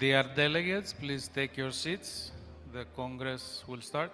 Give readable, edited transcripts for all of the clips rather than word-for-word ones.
Dear delegates, please take your seats. The Congress will start.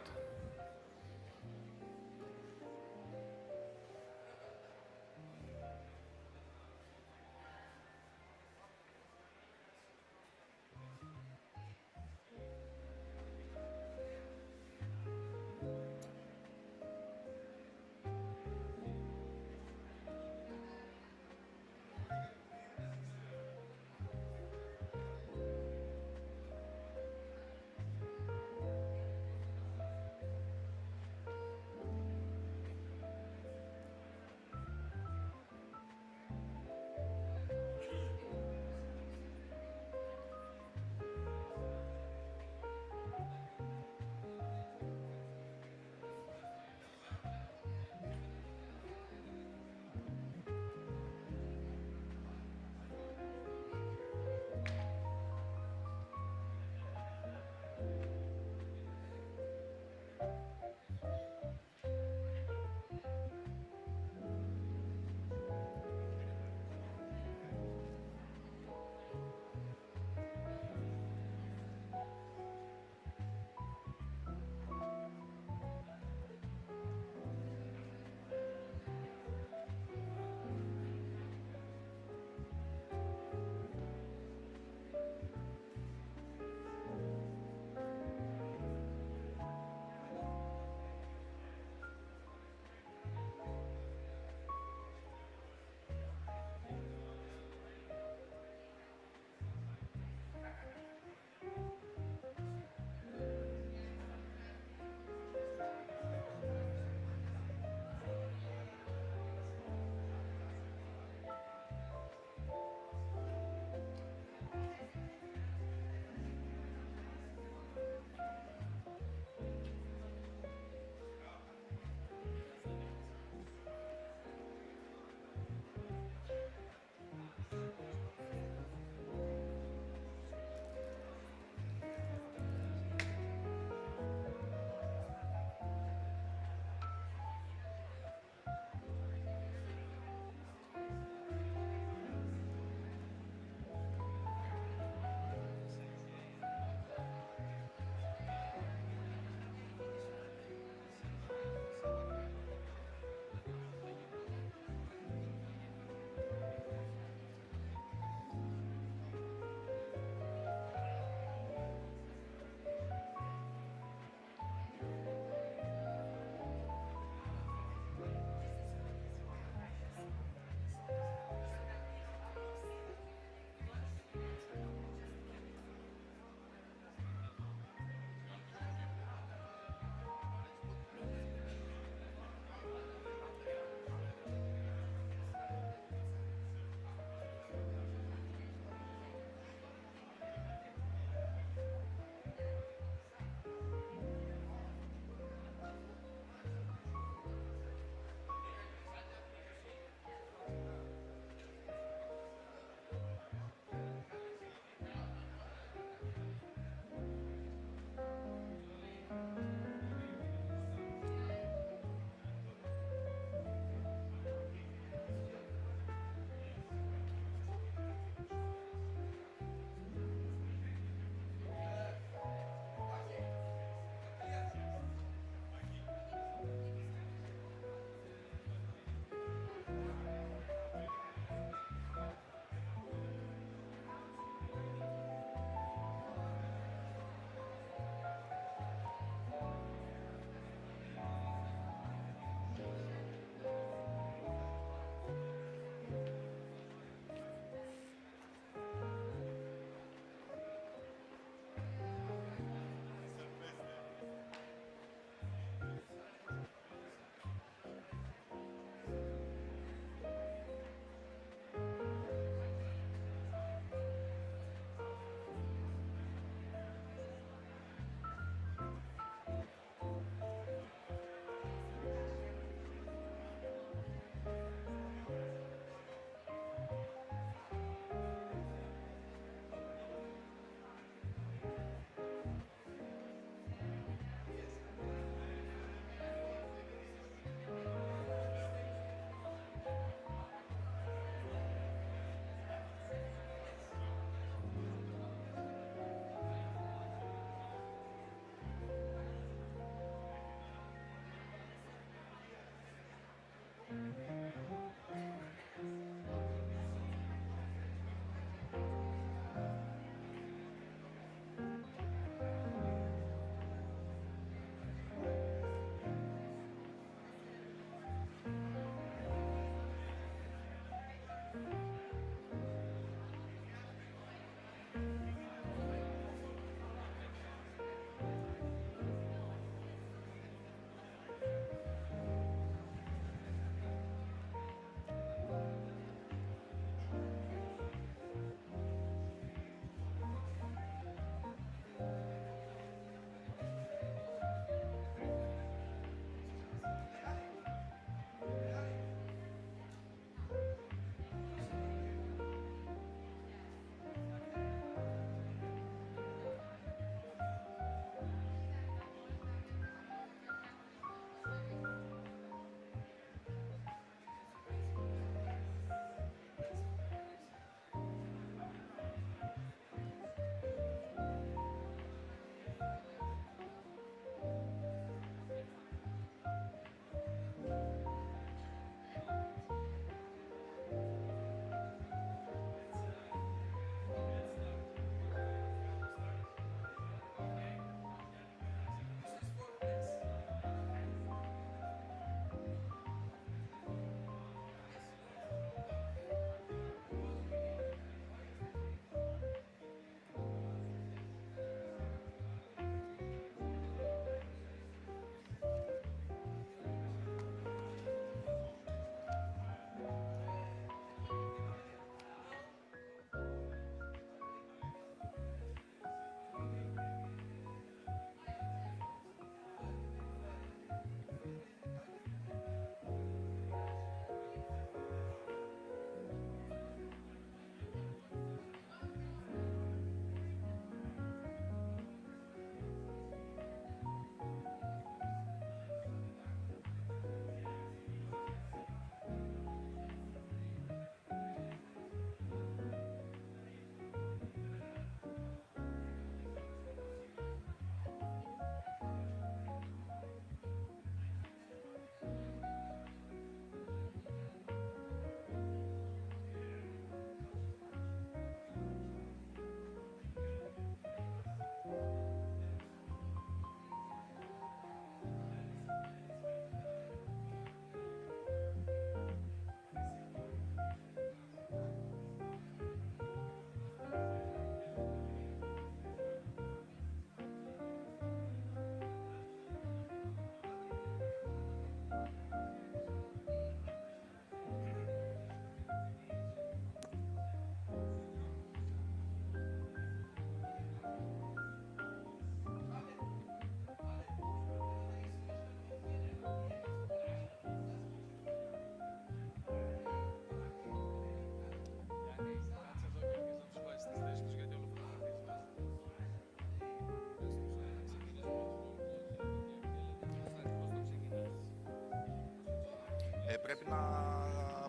Πρέπει να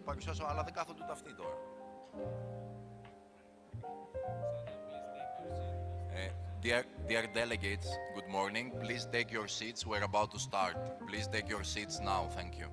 παρουσιάσω, αλλά δεν κάθονται ούτε αυτοί τώρα. Dear delegates, good morning. Please take your seats. We're about to start. Please take your seats now. Thank you.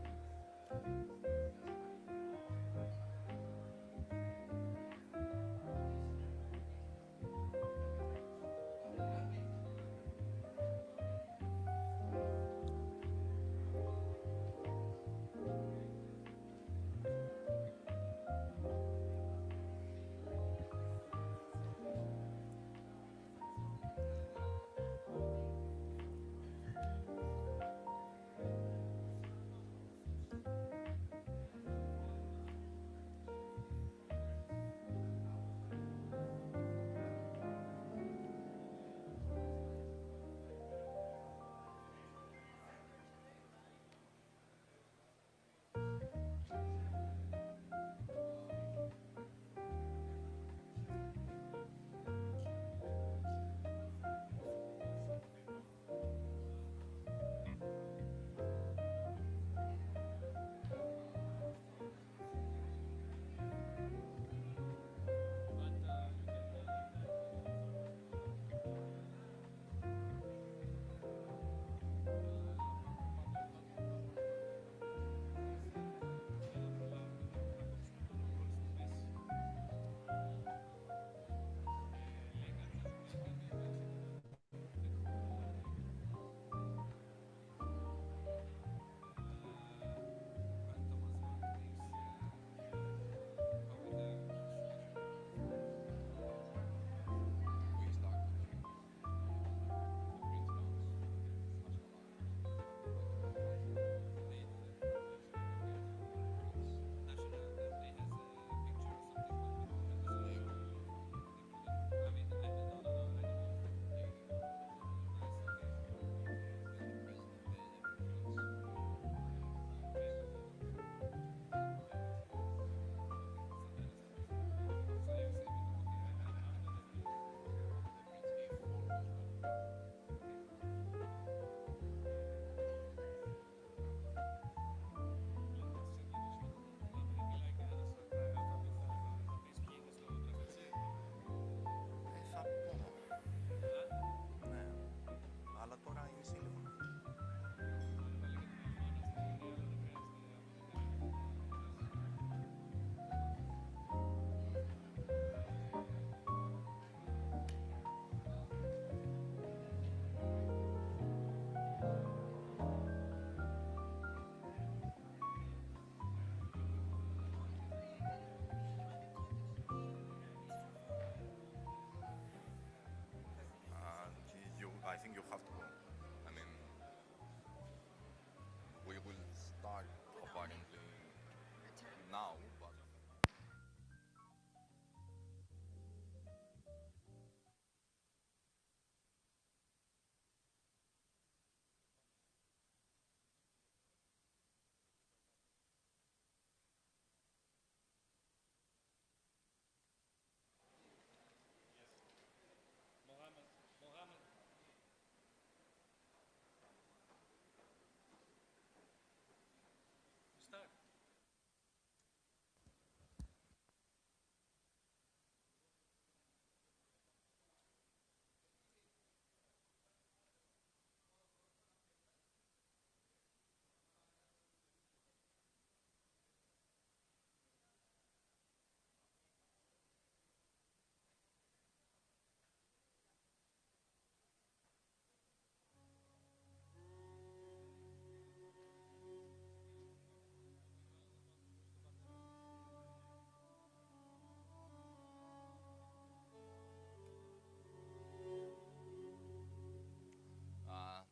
I think you have to go. I mean, we will start apparently now, but...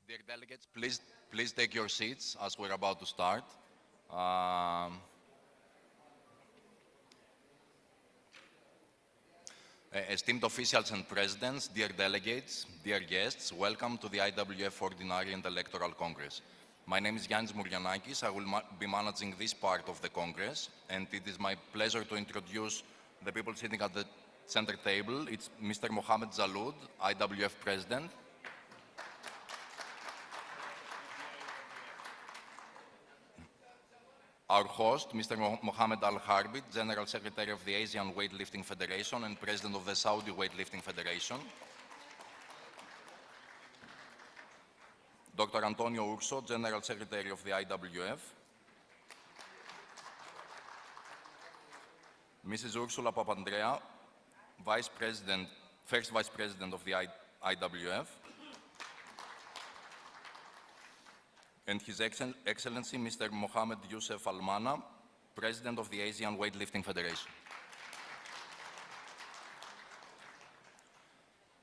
Dear delegates, please take your seats as we're about to start. Esteemed officials and presidents, dear delegates, dear guests, welcome to the IWF Ordinary and Electoral Congress. My name is Yannis Mourianakis. I will be managing this part of the Congress, and it is my pleasure to introduce the people sitting at the center table. It's Mr. Mohamed Zaloud, IWF President. Our host, Mr. Mohammed Al-Harbi, General Secretary of the Asian Weightlifting Federation and President of the Saudi Weightlifting Federation. Dr. Antonio Urso, General Secretary of the IWF. Mrs. Ursula Papandreou, First Vice President of the IWF. And His Excellency, Mr. Mohammed Youssef Al-Mana, President of the Asian Weightlifting Federation.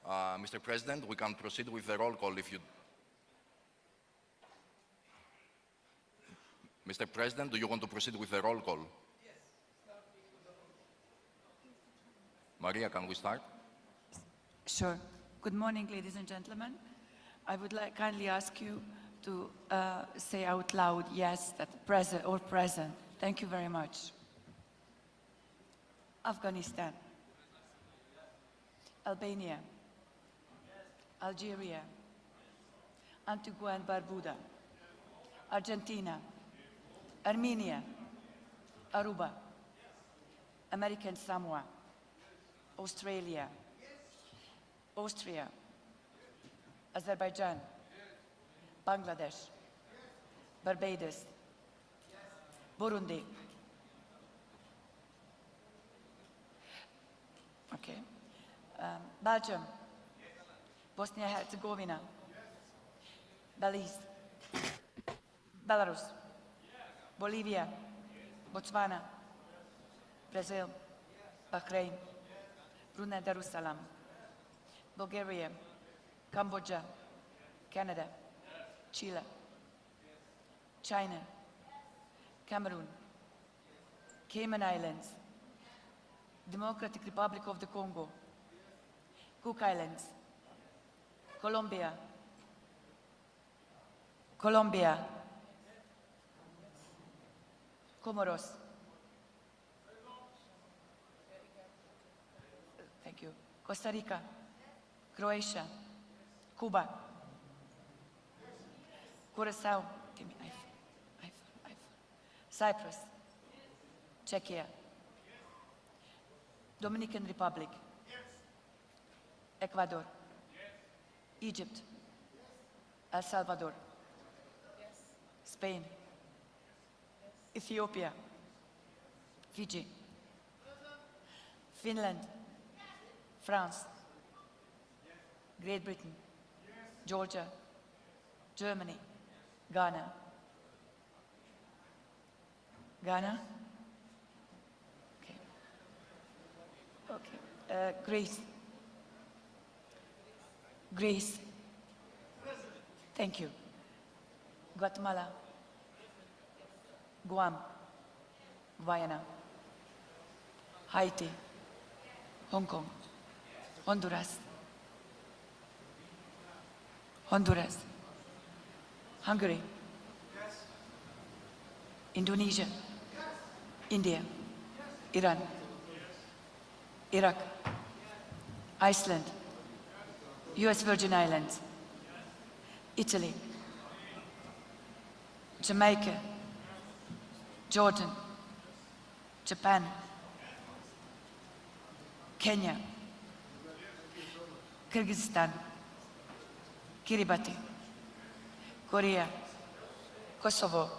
Mr. President, we can proceed with the roll call if you... Mr. President, do you want to proceed with the roll call? Yes. Maria, can we start? Sure. Good morning, ladies and gentlemen. I would kindly ask you to say out loud, yes, that present or present. Thank you very much. Afghanistan. Albania. Algeria. Antigua and Barbuda. Argentina. Armenia. Aruba. American Samoa. Australia. Austria. Azerbaijan. Bangladesh, Barbados, Burundi. Okay. Belgium, Bosnia and Herzegovina, Belize, Belarus, Bolivia, Botswana, Brazil, Bahrain, Brunei Darussalam, Bulgaria, Cambodia, Canada, Chile, China, Cameroon, Cayman Islands, Democratic Republic of the Congo, Cook Islands, Colombia, Comoros, thank you, Costa Rica, Croatia, Cuba, Curacao, give me iPhone. Cyprus, Czechia, Dominican Republic, Ecuador, Egypt, El Salvador, Spain, Ethiopia, Fiji, Finland, France, Great Britain, Georgia, Germany, Ghana. Okay. Greece. Thank you. Guatemala. Guam. Guyana. Haiti. Hong Kong. Honduras. Hungary. Indonesia. India. Iran. Iraq. Iceland. US Virgin Islands. Italy. Jamaica. Jordan. Japan. Kenya. Kyrgyzstan. Kiribati. Korea. Kosovo.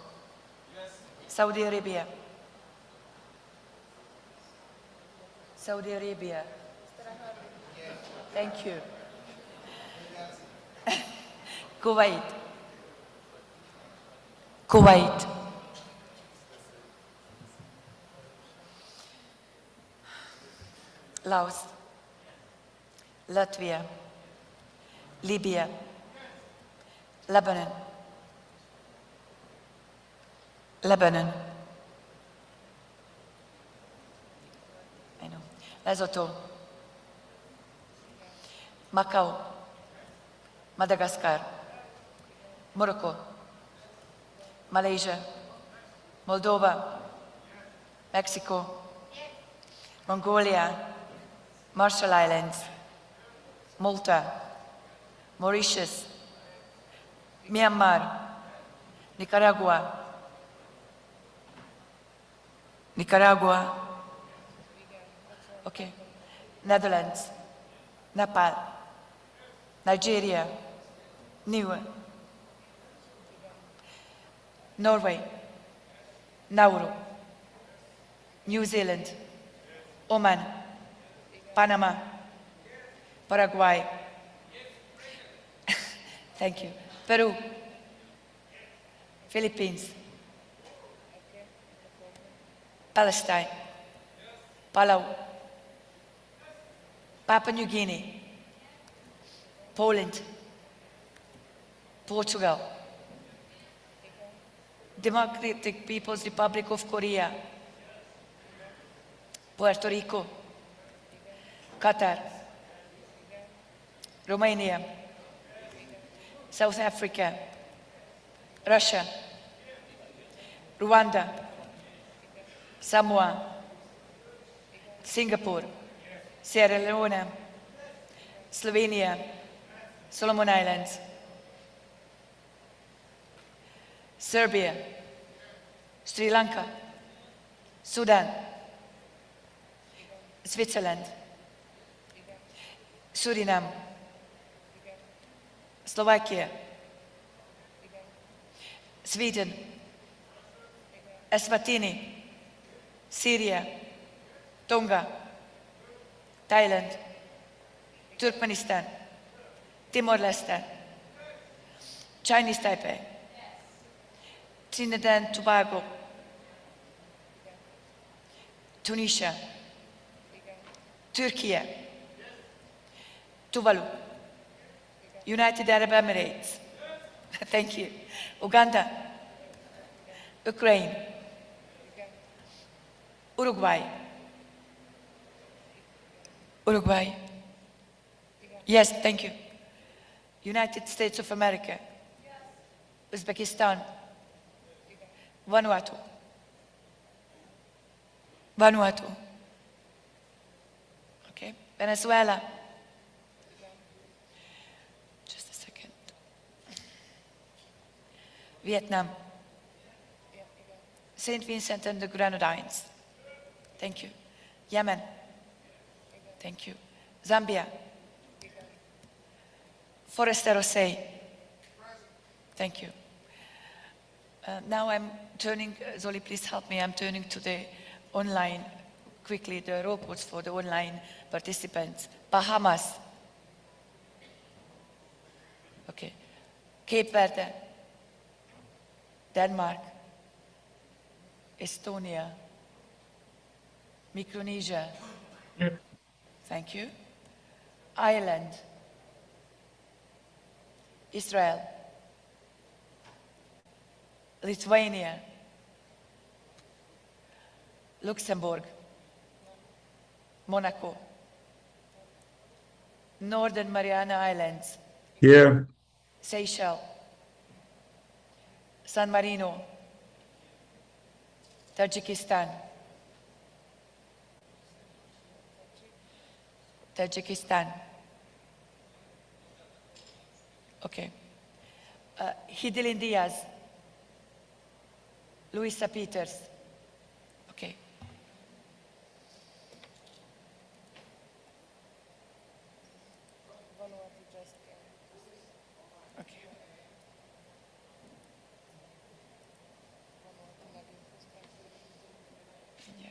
Saudi Arabia. Thank you. Kuwait. Laos. Latvia. Libya. Lebanon. I know. Lesotho. Macau. Madagascar. Morocco. Malaysia. Moldova. Mexico. Mongolia. Marshall Islands. Malta. Mauritius. Myanmar. Nicaragua. Nicaragua. Okay. Netherlands, Nepal, Nigeria, Norway, Nauru, New Zealand, Oman, Panama, Paraguay. Thank you. Peru, Philippines, Palestine, Palau, Papua New Guinea, Poland, Portugal, Democratic People's Republic of Korea, Puerto Rico, Qatar, Romania, South Africa, Russia, Rwanda, Samoa, Singapore, Sierra Leone, Slovenia, Solomon Islands, Serbia, Sri Lanka, Sudan, Switzerland, Suriname, Slovakia, Sweden, Eswatini, Syria, Tonga, Thailand, Turkmenistan, Timor-Leste, Chinese Taipei, Trinidad and Tobago, Tunisia, Turkey, Tuvalu, United Arab Emirates, thank you, Uganda, Ukraine, Uruguay, yes, thank you, United States of America, Uzbekistan, Vanuatu, okay, Venezuela, just a second, Vietnam, St. Vincent and the Grenadines, thank you, Yemen, thank you, Zambia, Forester Osei, thank you. Now I'm turning, Zoli, please help me, I'm turning to the online, quickly, the robots for the online participants. Bahamas. Okay. Cape Verde. Denmark. Estonia. Micronesia. Thank you. Ireland. Israel. Lithuania, Luxembourg, Monaco, Northern Mariana Islands, Here. Seychelles, San Marino, Tajikistan, okay, Hidilyn Diaz, Luisa Peters, okay. Okay. Yeah.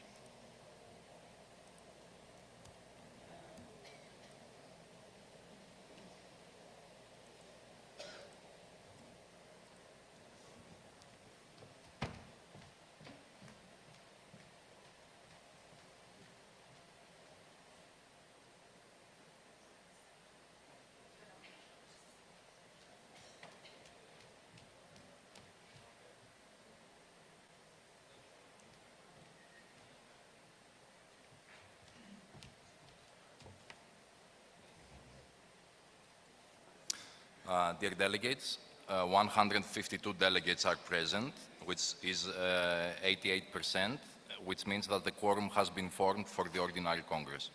Dear delegates, 152 delegates are present, which is 88%, which means that the quorum has been formed for the ordinary Congress.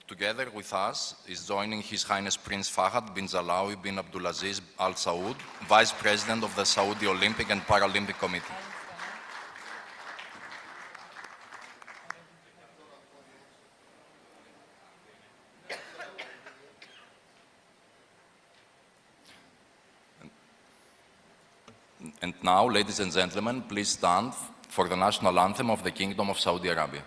Together with us is joining His Highness Prince Fahad bin Zalawi bin Abdulaziz Al Saud, Vice President of the Saudi Olympic and Paralympic Committee. now, ladies and gentlemen, please stand for the national anthem of the Kingdom of Saudi Arabia.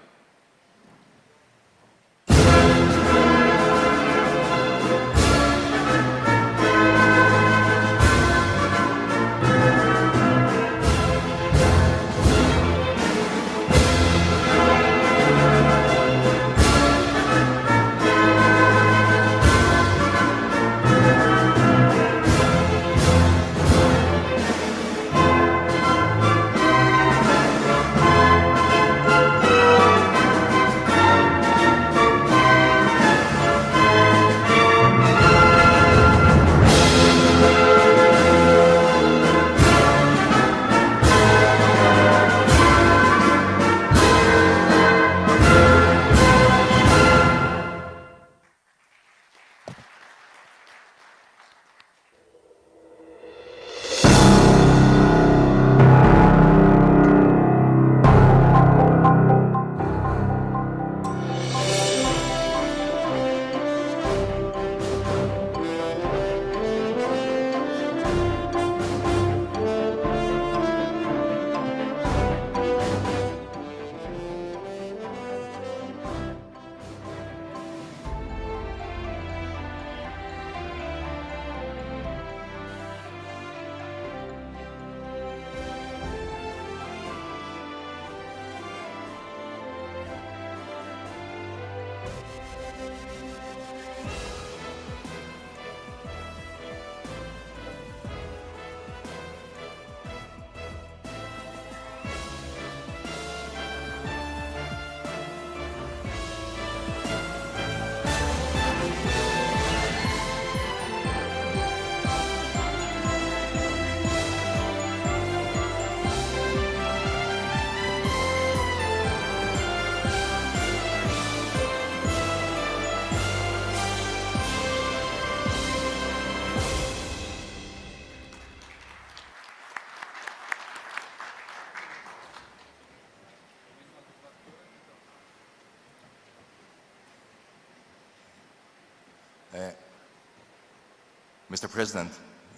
Mr. President,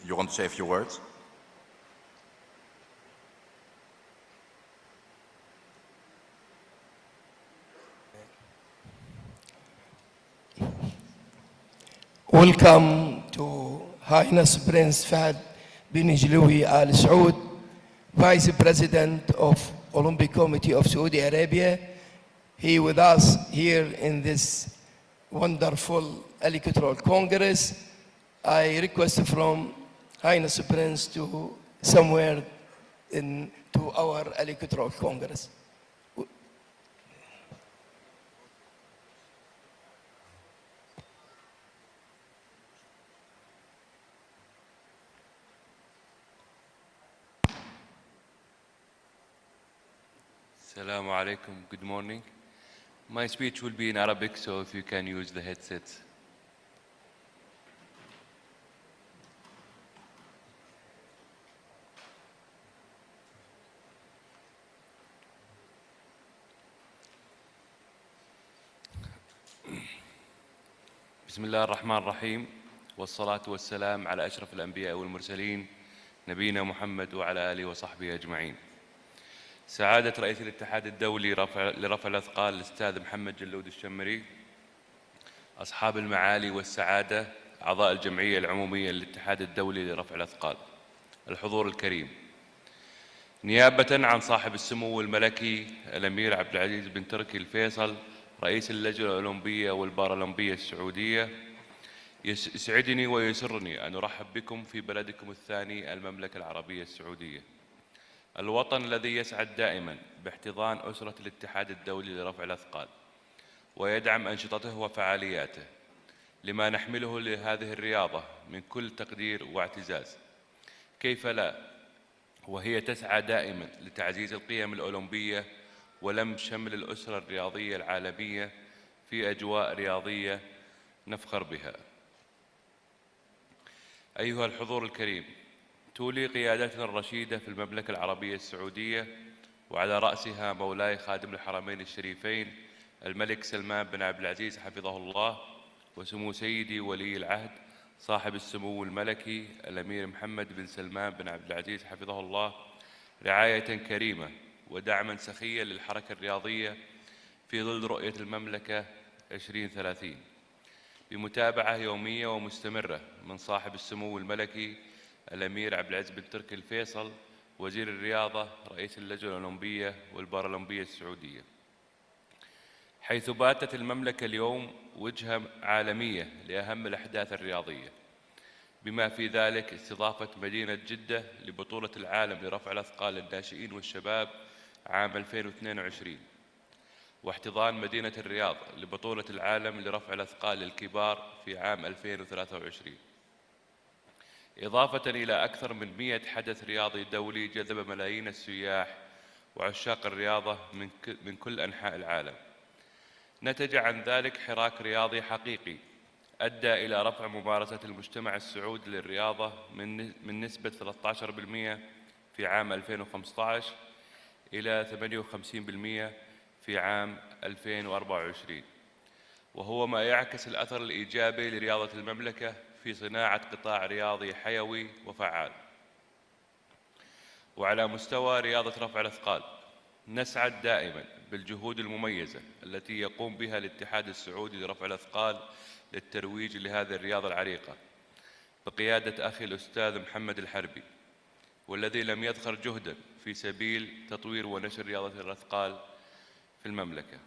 you want to say a few words? Welcome to Highness Prince Fahd bin Jaloui Al Saud, Vice President of Olympic Committee of Saudi Arabia. He with us here in this wonderful Electoral Congress. I request from Highness Prince to somewhere to our Electoral Congress. Assalamu alaikum, good morning. My speech will be in Arabic, so if you can use the headsets. بسم الله الرحمن الرحيم والصلاة والسلام على أشرف الأنبياء والمرسلين نبينا محمد وعلى آله وصحبه أجمعين. سعادة رئيس الاتحاد الدولي لرفع الأثقال الأستاذ محمد جلود الشمري، أصحاب المعالي والسعادة أعضاء الجمعية العمومية للاتحاد الدولي لرفع الأثقال، الحضور الكريم، نيابة عن صاحب السمو الملكي الأمير عبد العزيز بن تركي الفيصل رئيس اللجنة الأولمبية والبارالمبية السعودية، يسعدني ويسرني أن أرحب بكم في بلدكم الثاني المملكة العربية السعودية، الوطن الذي يسعد دائما باحتضان أسرة الاتحاد الدولي لرفع الأثقال ويدعم أنشطته وفعالياته لما نحمله لهذه الرياضة من كل تقدير واعتزاز. كيف لا وهي تسعى دائما لتعزيز القيم الأولمبية ولم شمل الأسرة الرياضية العالمية في أجواء رياضية نفخر بها. أيها الحضور الكريم، تولي قيادتنا الرشيدة في المملكة العربية السعودية وعلى رأسها مولاي خادم الحرمين الشريفين الملك سلمان بن عبد العزيز حفظه الله، وسمو سيدي ولي العهد صاحب السمو الملكي الأمير محمد بن سلمان بن عبد العزيز حفظه الله رعاية كريمة ودعما سخيا للحركة الرياضية في ظل رؤية المملكة 2030 بمتابعة يومية ومستمرة من صاحب السمو الملكي الأمير عبد العزيز بن تركي الفيصل وزير الرياضة رئيس اللجنة الأولمبية والبارالمبية السعودية، حيث باتت المملكة اليوم وجهة عالمية لأهم الأحداث الرياضية، بما في ذلك استضافة مدينة جدة لبطولة العالم لرفع الأثقال للناشئين والشباب عام 2022، واحتضان مدينة الرياض لبطولة العالم لرفع الأثقال للكبار في عام 2023، إضافة إلى أكثر من 100 حدث رياضي دولي جذب ملايين السياح وعشاق الرياضة من كل أنحاء العالم. نتج عن ذلك حراك رياضي حقيقي أدى إلى رفع ممارسة المجتمع السعودي للرياضة من نسبة 13% في عام 2015 إلى 58% في عام 2024، وهو ما يعكس الأثر الإيجابي لرياضة المملكة في صناعة قطاع رياضي حيوي وفعال. وعلى مستوى رياضة رفع الأثقال نسعد دائما بالجهود المميزة التي يقوم بها الاتحاد السعودي لرفع الأثقال للترويج لهذه الرياضة العريقة بقيادة أخي الأستاذ محمد الحربي، والذي لم يذخر جهدا في سبيل تطوير ونشر رياضة الأثقال في المملكة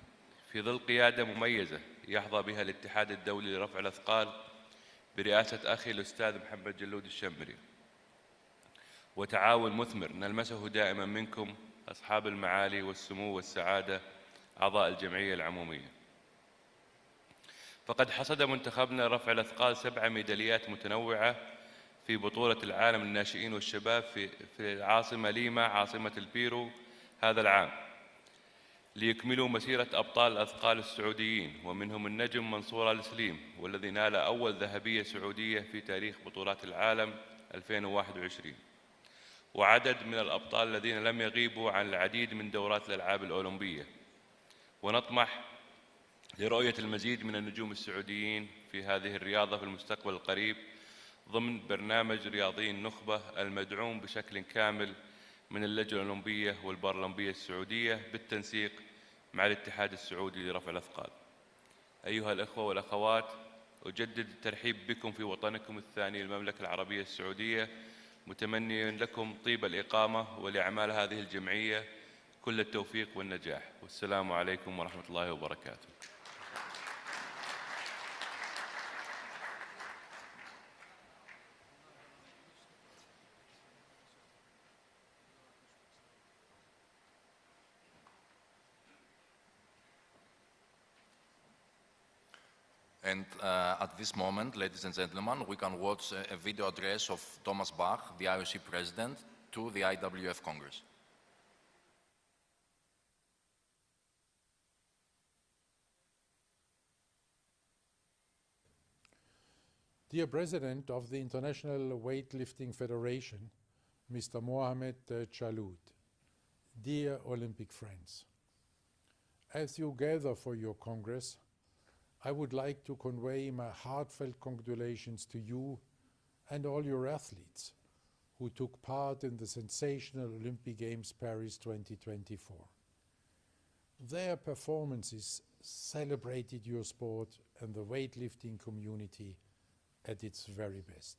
في ظل قيادة مميزة يحظى بها الاتحاد الدولي لرفع الأثقال برئاسة أخي الأستاذ محمد جلود الشمري، وتعاون مثمر نلمسه دائما منكم أصحاب المعالي والسمو والسعادة أعضاء الجمعية العمومية. فقد حصد منتخبنا رفع الأثقال 7 ميداليات متنوعة في بطولة العالم للناشئين والشباب في العاصمة ليما عاصمة البيرو هذا العام، ليكملوا مسيرة أبطال الأثقال السعوديين، ومنهم النجم منصور آل سليم والذي نال أول ذهبية سعودية في تاريخ بطولات العالم 2021، وعدد من الأبطال الذين لم يغيبوا عن العديد من دورات الألعاب الأولمبية. ونطمح لرؤية المزيد من النجوم السعوديين في هذه الرياضة في المستقبل القريب ضمن برنامج رياضي النخبة المدعوم بشكل كامل من اللجنة الأولمبية والبارالمبية السعودية بالتنسيق مع الاتحاد السعودي لرفع الأثقال. أيها الأخوة والأخوات، أجدد الترحيب بكم في وطنكم الثاني المملكة العربية السعودية، متمنيا لكم طيب الإقامة ولأعمال هذه الجمعية كل التوفيق والنجاح، والسلام عليكم ورحمة الله وبركاته. And at this moment, ladies and gentlemen, we can watch a video address of Thomas Bach, the IOC President, to the IWF Congress. Dear President of the International Weightlifting Federation, Mr. Mohamed Chaloud, dear Olympic friends, as you gather for your Congress, I would like to convey my heartfelt congratulations to you and all your athletes who took part in the sensational Olympic Games Paris 2024. Their performances celebrated your sport and the weightlifting community at its very best.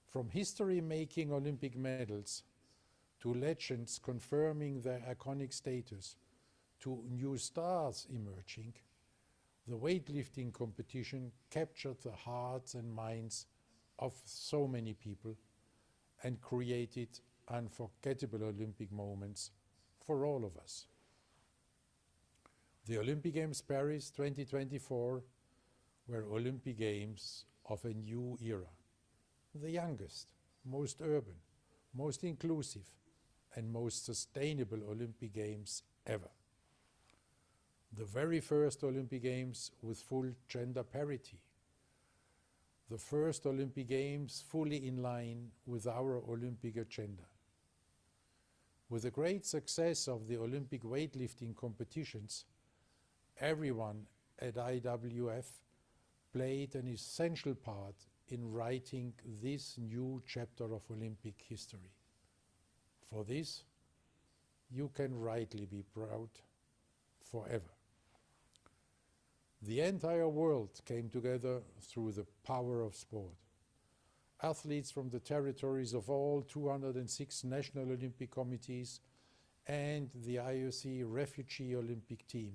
From history-making Olympic medals to legends confirming their iconic status to new stars emerging, the weightlifting competition captured the hearts and minds of so many people and created unforgettable Olympic moments for all of us. The Olympic Games Paris 2024 were Olympic Games of a new era, the youngest, most urban, most inclusive, and most sustainable Olympic Games ever. The very first Olympic Games with full gender parity. The first Olympic Games fully in line with our Olympic agenda. With the great success of the Olympic weightlifting competitions, everyone at IWF played an essential part in writing this new chapter of Olympic history. For this, you can rightly be proud forever. The entire world came together through the power of sport. Athletes from the territories of all 206 national Olympic committees and the IOC refugee Olympic team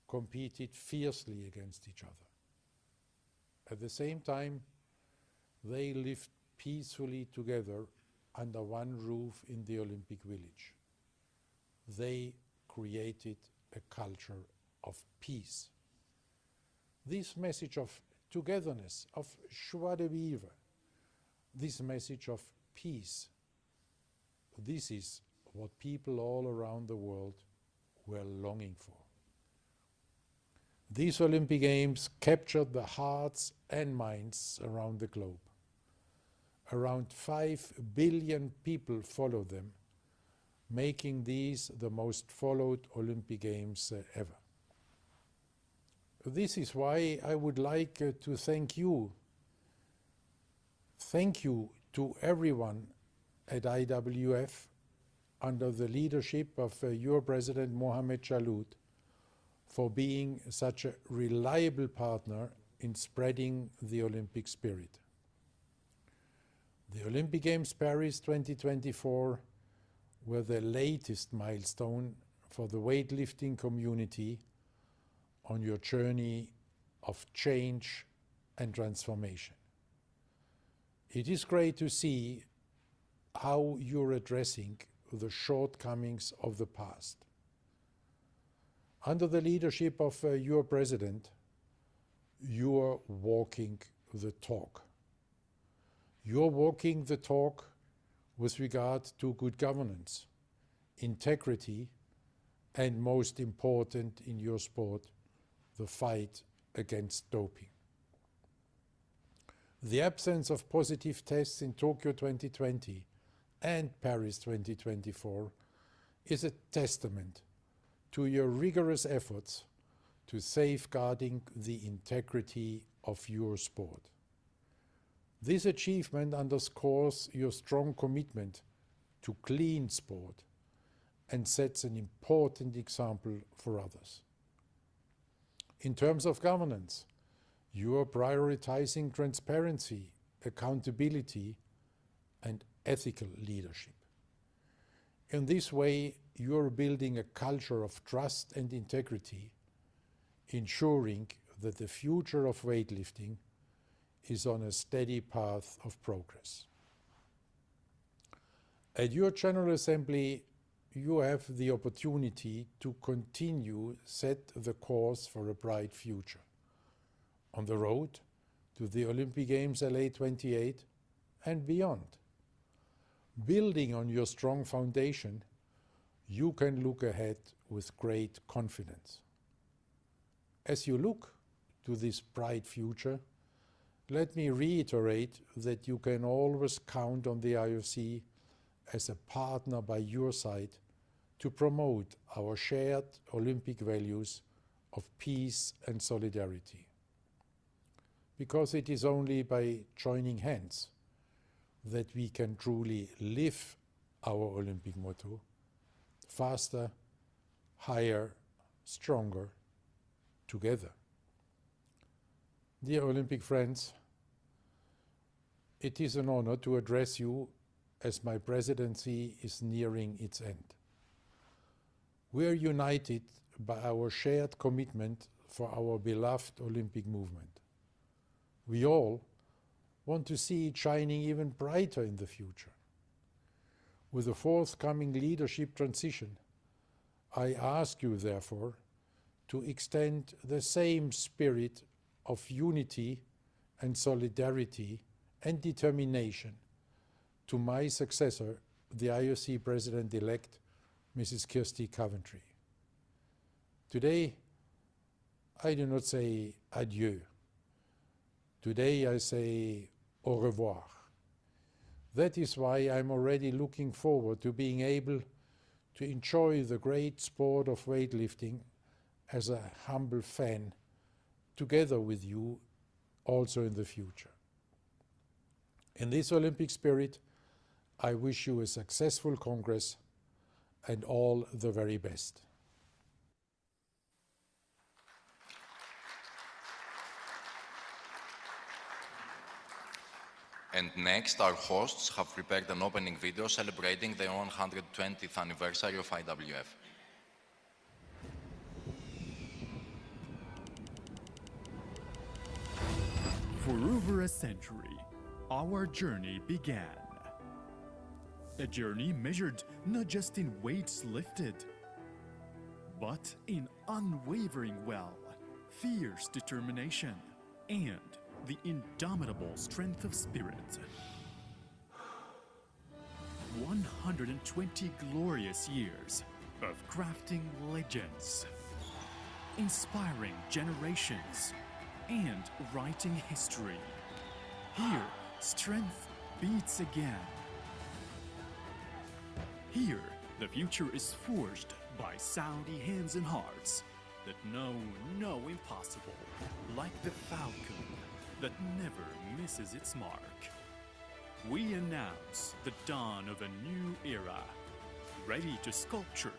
competed fiercely against each other. At the same time, they lived peacefully together under one roof in the Olympic Village. They created a culture of peace. This message of togetherness, of joie de vivre, this message of peace, this is what people all around the world were longing for. These Olympic Games captured the hearts and minds around the globe. Around 5 billion people followed them, making these the most followed Olympic Games ever. This is why I would like to thank you. Thank you to everyone at IWF under the leadership of your President Mohamed Chaloud for being such a reliable partner in spreading the Olympic spirit. The Olympic Games Paris 2024 were the latest milestone for the weightlifting community on your journey of change and transformation. It is great to see how you're addressing the shortcomings of the past. Under the leadership of your president, you are walking the talk. You're walking the talk with regard to good governance, integrity, and most important in your sport, the fight against doping. The absence of positive tests in Tokyo 2020 and Paris 2024 is a testament to your rigorous efforts to safeguarding the integrity of your sport. This achievement underscores your strong commitment to clean sport and sets an important example for others. In terms of governance, you are prioritizing transparency, accountability, and ethical leadership. In this way, you are building a culture of trust and integrity, ensuring that the future of weightlifting is on a steady path of progress. At your General Assembly, you have the opportunity to continue set the course for a bright future on the road to the Olympic Games LA 28 and beyond. Building on your strong foundation, you can look ahead with great confidence. As you look to this bright future, let me reiterate that you can always count on the IOC as a partner by your side to promote our shared Olympic values of peace and solidarity. Because it is only by joining hands that we can truly live our Olympic motto: faster, higher, stronger, together. Dear Olympic friends, it is an honor to address you as my presidency is nearing its end. We are united by our shared commitment for our beloved Olympic movement. We all want to see it shining even brighter in the future. With the forthcoming leadership transition, I ask you, therefore, to extend the same spirit of unity and solidarity and determination to my successor, the IOC President-elect, Mrs. Kirsty Coventry. Today, I do not say adieu. Today I say au revoir. That is why I'm already looking forward to being able to enjoy the great sport of weightlifting as a humble fan together with you also in the future. In this Olympic spirit, I wish you a successful Congress and all the very best. And next, our hosts have prepared an opening video celebrating the 120th anniversary of IWF. For over a century, our journey began. A journey measured not just in weights lifted, but in unwavering will, fierce determination, and the indomitable strength of spirit. 120 glorious years of crafting legends, inspiring generations, and writing history. Here, strength beats again. Here, the future is forged by Saudi hands and hearts that know no impossible, like the falcon that never misses its mark. We announce the dawn of a new era, ready to sculpture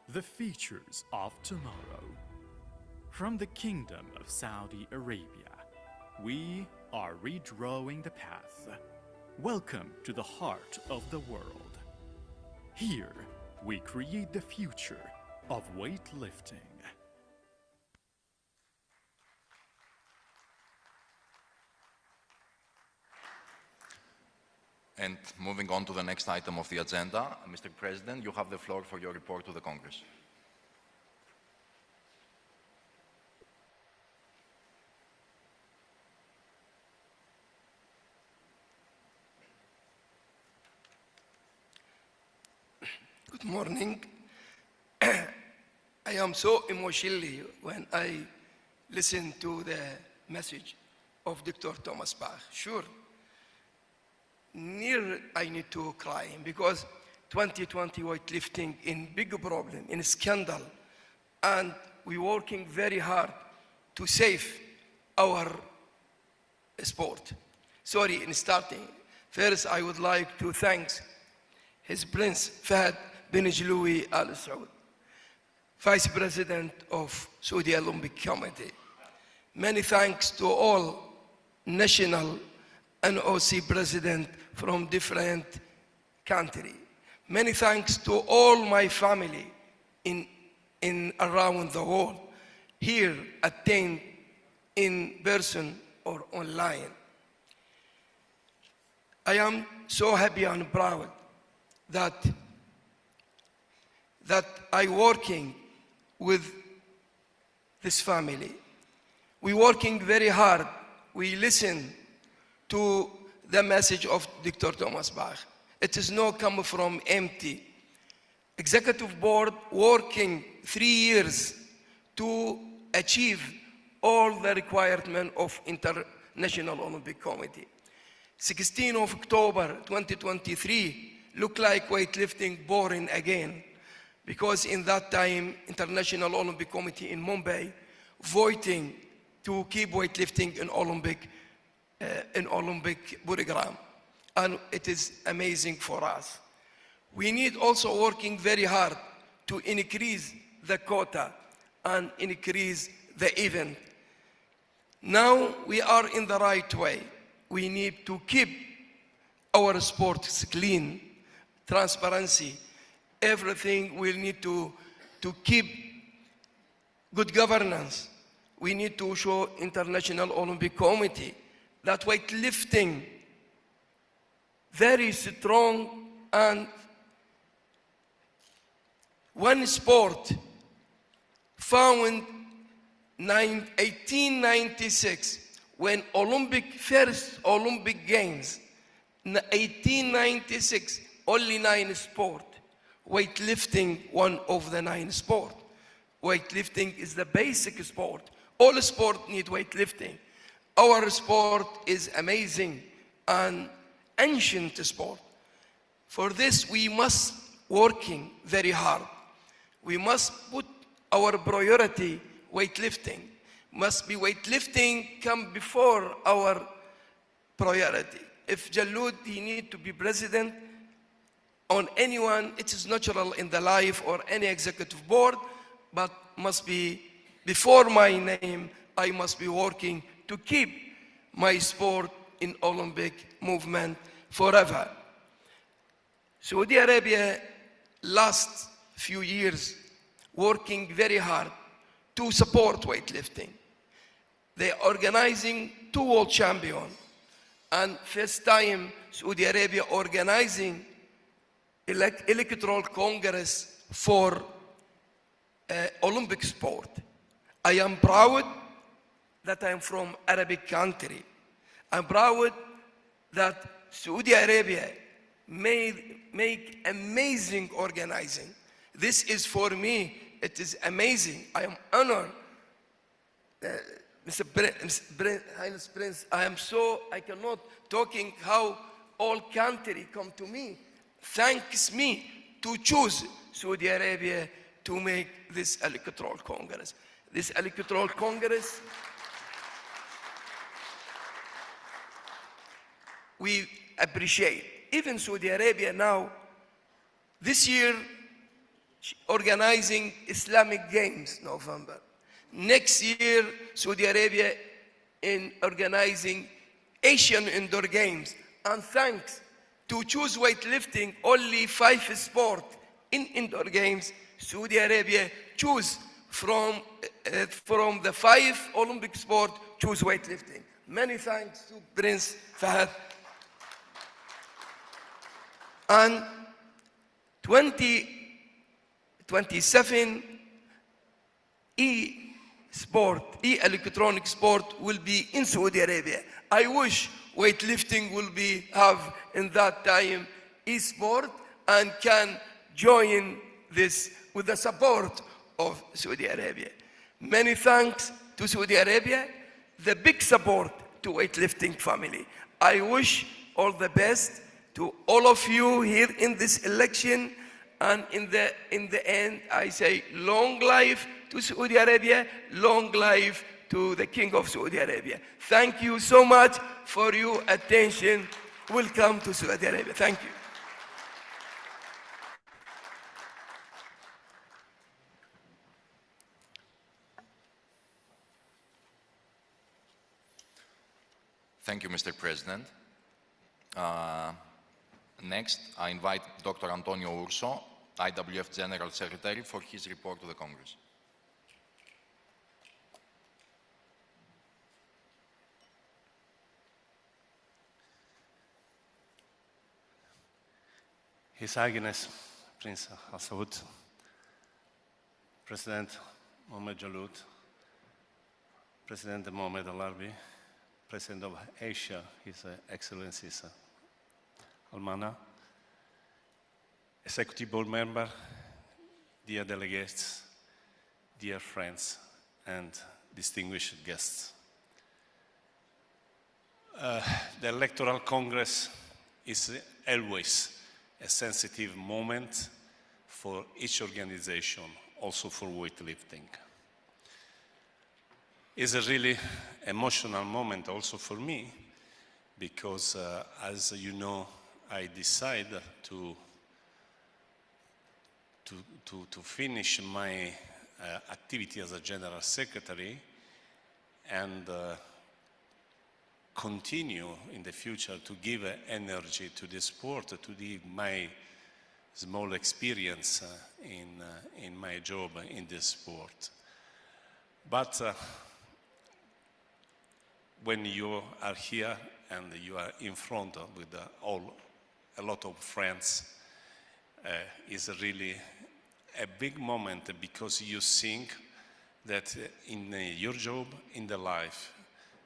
the features of tomorrow. From the Kingdom of Saudi Arabia, we are redrawing the path. Welcome to the heart of the world. Here, we create the future of weightlifting. And moving on to the next item of the agenda, Mr. President, you have the floor for your report to the Congress. Good morning. I am so emotionally when I listen to the message of Dr. Thomas Bach. Sure, I need to cry because 2020 weightlifting in big problem, in scandal, and we're working very hard to save our sport. Sorry, in starting, first I would like to thank His Prince Fahd bin Jaloui Al Saud, Vice President of Saudi Olympic Committee. Many thanks to all national NOC president from different countries. Many thanks to all my family in around the world, here attend in person or online. I am so happy and proud that I working with this family. We working very hard. We listen to the message of Dr. Thomas Bach. It is not come from empty. Executive board working 3 years to achieve all the requirement of International Olympic Committee. 16 of October 2023 look like weightlifting boring again, because in that time, International Olympic Committee in Mumbai voting to keep weightlifting in Olympic program, and it is amazing for us. We need also working very hard to increase the quota and increase the event. Now we are in the right way. We need to keep our sports clean, transparency, everything. We need to keep good governance. We need to show International Olympic Committee that weightlifting very strong, and one sport found 1896 when first Olympic Games, 1896, only 9 sport. Weightlifting, one of the 9 sport. Weightlifting is the basic sport. All sport need weightlifting. Our sport is amazing and ancient sport. For this, we must working very hard. We must put our priority weightlifting. Must be weightlifting come before our priority. if Jalud, he need to be president on anyone, it is natural in the life or any executive board, but must be, before my name, I must be working to keep my sport in Olympic movement forever. Saudi Arabia, last few years, working very hard to support weightlifting. They are organizing 2 world champions, and first time Saudi Arabia organizing Electoral Congress for Olympic sport. I am proud that I am from Arabic country. I'm proud that Saudi Arabia make amazing organizing. This is for me, it is amazing. I am honored. Highness Prince, I cannot talking how all country come to me, thanks me to choose Saudi Arabia to make this Electoral Congress. This Electoral Congress, we appreciate. Even Saudi Arabia now, this year, organizing Islamic Games, November. Next year, Saudi Arabia in organizing Asian Indoor Games. And thanks to choose weightlifting, only 5 sports in indoor games, Saudi Arabia choose from the 5 Olympic sport, choose weightlifting. Many thanks to Prince Fahad. And 2027 electronic sport will be in Saudi Arabia. I wish weightlifting will have in that time e-sport and can join this with the support of Saudi Arabia. Many thanks to Saudi Arabia, the big support to weightlifting family. I wish all the best to all of you here in this election, and in the end, I say long life to Saudi Arabia, long life to the King of Saudi Arabia. Thank you so much for your attention. Welcome to Saudi Arabia. Thank you. Thank you, Mr. President. Next, I invite Dr. Antonio Urso, IWF General Secretary, for his report to the Congress. His Highness Prince Al Saud, President Mohammed Jalud, President Mohammed Al Arbi, President of Asia, His Excellency Almana, Executive Board Member, dear delegates, dear friends, and distinguished guests. The Electoral Congress is always a sensitive moment for each organization, also for weightlifting. It's a really emotional moment also for me, because as you know, I decided to finish my activity as a General Secretary and continue in the future to give energy to the sport, to give my small experience in my job in this sport. But when you are here and you are in front with a lot of friends, is really a big moment, because you think that in your job, in the life,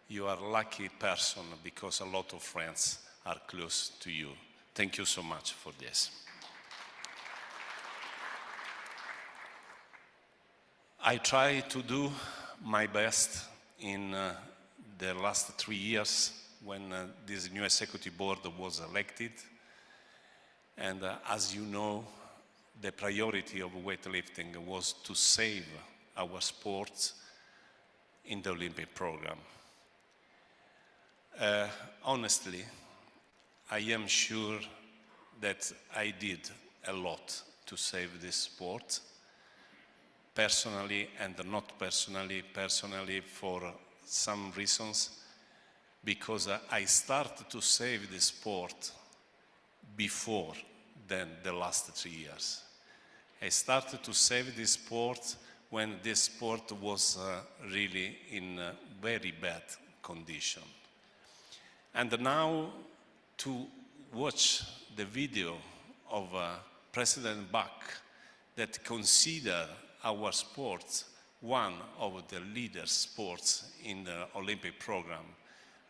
you are a lucky person because a lot of friends are close to you. Thank you so much for this. I try to do my best in the last 3 years when this new executive board was elected. And as you know, the priority of weightlifting was to save our sports in the Olympic program. Honestly, I am sure that I did a lot to save this sport, personally and not personally, for some reasons, because I started to save the sport before than the last 3 years. I started to save this sport when this sport was really in very bad condition. And now to watch the video of President Bach that consider our sports one of the leader sports in the Olympic program,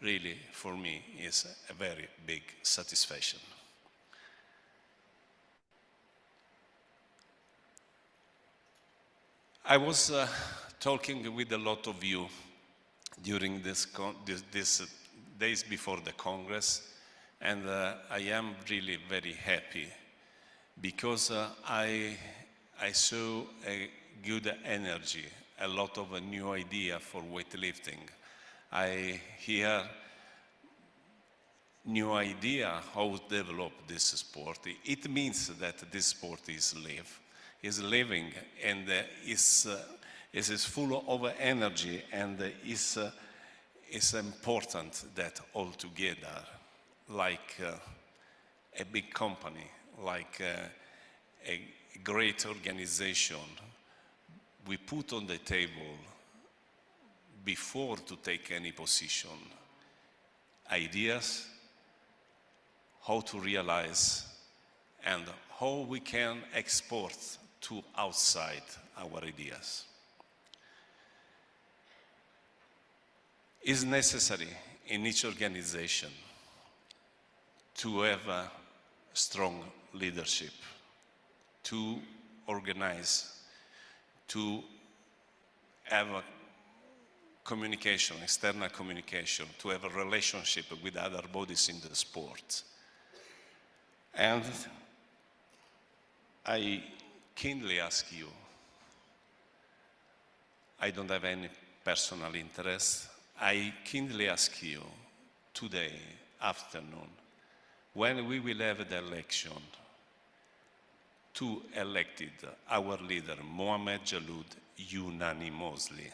really for me is a very big satisfaction. I was talking with a lot of you during these days before the Congress, and I am really very happy because I saw a good energy, a lot of a new idea for weightlifting. I hear new idea how to develop this sport. It means that this sport is living and is full of energy, and is important that all together, like a big company, like a great organization, we put on the table before to take any position ideas, how to realize, and how we can export to outside our ideas. It's necessary in each organization to have a strong leadership, to organize, to have a communication, external communication, to have a relationship with other bodies in the sport. And I kindly ask you, I don't have any personal interest, I kindly ask you today afternoon, when we will have the election, to elect our leader, Mohamed Jaloud, unanimously.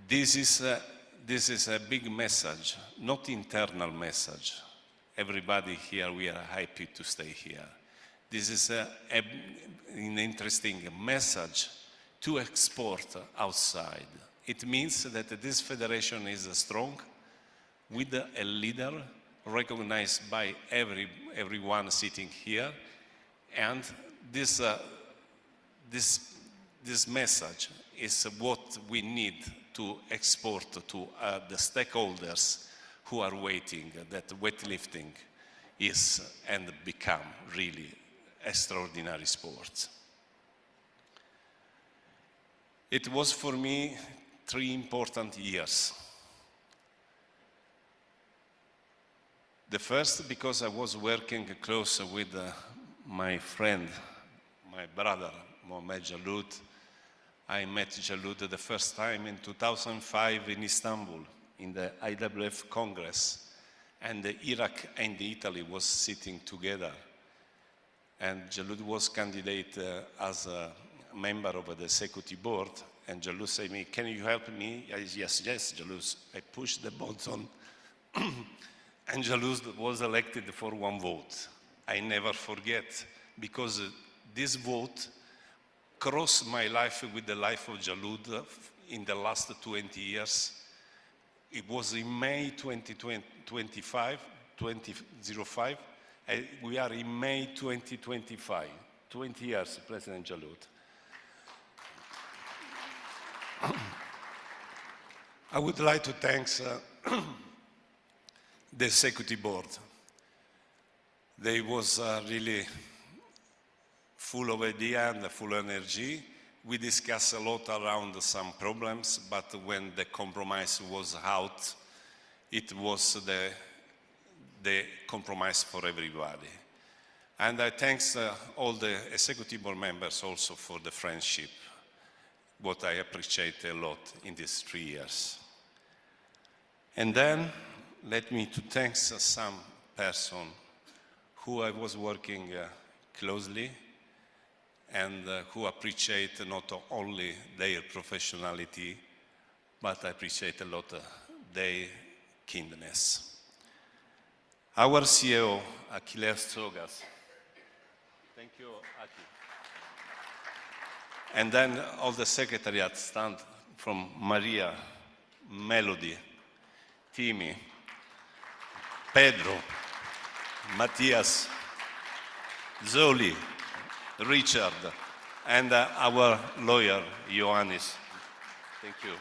This is a big message, not internal message. Everybody here, we are happy to stay here. This is an interesting message to export outside. It means that this federation is strong, with a leader recognized by everyone sitting here, and this message is what we need to export to the stakeholders who are waiting that weightlifting is and become really extraordinary sport. It was for me 3 important years. The first, because I was working close with my friend, my brother, Mohamed Jaloud. I met Jaloud the first time in 2005 in Istanbul, in the IWF Congress, and Iraq and Italy was sitting together. And Jaloud was candidate as a member of the executive board, and Jaloud said to me, "Can you help me?" I said, yes, Jaloud. I pushed the button, and Jaloud was elected for 1 vote. I never forget, because this vote crossed my life with the life of Jaloud in the last 20 years. It was in May 2005. We are in May 2025, 20 years, President Jaloud. I would like to thank the executive board. They was really full of idea and full of energy. We discussed a lot around some problems, but when the compromise was out, it was the compromise for everybody. And I thank all the executive board members also for the friendship. what I appreciate a lot in these 3 years. And then let me to thank some person who I was working closely and who appreciate not only their professionality, but I appreciate a lot their kindness. Our CEO, Achilles Tsogas. Thank you, Aki. And then all the secretariat stand from Maria, Melody, Timmy, Pedro, Matthias, Zoli, Richard, and our lawyer, Ioannis. Thank you.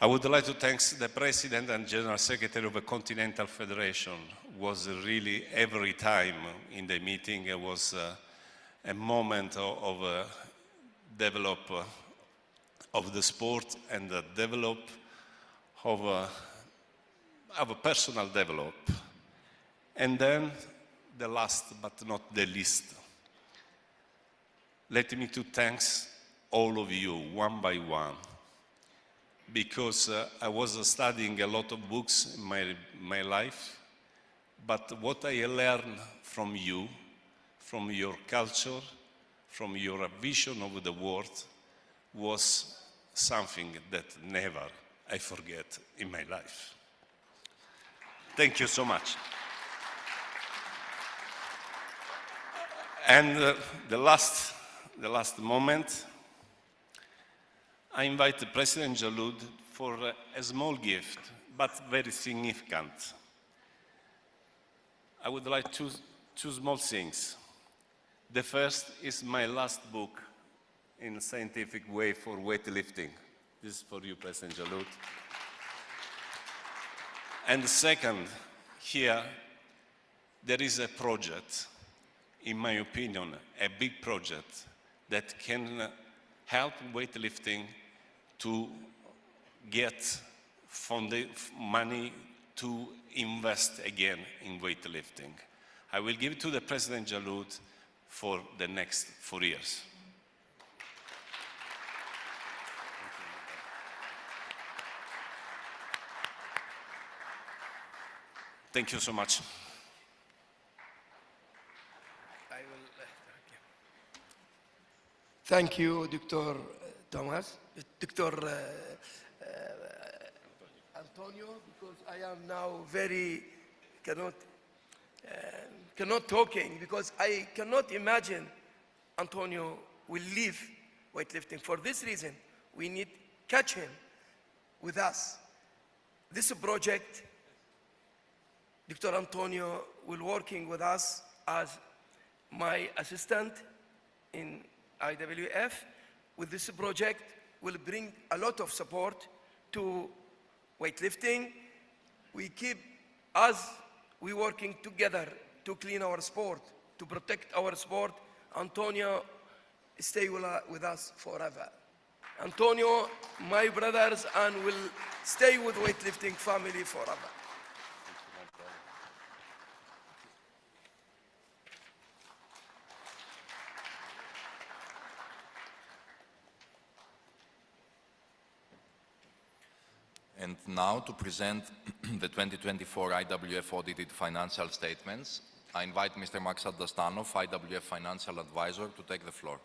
I would like to thank the President and General Secretary of the Continental Federation. Was really every time in the meeting it was a moment of develop of the sport and the develop of a personal develop. And then the last but not the least, let me to thank all of you one by one, because I was studying a lot of books in my life, but what I learned from you, from your culture, from your vision of the world, was something that never I forget in my life. Thank you so much. And the last moment, I invite President Jaloud for a small gift, but very significant. I would like two small things. The first is my last book in a scientific way for weightlifting. This is for you, President Jaloud. And the second, here, there is a project, in my opinion, a big project that can help weightlifting to get money to invest again in weightlifting. I will give it to the President Jaloud for the next 4 years. Thank you so much. Thank you, Dr. Thomas, Dr. Antonio, because I am now very cannot talking, because I cannot imagine Antonio will leave weightlifting. For this reason, we need catch him with us. This project, Dr. Antonio will working with us as my assistant in IWF. With this project, will bring a lot of support to weightlifting. We working together to clean our sport, to protect our sport. Antonio, stay with us forever. Antonio, my brothers, and will stay with weightlifting family forever. And now to present the 2024 IWF audited financial statements, I invite Mr. Maksat Dastanov, IWF Financial Advisor, to take the floor.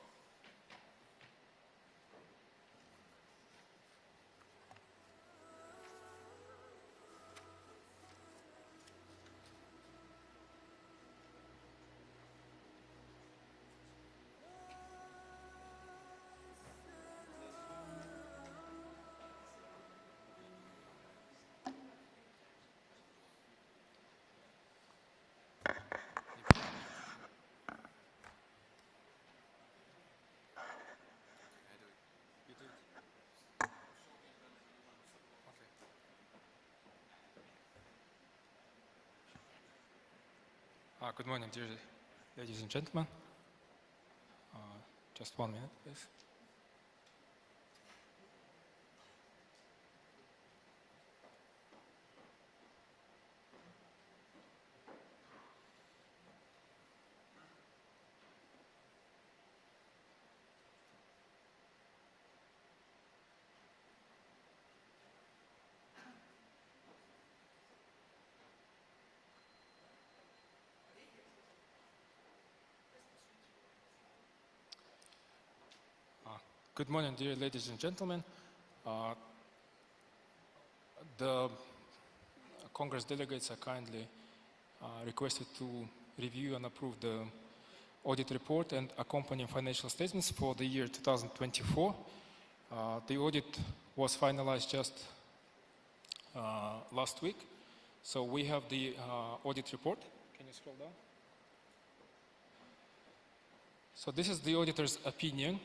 Good morning, dear ladies and gentlemen. Just 1 minute, please. Good morning, dear ladies and gentlemen. The Congress delegates are kindly requested to review and approve the audit report and accompanying financial statements for the year 2024. The audit was finalized just last week. So we have the audit report. Can you scroll down? So this is the auditor's opinion,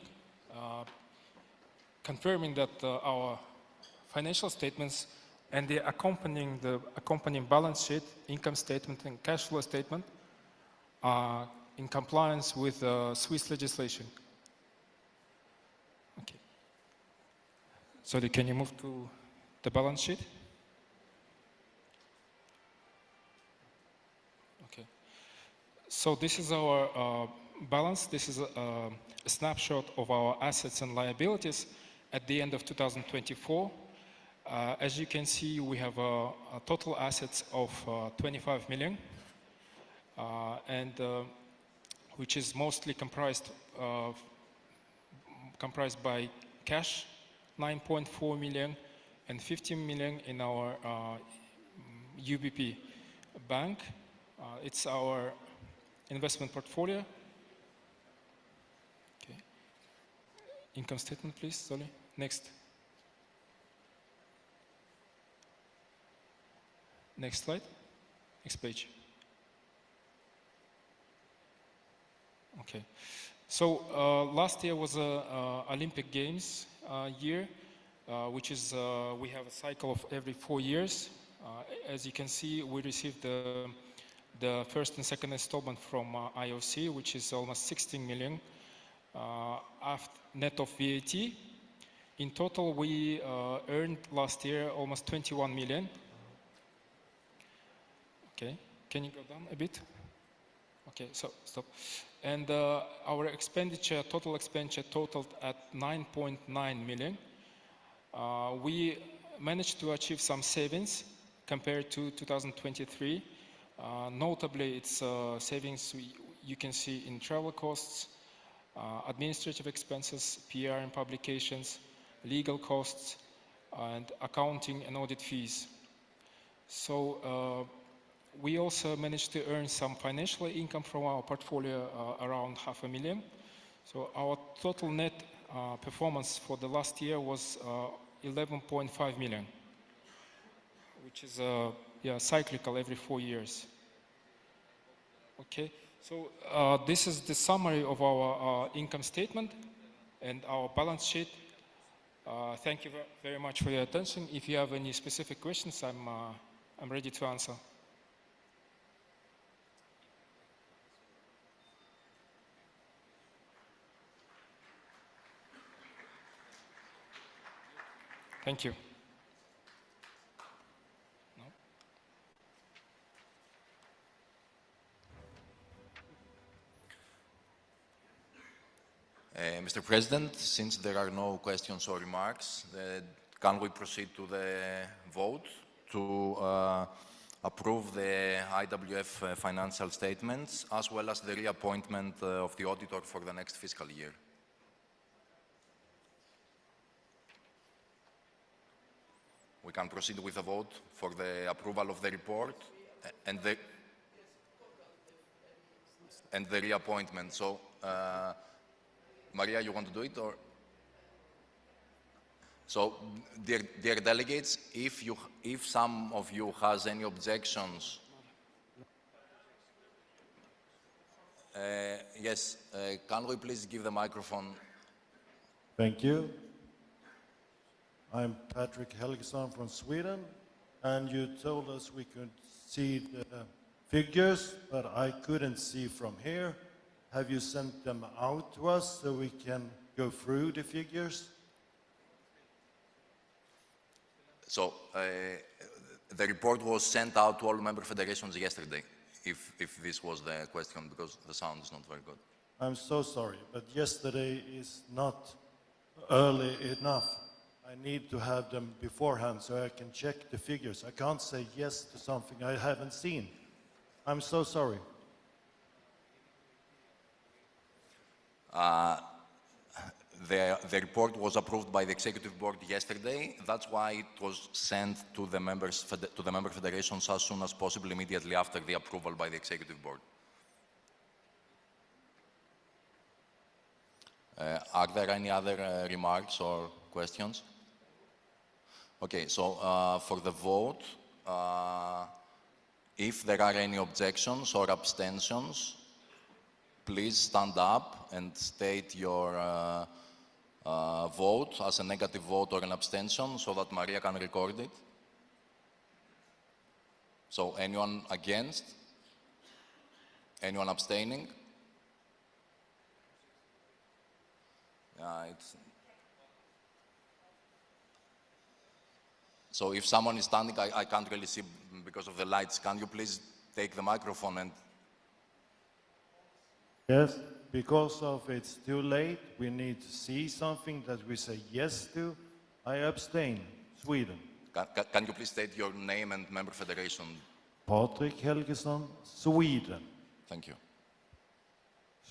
confirming that our financial statements and the accompanying balance sheet, income statement, and cash flow statement are in compliance with Swiss legislation. Okay. Sorry, can you move to the balance sheet? Okay. So this is our balance. This is a snapshot of our assets and liabilities at the end of 2024. As you can see, we have total assets of 25 million, which is mostly comprised by cash, 9.4 million, and 15 million in our UBP bank. It's our investment portfolio. Okay. Income statement, please, Zoli. Next. Next slide. Next page. Okay. So last year was Olympic Games year, which is we have a cycle of every 4 years. As you can see, we received the first and second installment from IOC, which is almost 16 million net of VAT. In total, we earned last year almost 21 million. Okay, can you go down a bit? Okay, so stop. And our expenditure, total expenditure totaled at 9.9 million. We managed to achieve some savings compared to 2023. Notably, it's savings you can see in travel costs, administrative expenses, PR and publications, legal costs, and accounting and audit fees. So we also managed to earn some financial income from our portfolio, around 500,000. So our total net performance for the last year was 11.5 million, which is cyclical every 4 years. Okay, so this is the summary of our income statement and our balance sheet. Thank you very much for your attention. If you have any specific questions, I'm ready to answer. Thank you. Mr. President, since there are no questions or remarks, can we proceed to the vote to approve the IWF financial statements as well as the reappointment of the auditor for the next fiscal year? We can proceed with a vote for the approval of the report and the reappointment. So, Maria, you want to do it, or? So, dear delegates, if some of you has any objections, yes, can we please give the microphone? Thank you. I'm Patrick Helgesson from Sweden, and you told us we could see the figures, but I couldn't see from here. Have you sent them out to us so we can go through the figures? So, the report was sent out to all member federations yesterday, if this was the question, because the sound is not very good. I'm so sorry, but yesterday is not early enough. I need to have them beforehand so I can check the figures. I can't say yes to something I haven't seen. I'm so sorry. The report was approved by the Executive Board yesterday. That's why it was sent to the member federations as soon as possible, immediately after the approval by the Executive Board. Are there any other remarks or questions? Okay, so for the vote, if there are any objections or abstentions, please stand up and state your vote as a negative vote or an abstention so that Maria can record it. So anyone against? Anyone abstaining? So if someone is standing, I can't really see because of the lights. Can you please take the microphone and... Yes, because of it's too late, we need to see something that we say yes to. I abstain. Sweden. Can you please state your name and member federation? Patrick Helgesson, Sweden. Thank you.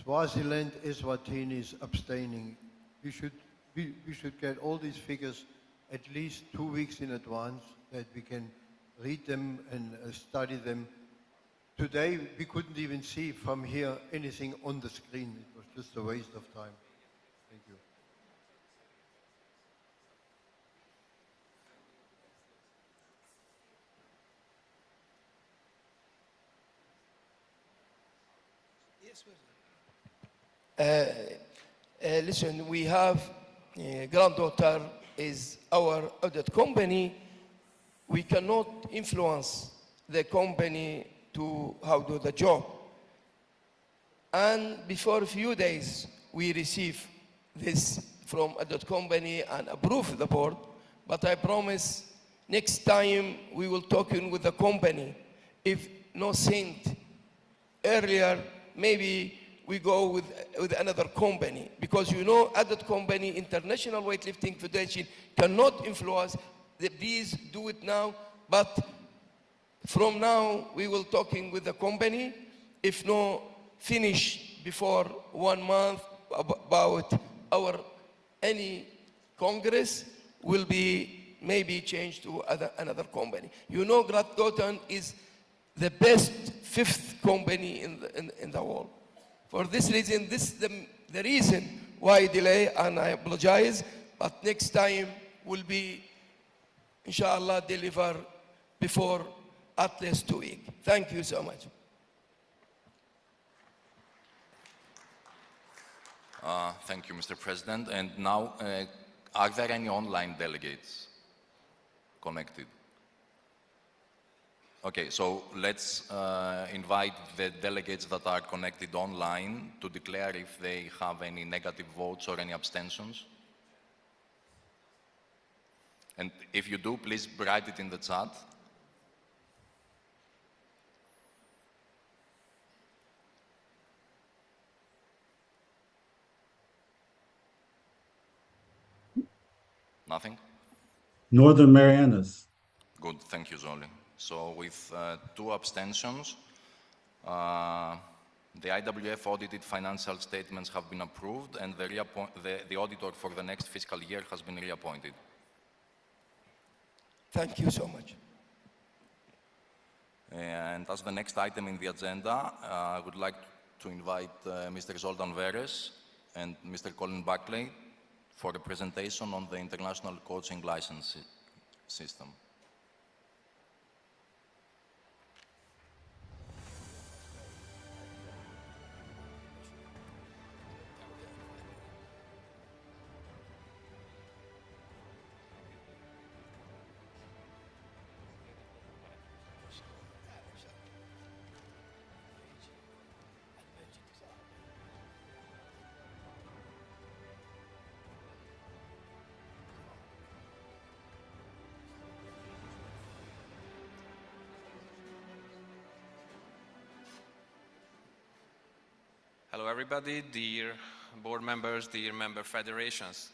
Swaziland, Eswatini is abstaining. We should get all these figures at least 2 weeks in advance that we can read them and study them. Today, we couldn't even see from here anything on the screen. It was just a waste of time. Thank you. Listen, we have granddaughter is our audit company. We cannot influence the company to how do the job. And before a few days, we receive this from audit company and approve the board. But I promise next time we will talk in with the company. If no sent earlier, maybe we go with another company, because you know, added company, International Weightlifting Federation, cannot influence. Please do it now, but from now we will talking with the company. If no finish before 1 month about our any congress, will be maybe changed to another company. You know, Gratgotan is the best 5th company in the world. For this reason, this is the reason why delay, and I apologize, but next time will be, inshallah, deliver before at least 2 weeks. Thank you so much. Thank you, Mr. President. And now, are there any online delegates connected? Okay, so let's invite the delegates that are connected online to declare if they have any negative votes or any abstentions. And if you do, please write it in the chat. Nothing? Northern Marianas. Good, thank you, Zoli. So with 2 abstentions, the IWF audited financial statements have been approved, and the auditor for the next fiscal year has been reappointed. Thank you so much. And as the next item in the agenda, I would like to invite Mr. Zoltan Veres and Mr. Colin Buckley for a presentation on the international coaching license system. Hello everybody, dear board members, dear member federations.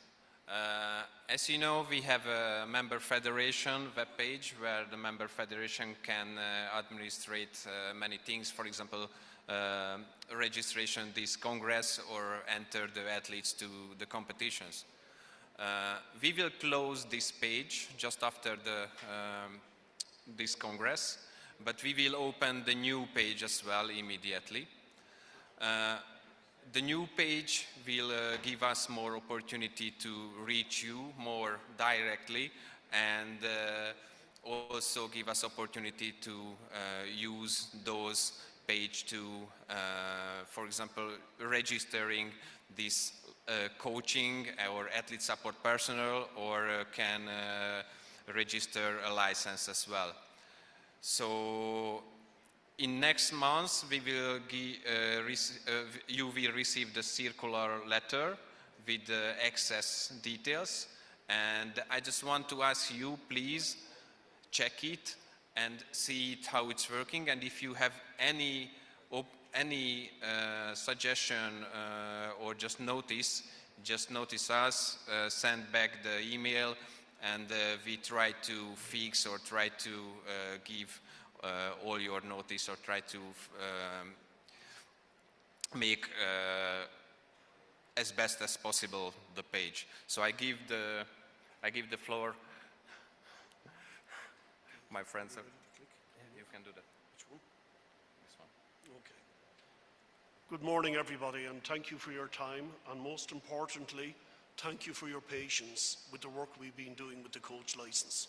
As you know, we have a member federation webpage where the member federation can administrate many things, for example, registration this Congress or enter the athletes to the competitions. We will close this page just after this Congress, but we will open the new page as well immediately. The new page will give us more opportunity to reach you more directly, and also give us opportunity to use those page to, for example, registering this coaching or athlete support personnel, or can register a license as well. So in next month, we will you will receive the circular letter with the access details. And I just want to ask you, please check it and see it, how it's working. And if you have any suggestion or just notice us, send back the email, and we try to fix or try to give all your notice, or try to make as best as possible the page. So I give the floor. My friends, you can do that. Which one? This one. Okay. Good morning, everybody, and thank you for your time, and most importantly, thank you for your patience with the work we've been doing with the coach license.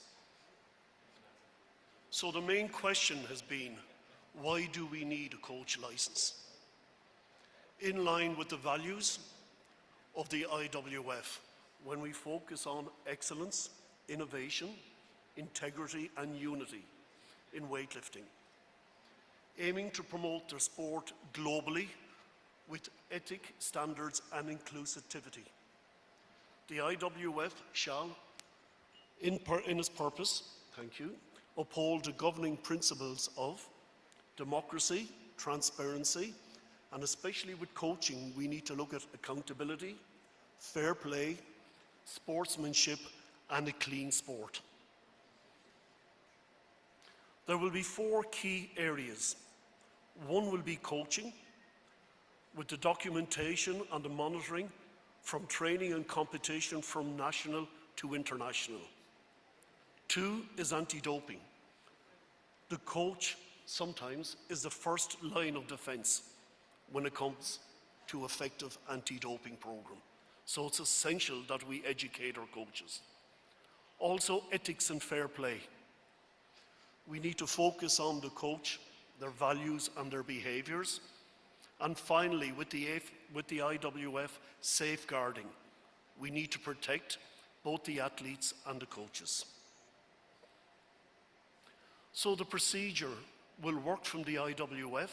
So the main question has been, why do we need a coach license? In line with the values of the IWF, when we focus on excellence, innovation, integrity and unity in weightlifting, aiming to promote the sport globally with ethic, standards and inclusivity. The IWF shall, in its purpose, thank you, uphold the governing principles of democracy, transparency, and especially with coaching, we need to look at accountability, fair play, sportsmanship, and a clean sport. There will be 4 key areas. One will be coaching, with the documentation and the monitoring from training and competition from national to international. 2 is anti-doping. The coach sometimes is the first line of defense when it comes to effective anti-doping program. So it's essential that we educate our coaches. Also, ethics and fair play. We need to focus on the coach, their values and their behaviors. And finally, with the IWF safeguarding, we need to protect both the athletes and the coaches. So the procedure will work from the IWF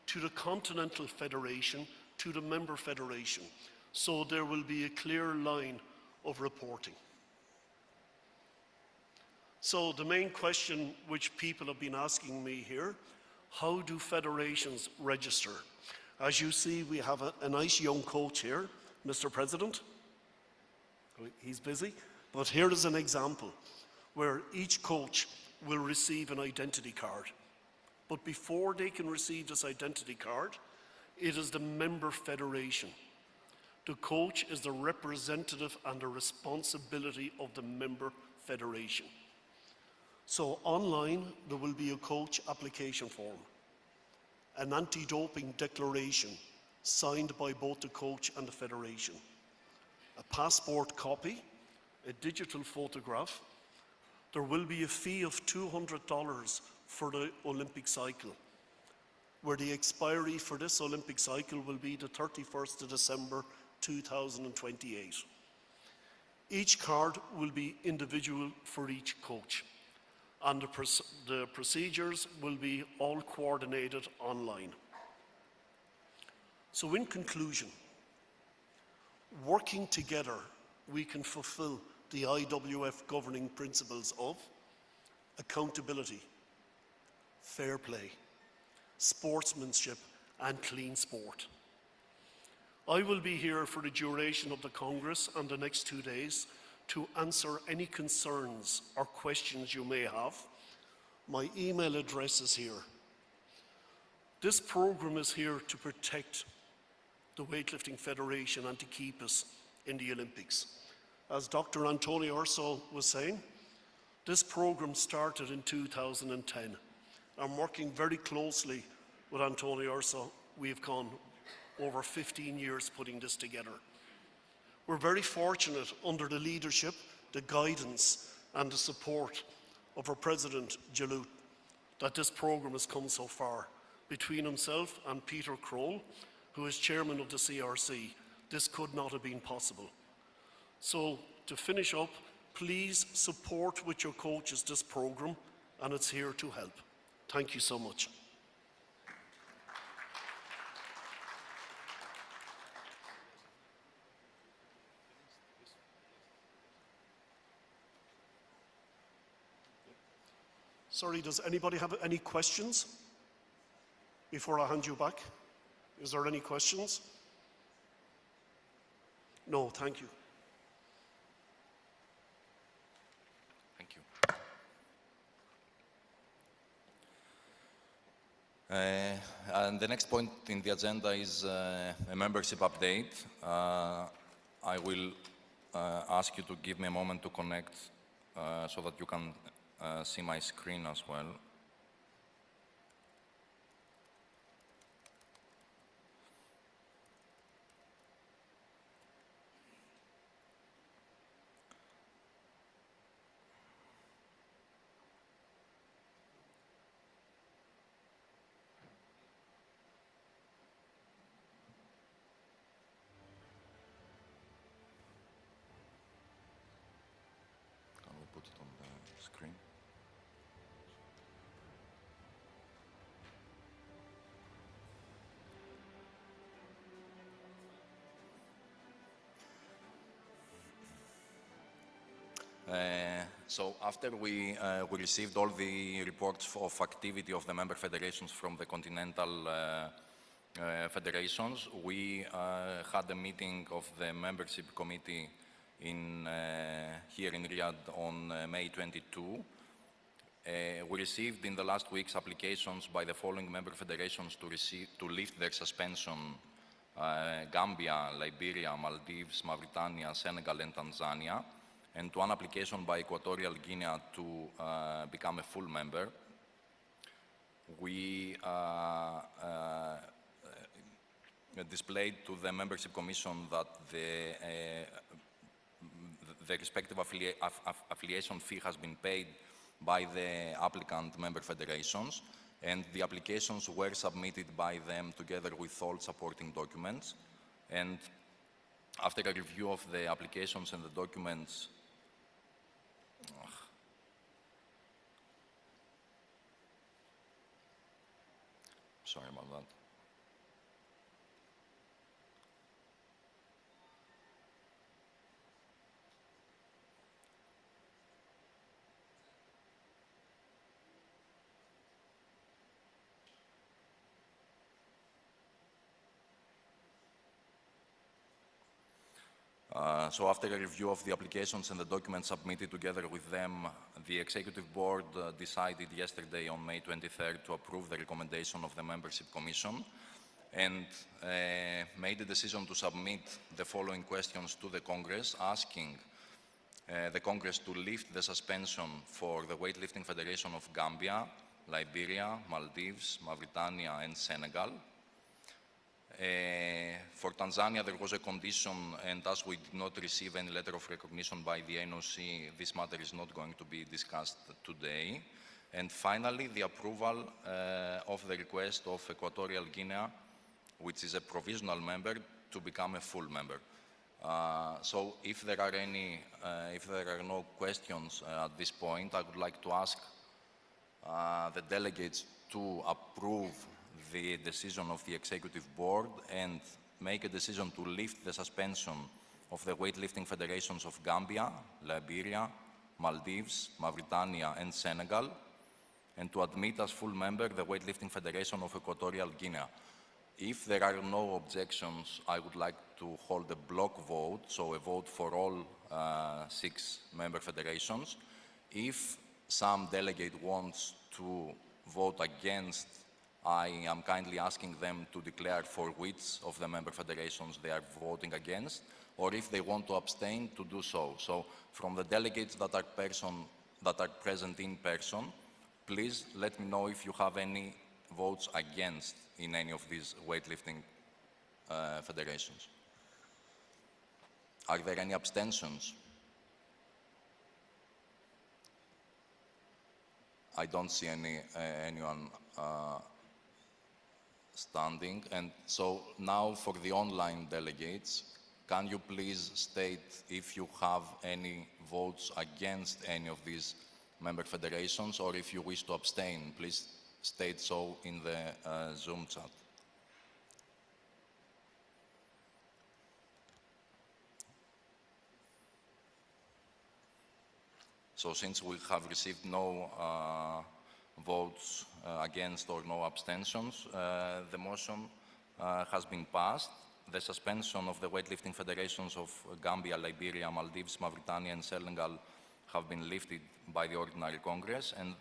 to the Continental Federation to the member federation. So there will be a clear line of reporting. So the main question which people have been asking me here, how do federations register? As you see, we have a nice young coach here, Mr. President. He's busy, but here is an example where each coach will receive an identity card. But before they can receive this identity card, it is the member federation. The coach is the representative and the responsibility of the member federation. So online, there will be a coach application form, an anti-doping declaration signed by both the coach and the federation, a passport copy, a digital photograph. There will be a fee of $200 for the Olympic cycle, where the expiry for this Olympic cycle will be the 31st of December 2028. Each card will be individual for each coach, and the procedures will be all coordinated online. So in conclusion, working together, we can fulfill the IWF governing principles of accountability, fair play, sportsmanship, and clean sport. I will be here for the duration of the Congress and the next 2 days to answer any concerns or questions you may have. My email address is here. This program is here to protect the Weightlifting Federation and to keep us in the Olympics. As Dr. Antonio Urso was saying, this program started in 2010. I'm working very closely with Antonio Urso. We've gone over 15 years putting this together. We're very fortunate under the leadership, the guidance and the support of our President Jalut that this program has come so far. Between himself and Peter Kroll, who is chairman of the CRC, this could not have been possible. So to finish up, please support with your coaches this program, and it's here to help. Thank you so much. Sorry, does anybody have any questions before I hand you back? Is there any questions? No, thank you. Thank you. And the next point in the agenda is a membership update. I will ask you to give me a moment to connect so that you can see my screen as well. Can we put it on the screen? So after we received all the reports of activity of the member federations from the continental federations, we had a meeting of the membership committee here in Riyadh on May 22. We received in the last weeks applications by the following member federations to lift their suspension: Gambia, Liberia, Maldives, Mauritania, Senegal and Tanzania, and one application by Equatorial Guinea to become a full member. We displayed to the membership commission that the respective affiliation fee has been paid by the applicant member federations, and the applications were submitted by them together with all supporting documents. And after a review of the applications and the documents, sorry about that. So after a review of the applications and the documents submitted together with them, the Executive Board decided yesterday on May 23rd to approve the recommendation of the Membership Commission and made a decision to submit the following questions to the Congress, asking the Congress to lift the suspension for the Weightlifting Federation of Gambia, Liberia, Maldives, Mauritania and Senegal. For Tanzania, there was a condition, and as we did not receive any letter of recognition by the NOC, this matter is not going to be discussed today. And finally, the approval of the request of Equatorial Guinea, which is a provisional member, to become a full member. So if there are no questions at this point, I would like to ask the delegates to approve the decision of the Executive Board and make a decision to lift the suspension of the weightlifting federations of Gambia, Liberia, Maldives, Mauritania and Senegal, and to admit as full member the Weightlifting Federation of Equatorial Guinea. If there are no objections, I would like to hold a block vote, so a vote for all 6 member federations. If some delegate wants to vote against I am kindly asking them to declare for which of the member federations they are voting against, or if they want to abstain, to do so. So from the delegates that are present in person, please let me know if you have any votes against in any of these weightlifting federations. Are there any abstentions? I don't see anyone standing. And so now for the online delegates, can you please state if you have any votes against any of these member federations, or if you wish to abstain, please state so in the Zoom chat. So since we have received no votes against or no abstentions, the motion has been passed. The suspension of the weightlifting federations of Gambia, Liberia, Maldives, Mauritania, and Senegal have been lifted by the Ordinary Congress, and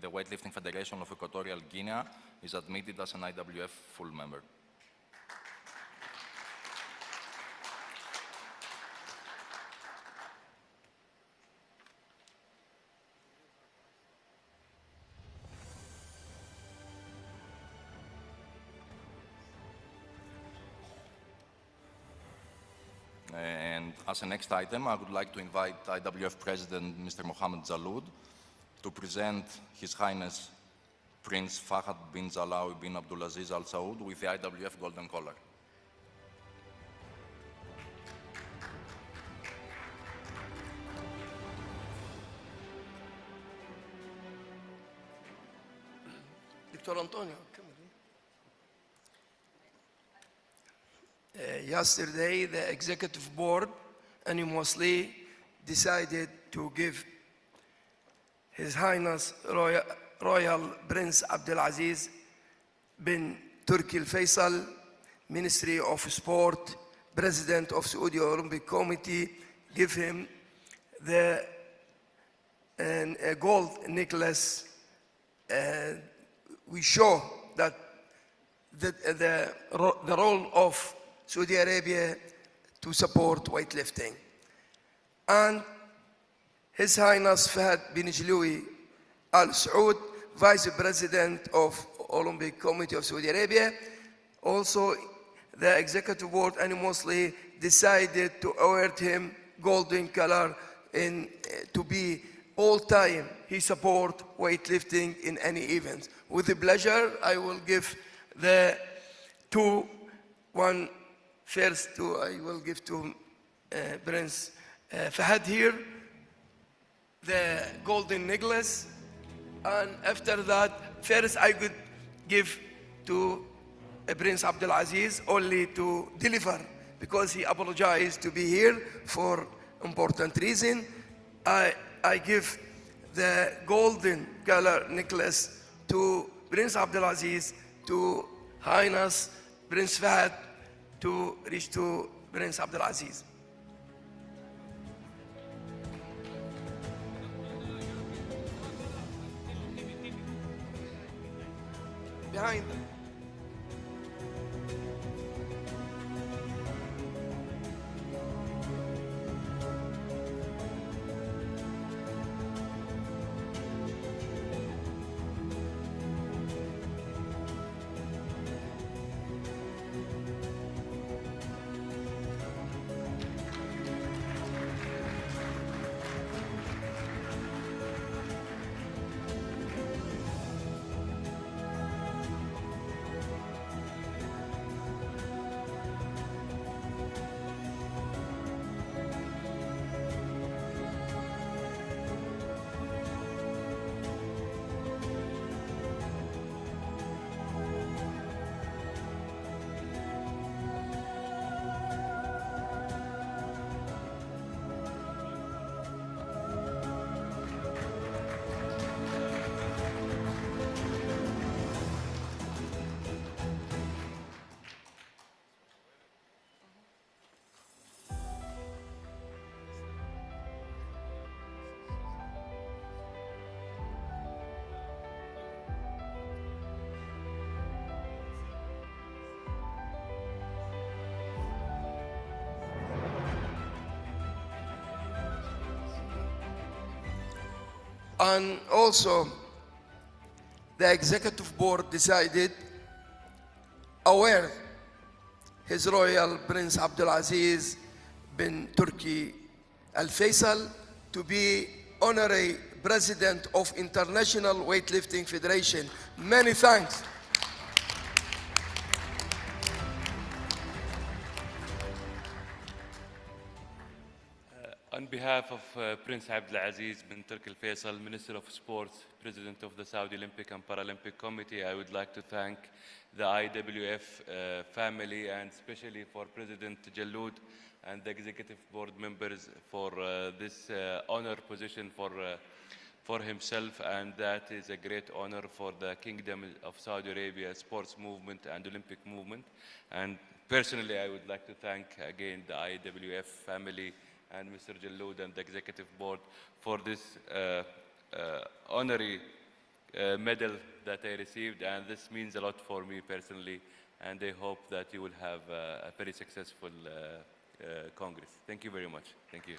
the Weightlifting Federation of Equatorial Guinea is admitted as an IWF full member. And as a next item, I would like to invite IWF President Mr. Mohammed Zaloud to present His Highness Prince Fahad bin Zalawi bin Abdulaziz Al Saud with the IWF Golden Collar. Dr. Antonio, come yesterday, the executive board unanimously decided to give His Highness Royal Prince Abdulaziz bin Turki Al Faisal, Ministry of Sport, President of Saudi Olympic Committee, give him the a gold necklace. We show that the role of Saudi Arabia to support weightlifting. And His Highness Fahad bin Jaloui Al Saud, Vice President of Olympic Committee of Saudi Arabia, also the Executive Board unanimously decided to award him golden collar to be all time he support weightlifting in any event. With the pleasure, I will give the I will give to Prince Fahad here the golden necklace, and after that, first I could give to Prince Abdulaziz only to deliver because he apologized to be here for important reason. I give the golden color necklace to Prince Abdulaziz, to Highness Prince Fahad, to reach to Prince Abdulaziz. Behind them. And also, the executive board decided, aware His Royal Prince Abdulaziz bin Turki Al Faisal to be honorary president of International Weightlifting Federation. Many thanks. On behalf of Prince Abdulaziz bin Turki Al Faisal, Minister of Sports, President of the Saudi Olympic and Paralympic Committee, I would like to thank the IWF family, and especially for President Jaloud and the executive board members for this honor position for himself, and that is a great honor for the Kingdom of Saudi Arabia sports movement and Olympic movement. And personally, I would like to thank again the IWF family and Mr. Jaloud and the executive board for this honorary medal that I received, and this means a lot for me personally, and I hope that you will have a very successful Congress. Thank you very much. Thank you.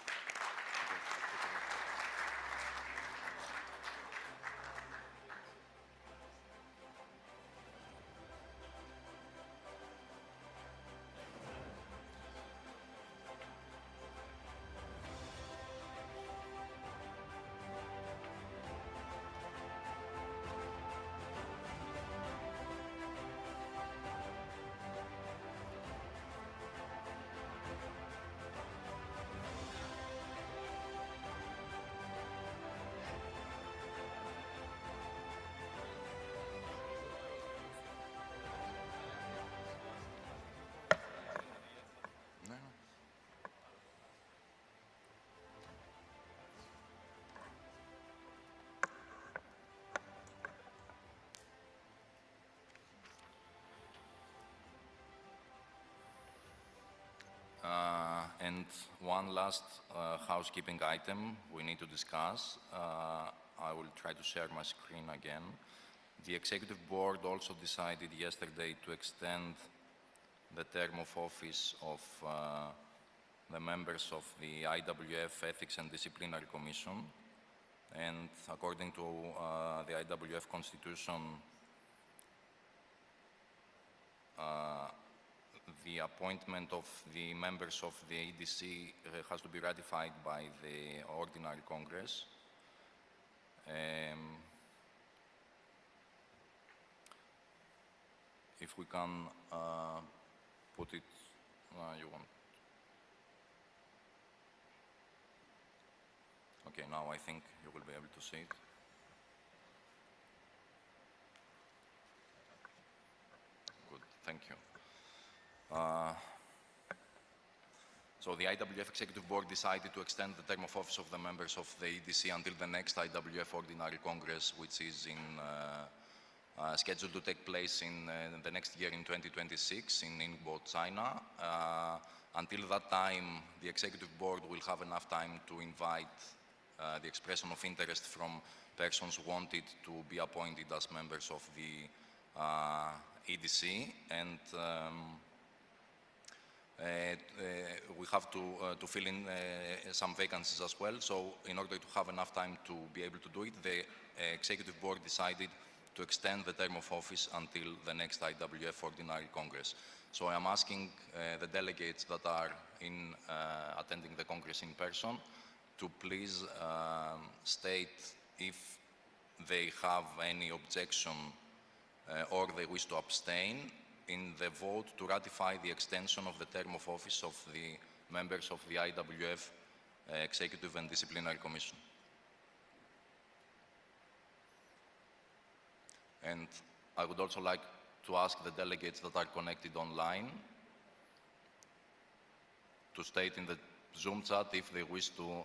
And one last housekeeping item we need to discuss. I will try to share my screen again. The Executive Board also decided yesterday to extend the term of office of the members of the IWF Ethics and Disciplinary Commission. And according to the IWF Constitution, the appointment of the members of the EDC has to be ratified by the Ordinary Congress. If we can put it, you want. Okay, now I think you will be able to see it. Good, thank you. So the IWF Executive Board decided to extend the term of office of the members of the EDC until the next IWF Ordinary Congress, which is scheduled to take place in the next year in 2026 in Ningbo, China. Until that time, the Executive Board will have enough time to invite the expression of interest from persons who wanted to be appointed as members of the EDC, and we have to fill in some vacancies as well. So in order to have enough time to be able to do it, the Executive Board decided to extend the term of office until the next IWF Ordinary Congress. So I am asking the delegates that are attending the Congress in person to please state if they have any objection or they wish to abstain in the vote to ratify the extension of the term of office of the members of the IWF Executive and Disciplinary Commission. And I would also like to ask the delegates that are connected online to state in the Zoom chat if they wish to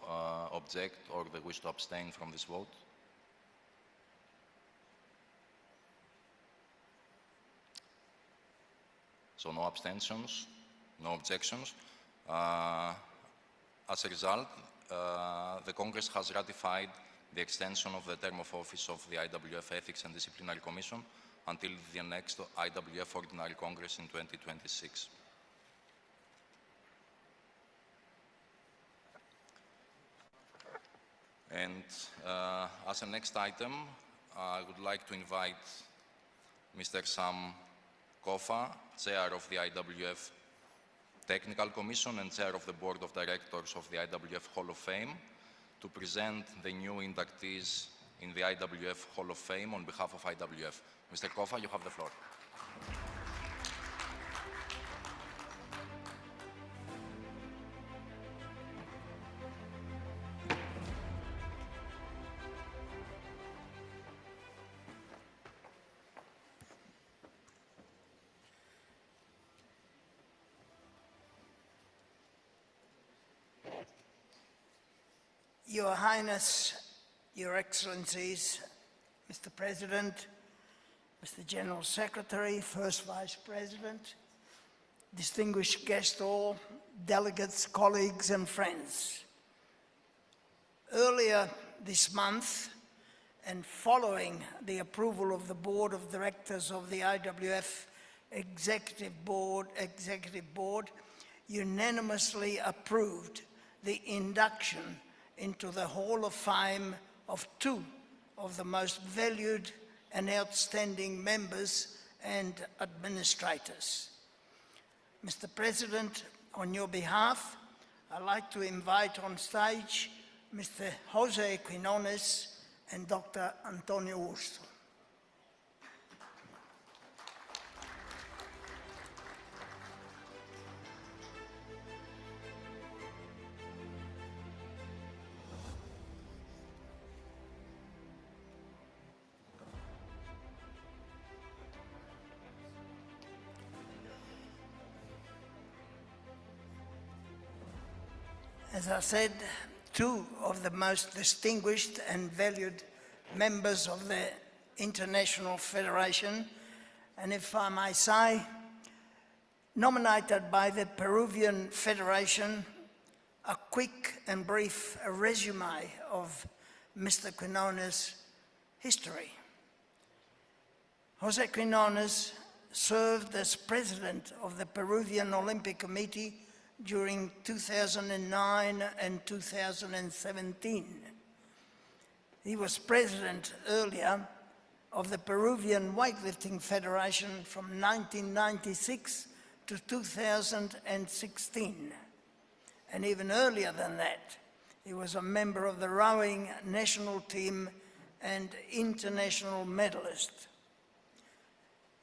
object or they wish to abstain from this vote. So no abstentions, no objections. As a result, the Congress has ratified the extension of the term of office of the IWF Ethics and Disciplinary Commission until the next IWF Ordinary Congress in 2026. And as a next item, I would like to invite Mr. Sam Kofa, Chair of the IWF Technical Commission and Chair of the Board of Directors of the IWF Hall of Fame, to present the new inductees in the IWF Hall of Fame on behalf of IWF. Mr. Kofa, you have the floor. Your Highness, Your Excellencies, Mr. President, Mr. General Secretary, First Vice President, distinguished guests all, delegates, colleagues and friends. Earlier this month, and following the approval of the Board of Directors of the IWF Executive Board unanimously approved the induction into the Hall of Fame of two of the most valued and outstanding members and administrators. Mr. President, on your behalf, I'd like to invite on stage Mr. Jose Quinones and Dr. Antonio Urso. As I said, two of the most distinguished and valued members of the International Federation, and if I may say, nominated by the Peruvian Federation. A quick and brief resume of Mr. Quinones' history. Jose Quinones served as president of the Peruvian Olympic Committee during 2009 and 2017. He was president earlier of the Peruvian Weightlifting Federation from 1996 to 2016. And even earlier than that, he was a member of the rowing national team and international medalist.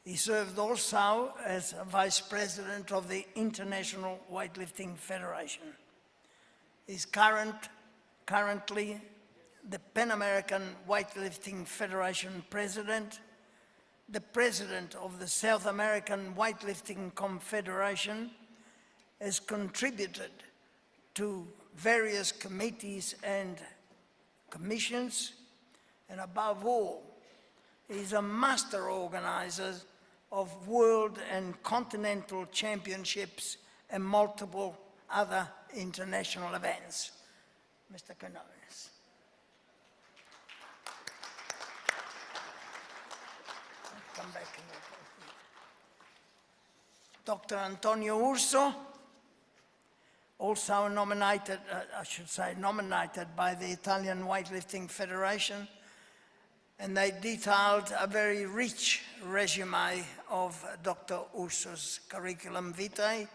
He served also as a vice president of the International Weightlifting Federation. He's currently the Pan American Weightlifting Federation president, the president of the South American Weightlifting Confederation, has contributed to various committees and commissions, and above all, he's a master organizer of world and continental championships and multiple other international events. Mr. Quinones. Come back. Dr. Antonio Urso, also nominated, nominated by the Italian Weightlifting Federation, and they detailed a very rich resume of Dr. Urso's curriculum vitae.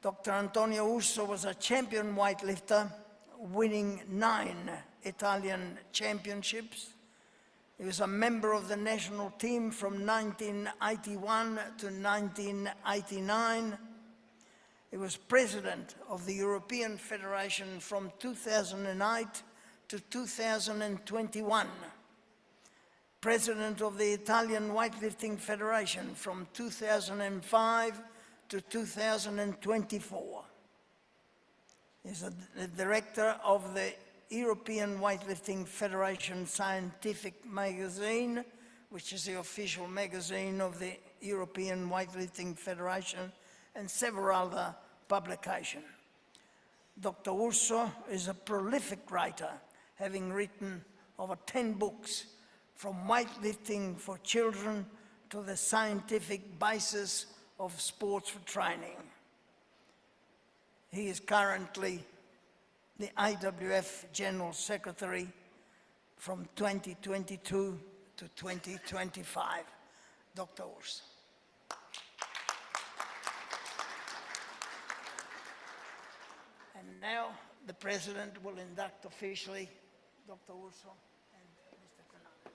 Dr. Antonio Urso was a champion weightlifter, winning 9 Italian championships. He was a member of the national team from 1981 to 1989. He was president of the European Federation from 2008 to 2021, president of the Italian Weightlifting Federation from 2005 to 2024. He's the director of the European Weightlifting Federation Scientific Magazine, which is the official magazine of the European Weightlifting Federation, and several other publications. Dr. Urso is a prolific writer, having written over 10 books, from weightlifting for children to the scientific basis of sports for training. He is currently the IWF General Secretary from 2022 to 2025. Dr. Urs. And now the President will induct officially Dr. Urso and Mr. Kanada.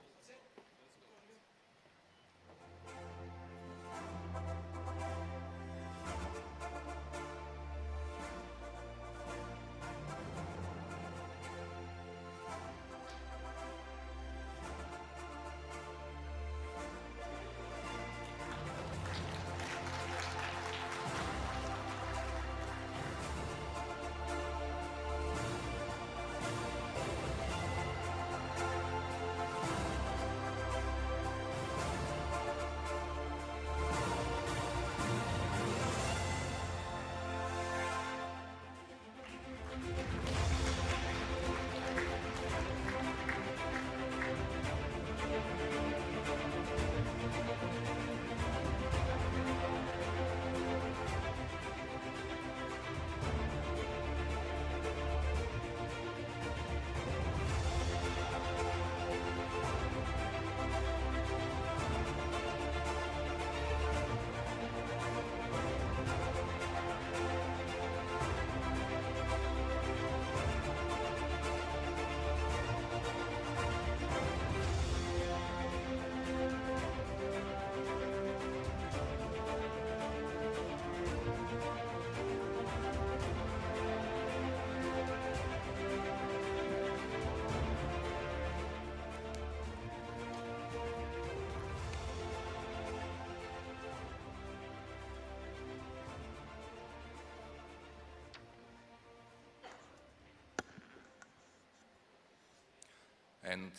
And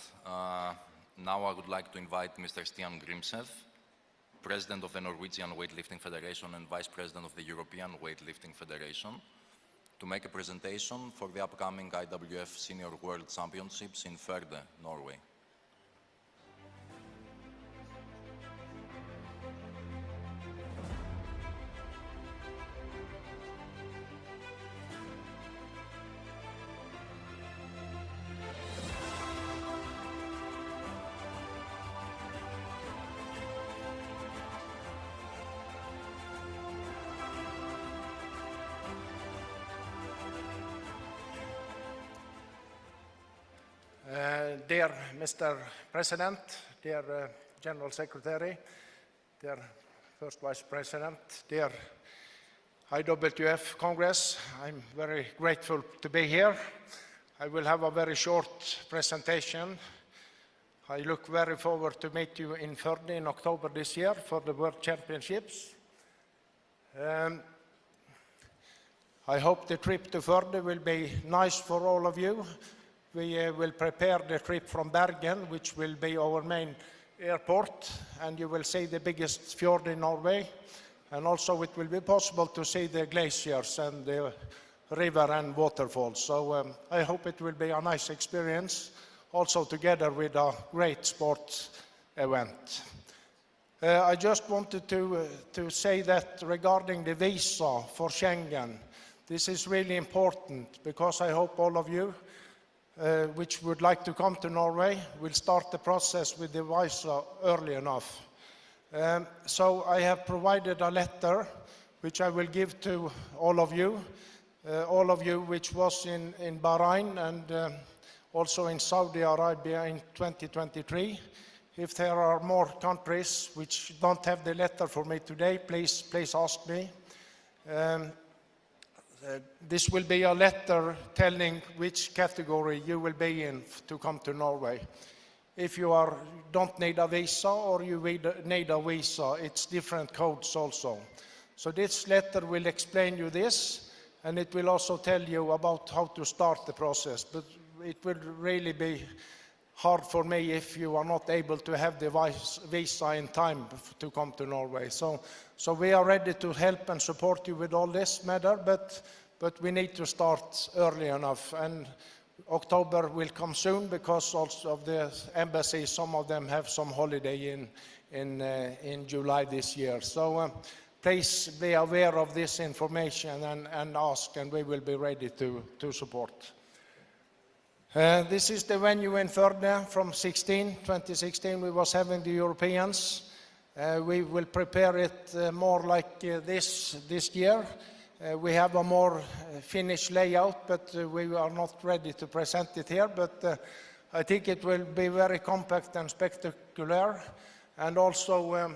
now I would like to invite Mr. Stian Grimsev, President of the Norwegian Weightlifting Federation and Vice President of the European Weightlifting Federation, to make a presentation for the upcoming IWF Senior World Championships in Førde, Norway. Dear Mr. President, dear General Secretary, dear First Vice President, dear IWF Congress, I'm very grateful to be here. I will have a very short presentation. I look very forward to meet you in Førde in October this year for the World Championships. I hope the trip to Førde will be nice for all of you. We will prepare the trip from Bergen, which will be our main airport, and you will see the biggest fjord in Norway. And also it will be possible to see the glaciers and the river and waterfalls. So I hope it will be a nice experience, also together with a great sports event. I just wanted to say that regarding the visa for Schengen, this is really important because I hope all of you which would like to come to Norway will start the process with the visa early enough. So I have provided a letter which I will give to all of you which was in Bahrain and also in Saudi Arabia in 2023. If there are more countries which don't have the letter for me today, please ask me. This will be a letter telling which category you will be in to come to Norway. If you don't need a visa or you need a visa, it's different codes also. So this letter will explain you this, and it will also tell you about how to start the process. But it will really be hard for me if you are not able to have the visa in time to come to Norway. So we are ready to help and support you with all this matter, but we need to start early enough. And October will come soon because also of the embassies, some of them have some holiday in July this year. So please be aware of this information and ask, and we will be ready to support. This is the venue in Førde from 2016. We was having the Europeans. We will prepare it more like this year. We have a more finished layout, but we are not ready to present it here. But I think it will be very compact and spectacular. And also,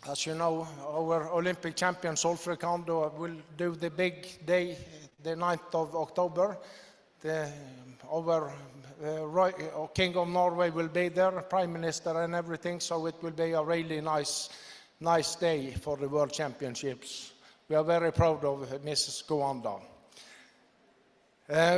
as you know, our Olympic champion Solfrid Kando will do the big day, the 9th of October. Our King of Norway will be there, Prime Minister and everything, so it will be a really nice day for the World Championships. We are very proud of Mrs. Goanda.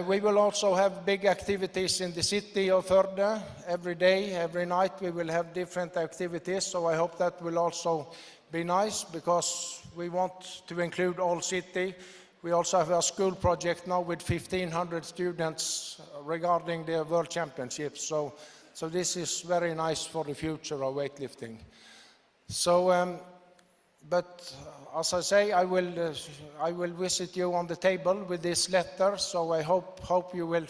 We will also have big activities in the city of Førde. Every day, every night, we will have different activities, so I hope that will also be nice, because we want to include all city. We also have a school project now with 1,500 students regarding the World Championships, so this is very nice for the future of weightlifting. So, but as I say, I will visit you on the table with this letter, so I hope you will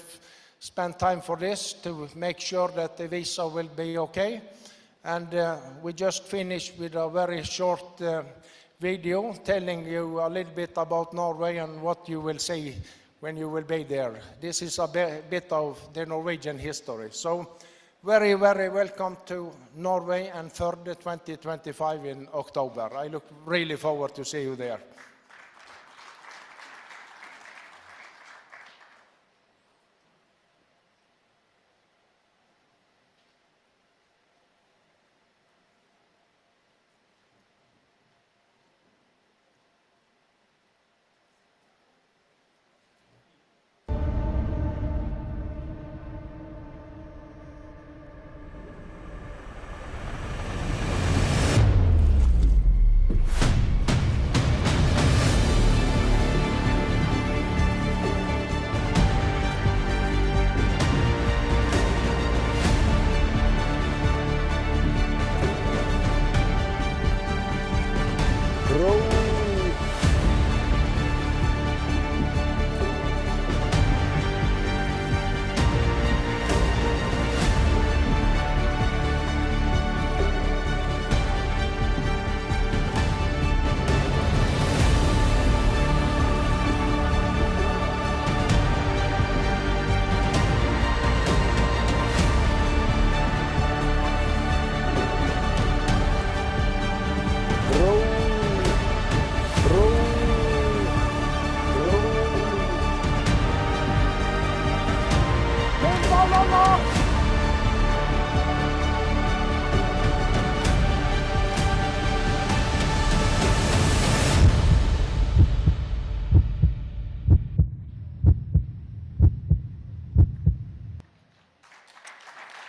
spend time for this to make sure that the visa will be okay. And we just finished with a very short video telling you a little bit about Norway and what you will see when you will be there. This is a bit of the Norwegian history. So very, very welcome to Norway and Førde 2025 in October. I look really forward to see you there.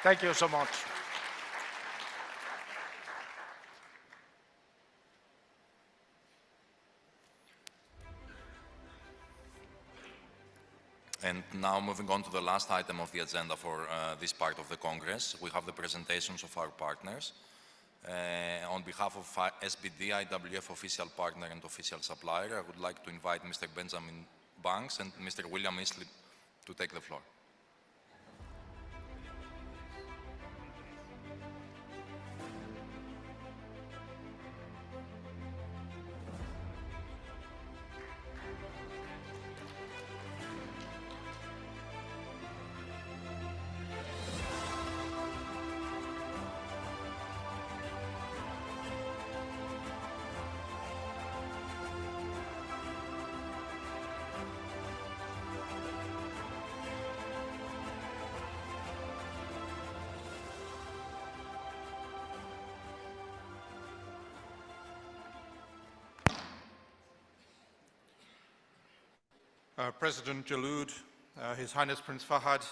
Thank you so much. And now moving on to the last item of the agenda for this part of the Congress, we have the presentations of our partners. On behalf of SBD, IWF official partner and official supplier, I would like to invite Mr. Benjamin Banks and Mr. William Isley to take the floor. President Jaloud, His Highness Prince Fahad,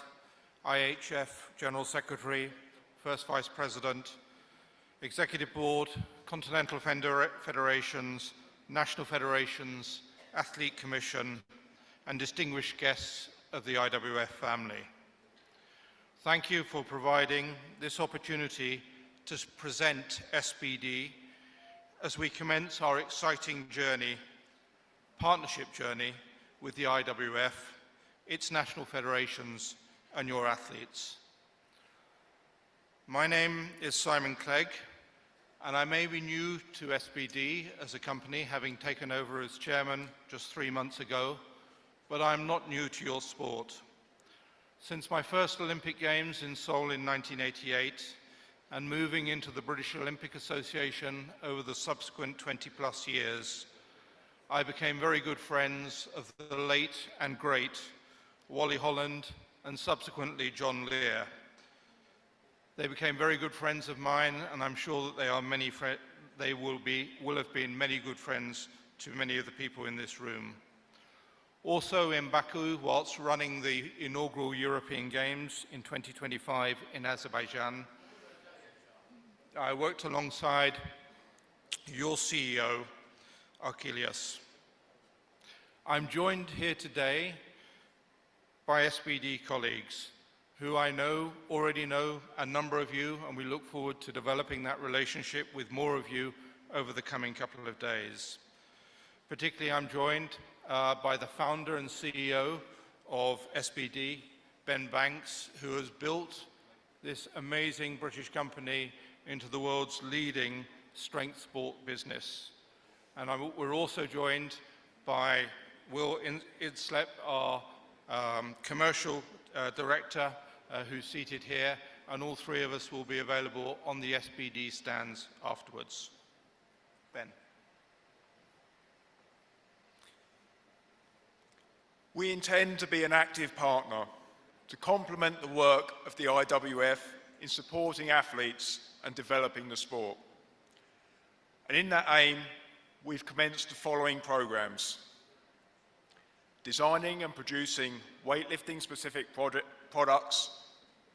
IHF General Secretary, First Vice President, Executive Board, Continental Federations, National Federations, Athlete Commission, and distinguished guests of the IWF family. Thank you for providing this opportunity to present SBD as we commence our exciting journey, partnership journey with the IWF, its national federations, and your athletes. My name is Simon Clegg, and I may be new to SBD as a company, having taken over as chairman just 3 months ago, but I'm not new to your sport. Since my first Olympic Games in Seoul in 1988, and moving into the British Olympic Association over the subsequent 20+ years, I became very good friends of the late and great Wally Holland and subsequently John Lear. They became very good friends of mine, and I'm sure that they will have been many good friends to many of the people in this room. Also in Baku, whilst running the inaugural European Games in 2025 in Azerbaijan, I worked alongside your CEO, Achilles. I'm joined here today by SBD colleagues who I already know a number of you, and we look forward to developing that relationship with more of you over the coming couple of days. Particularly, I'm joined by the founder and CEO of SBD, Ben Banks, who has built this amazing British company into the world's leading strength sport business. And we're also joined by Will Idslep, our commercial director, who's seated here, and all three of us will be available on the SBD stands afterwards. Ben. We intend to be an active partner to complement the work of the IWF in supporting athletes and developing the sport. And in that aim, we've commenced the following programs: designing and producing weightlifting specific products,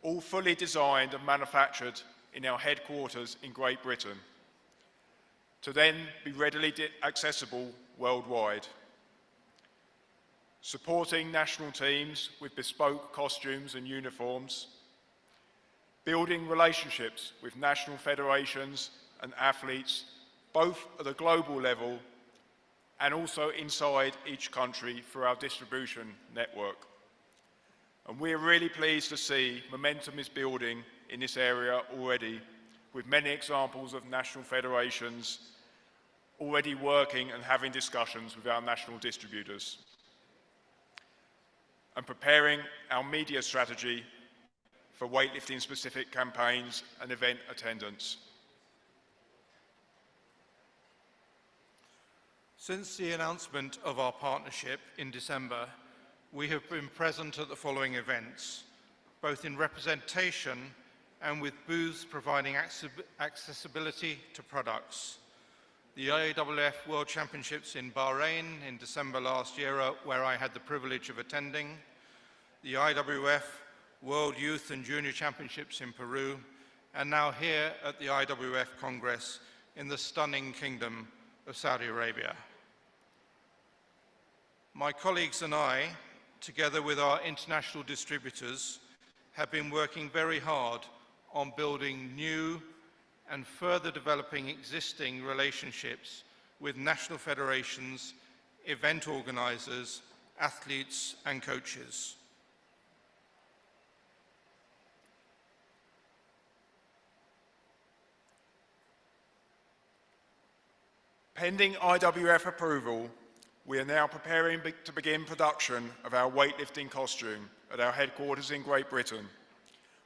all fully designed and manufactured in our headquarters in Great Britain, to then be readily accessible worldwide. Supporting national teams with bespoke costumes and uniforms, building relationships with national federations and athletes, both at a global level and also inside each country through our distribution network. And we're really pleased to see momentum is building in this area already, with many examples of national federations already working and having discussions with our national distributors. And preparing our media strategy for weightlifting specific campaigns and event attendance. Since the announcement of our partnership in December, we have been present at the following events, both in representation and with booths providing accessibility to products. The IWF World Championships in Bahrain in December last year, where I had the privilege of attending, the IWF World Youth and Junior Championships in Peru, and now here at the IWF Congress in the stunning Kingdom of Saudi Arabia. My colleagues and I, together with our international distributors, have been working very hard on building new and further developing existing relationships with national federations, event organizers, athletes, and coaches. Pending IWF approval, we are now preparing to begin production of our weightlifting costume at our headquarters in Great Britain,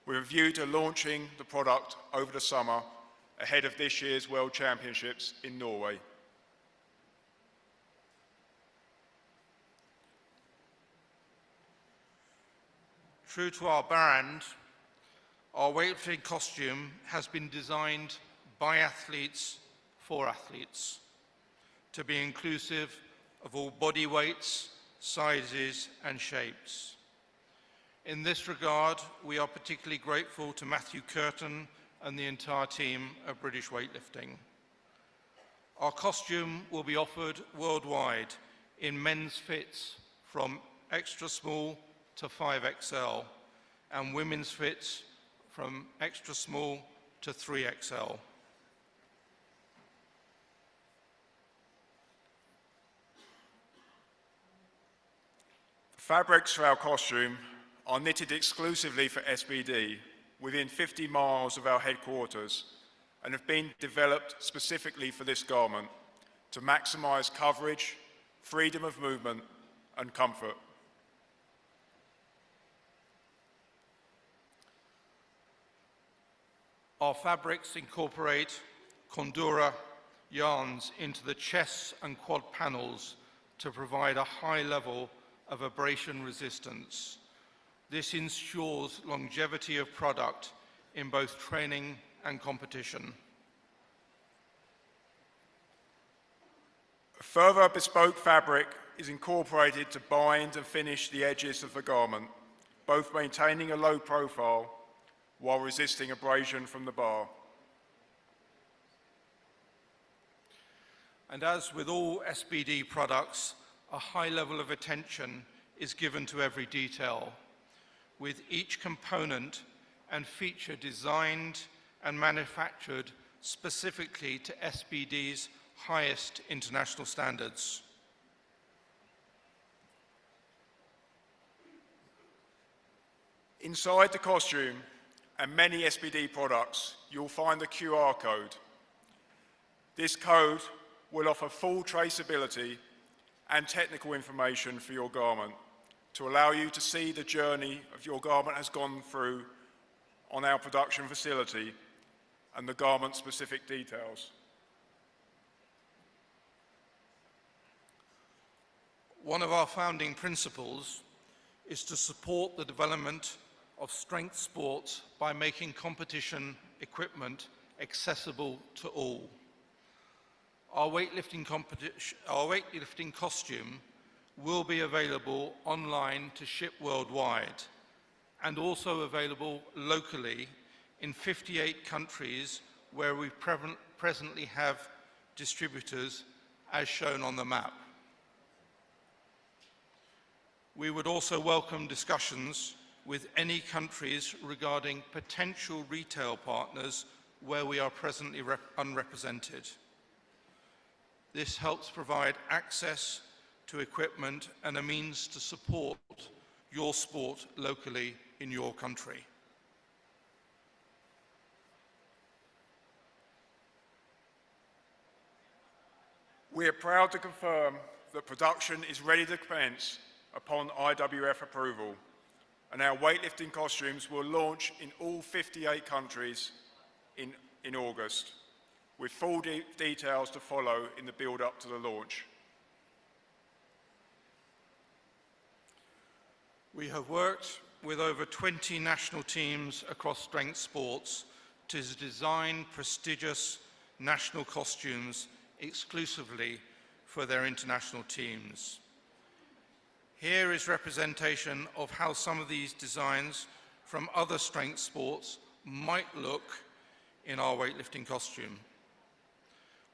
with a view to launching the product over the summer ahead of this year's World Championships in Norway. True to our brand, our weightlifting costume has been designed by athletes for athletes, to be inclusive of all body weights, sizes, and shapes. In this regard, we are particularly grateful to Matthew Curtin and the entire team of British Weightlifting. Our costume will be offered worldwide in men's fits from extra small to 5XL, and women's fits from extra small to 3XL. fabrics for our costume are knitted exclusively for SBD within 50 miles of our headquarters and have been developed specifically for this garment to maximize coverage, freedom of movement, and comfort. Our fabrics incorporate Condura yarns into the chests and quad panels to provide a high level of abrasion resistance. This ensures longevity of product in both training and competition. A further bespoke fabric is incorporated to bind and finish the edges of the garment, both maintaining a low profile while resisting abrasion from the bar. And as with all SBD products, a high level of attention is given to every detail, with each component and feature designed and manufactured specifically to SBD's highest international standards. Inside the costume and many SBD products, you'll find the QR code. This code will offer full traceability and technical information for your garment to allow you to see the journey of your garment has gone through on our production facility and the garment-specific details. One of our founding principles is to support the development of strength sports by making competition equipment accessible to all. Our weightlifting costume will be available online to ship worldwide and also available locally in 58 countries where we presently have distributors as shown on the map. We would also welcome discussions with any countries regarding potential retail partners where we are presently unrepresented. This helps provide access to equipment and a means to support your sport locally in your country. We are proud to confirm that production is ready to commence upon IWF approval, and our weightlifting costumes will launch in all 58 countries in August, with full details to follow in the build-up to the launch. We have worked with over 20 national teams across strength sports to design prestigious national costumes exclusively for their international teams. Here is representation of how some of these designs from other strength sports might look in our weightlifting costume.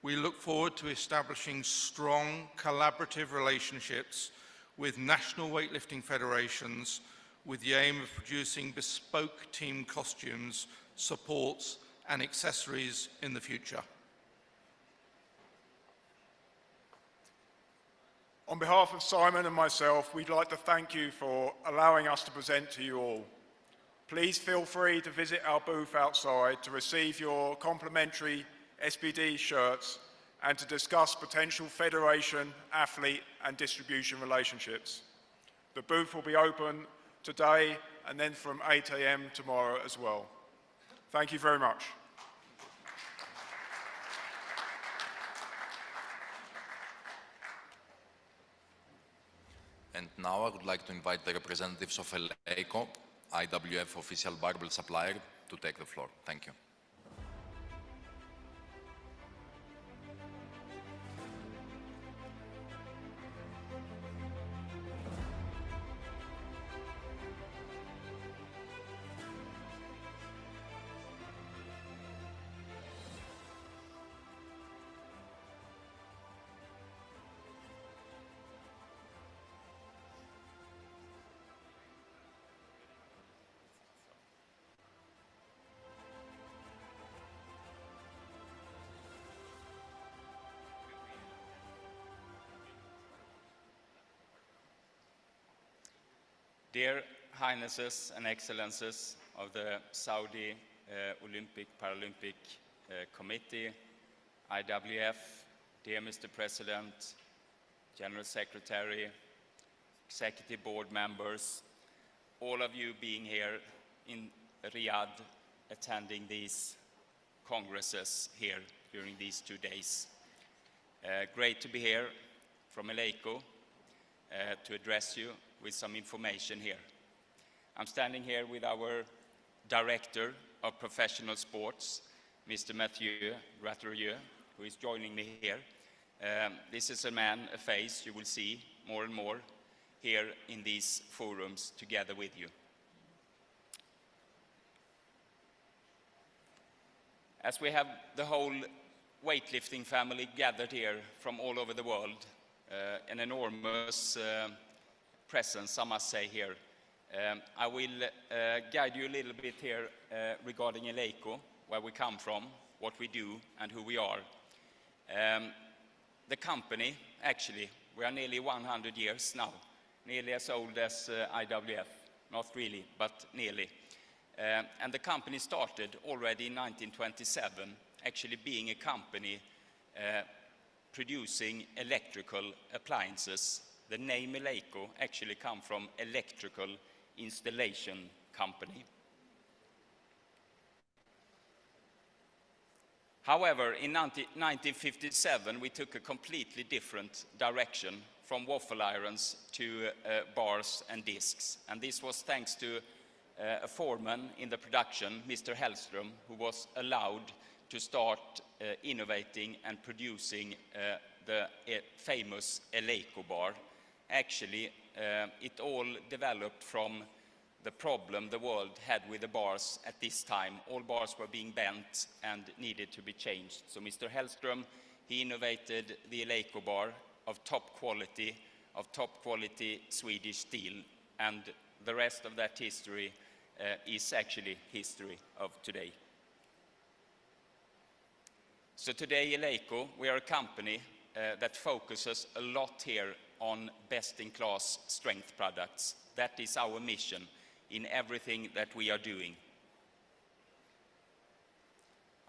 We look forward to establishing strong collaborative relationships with national weightlifting federations with the aim of producing bespoke team costumes, supports and accessories in the future. On behalf of Simon and myself, we'd like to thank you for allowing us to present to you all. Please feel free to visit our booth outside to receive your complimentary SBD shirts and to discuss potential federation, athlete and distribution relationships. The booth will be open today and then from 8 a.m. tomorrow as well. Thank you very much. And now I would like to invite the representatives of ECO, IWF official barbell supplier, to take the floor. Thank you. Dear Highnesses and Excellences of the Saudi Olympic Paralympic Committee, IWF, dear Mr. President, General Secretary, Executive Board members, all of you being here in Riyadh attending these congresses here during these 2 days. Great to be here from Eleiko to address you with some information here. I'm standing here with our Director of Professional Sports, Mr. Mathieu Gratterieux, who is joining me here. This is a man, a face you will see more and more here in these forums together with you. As we have the whole weightlifting family gathered here from all over the world, an enormous presence, I must say, here. I will guide you a little bit here regarding Eleiko, where we come from, what we do, and who we are. The company, actually, we are nearly 100 years now, nearly as old as IWF, not really, but nearly. And the company started already in 1927, actually being a company producing electrical appliances. The name Eleiko actually comes from Electrical Installation Company. However, in 1957, we took a completely different direction from waffle irons to bars and discs. And this was thanks to a foreman in the production, Mr. Hellström, who was allowed to start innovating and producing the famous Eleiko bar. Actually, it all developed from the problem the world had with the bars at this time. All bars were being bent and needed to be changed. So Mr. Hellström, he innovated the Eleiko bar of top quality Swedish steel, and the rest of that history is actually history of today. So today, Eleiko, we are a company that focuses a lot here on best-in-class strength products. That is our mission in everything that we are doing.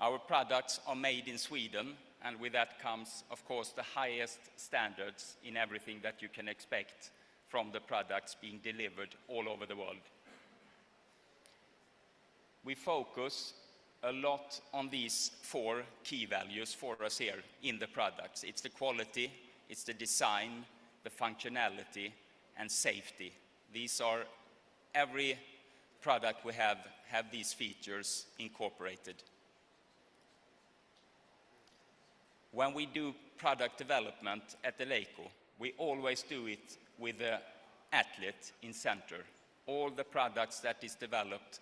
Our products are made in Sweden, and with that comes, of course, the highest standards in everything that you can expect from the products being delivered all over the world. We focus a lot on these 4 key values for us here in the products. It's the quality, it's the design, the functionality, and safety. These are, every product we have these features incorporated. When we do product development at Eleiko, we always do it with the athlete in center. All the products that is developed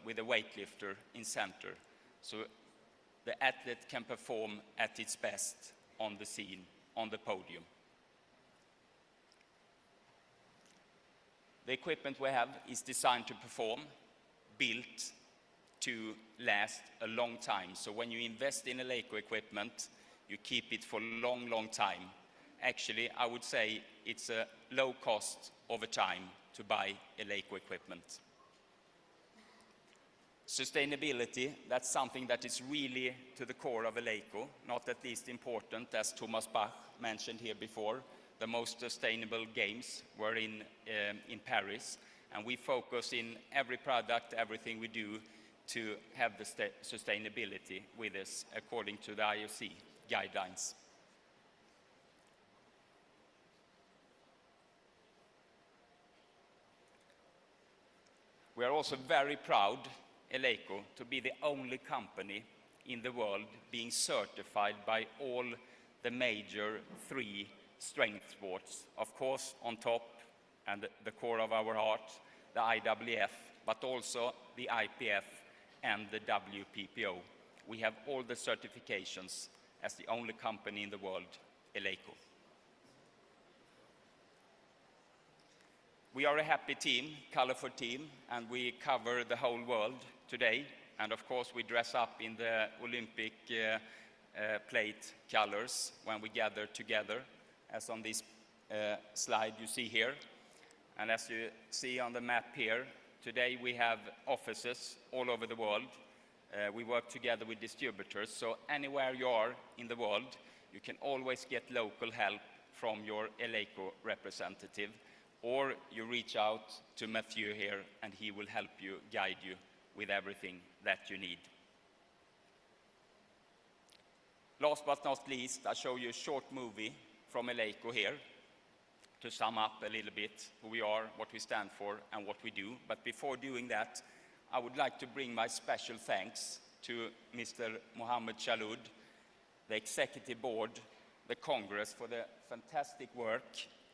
with a weightlifter in center. So the athlete can perform at its best on the scene, on the podium. The equipment we have is designed to perform, built to last a long time. So when you invest in Eleiko equipment, you keep it for a long, long time. Actually, I would say it's a low cost over time to buy Eleiko equipment. Sustainability, that's something that is really to the core of Eleiko, not at least important, as Thomas Bach mentioned here before. The most sustainable games were in Paris, and we focus in every product, everything we do, to have the sustainability with us according to the IOC guidelines. We are also very proud, Eleiko, to be the only company in the world being certified by all the major 3 strength sports. Of course, on top, and the core of our heart, the IWF, but also the IPF and the WPPO. We have all the certifications as the only company in the world, Eleiko. We are a happy team, colorful team, and we cover the whole world today. And of course, we dress up in the Olympic plate colors when we gather together, as on this slide you see here. And as you see on the map here, today we have offices all over the world. We work together with distributors, so anywhere you are in the world, you can always get local help from your Electoral representative, or you reach out to Matthew here and he will help you, guide you with everything that you need. Last but not least, I'll show you a short movie from Electoral here to sum up a little bit who we are, what we stand for, and what we do. But before doing that, I would like to bring my special thanks to Mr. Mohammed Chaloud, the Executive Board, the Congress, for the fantastic work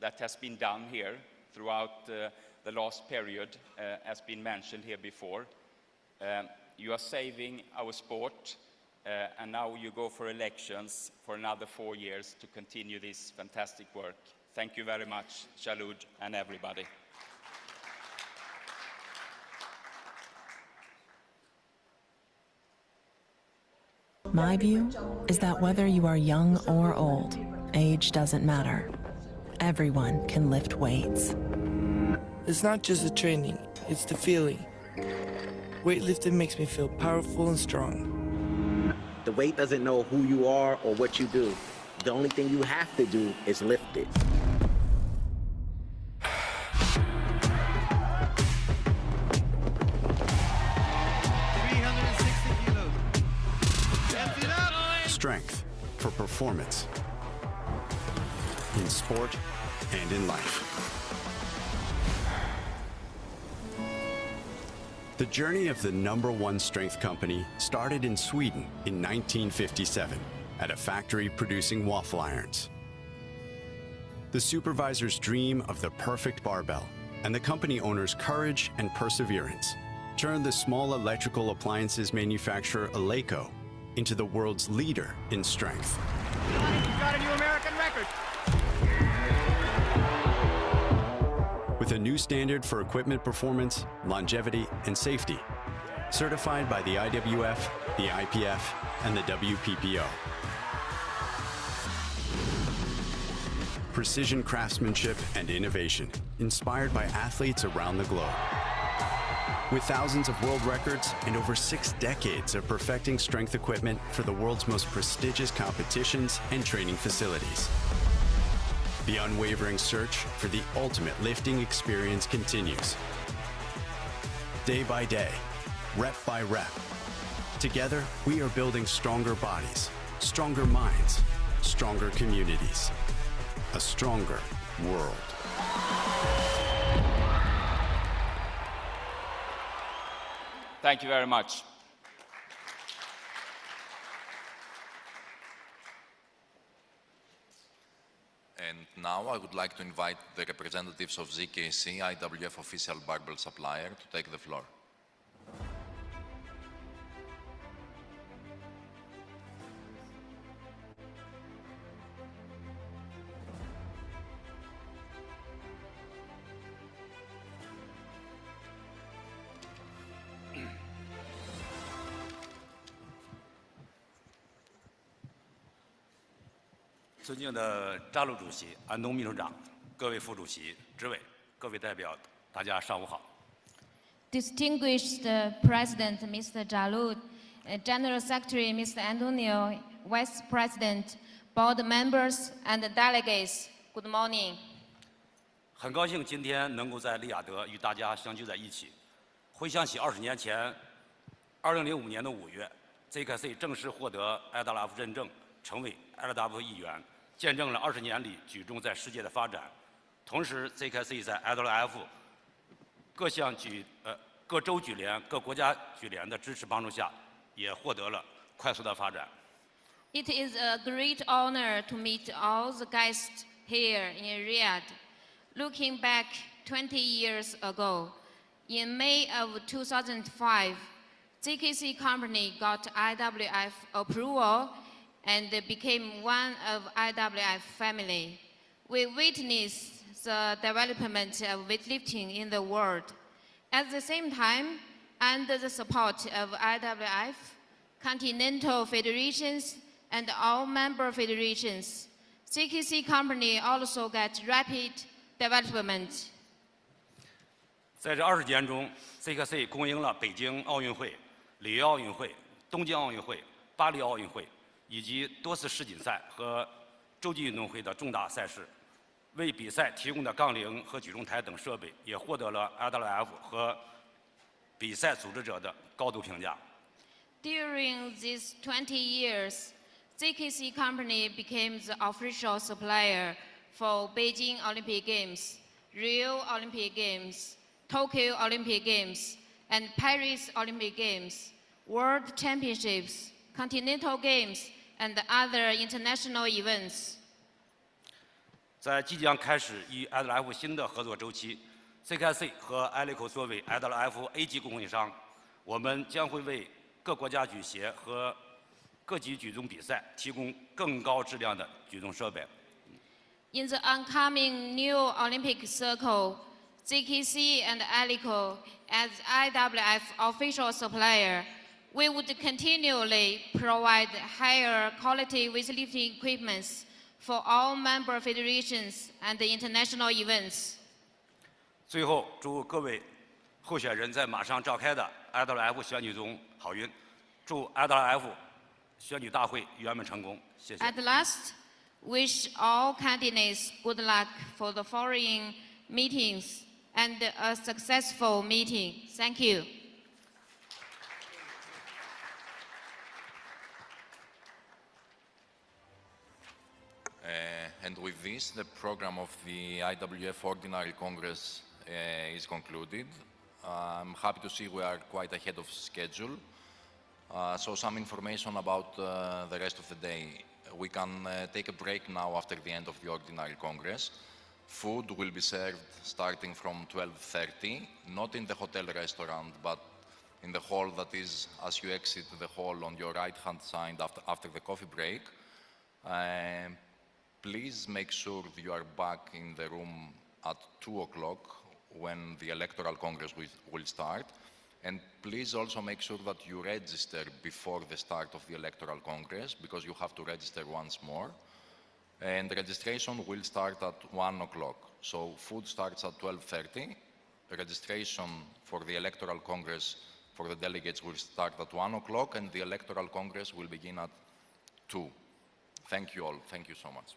that has been done here throughout the last period, as been mentioned here before. You are saving our sport, and now you go for elections for another 4 years to continue this fantastic work. Thank you very much, Chaloud and everybody. My view is that whether you are young or old, age doesn't matter. Everyone can lift weights. It's not just the training, it's the feeling. Weightlifting makes me feel powerful and strong. The weight doesn't know who you are or what you do. The only thing you have to do is lift it. Strength for performance in sport and in life. The journey of the #1 strength company started in Sweden in 1957 at a factory producing waffle irons. The supervisor's dream of the perfect barbell and the company owner's courage and perseverance turned the small electrical appliances manufacturer Electro into the world's leader in strength. You've got a new American record. With a new standard for equipment performance, longevity, and safety, certified by the IWF, the IPF, and the WPPO. Precision craftsmanship and innovation, inspired by athletes around the globe. With thousands of world records and over 6 decades of perfecting strength equipment for the world's most prestigious competitions and training facilities. The unwavering search for the ultimate lifting experience continues. Day by day, rep by rep. Together, we are building stronger bodies, stronger minds, stronger communities, a stronger world. Thank you very much. And now I would like to invite the representatives of ZKC, IWF official barbell supplier, to take the floor.尊敬的扎鲁主席、安东秘书长、各位副主席、执委、各位代表，大家上午好。Distinguished President Mr. Jalud, General Secretary Mr. Antonio, Vice President, Board members and delegates, good morning. 很高兴今天能够在利雅得与大家相聚在一起。回想起20年前，2005年的5月 ，ZKC 正式获得 IWF 认证，成为 IWF 一员。 见证了20年里举重在世界的发展，同时 ZKC 在 IWF 各州举联、各国家举联的支持帮助下，也获得了快速的发展。It is a great honor to meet all the guests here in Riyadh. Looking back 20 years ago, in May of 2005, ZKC company got IWF approval and became one of IWF family. We witnessed the development of weightlifting in the world. At the same time, under the support of IWF, continental federations, and all member federations, ZKC company also got rapid development. 在这20年中 ，CKC 供应了北京奥运会、里约奥运会、东京奥运会、巴黎奥运会以及多次世锦赛和洲际运动会的重大赛事，为比赛提供的杠铃和举重台等设备也获得了 IWF 和比赛组织者的高度评价。During these 20 years, CKC Company became the official supplier for Beijing Olympic Games, Rio Olympic Games, Tokyo Olympic Games, and Paris Olympic Games, World Championships, Continental Games, and other international events. 在即将开始与 IWF 新的合作周期 ，CKC 和 Electoral 作为 IWF A 级供应商，我们将会为各国家举协和各级举重比赛提供更高质量的举重设备。In the oncoming new Olympic circle, CKC and Electoral, as IWF official supplier, we would continually provide higher quality weightlifting equipment for all member federations and international events. 最后，祝各位候选人在马上召开的 IWF 选举中好运，祝 IWF 选举大会圆满成功。谢谢。At last, wish all candidates good luck for the following meetings and a successful meeting. Thank you. And with this, the program of the IWF Ordinary Congress is concluded. I'm happy to see we are quite ahead of schedule. So some information about the rest of the day. We can take a break now after the end of the Ordinary Congress. Food will be served starting from 12:30, not in the hotel restaurant, but in the hall that is, as you exit the hall on your right-hand side after the coffee break. Please make sure you are back in the room at 2 o'clock when the Electoral Congress will start. And please also make sure that you register before the start of the Electoral Congress, because you have to register once more. And registration will start at 1 o'clock. So food starts at 12:30. Registration for the Electoral Congress for the delegates will start at 1 o'clock, and the Electoral Congress will begin at 2. Thank you all. Thank you so much.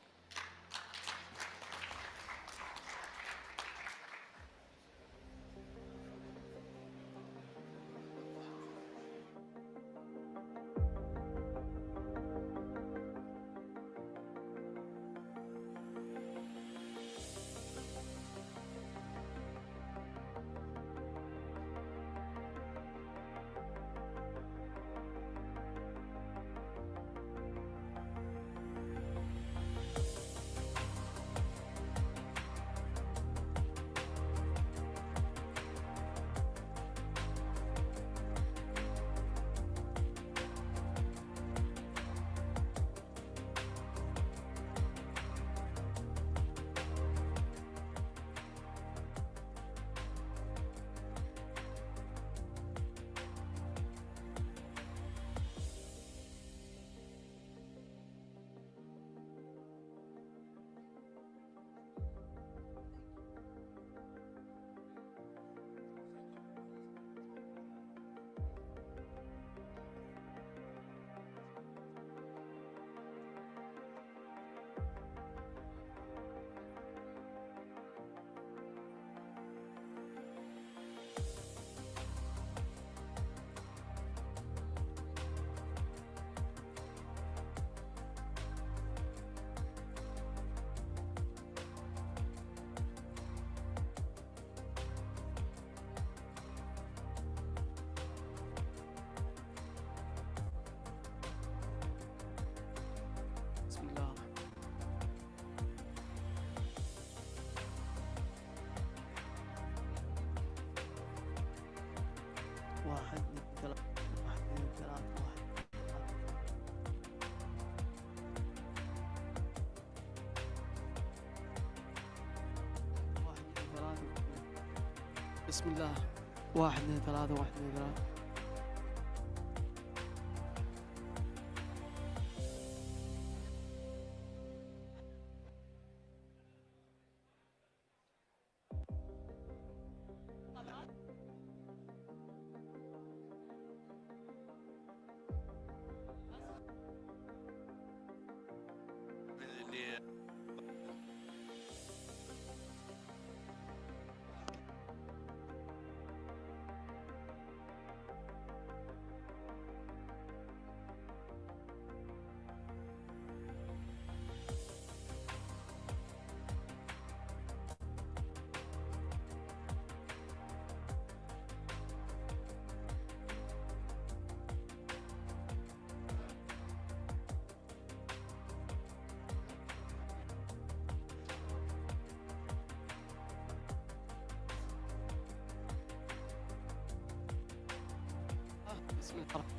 بسم الله. واحد اثنين ثلاثة واحد اثنين ثلاثة واحد اثنين ثلاثة. بسم الله. واحد اثنين ثلاثة واحد اثنين ثلاثة. طلال.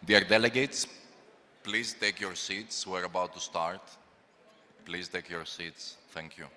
Dear delegates, please take your seats. We're about to start. Please take your seats. Thank you.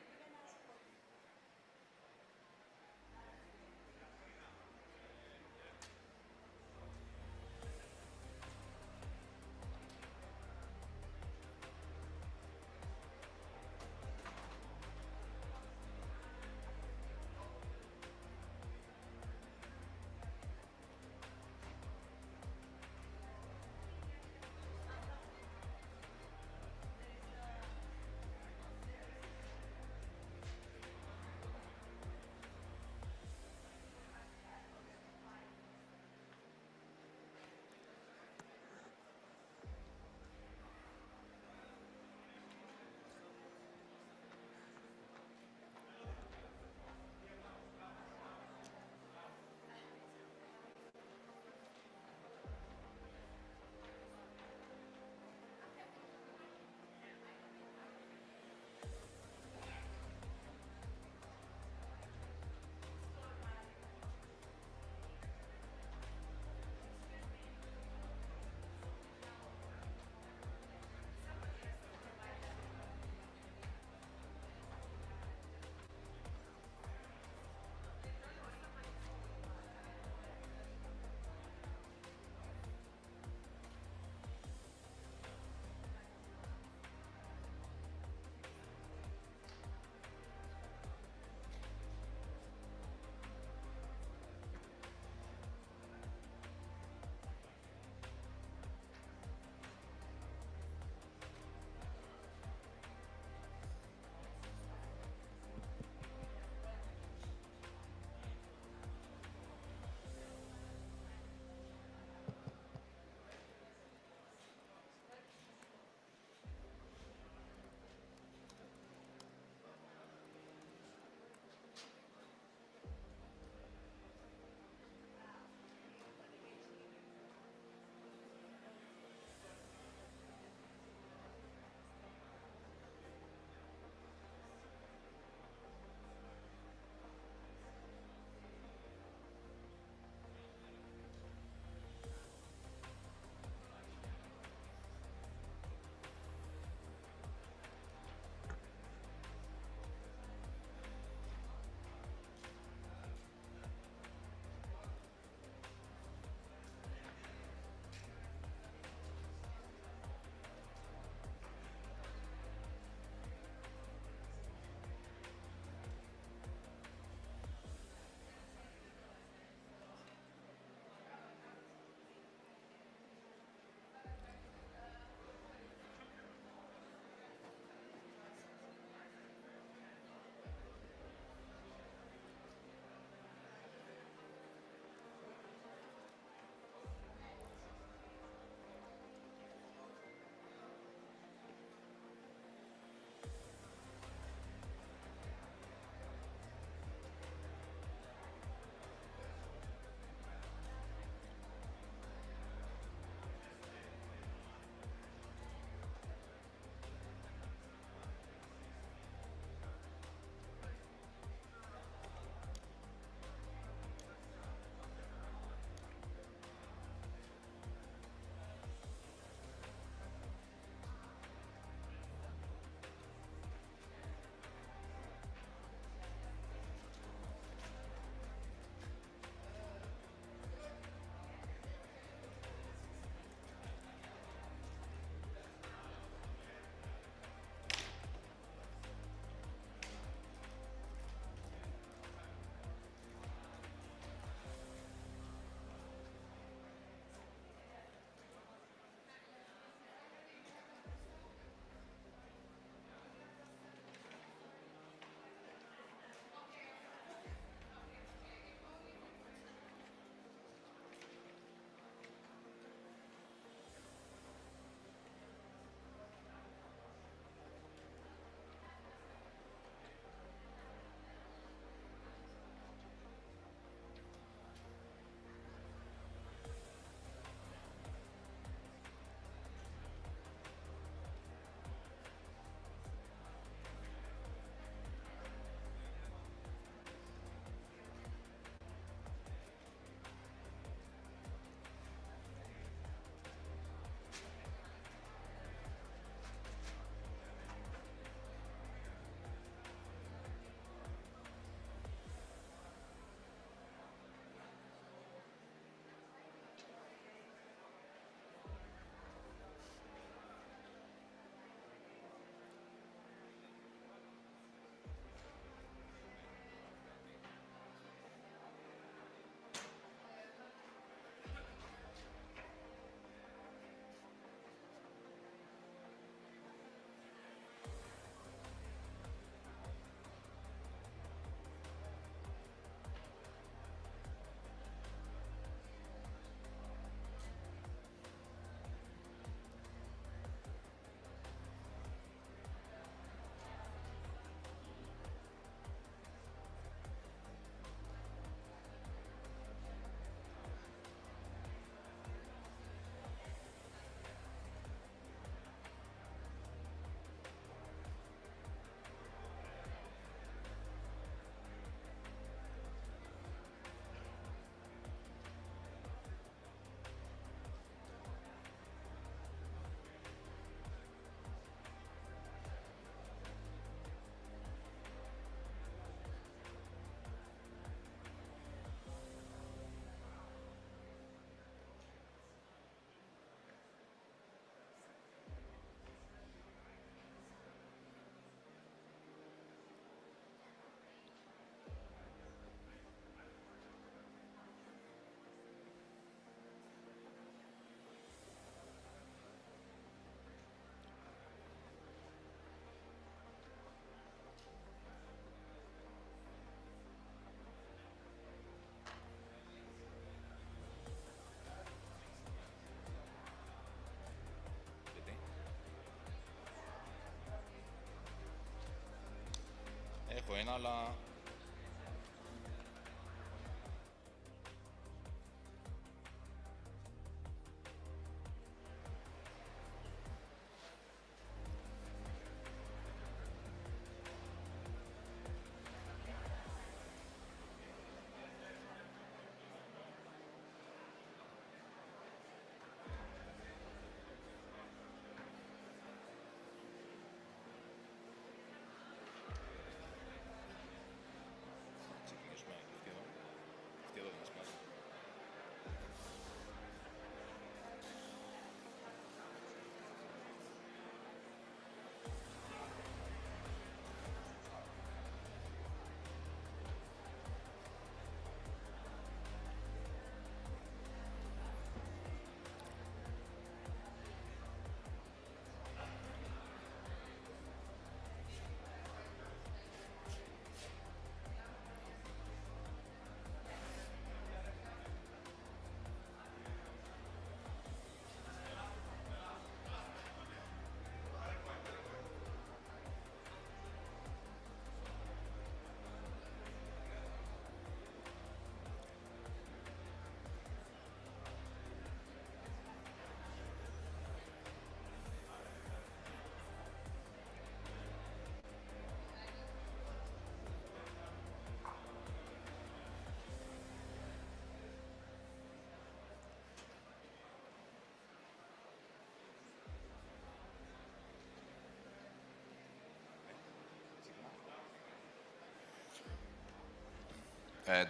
έχω ένα, αλλά...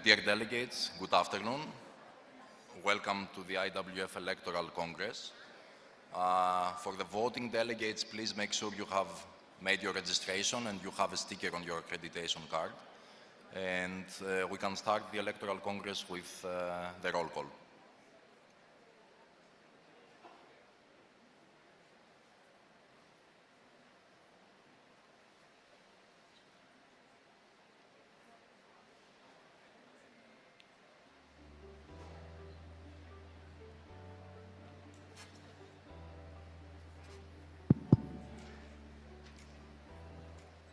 Dear delegates, good afternoon. Welcome to the IWF Electoral Congress. For the voting delegates, please make sure you have made your registration and you have a sticker on your accreditation card. And we can start the Electoral Congress with the roll call.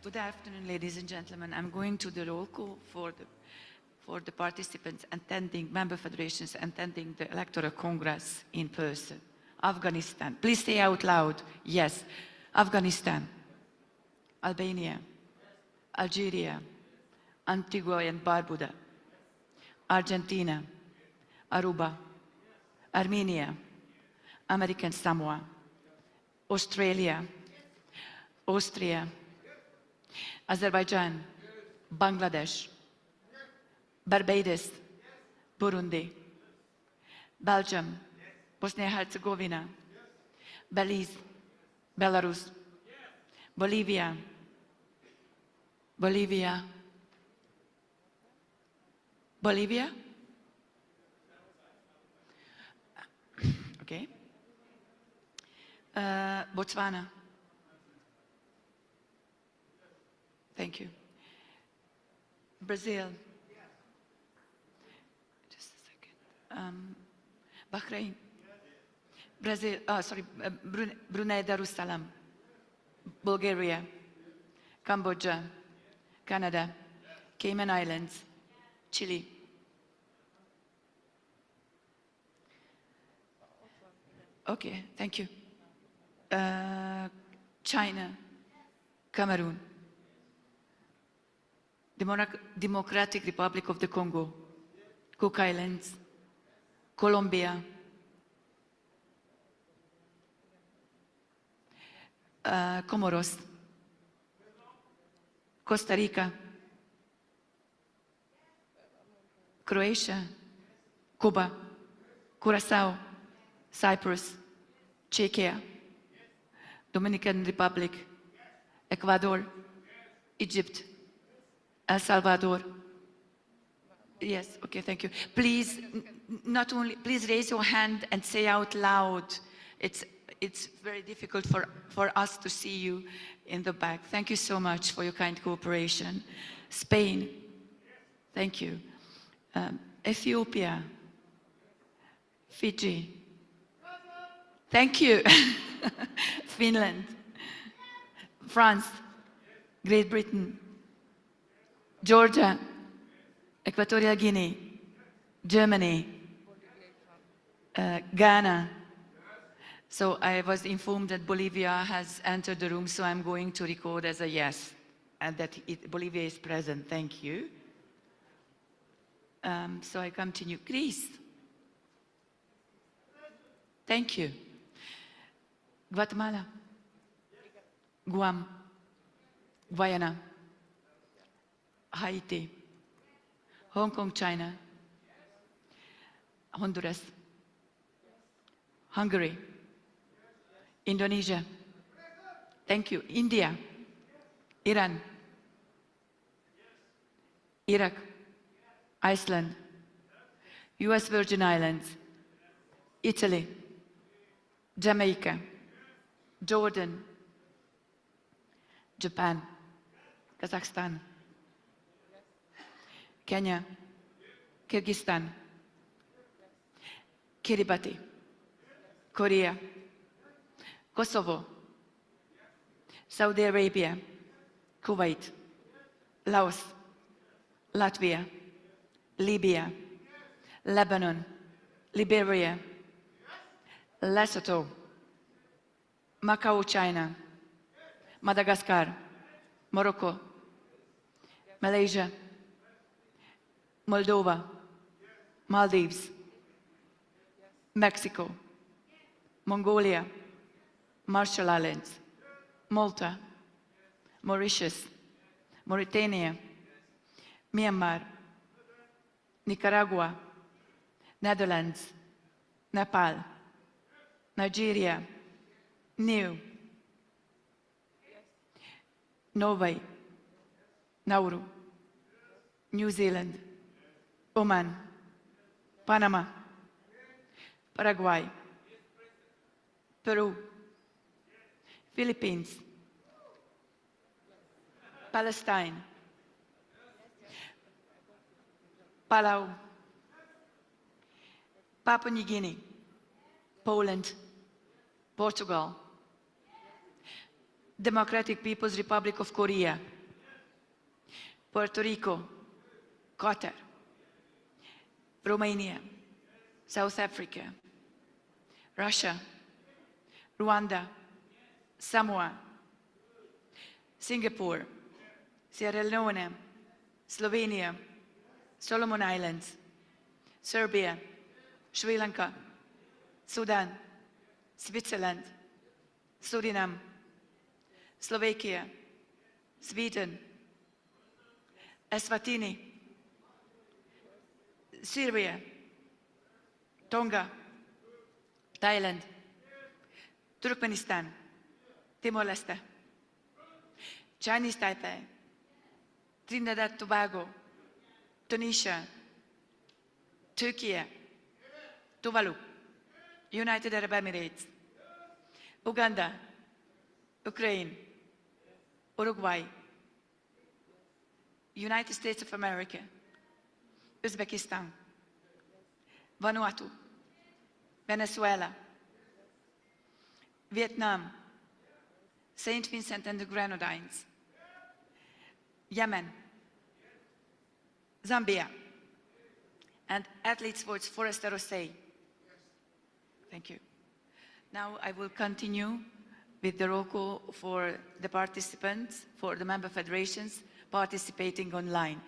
Good afternoon, ladies and gentlemen. I'm going to the roll call for the participants attending, member federations attending the Electoral Congress in person. Afghanistan. Please say out loud, yes. Afghanistan, Albania, Algeria, Antigua and Barbuda, Argentina, Aruba, Armenia, American Samoa, Australia, Austria, Azerbaijan, Bangladesh, Barbados, Burundi, Belgium, Bosnia-Herzegovina, Belize, Belarus, Bolivia, Bolivia, okay, Botswana, thank you, Brazil, just a second, Bahrain, Brazil, Brunei Darussalam, Bulgaria, Cambodia, Canada, Cayman Islands, Chile, okay, thank you, China, Cameroon, Democratic Republic of the Congo, Cook Islands, Colombia, Comoros, Costa Rica, Croatia, Cuba, Curacao, Cyprus, Czechia, Dominican Republic, Ecuador, Egypt, El Salvador. Yes, okay, thank you. Please, please raise your hand and say out loud. It's very difficult for us to see you in the back. Thank you so much for your kind cooperation. Spain, thank you. Ethiopia, Fiji, thank you. Finland, France, Great Britain, Georgia, Equatorial Guinea, Germany, Ghana. So I was informed that Bolivia has entered the room, so I'm going to record as a yes, and that Bolivia is present. Thank you. So I continue. Greece. Thank you. Guatemala, Guam, Guyana, Haiti, Hong Kong, China, Honduras, Hungary, Indonesia. Thank you. India, Iran, Iraq, Iceland, US Virgin Islands, Italy, Jamaica, Jordan, Japan, Kazakhstan, Kenya, Kyrgyzstan, Kiribati, Korea, Kosovo, Saudi Arabia, Kuwait, Laos, Latvia, Libya, Lebanon, Liberia, Lesotho, Macau, China, Madagascar, Morocco, Malaysia, Moldova, Maldives, Mexico, Mongolia, Marshall Islands, Malta, Mauritius, Mauritania, Myanmar, Nicaragua, Netherlands, Nepal, Nigeria, Norway, Nauru, New Zealand, Oman, Panama, Paraguay, Peru, Philippines, Palestine, Palau, Papua New Guinea, Poland, Portugal, Democratic People's Republic of Korea, Puerto Rico, Qatar, Romania, South Africa, Russia, Rwanda, Samoa, Singapore, Sierra Leone, Slovenia, Solomon Islands, Serbia, Sri Lanka, Sudan, Switzerland, Suriname, Slovakia, Sweden, Eswatini, Syria, Tonga, Thailand, Turkmenistan, Timor-Leste, Chinese Taipei, Trinidad and Tobago, Tunisia, Turkey, Tuvalu, United Arab Emirates, Uganda, Ukraine, Uruguay, United States of America, Uzbekistan, Vanuatu, Venezuela, Vietnam, St. Vincent and the Grenadines, Yemen, Zambia, and Athletes Sports Foresta Rosay. Thank you. Now I will continue with the roll call for the participants, for the member federations participating online.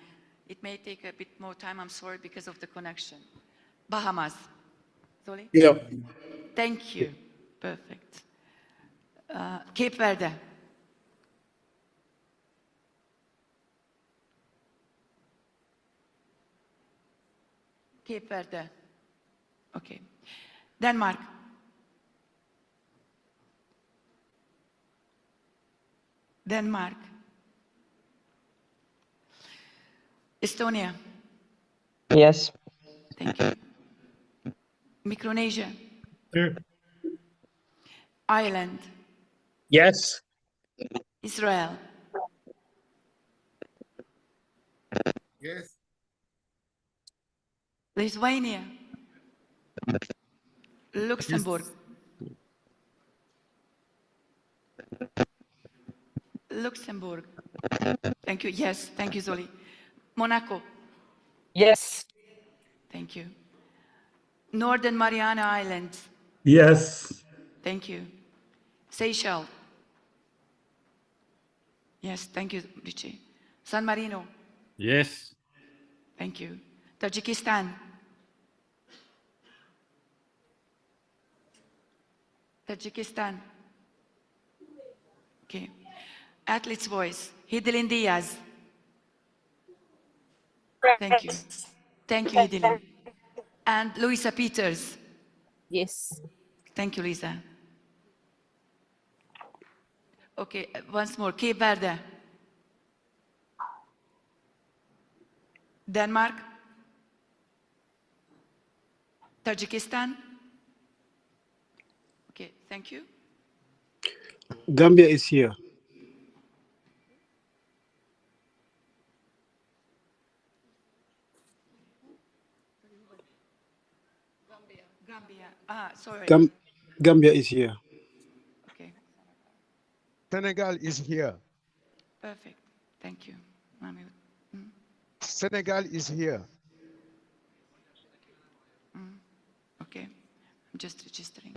It may take a bit more time, I'm sorry, because of the connection. Bahamas. Zoli? Yeah. Thank you. Perfect. Cape Verde. Cape Verde. Okay. Denmark. Denmark. Estonia. Yes. Thank you. Micronesia. Mm. Ireland. Yes. Israel. Yes. Lithuania. Luxembourg. Luxembourg. Thank you. Yes, thank you, Zoli. Monaco. Yes. Thank you. Northern Mariana Islands. Yes. Thank you. Seychelles. Yes, thank you, Richie. San Marino. Yes. Thank you. Tajikistan. Tajikistan. Okay. Athlete's voice. Hidilin Diaz. Thank you. Thank you, Hidilin. And Luisa Peters. Yes. Thank you, Lisa. Okay, once more. Cape Verde. Denmark. Tajikistan. Okay, thank you. Gambia is here. Gambia. Ah, sorry. Gambia is here. Okay, Senegal is here. perfect. Thank you. Mami. Senegal is here. Okay, I'm just registering.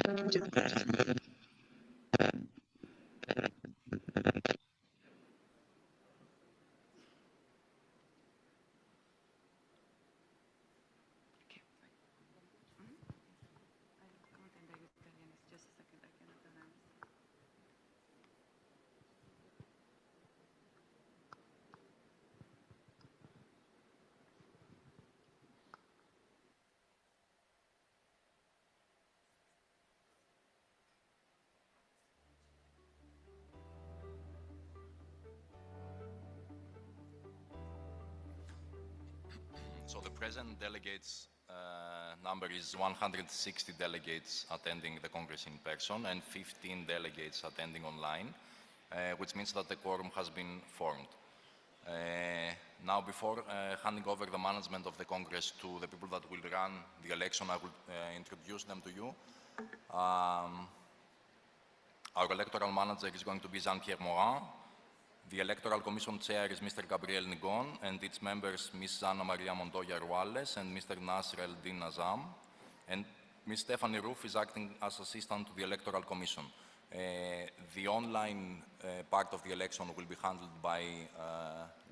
So the present delegates number is 160 delegates attending the Congress in person and 15 delegates attending online, which means that the quorum has been formed. Now, before handing over the management of the Congress to the people that will run the election, I will introduce them to you. Our electoral manager is going to be Jean-Pierre Morin. The Electoral Commission Chair is Mr. Gabriel Nigon, and its members Ms. Anna Maria Montoya Ruales and Mr. Nasser El-Din Nazam. And Ms. Stephanie Roof is acting as assistant to the Electoral Commission. The online part of the election will be handled by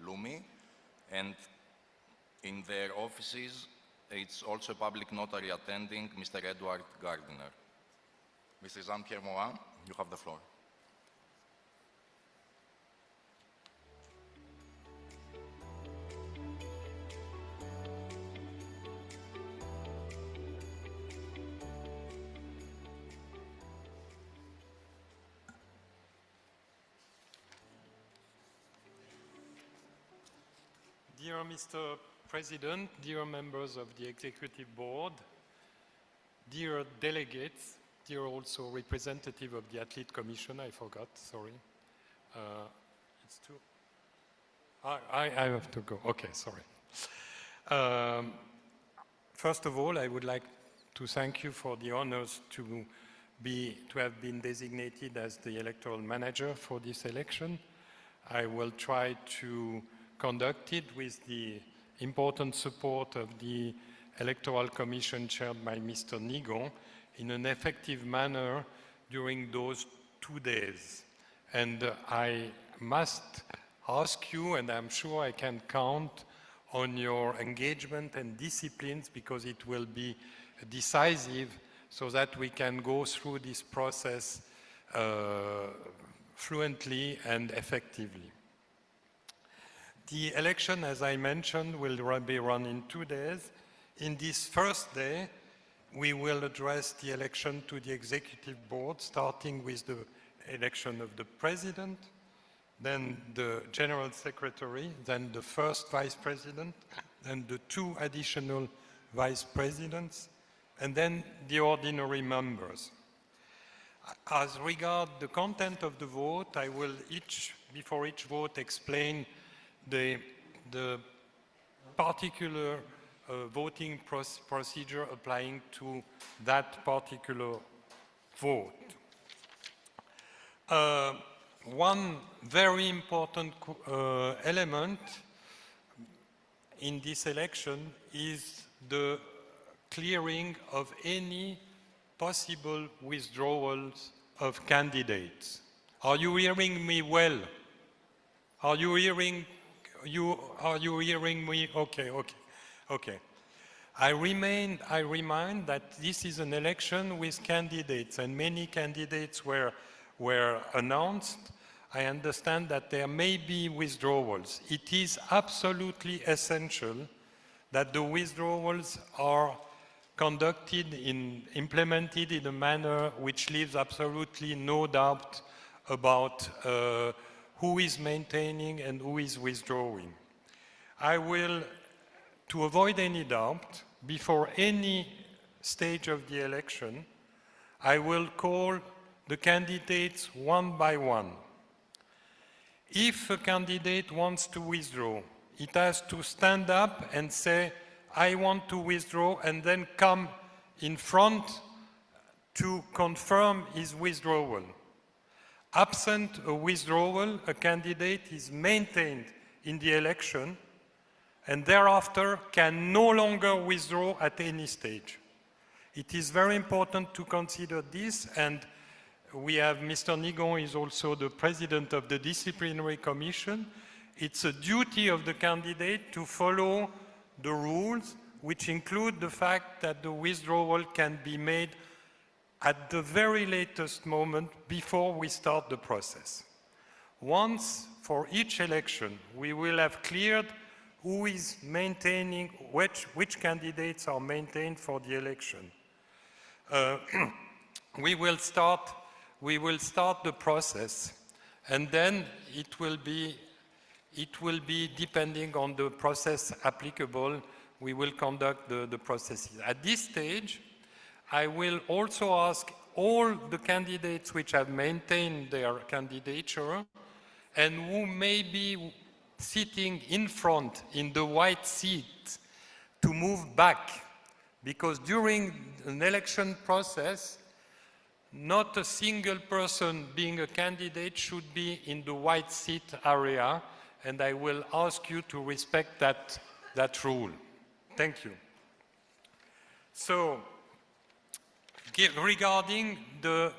Lumi, and in their offices, it's also a public notary attending, Mr. Edward Gardiner. Mr. Jean-Pierre Morin, you have the floor. Dear Mr. President, dear members of the Executive Board, dear delegates, dear also representative of the Athlete Commission, I forgot, sorry. It's too... I have to go, okay, sorry. First of all, I would like to thank you for the honors to have been designated as the electoral manager for this election. I will try to conduct it with the important support of the Electoral Commission chaired by Mr. Nigon in an effective manner during those 2 days. And I must ask you, and I'm sure I can count on your engagement and disciplines, because it will be decisive so that we can go through this process fluently and effectively. The election, as I mentioned, will be run in 2 days. In this first day, we will address the election to the Executive Board, starting with the election of the President, then the General Secretary, then the first Vice President, then the 2 additional Vice Presidents, and then the ordinary members. As regards the content of the vote, I will before each vote explain the particular voting procedure applying to that particular vote. One very important element in this election is the clearing of any possible withdrawals of candidates. Are you hearing me well? Are you hearing me? Okay. I remind that this is an election with candidates, and many candidates were announced. I understand that there may be withdrawals. It is absolutely essential that the withdrawals are implemented in a manner which leaves absolutely no doubt about who is maintaining and who is withdrawing. I will, to avoid any doubt, before any stage of the election, I will call the candidates one by one. If a candidate wants to withdraw, it has to stand up and say, I want to withdraw, and then come in front to confirm his withdrawal. Absent a withdrawal, a candidate is maintained in the election and thereafter can no longer withdraw at any stage. It is very important to consider this, and we have Mr. Nigon is also the president of the disciplinary commission. It's a duty of the candidate to follow the rules, which include the fact that the withdrawal can be made at the very latest moment before we start the process. Once, for each election, we will have cleared who is maintaining, which candidates are maintained for the election. We will start the process, and then it will be depending on the process applicable, we will conduct the processes. At this stage, I will also ask all the candidates which have maintained their candidature and who may be sitting in front in the white seat to move back, because during an election process, not a single person being a candidate should be in the white seat area, and I will ask you to respect that rule. Thank you. So, regarding the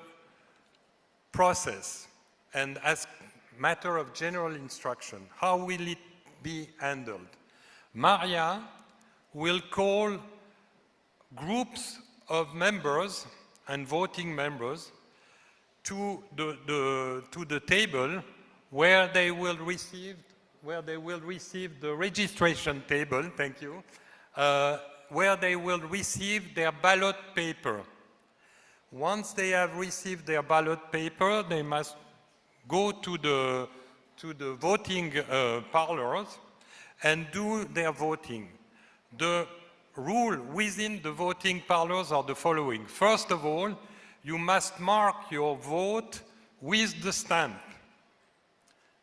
process, and as matter of general instruction, how will it be handled? Maria will call groups of members and voting members to the table where they will receive the registration table, thank you, where they will receive their ballot paper. Once they have received their ballot paper, they must go to the voting parlors and do their voting. The rule within the voting parlors are the following. First of all, you must mark your vote with the stamp,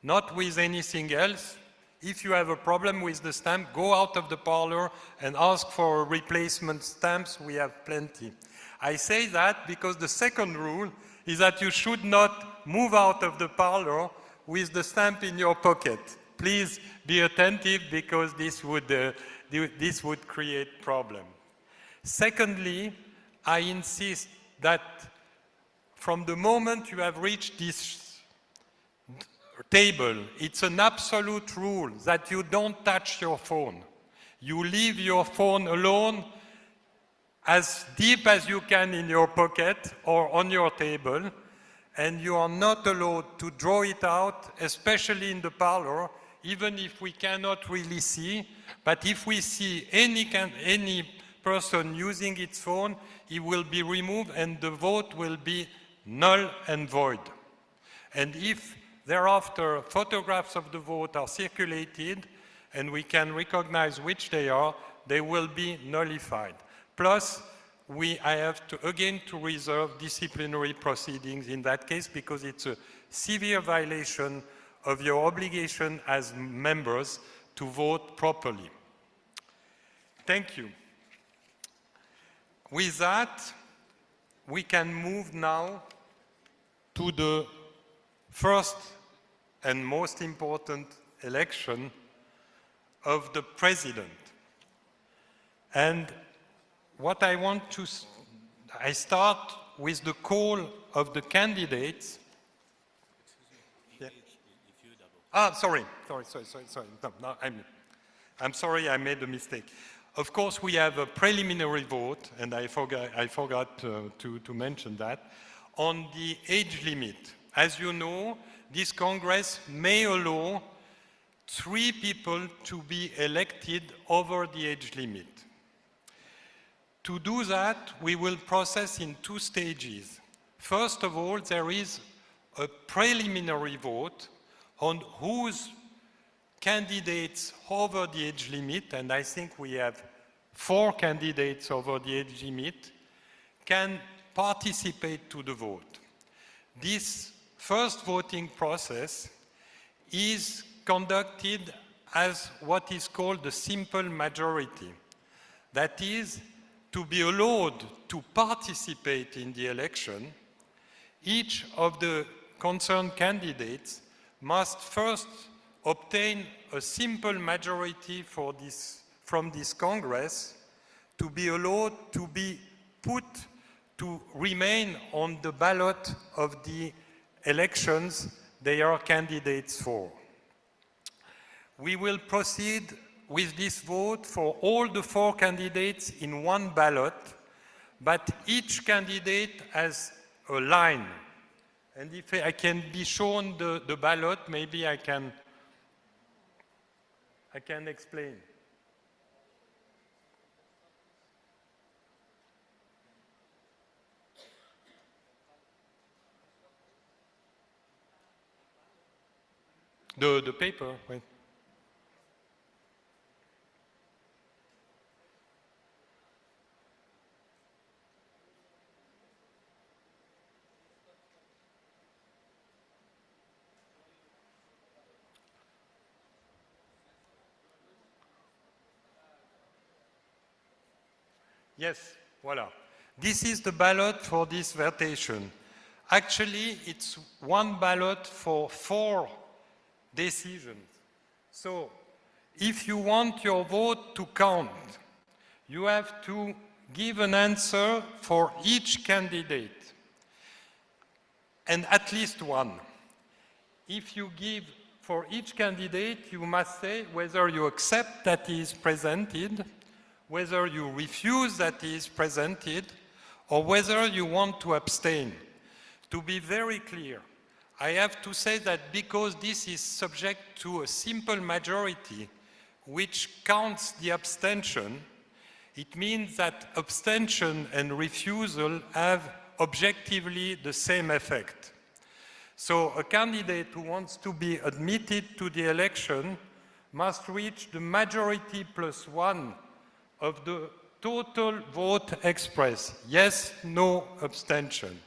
not with anything else. If you have a problem with the stamp, go out of the parlor and ask for replacement stamps. We have plenty. I say that because the second rule is that you should not move out of the parlor with the stamp in your pocket. Please be attentive, because this would create problem. Secondly, I insist that from the moment you have reached this table, it's an absolute rule that you don't touch your phone. You leave your phone alone as deep as you can in your pocket or on your table, and you are not allowed to draw it out, especially in the parlor, even if we cannot really see. But if we see any person using its phone, it will be removed and the vote will be null and void. And if thereafter photographs of the vote are circulated and we can recognize which they are, they will be nullified. Plus, I have to again to reserve disciplinary proceedings in that case, because it's a severe violation of your obligation as members to vote properly. Thank you. With that, we can move now to the first and most important election of the president. And what I want to, I start with the call of the candidates. Yeah. Sorry. No, I'm sorry, I made a mistake. Of course, we have a preliminary vote, and I forgot to mention that, on the age limit. As you know, this Congress may allow 3 people to be elected over the age limit. To do that, we will process in 2 stages. First of all, there is a preliminary vote on whose candidates over the age limit, and I think we have 4 candidates over the age limit, can participate to the vote. This first voting process is conducted as what is called the simple majority. That is, to be allowed to participate in the election, each of the concerned candidates must first obtain a simple majority from this Congress to be allowed to be put to remain on the ballot of the elections they are candidates for. We will proceed with this vote for all the 4 candidates in one ballot, but each candidate has a line. And if I can be shown the ballot, maybe I can explain. The paper, wait. Yes, voila. This is the ballot for this votation. Actually, it's one ballot for 4 decisions. So, if you want your vote to count, you have to give an answer for each candidate, and at least one. If you give for each candidate, you must say whether you accept that he is presented, whether you refuse that he is presented, or whether you want to abstain. To be very clear, I have to say that because this is subject to a simple majority, which counts the abstention, it means that abstention and refusal have objectively the same effect. So a candidate who wants to be admitted to the election must reach the majority plus 1 of the total vote expressed, yes, no, abstention.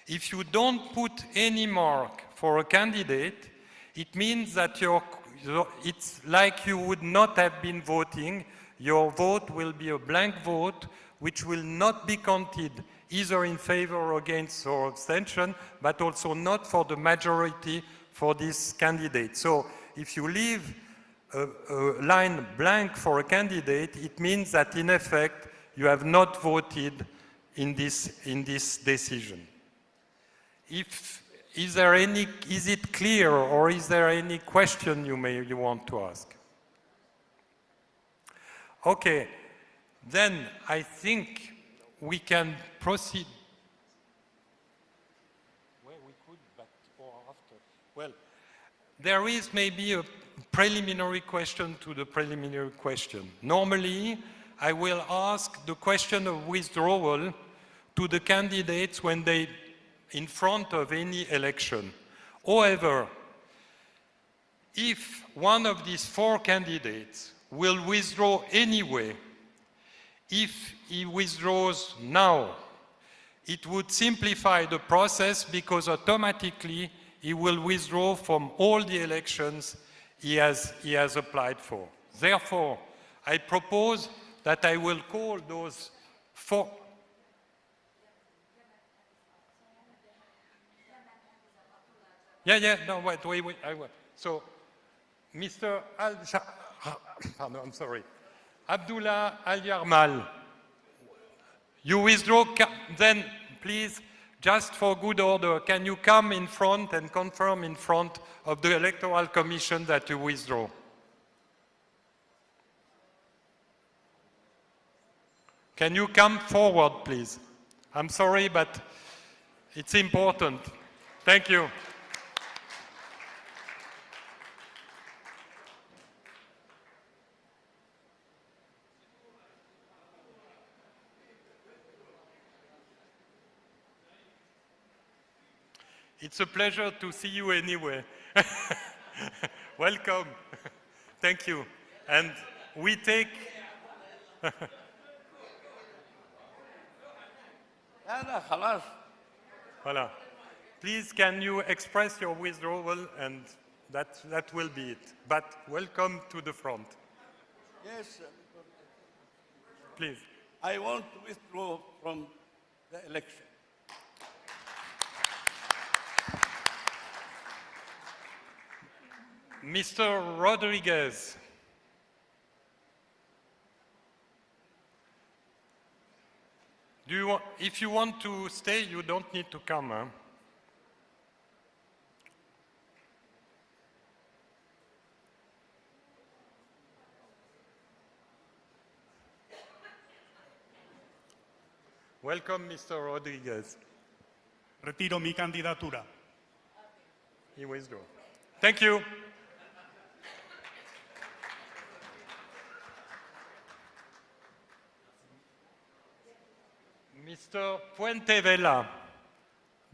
If you don't put any mark for a candidate, it means that it's like you would not have been voting. Your vote will be a blank vote, which will not be counted either in favor or against or abstention, but also not for the majority for this candidate. So if you leave a line blank for a candidate, it means that in effect you have not voted in this decision. Is it clear, or is there any question you want to ask? Okay, then I think we can proceed. Well, we could, but or after. Well, there is maybe a preliminary question to the preliminary question. Normally, I will ask the question of withdrawal to the candidates when they in front of any election. However, if one of these 4 candidates will withdraw anyway, if he withdraws now, it would simplify the process because automatically he will withdraw from all the elections he has applied for. Therefore, I propose that I will call those 4. Yeah, no, wait, I will. So, Mr. pardon, I'm sorry. Abdullah Al-Yarmal, you withdraw, then please, just for good order, can you come in front and confirm in front of the Electoral Commission that you withdraw? Can you come forward, please? I'm sorry, but it's important. Thank you. It's a pleasure to see you anyway. Welcome. Thank you. And we take... Voilà. Please, can you express your withdrawal, and that will be it. But welcome to the front. Yes, Please. I want to withdraw from the election. Mr. Rodriguez. If you want to stay, you don't need to come. Huh? Welcome, Mr. Rodriguez. Retiro mi candidatura. He withdrew. Thank you. Mr. Puente Vela,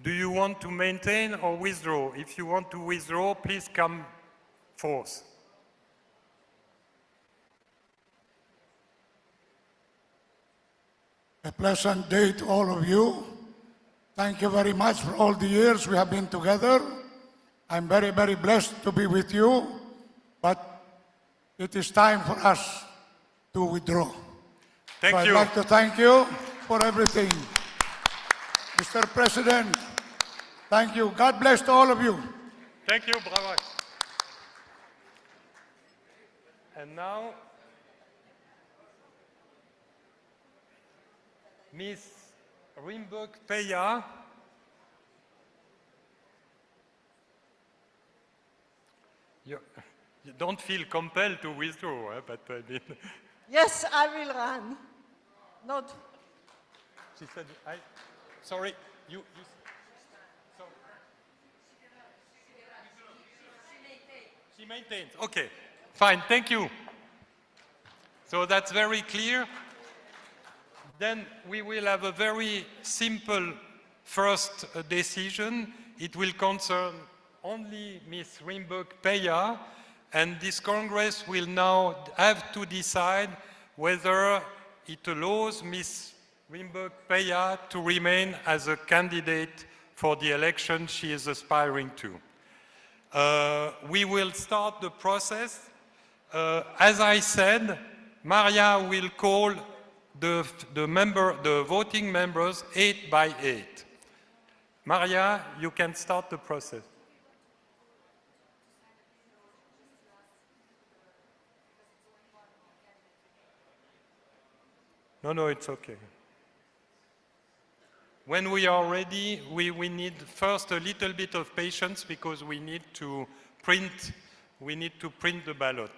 do you want to maintain or withdraw? If you want to withdraw, please come forth. A pleasant day to all of you. Thank you very much for all the years we have been together. I'm very, very blessed to be with you, but it is time for us to withdraw. Thank you. I'd like to thank you for everything. Mr. President, thank you. God bless to all of you. Thank you, bravo. And now, Miss Rimburg-Peya. You don't feel compelled to withdraw, but I mean... Yes, I will run. Not. She said, sorry, you so, she maintains. Okay, fine, thank you. So that's very clear. Then we will have a very simple first decision. It will concern only Ms. Rimburg-Peya, and this Congress will now have to decide whether it allows Ms. Rimburg-Peya to remain as a candidate for the election she is aspiring to. We will start the process. As I said, Maria will call the voting members 8 by 8. Maria, you can start the process. No, it's okay. When we are ready, we need first a little bit of patience because we need to print the ballot.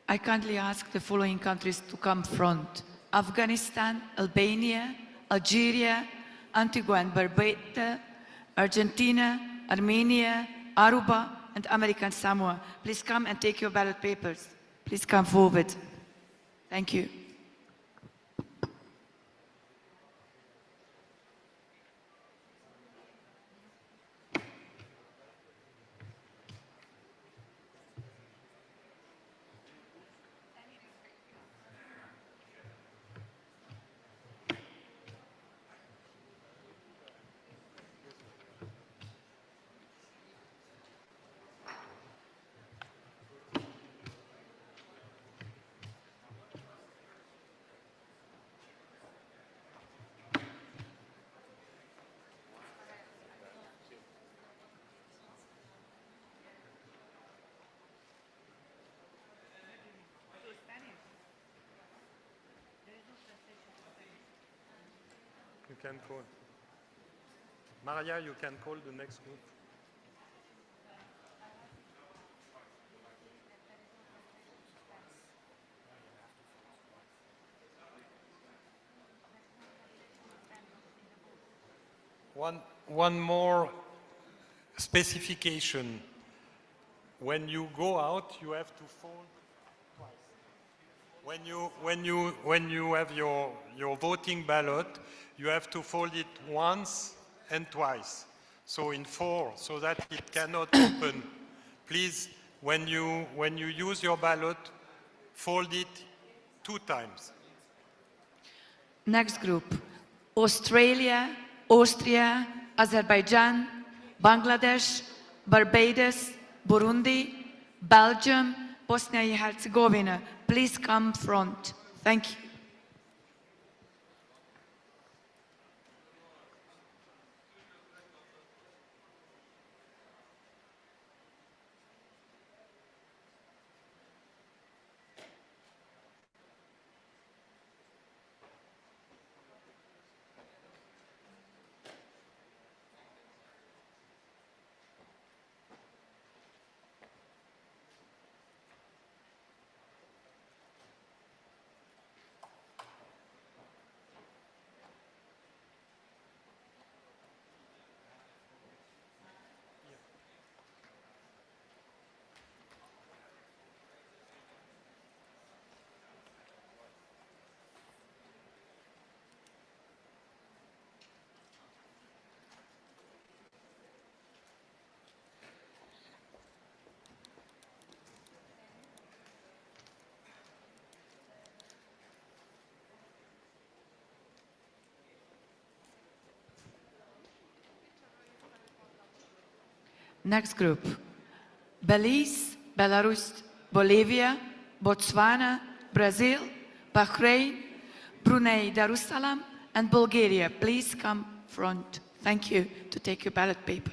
I kindly ask the following countries to come front: Afghanistan, Albania, Algeria, Antigua and Barbuda, Argentina, Armenia, Aruba, and American Samoa. Please come and take your ballot papers. Please come forward. Thank you. You can call. Maria, you can call the next group. One more specification. When you go out, you have to fold twice. When you have your voting ballot, you have to fold it once and twice. So in 4, so that it cannot open. Please, when you use your ballot, fold it 2 times. Next group: Australia, Austria, Azerbaijan, Bangladesh, Barbados, Burundi, Belgium, Bosnia and Herzegovina. Please come front. Thank you. Next group: Belize, Belarus, Bolivia, Botswana, Brazil, Bahrain, Brunei Darussalam, and Bulgaria. Please come front. Thank you, to take your ballot paper.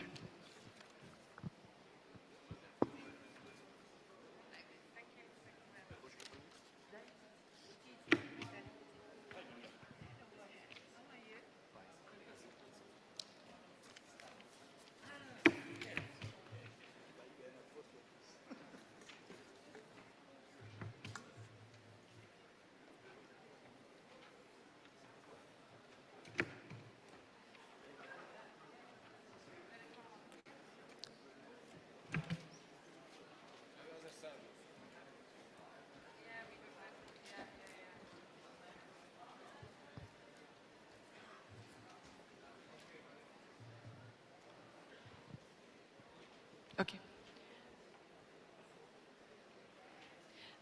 Okay.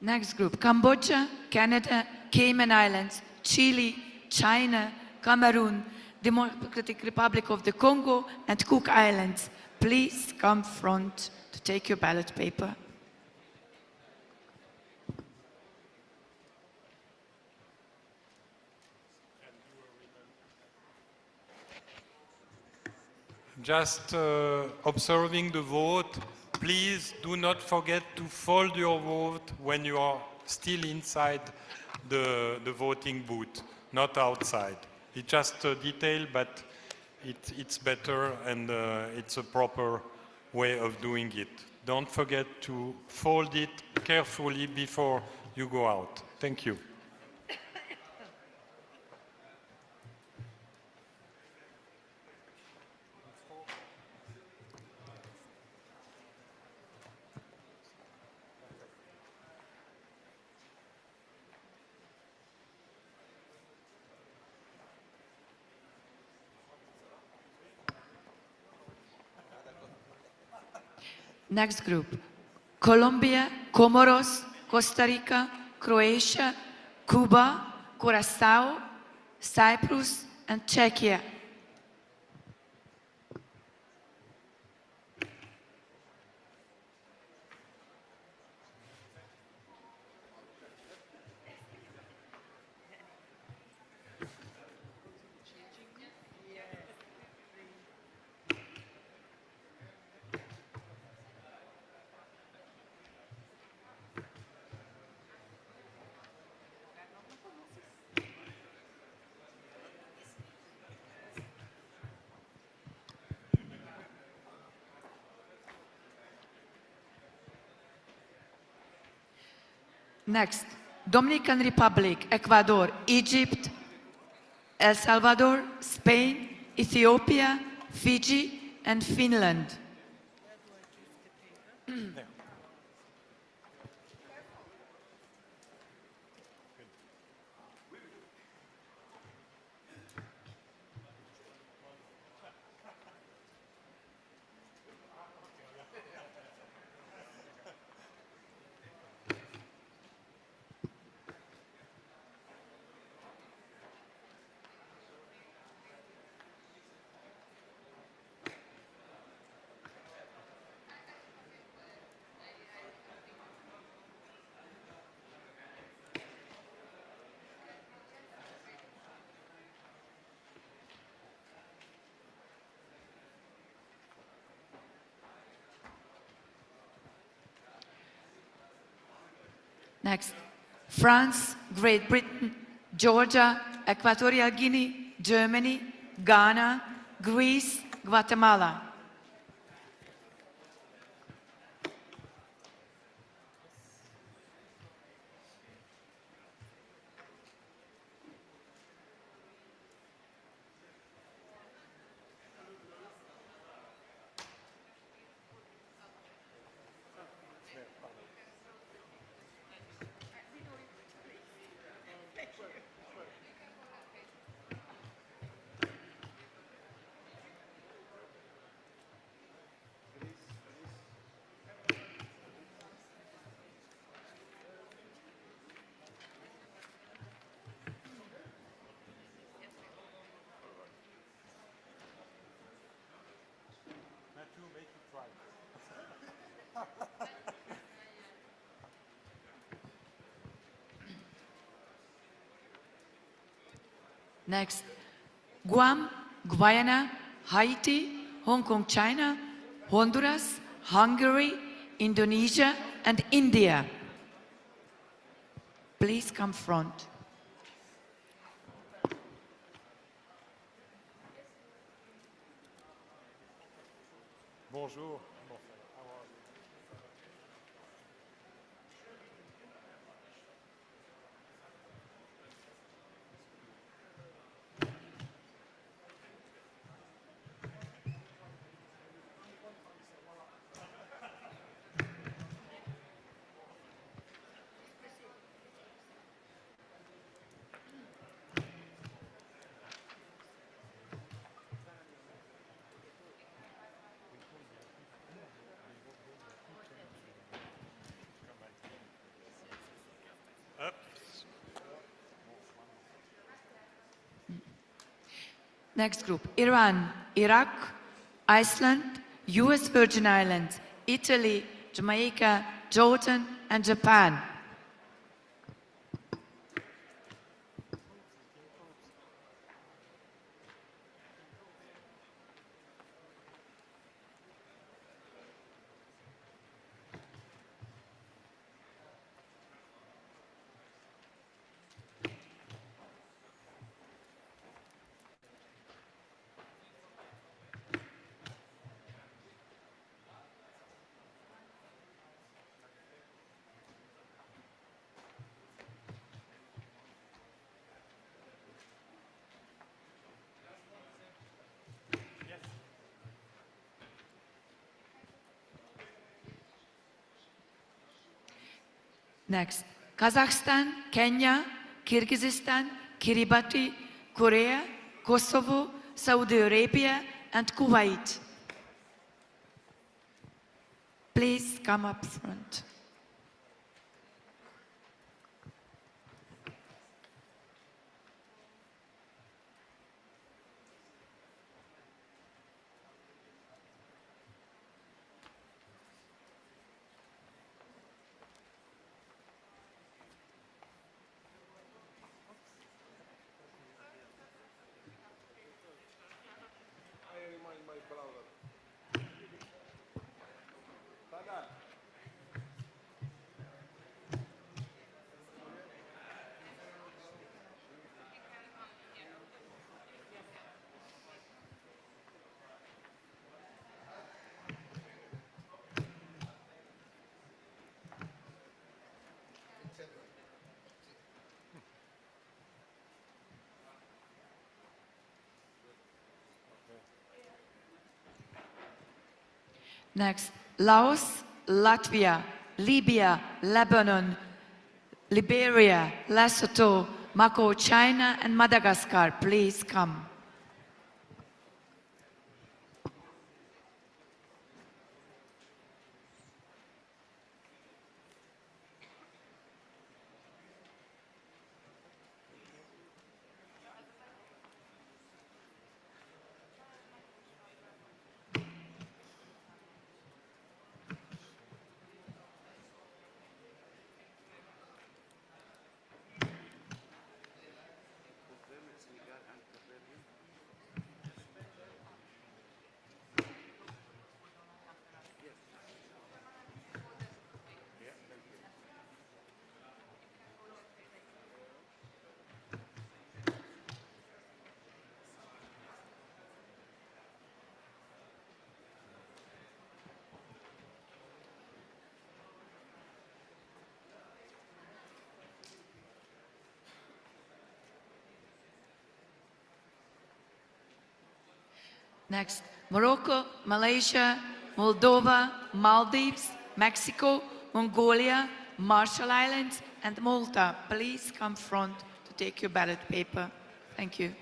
Next group: Cambodia, Canada, Cayman Islands, Chile, China, Cameroon, Democratic Republic of the Congo, and Cook Islands. Please come front to take your ballot paper. Just observing the vote, please do not forget to fold your vote when you are still inside the voting booth, not outside. It's just a detail, but it's better and it's a proper way of doing it. Don't forget to fold it carefully before you go out. Thank you. Next group, Colombia, Comoros, Costa Rica, Croatia, Cuba, Curacao, Cyprus, and Czechia. Next, Dominican Republic, Ecuador, Egypt, El Salvador, Spain, Ethiopia, Fiji, and Finland. Next, France, Great Britain, Georgia, Equatorial Guinea, Germany, Ghana, Greece, Guatemala. Next, Guam, Guyana, Haiti, Hong Kong, China, Honduras, Hungary, Indonesia, and India. Please come front. Bonjour. Next group, Iran, Iraq, Iceland, US Virgin Islands, Italy, Jamaica, Jordan, and Japan. Next, Kazakhstan, Kenya, Kyrgyzstan, Kiribati, Korea, Kosovo, Saudi Arabia, and Kuwait. Please come up front. Next, Laos, Latvia, Libya, Lebanon, Liberia, Lesotho, Mako, China, and Madagascar. Please come. Next, Morocco, Malaysia, Moldova, Maldives, Mexico, Mongolia, Marshall Islands, and Malta. Please come front to take your ballot paper. Thank you.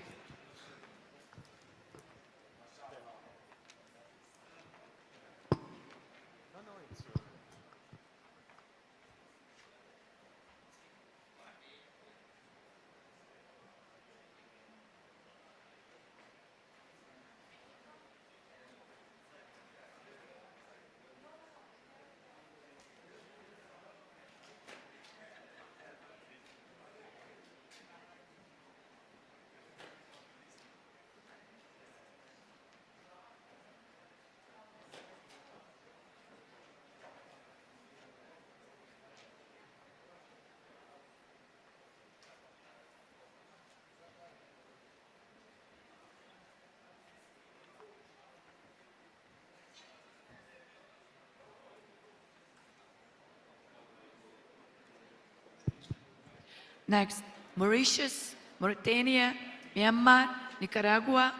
Next, Mauritius, Mauritania, Myanmar, Nicaragua,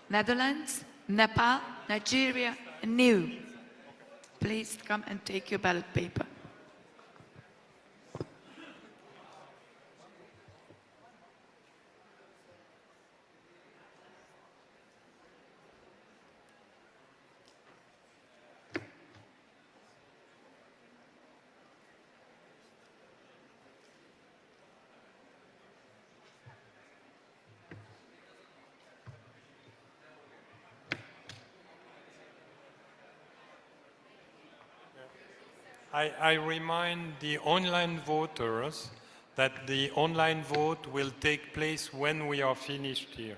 Netherlands, Nepal, Nigeria, and Niue. Please come and take your ballot paper. I remind the online voters that the online vote will take place when we are finished here.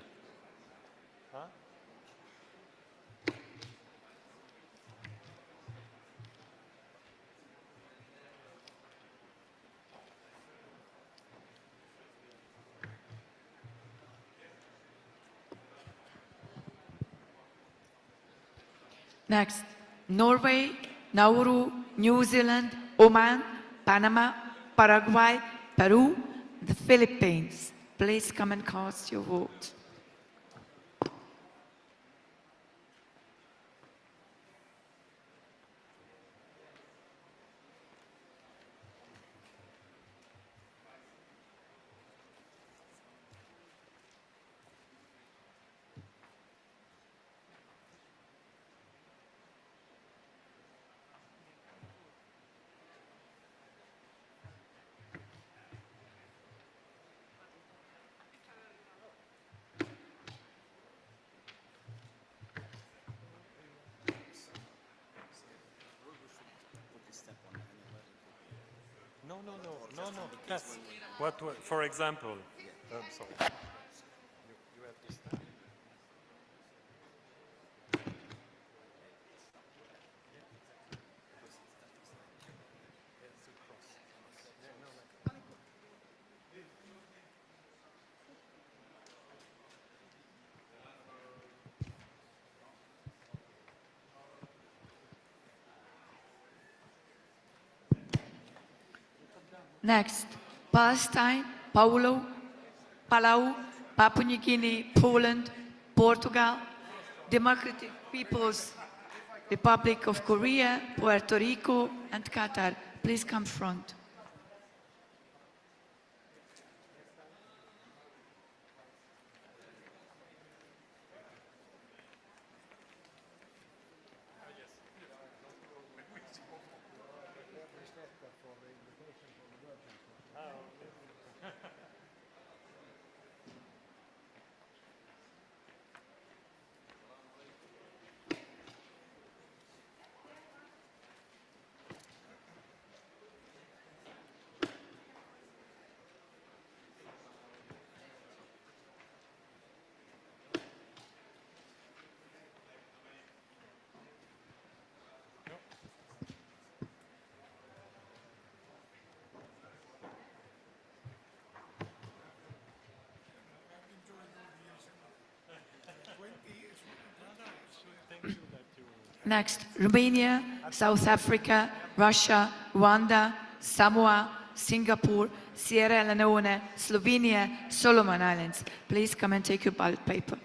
Next, Norway, Nauru, New Zealand, Oman, Panama, Paraguay, Peru, the Philippines. Please come and cast your vote. No. Yes. What, for example, sorry. You have this time? Next, Palestine, Palau, Papua New Guinea, Poland, Portugal, Democratic People's Republic of Korea, Puerto Rico, and Qatar. Please come front. Next, Romania, South Africa, Russia, Rwanda, Samoa, Singapore, Sierra Leone, Slovenia, Solomon Islands. Please come and take your ballot paper.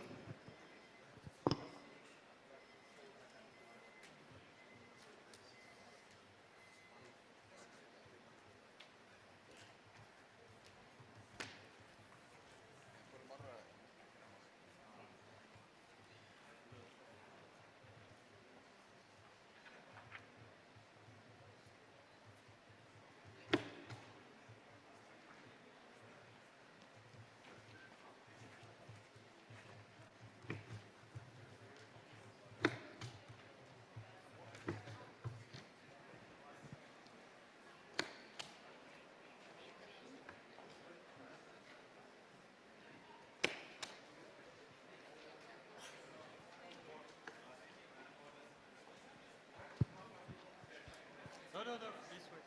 No, this way.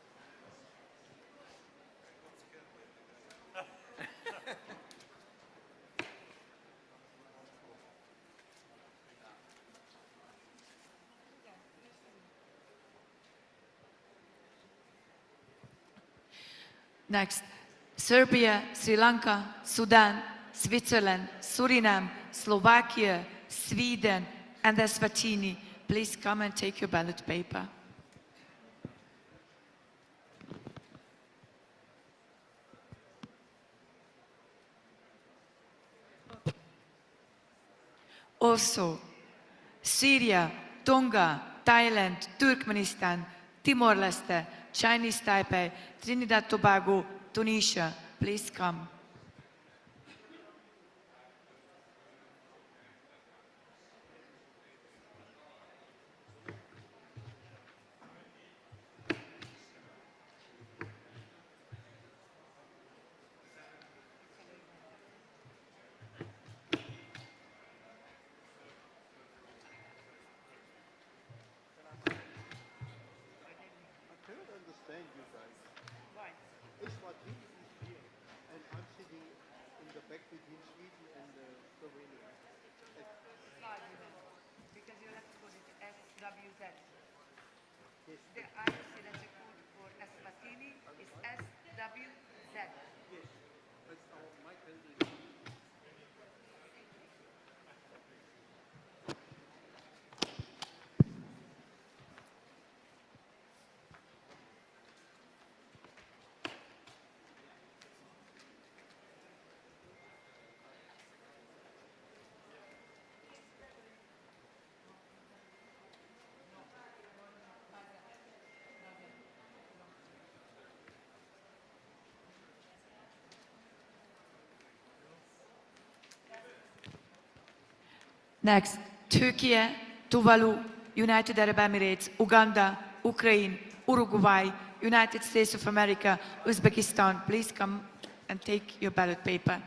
Next, Serbia, Sri Lanka, Sudan, Switzerland, Suriname, Slovakia, Sweden, and Eswatini. Please come and take your ballot paper. Also, Syria, Tonga, Thailand, Turkmenistan, Timor-Leste, Chinese Taipei, Trinidad Tobago, Tunisia. Please come. Because you have to put it SWZ. The IOC that's a code for Eswatini is SWZ. Yes, that's our my country. Next, Turkey, Tuvalu, United Arab Emirates, Uganda, Ukraine, Uruguay, United States of America, Uzbekistan. Please come and take your ballot paper.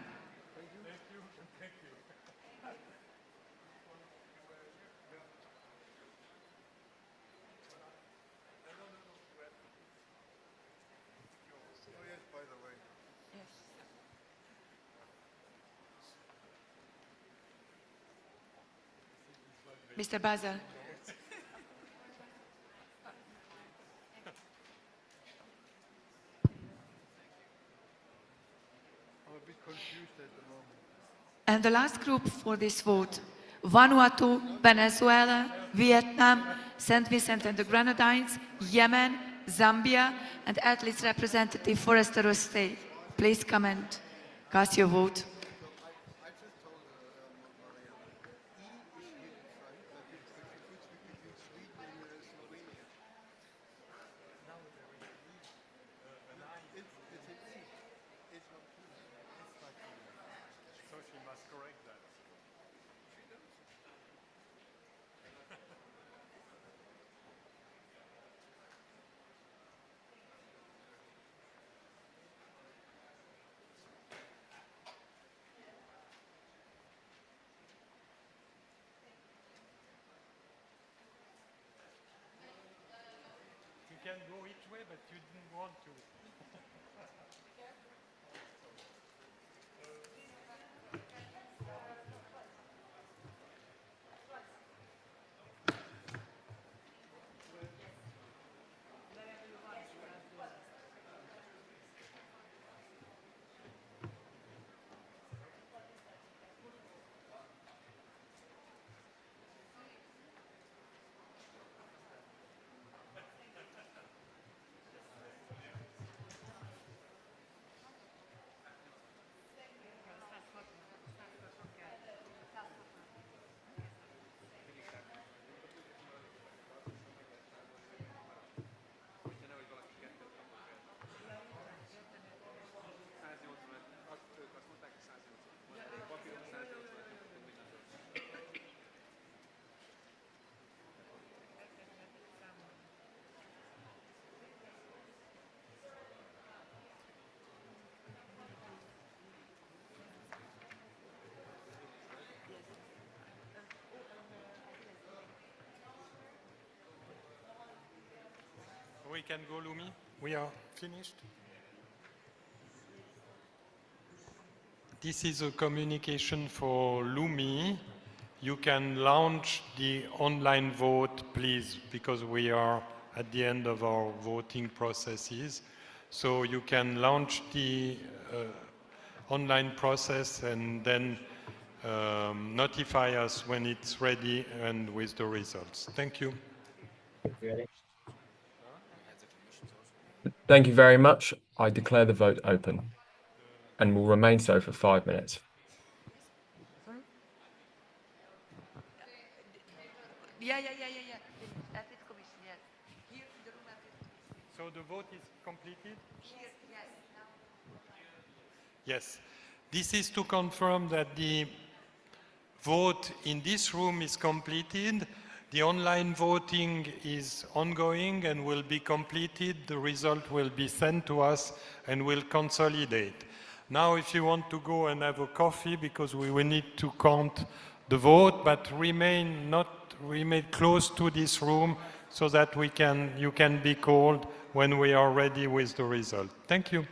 Mr. Basel. And the last group for this vote, Vanuatu, Venezuela, Vietnam, St. Vincent and the Grenadines, Yemen, Zambia, and athletes representative Forester State. Please come and cast your vote. You can go each way, but you didn't want to. We can go, Lumi. We are finished. This is a communication for Lumi. You can launch the online vote, please, because we are at the end of our voting processes. So you can launch the online process and then notify us when it's ready and with the results. Thank you. Thank you very much. I declare the vote open and will remain so for 5 minutes. Yeah. Ethics Commission, yes. Here in the room, Ethics Commission. So the vote is completed? Here, yes. Yes. This is to confirm that the vote in this room is completed. The online voting is ongoing and will be completed. The result will be sent to us and will consolidate. Now, if you want to go and have a coffee, because we will need to count the vote, but remain close to this room so that you can be called when we are ready with the result. Thank you.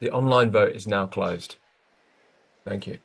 The online vote is now closed. Thank you.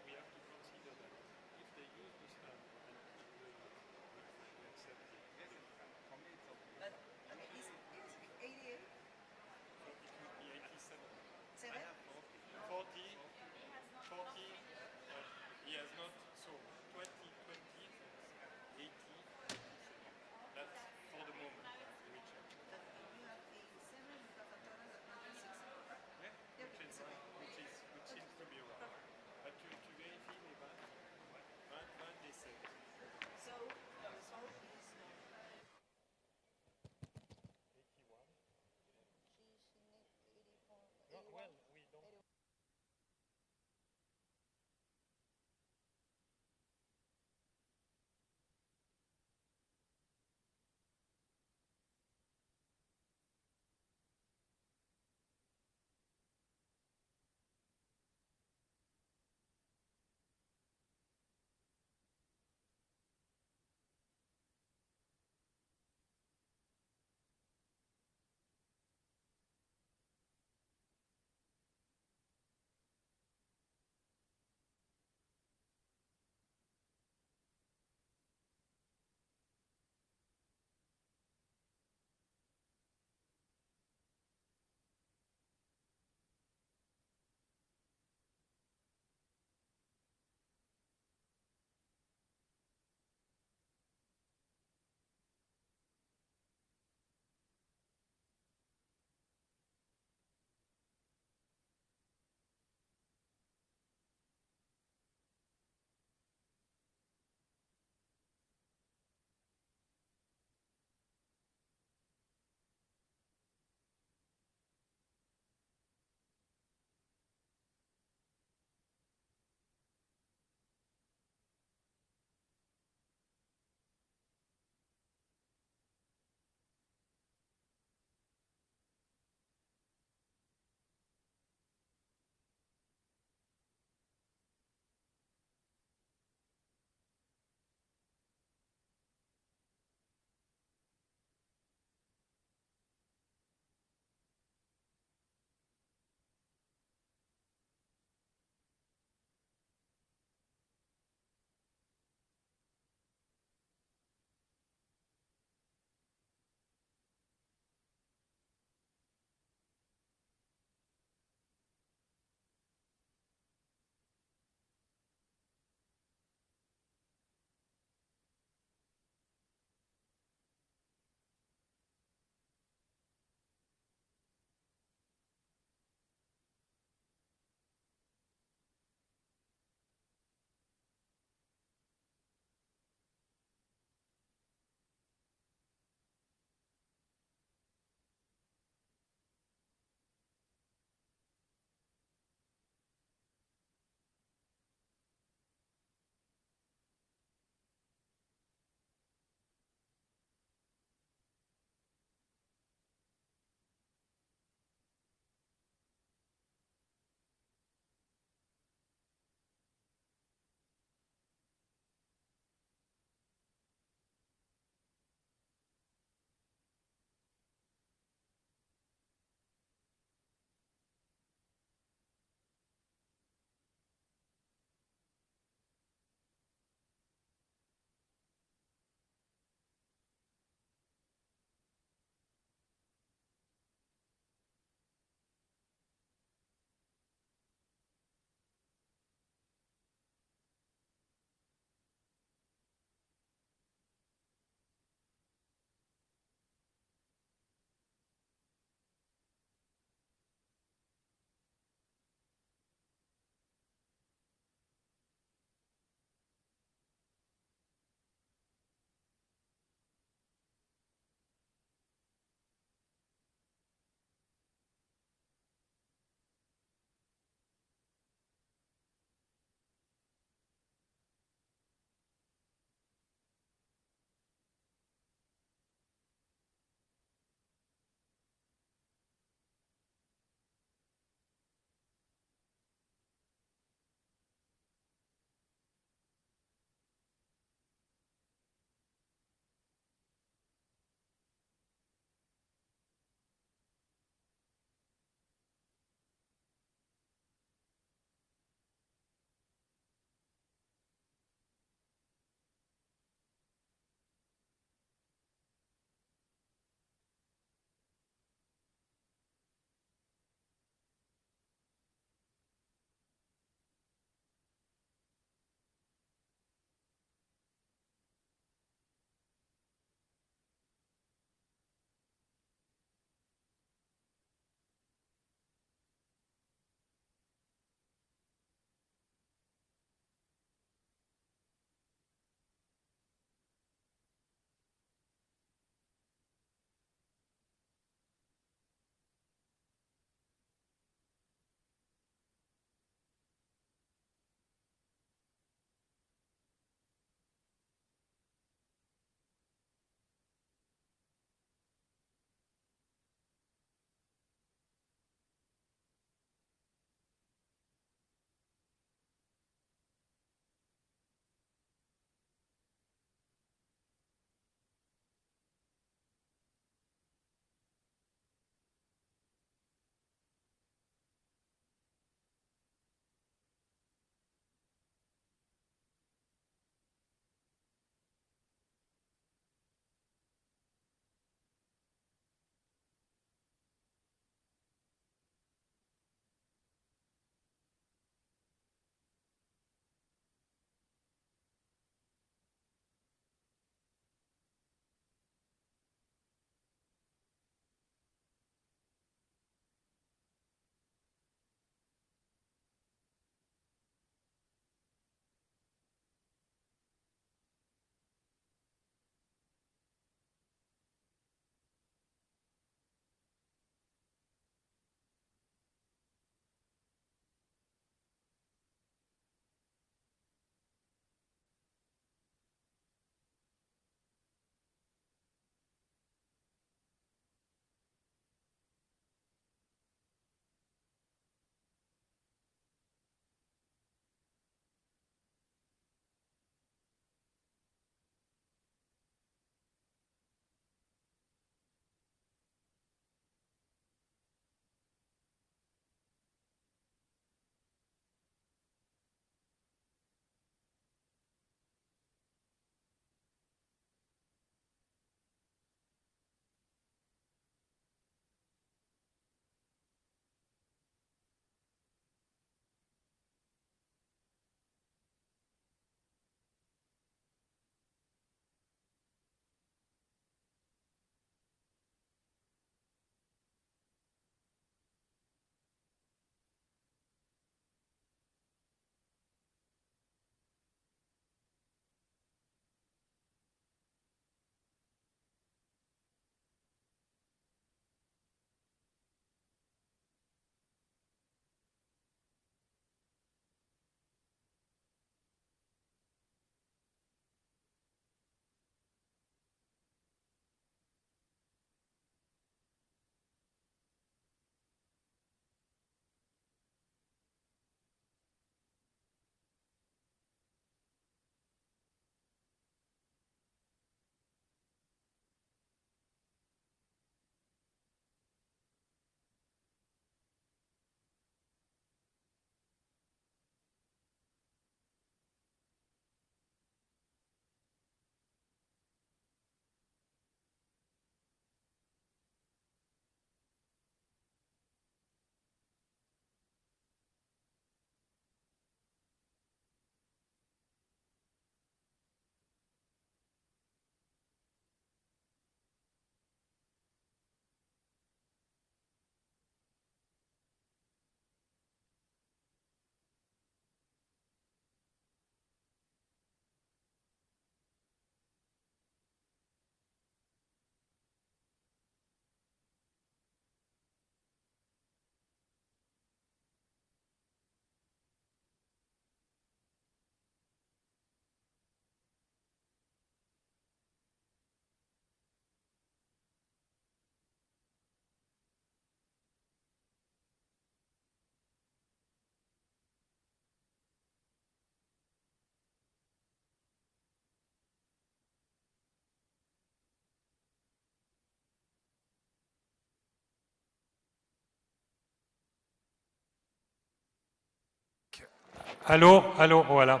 Allô, allô, voilà.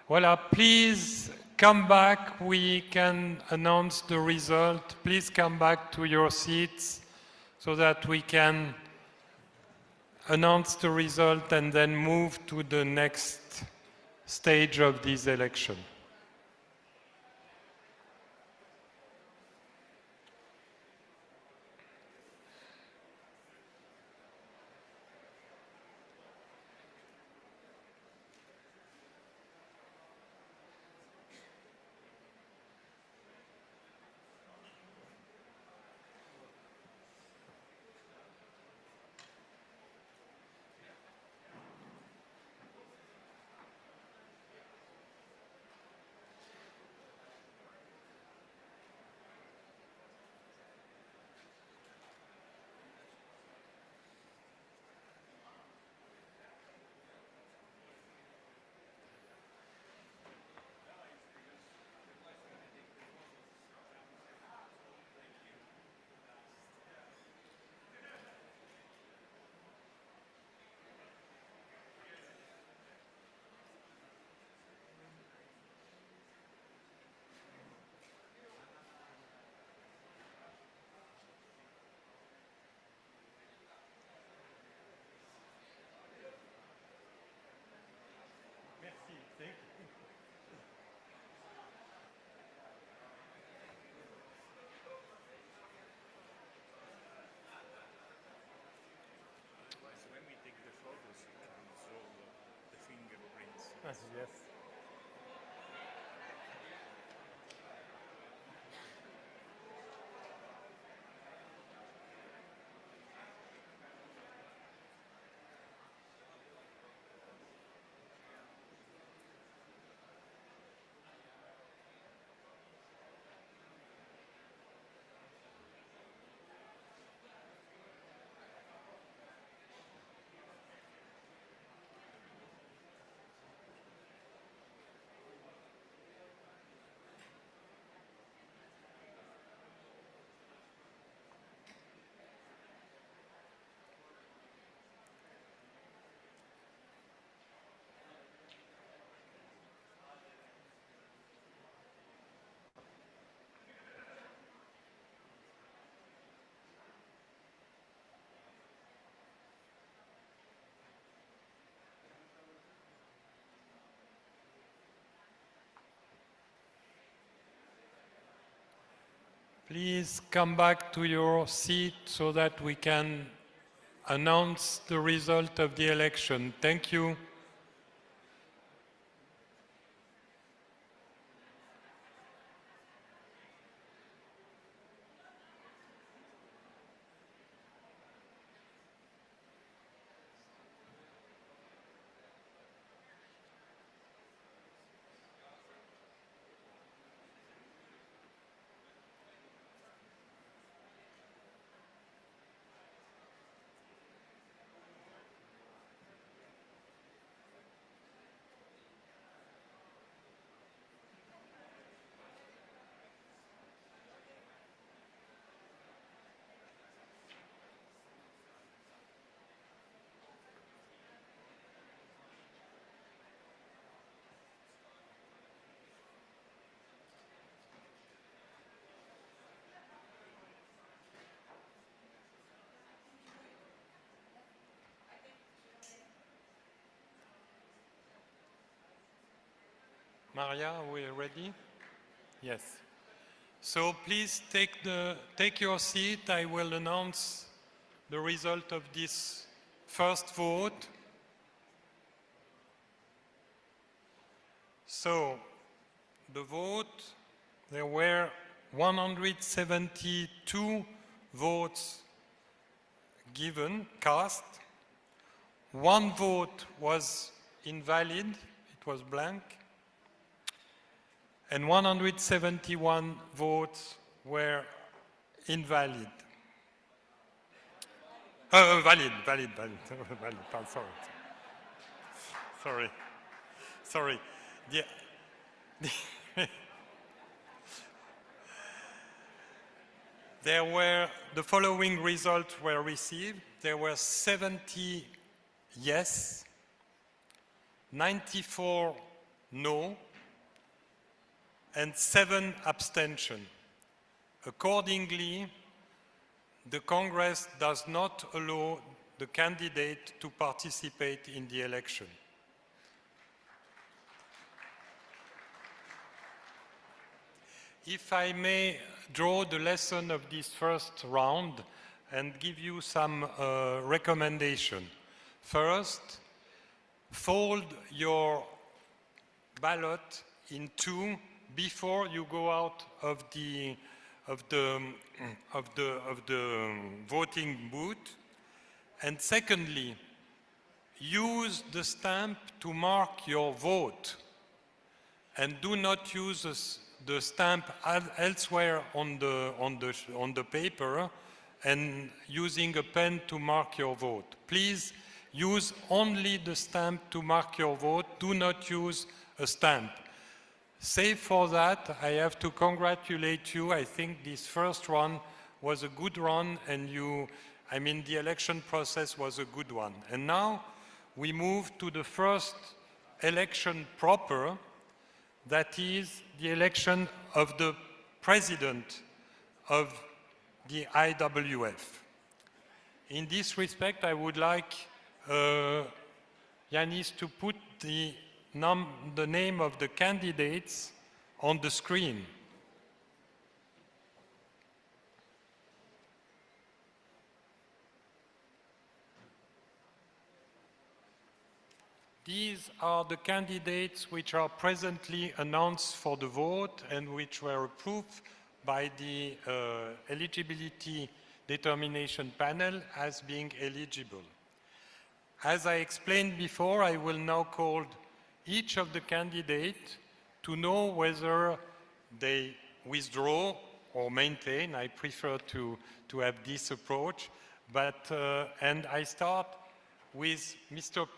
Voilà, please come back. We can announce the result. Please come back to your seats so that we can announce the result and then move to the next stage of this election. Yes. Please come back to your seat so that we can announce the result of the election. Thank you. Maria, are we ready? Yes. So please take your seat. I will announce the result of this first vote. So the vote, there were 172 votes cast. One vote was invalid, it was blank. And 171 votes were invalid. Valid, sorry. The following results were received. There were 70 yes, 94 no, and 7 abstention. Accordingly, the Congress does not allow the candidate to participate in the election. If I may draw the lesson of this first round and give you some recommendation. First, fold your ballot in two before you go out of the voting booth. And secondly, use the stamp to mark your vote, and do not use the stamp elsewhere on the paper and using a pen to mark your vote. Please use only the stamp to mark your vote. Do not use a stamp. Save for that, I have to congratulate you. I think this first run was a good run, and the election process was a good one. And now we move to the first election proper, that is the election of the president of the IWF. In this respect, I would like Yanis to put the name of the candidates on the screen. These are the candidates which are presently announced for the vote and which were approved by the eligibility determination panel as being eligible. As I explained before, I will now call each of the candidates to know whether they withdraw or maintain. I prefer to have this approach, and I start with Mr.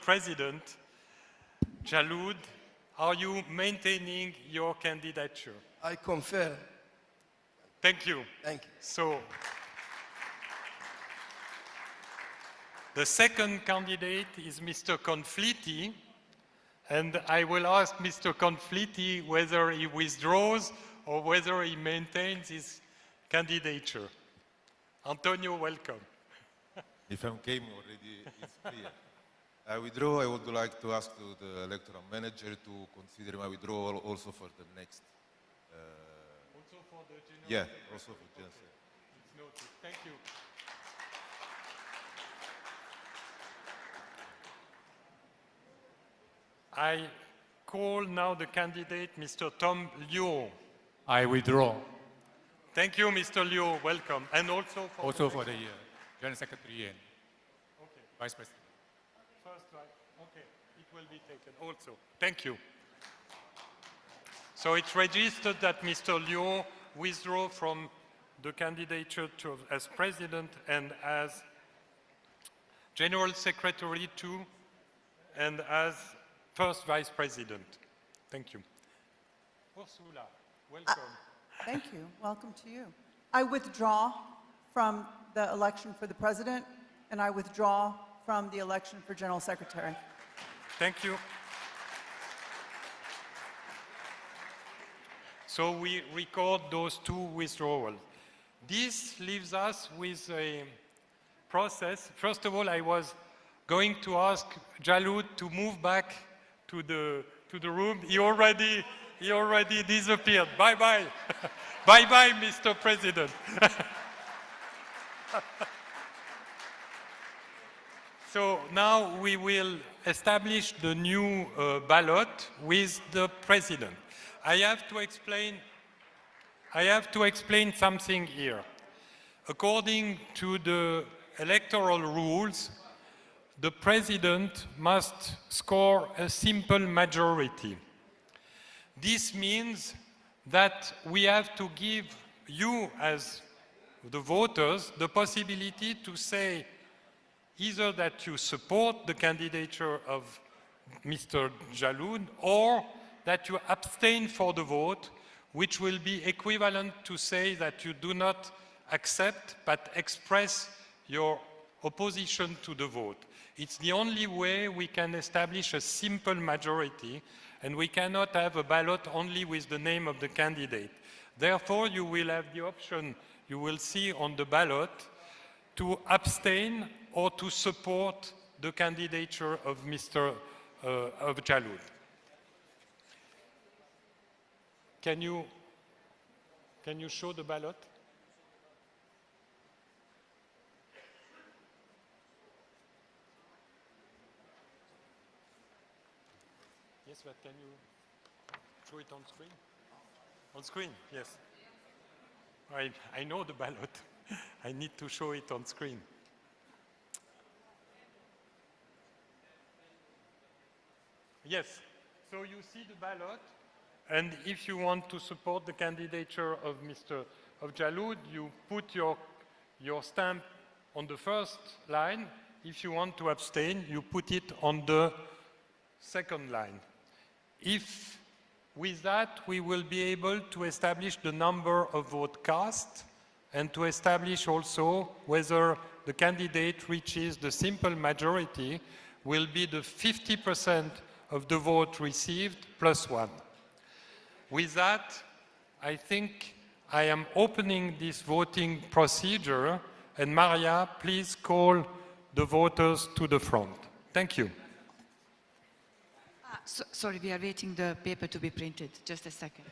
President Jaloud. Are you maintaining your candidature? I confirm. Thank you. Thank you. So, the second candidate is Mr. Confliti, and I will ask Mr. Confliti whether he withdraws or whether he maintains his candidature. Antonio, welcome. If I came already, it's clear. I withdraw. I would like to ask to the electoral manager to consider my withdrawal also for the next. Also for the general. Yeah, also for general. It's noted. Thank you. I call now the candidate, Mr. Tom Liu. I withdraw. Thank you, Mr. Liu. Welcome. And also for the General Secretary and Vice President. First, right? Okay, it will be taken also. Thank you. So it's registered that Mr. Liu withdrew from the candidature as President and as General Secretary too, and as First Vice President. Thank you. Ursula, welcome. Thank you. Welcome to you. I withdraw from the election for the President, and I withdraw from the election for General Secretary. Thank you. So we record those two withdrawals. This leaves us with a process. First of all, I was going to ask Jaloud to move back to the room. He already disappeared. Bye-bye. Bye-bye, Mr. President. So now we will establish the new ballot with the President. I have to explain something here. According to the electoral rules, the President must score a simple majority. This means that we have to give you, as the voters, the possibility to say either that you support the candidature of Mr. Jaloud or that you abstain for the vote, which will be equivalent to say that you do not accept but express your opposition to the vote. It's the only way we can establish a simple majority, and we cannot have a ballot only with the name of the candidate. Therefore, you will have the option, you will see on the ballot, to abstain or to support the candidature of Mr. of Jaloud. Can you show the ballot? Yes, but can you show it on screen? On screen, yes. I know the ballot. I need to show it on screen. Yes, so you see the ballot, and if you want to support the candidature of Mr. of Jaloud, you put your stamp on the first line. If you want to abstain, you put it on the second line. If with that we will be able to establish the number of votes cast and to establish also whether the candidate reaches the simple majority will be the 50% of the vote received plus one. With that, I think I am opening this voting procedure, and Maria, please call the voters to the front. Thank you. Sorry, we are waiting the paper to be printed. Just a second.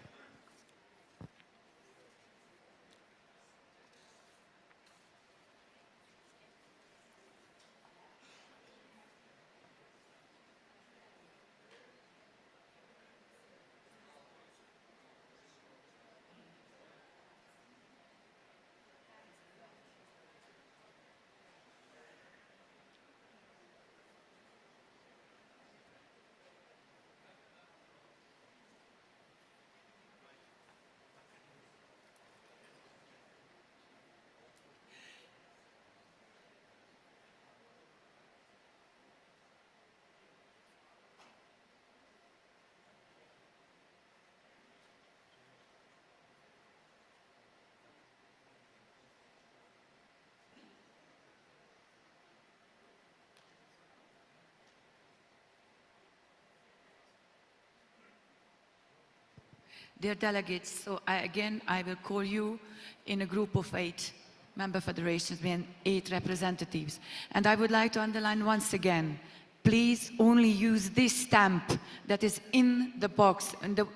Dear delegates, so I will call you in a group of 8 member federations and 8 representatives. And I would like to underline once again, please only use this stamp that is in the box, in the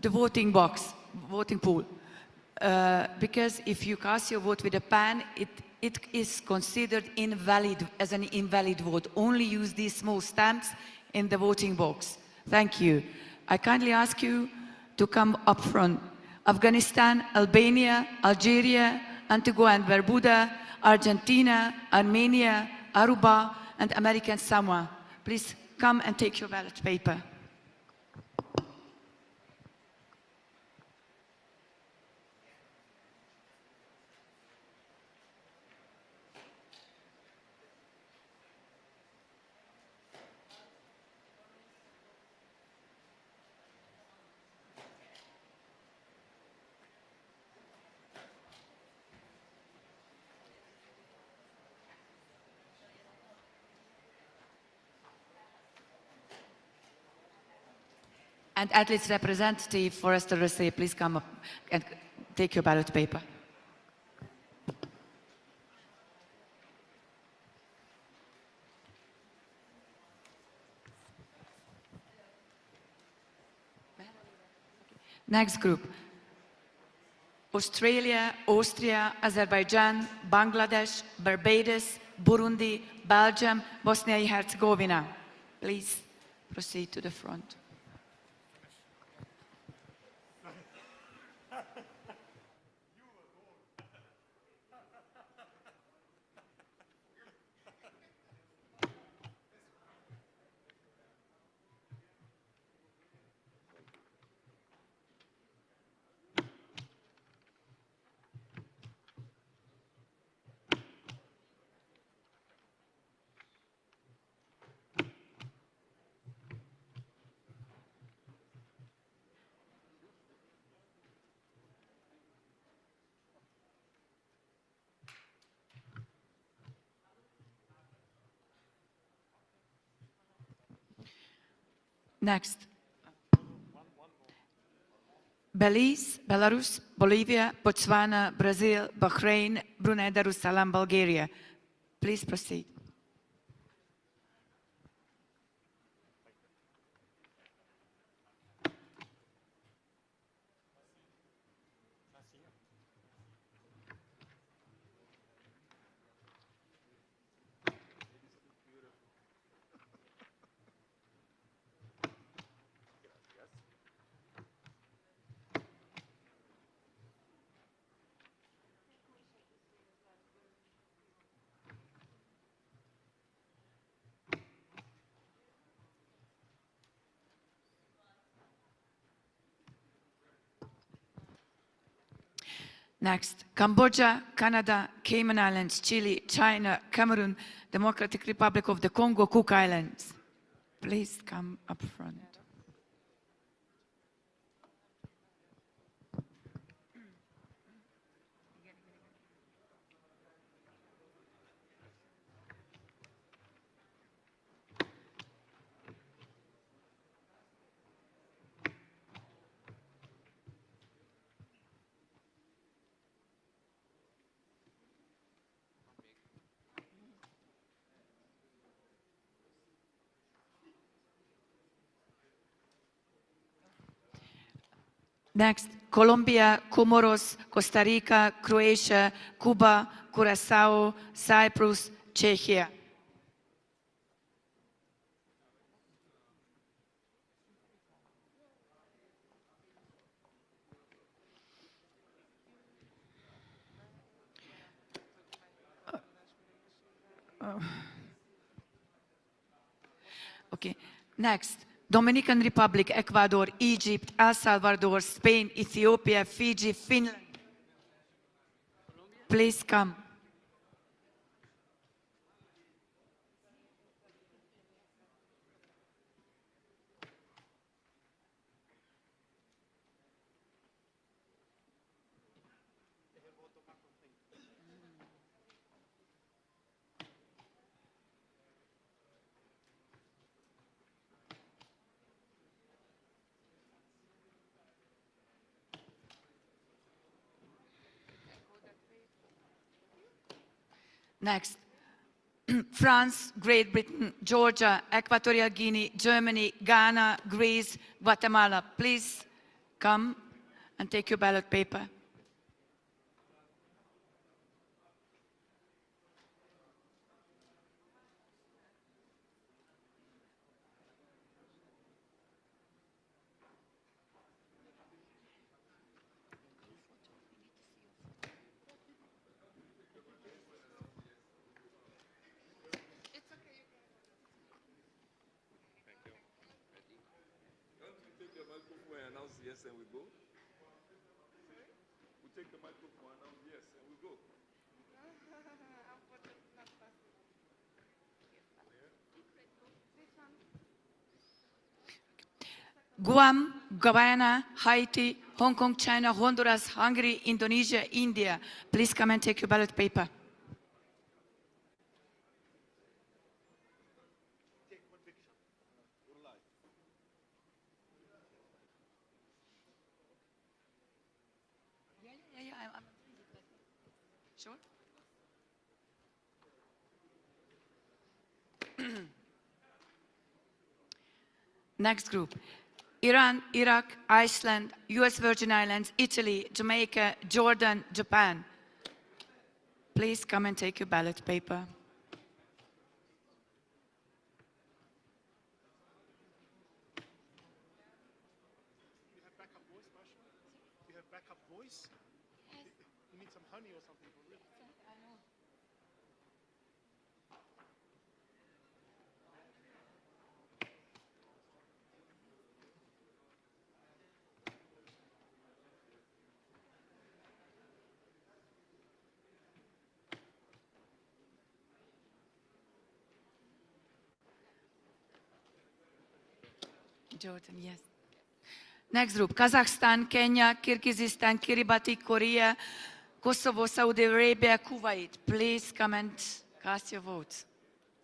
voting box, voting pool. Because if you cast your vote with a pen, it is considered invalid, as an invalid vote. Only use these small stamps in the voting box. Thank you. I kindly ask you to come up front. Afghanistan, Albania, Algeria, Antigua and Barbuda, Argentina, Armenia, Aruba, and American Samoa. Please come and take your ballot paper. And athletes representative, Forrester Rosset, please come up and take your ballot paper. Next group. Australia, Austria, Azerbaijan, Bangladesh, Barbados, Burundi, Belgium, Bosnia and Herzegovina. Please proceed to the front. Next. Belize, Belarus, Bolivia, Botswana, Brazil, Bahrain, Brunei Darussalam, Bulgaria. Please proceed. Next, Cambodia, Canada, Cayman Islands, Chile, China, Cameroon, Democratic Republic of the Congo, Cook Islands. Please come up front. Next, Colombia, Comoros, Costa Rica, Croatia, Cuba, Curacao, Cyprus, Czechia. Okay, next. Dominican Republic, Ecuador, Egypt, El Salvador, Spain, Ethiopia, Fiji, Finland. Please come. Next, France, Great Britain, Georgia, Equatorial Guinea, Germany, Ghana, Greece, Guatemala. Please come and take your ballot paper. Yes, and we go. We take the microphone, announce yes, and we go. Guam, Guyana, Haiti, Hong Kong, China, Honduras, Hungary, Indonesia, India. Please come and take your ballot paper. Sure. Next group. Iran, Iraq, Iceland, US Virgin Islands, Italy, Jamaica, Jordan, Japan. Please come and take your ballot paper. You have backup voice, Masha? You have backup voice? You need some honey or something for real? I know. Jordan, yes. Next group, Kazakhstan, Kenya, Kyrgyzstan, Kiribati, Korea, Kosovo, Saudi Arabia, Kuwait. Please come and cast your votes.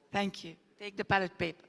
Thank you. Take the ballot paper.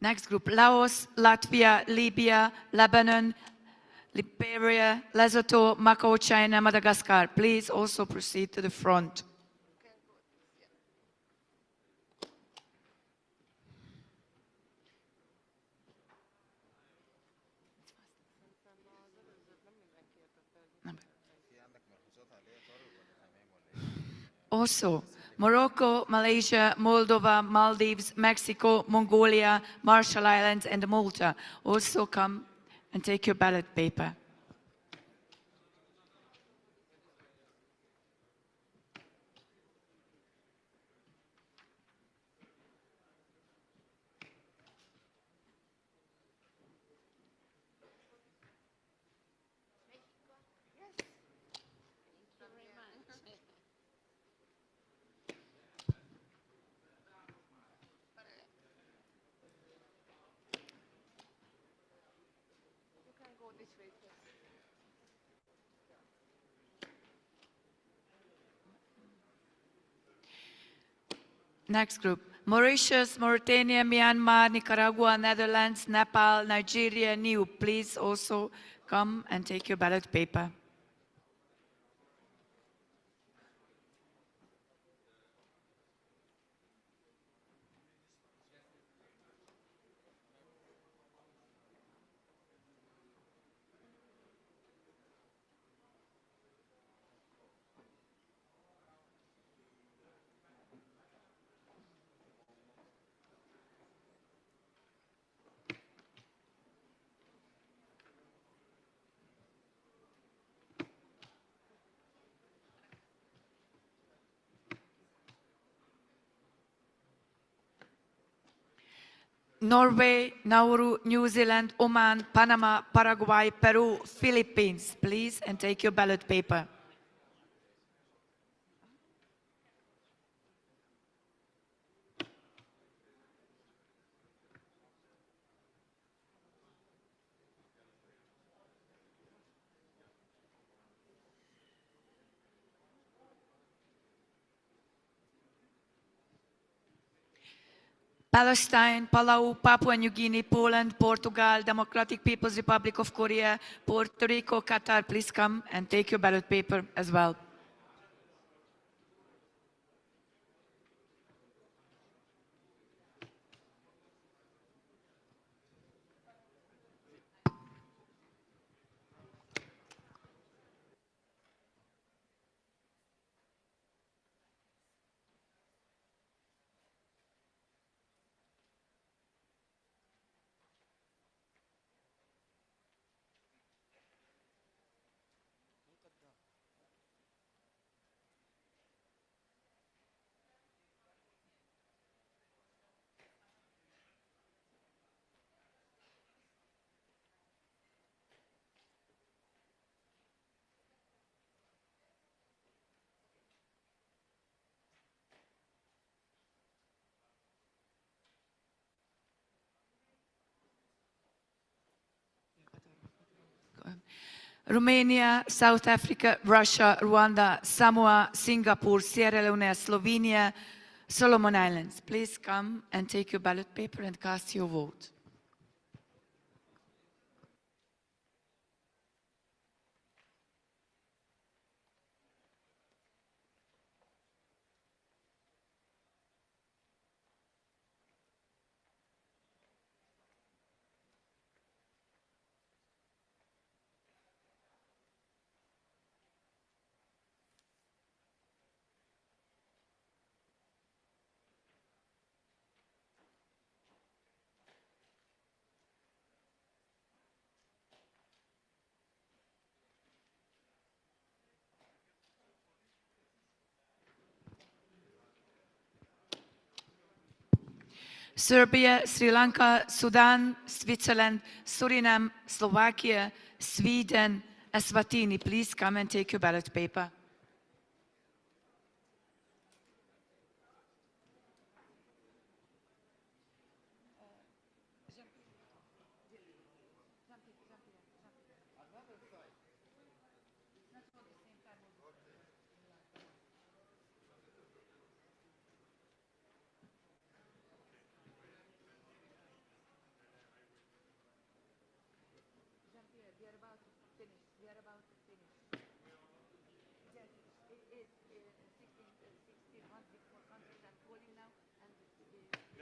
Next group, Laos, Latvia, Libya, Lebanon, Liberia, Lesotho, Macau, China, Madagascar. Please also proceed to the front. Also, Morocco, Malaysia, Moldova, Maldives, Mexico, Mongolia, Marshall Islands, and Malta. Also come and take your ballot paper. Next group, Mauritius, Mauritania, Myanmar, Nicaragua, Netherlands, Nepal, Nigeria, New. Please also come and take your ballot paper. Norway, Nauru, New Zealand, Oman, Panama, Paraguay, Peru, Philippines. Please, and take your ballot paper. Palestine, Palau, Papua New Guinea, Poland, Portugal, Democratic People's Republic of Korea, Puerto Rico, Qatar. Please come and take your ballot paper as well. Romania, South Africa, Russia, Rwanda, Samoa, Singapore, Sierra Leone, Slovenia, Solomon Islands. Please come and take your ballot paper and cast your vote. Serbia, Sri Lanka, Sudan, Switzerland, Suriname, Slovakia, Sweden, Eswatini. Please come and take your ballot paper.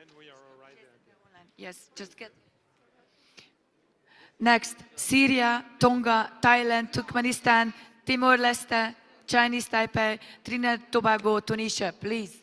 And we are already again. Yes, just get. Next, Syria, Tonga, Thailand, Turkmenistan, Timor-Leste, Chinese Taipei, Trinidad and Tobago, Tunisia, please.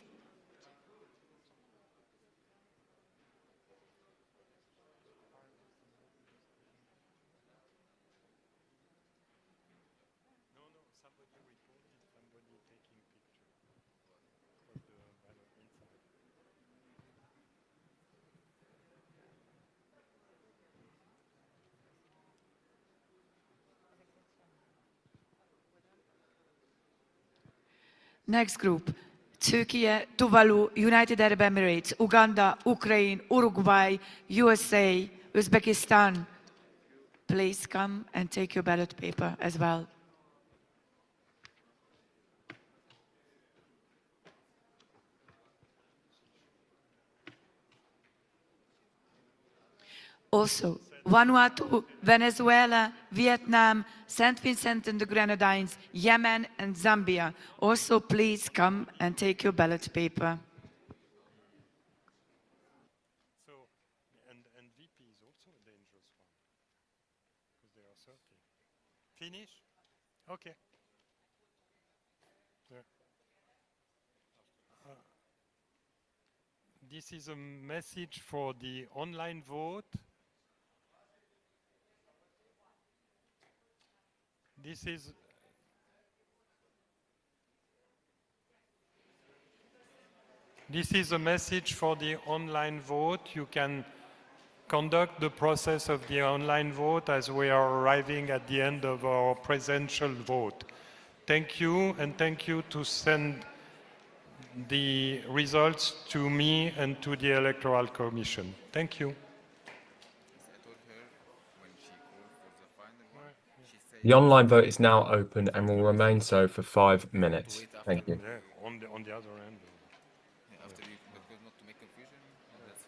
Next group, Turkey, Tuvalu, United Arab Emirates, Uganda, Ukraine, Uruguay, USA, Uzbekistan. Please come and take your ballot paper as well. Also, Vanuatu, Venezuela, Vietnam, St. Vincent and the Grenadines, Yemen and Zambia. Also, please come and take your ballot paper. So, and VP is also a dangerous one, because they are 30. Finish? Okay. Yeah. This is a message for the online vote. This is a message for the online vote. You can conduct the process of the online vote as we are arriving at the end of our presential vote. Thank you, and thank you to send the results to me and to the Electoral Commission. Thank you. The online vote is now open and will remain so for 5 minutes. Thank you. Yeah, on the other end. After you, but not to make confusion. That's it.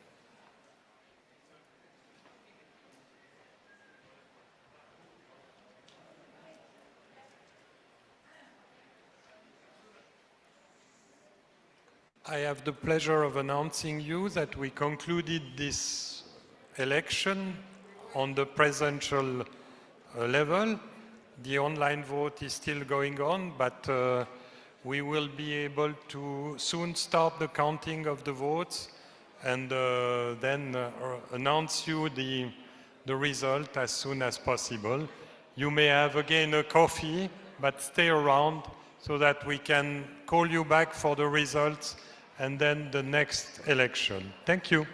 I have the pleasure of announcing you that we concluded this election on the presidential level. The online vote is still going on, but we will be able to soon start the counting of the votes and then announce you the result as soon as possible. You may have again a coffee, but stay around so that we can call you back for the results and then the next election. Thank you.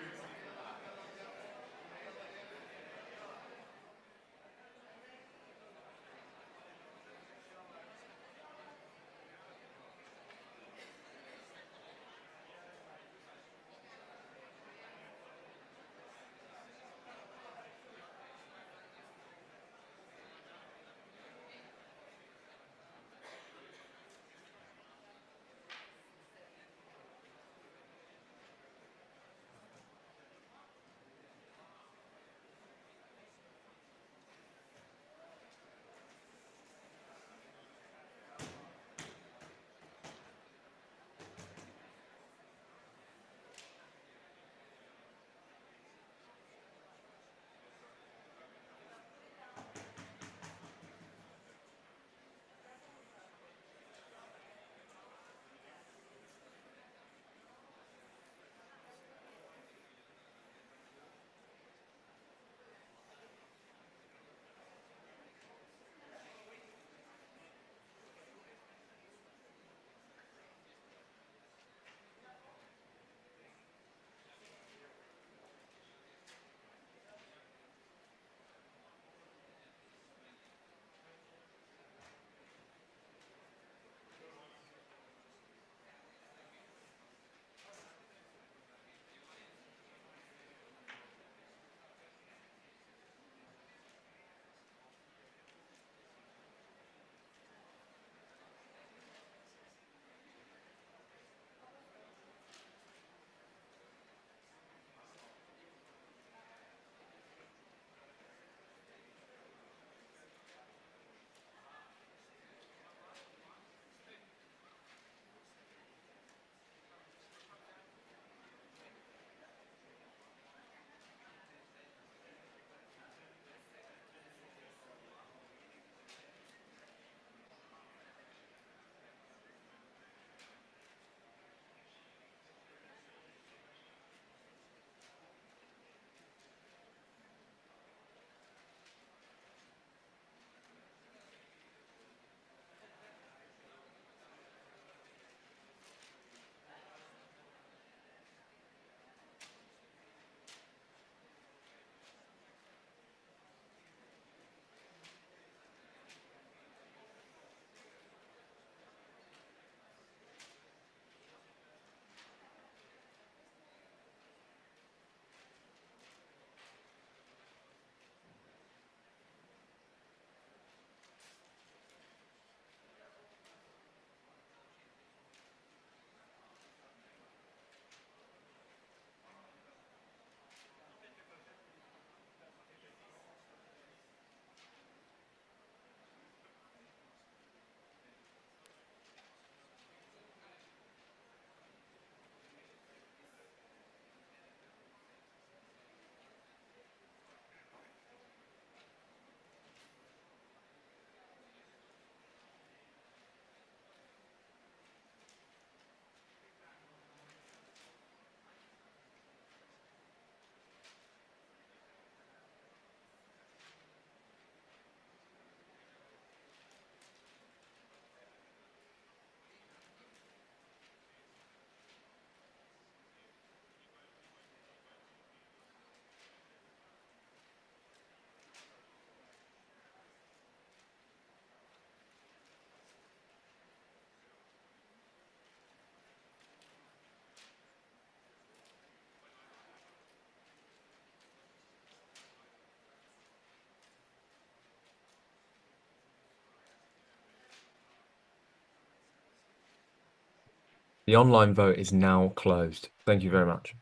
The online vote is now closed. Thank you very much.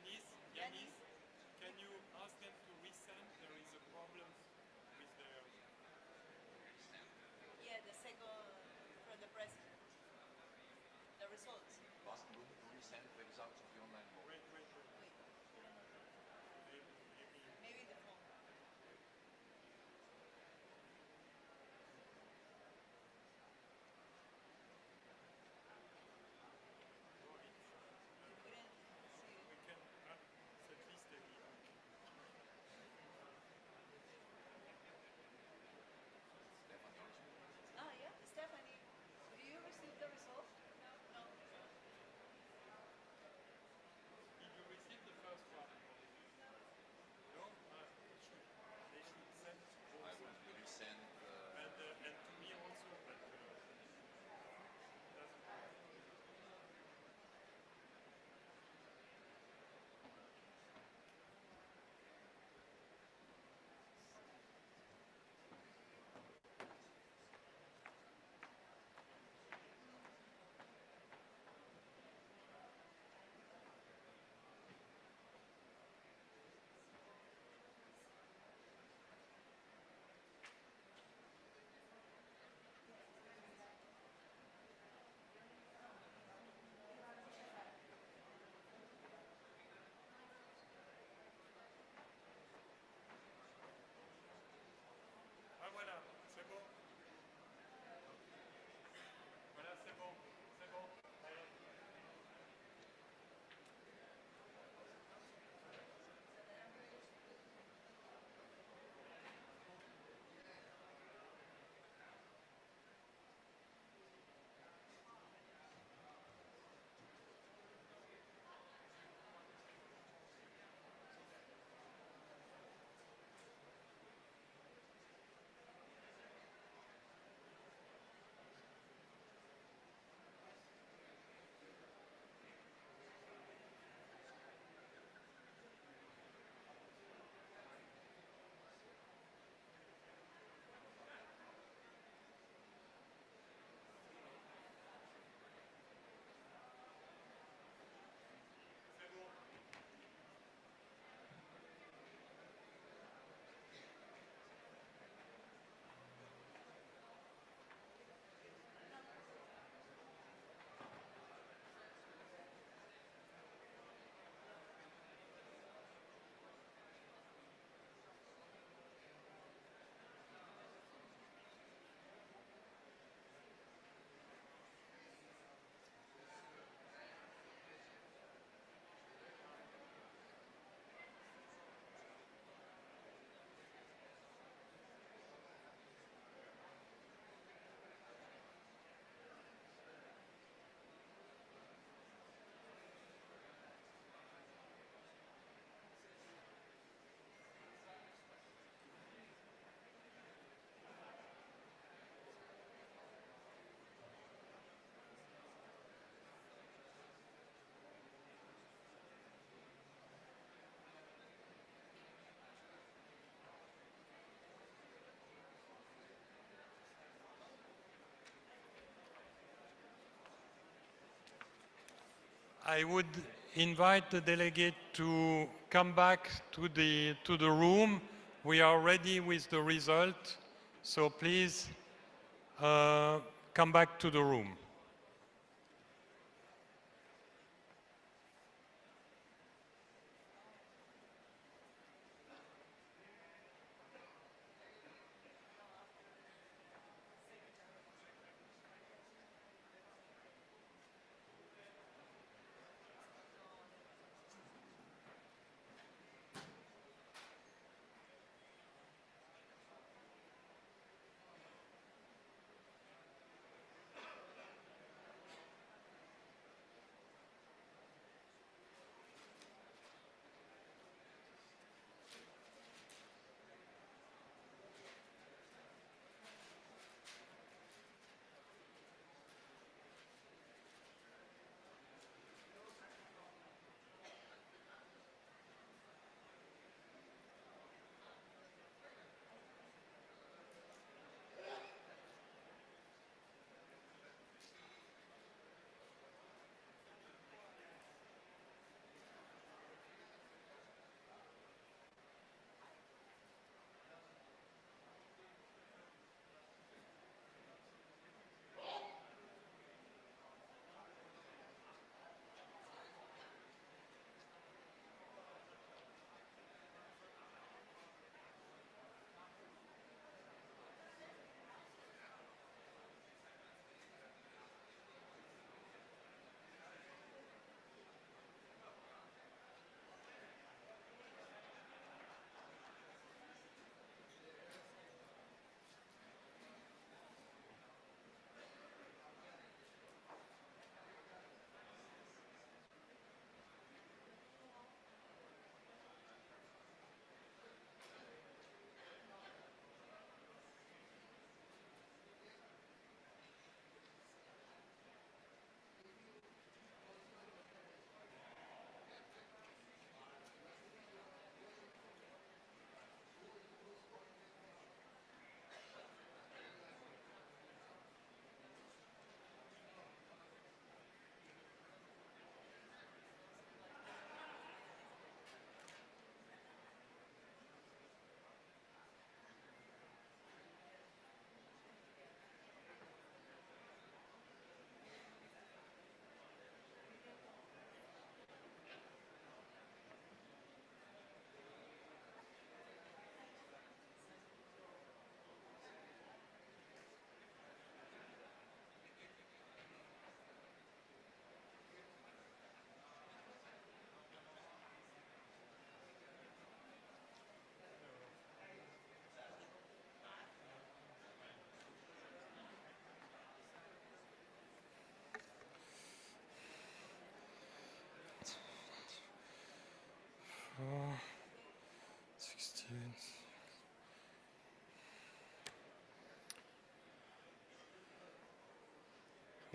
Yanis, can you ask them to resend? There is a problem with their... Yeah, the second from the president. The results. Last room to resend the results of the online vote. Wait. Maybe the phone. Ah, yeah, Stephanie, do you receive the result? No. Did you receive the first one? No? They should send I will resend. and to me also, but doesn't. Ah voilà, c'est bon. Voilà, c'est bon. Allez. I would invite the delegate to come back to the room. We are ready with the result, so please come back to the room.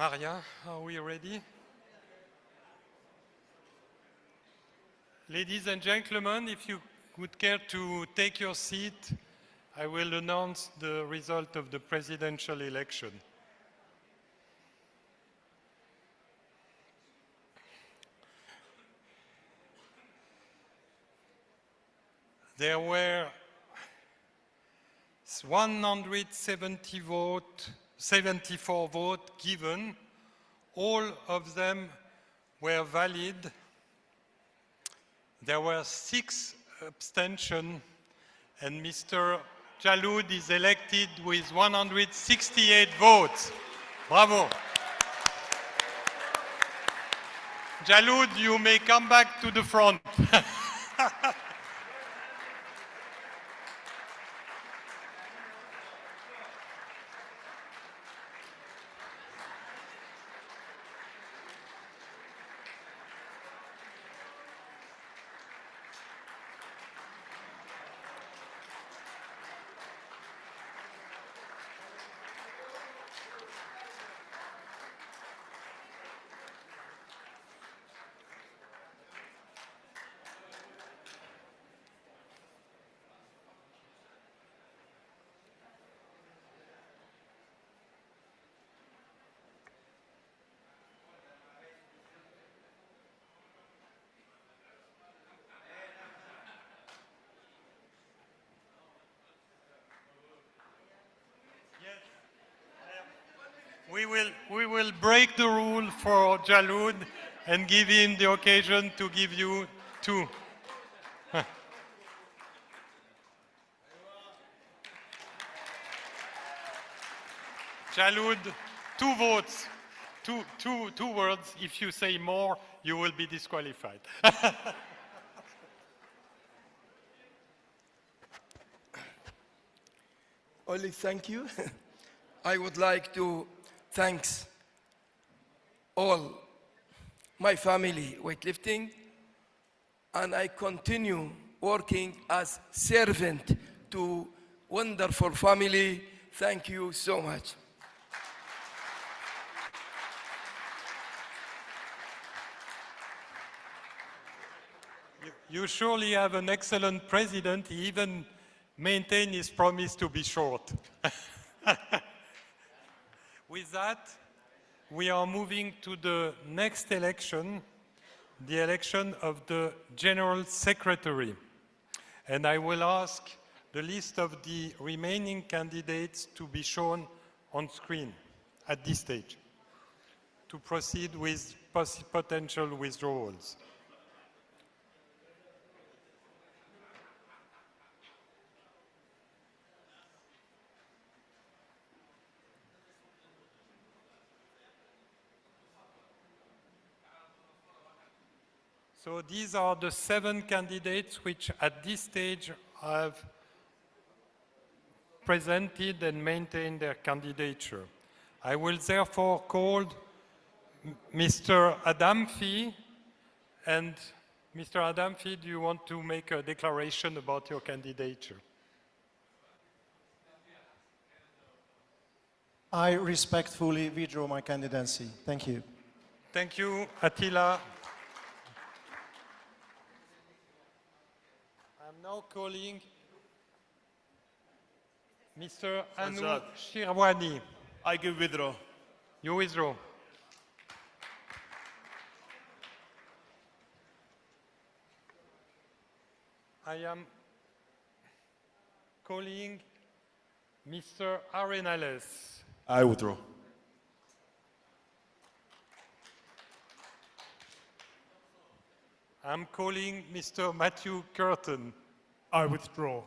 Maria, are we ready? Ladies and gentlemen, if you would care to take your seat, I will announce the result of the presidential election. There were 174 votes given. All of them were valid. There were 6 abstentions, and Mr. Jaloud is elected with 168 votes. Bravo. Jaloud, you may come back to the front. We will break the rule for Jaloud and give him the occasion to give you 2. Jaloud, 2 votes, two words. If you say more, you will be disqualified. Only thank you. I would like to thank all my family weightlifting, and I continue working as servant to wonderful family. Thank you so much. You surely have an excellent president. He even maintained his promise to be short. With that, we are moving to the next election, the election of the General Secretary. And I will ask the list of the remaining candidates to be shown on screen at this stage to proceed with potential withdrawals. So these are the 7 candidates which at this stage have presented and maintained their candidature. I will therefore call Mr. Adamfi. And Mr. Adamfi, do you want to make a declaration about your candidature? I respectfully withdraw my candidacy. Thank you. Thank you, Attila. I'm now calling Mr. Anu Azad. Shirwani. I give withdraw. You withdraw. I am calling Mr. Arenales. I withdraw. I'm calling Mr. Matthew Curtin. I withdraw.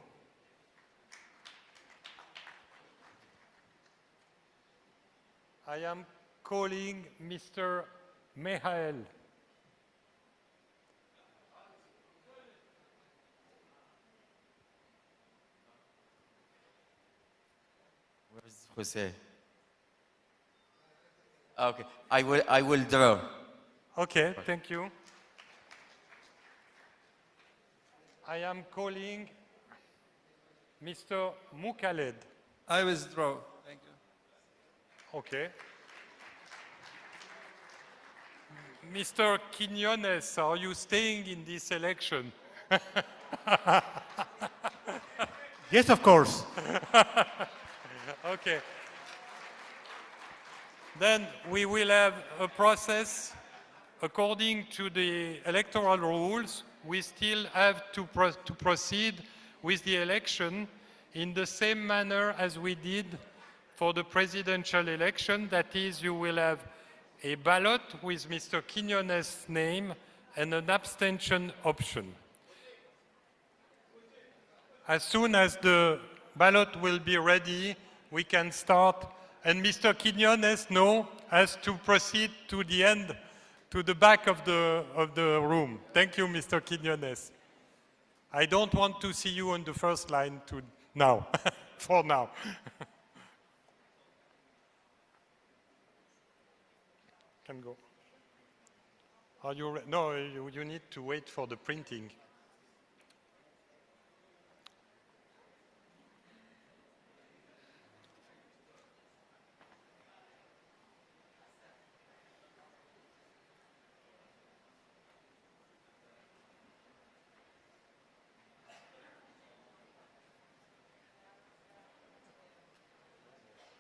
I am calling Mr. Mehael. Where's Jose? Okay, I will draw. Okay, thank you. I am calling Mr. Mukhaled. I withdraw. Thank you. Okay. Mr. Quiñones, are you staying in this election? Yes, of course. Okay. Then we will have a process according to the electoral rules. We still have to proceed with the election in the same manner as we did for the presidential election. That is, you will have a ballot with Mr. Quiñones' name and an abstention option. As soon as the ballot will be ready, we can start. And Mr. Quiñones now has to proceed to the end, to the back of the room. Thank you, Mr. Quiñones. I don't want to see you on the first line now, for now. Can go. Are you no, you need to wait for the printing.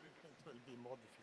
It will be more difficult.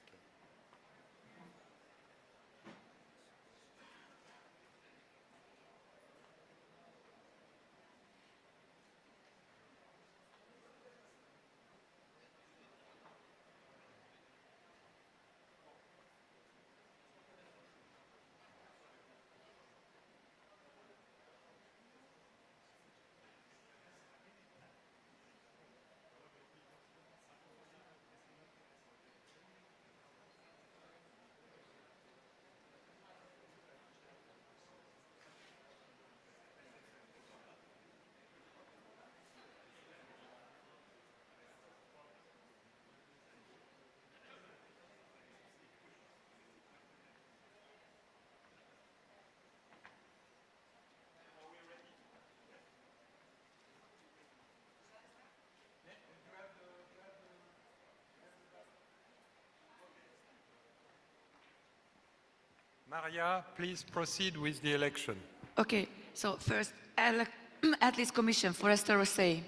Maria, please proceed with the election. Okay, so first, Athletes Commission, Forrester Rosset.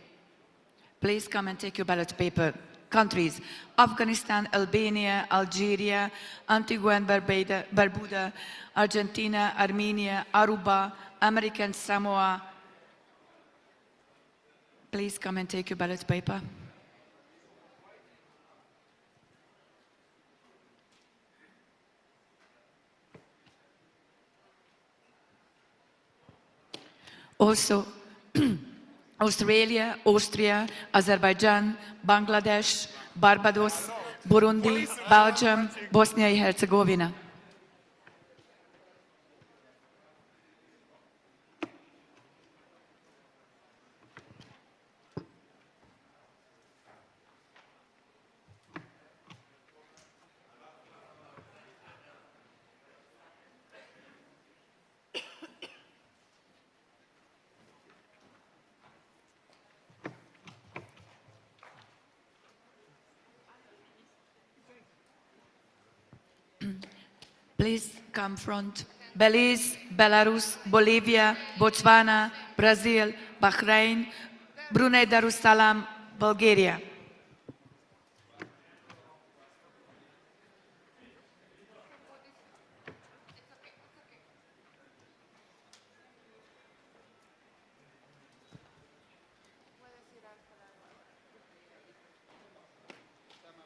Please come and take your ballot paper. Countries: Afghanistan, Albania, Algeria, Antigua and Barbuda, Argentina, Armenia, Aruba, American Samoa. Please come and take your ballot paper. Also, Australia, Austria, Azerbaijan, Bangladesh, Barbados, Burundi, Belgium, Bosnia and Herzegovina. Please come front. Belize, Belarus, Bolivia, Botswana, Brazil, Bahrain, Brunei Darussalam, Bulgaria.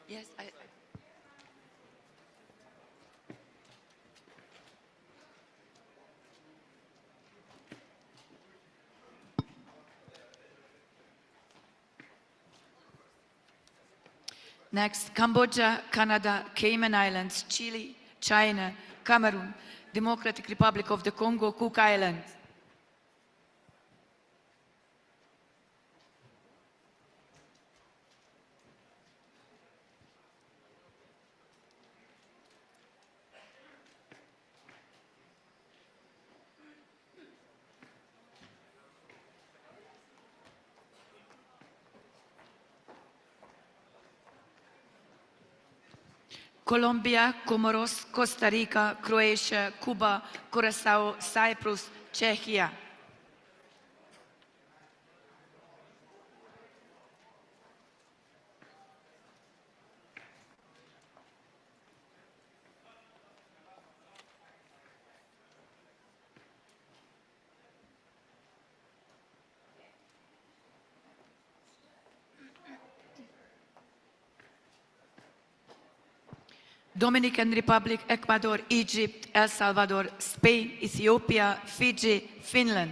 Yes, Next, Cambodia, Canada, Cayman Islands, Chile, China, Cameroon, Democratic Republic of the Congo, Cook Islands. Colombia, Comoros, Costa Rica, Croatia, Cuba, Curacao, Cyprus, Czechia. Dominican Republic, Ecuador, Egypt, El Salvador, Spain, Ethiopia, Fiji, Finland.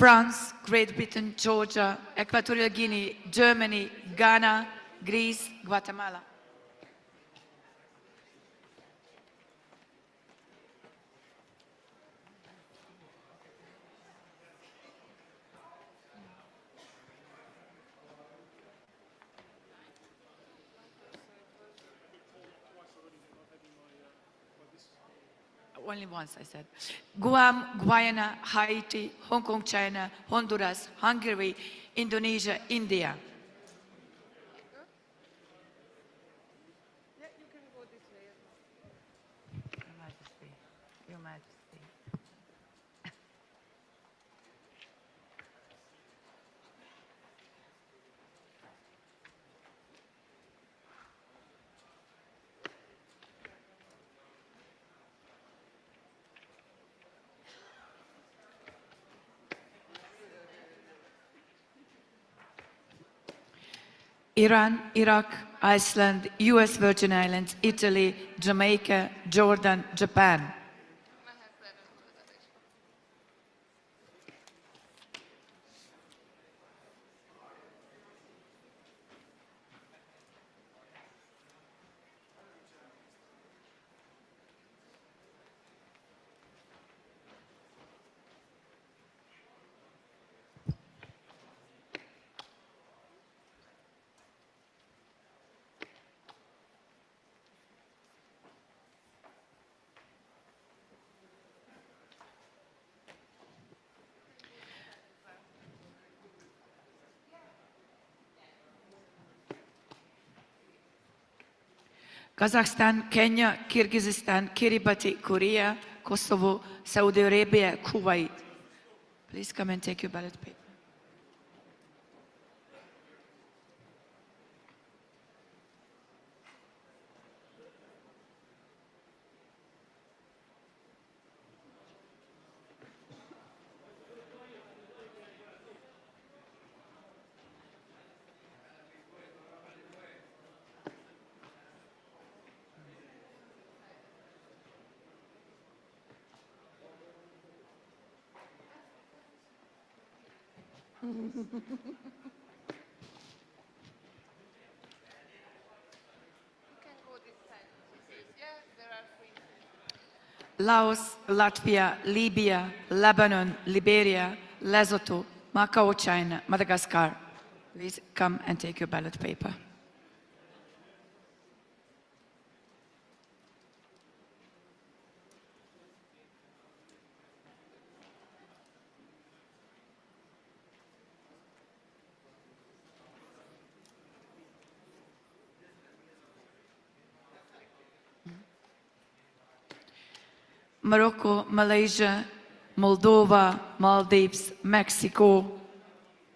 France, Great Britain, Georgia, Equatorial Guinea, Germany, Ghana, Greece, Guatemala. Only once, I said. Guam, Guyana, Haiti, Hong Kong, China, Honduras, Hungary, Indonesia, India. Your Majesty, Your Majesty. Iran, Iraq, Iceland, US Virgin Islands, Italy, Jamaica, Jordan, Japan. Kazakhstan, Kenya, Kyrgyzstan, Kiribati, Korea, Kosovo, Saudi Arabia, Kuwait. Please come and take your ballot paper. Laos, Latvia, Libya, Lebanon, Liberia, Lesotho, Macau, China, Madagascar. Please come and take your ballot paper. Morocco, Malaysia, Moldova, Maldives, Mexico,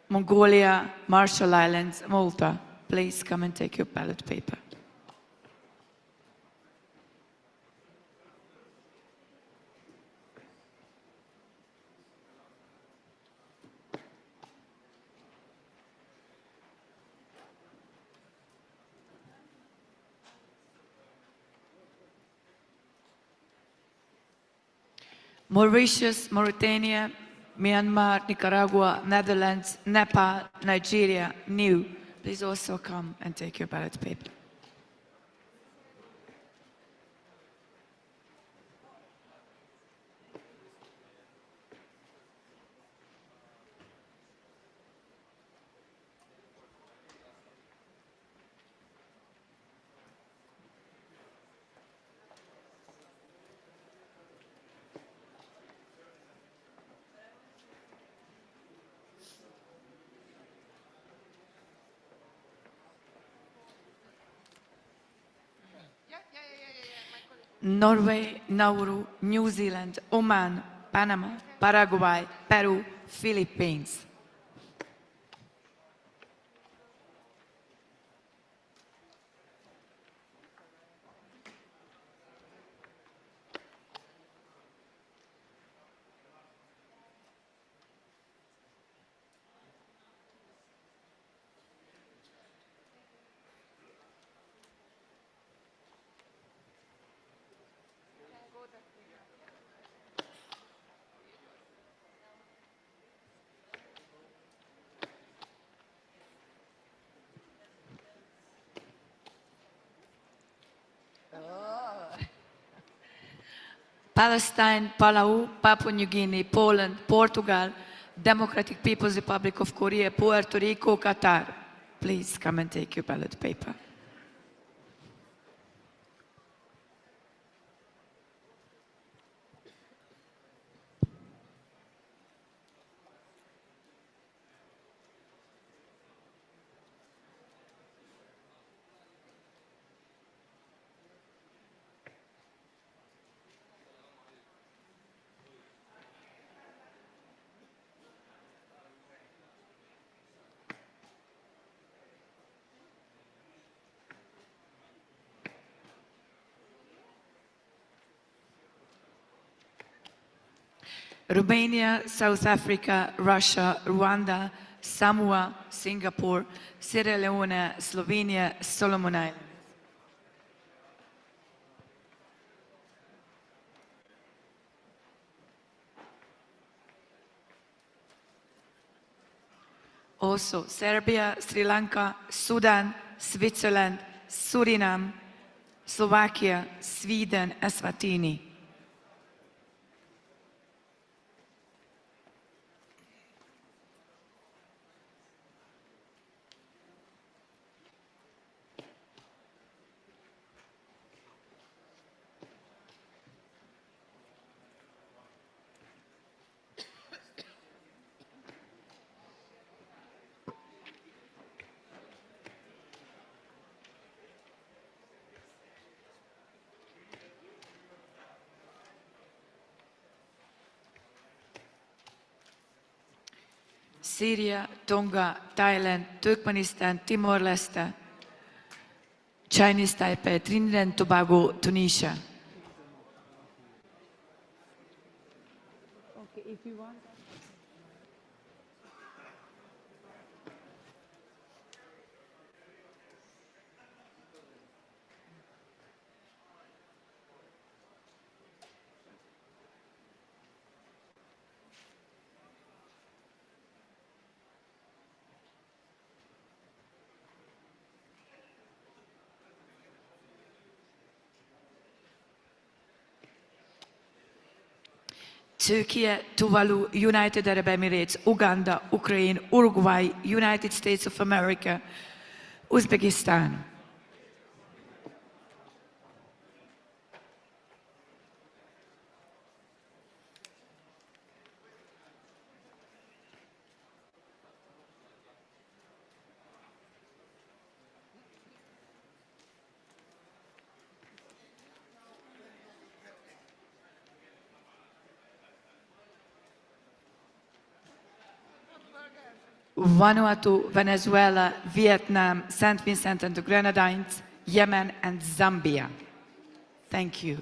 Mongolia, Marshall Islands, Malta. Please come and take your ballot paper. Mauritius, Mauritania, Myanmar, Nicaragua, Netherlands, Nepal, Nigeria, New. Please also come and take your ballot paper. Norway, Nauru, New Zealand, Oman, Panama, Paraguay, Peru, Philippines. Palestine, Palau, Papua New Guinea, Poland, Portugal, Democratic People's Republic of Korea, Puerto Rico, Qatar. Please come and take your ballot paper. Romania, South Africa, Russia, Rwanda, Samoa, Singapore, Sierra Leone, Slovenia, Solomon Islands. Also Serbia, Sri Lanka, Sudan, Switzerland, Suriname, Slovakia, Sweden, Eswatini. Syria, Tonga, Thailand, Turkmenistan, Timor-Leste, Chinese Taipei, Trinidad and Tobago, Tunisia. Okay, if you want. Turkey, Tuvalu, United Arab Emirates, Uganda, Ukraine, Uruguay, United States of America, Uzbekistan. Vanuatu, Venezuela, Vietnam, St. Vincent and the Grenadines, Yemen, and Zambia. Thank you.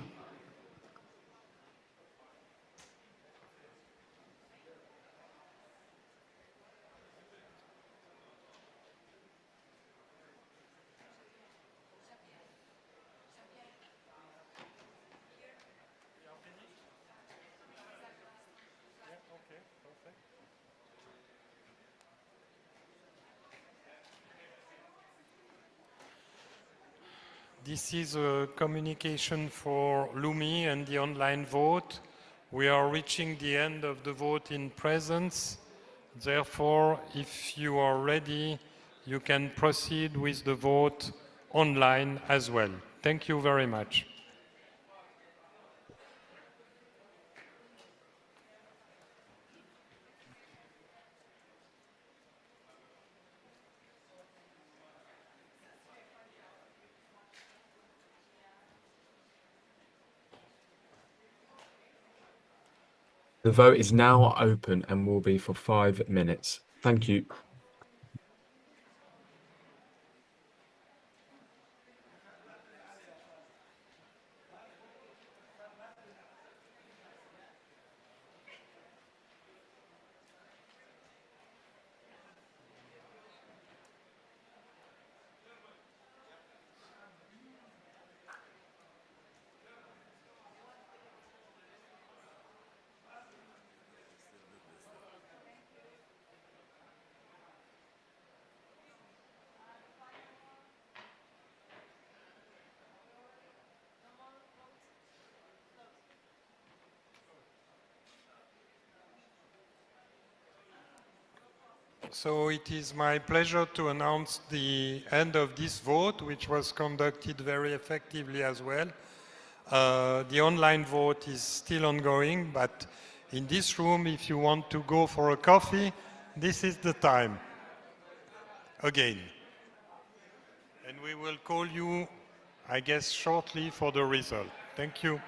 This is a communication for Lumi and the online vote. We are reaching the end of the vote in presence. Therefore, if you are ready, you can proceed with the vote online as well. Thank you very much. The vote is now open and will be for 5 minutes. Thank you. So it is my pleasure to announce the end of this vote, which was conducted very effectively as well. The online vote is still ongoing, but in this room, if you want to go for a coffee, this is the time. Again. And we will call you, I guess, shortly for the result. Thank you.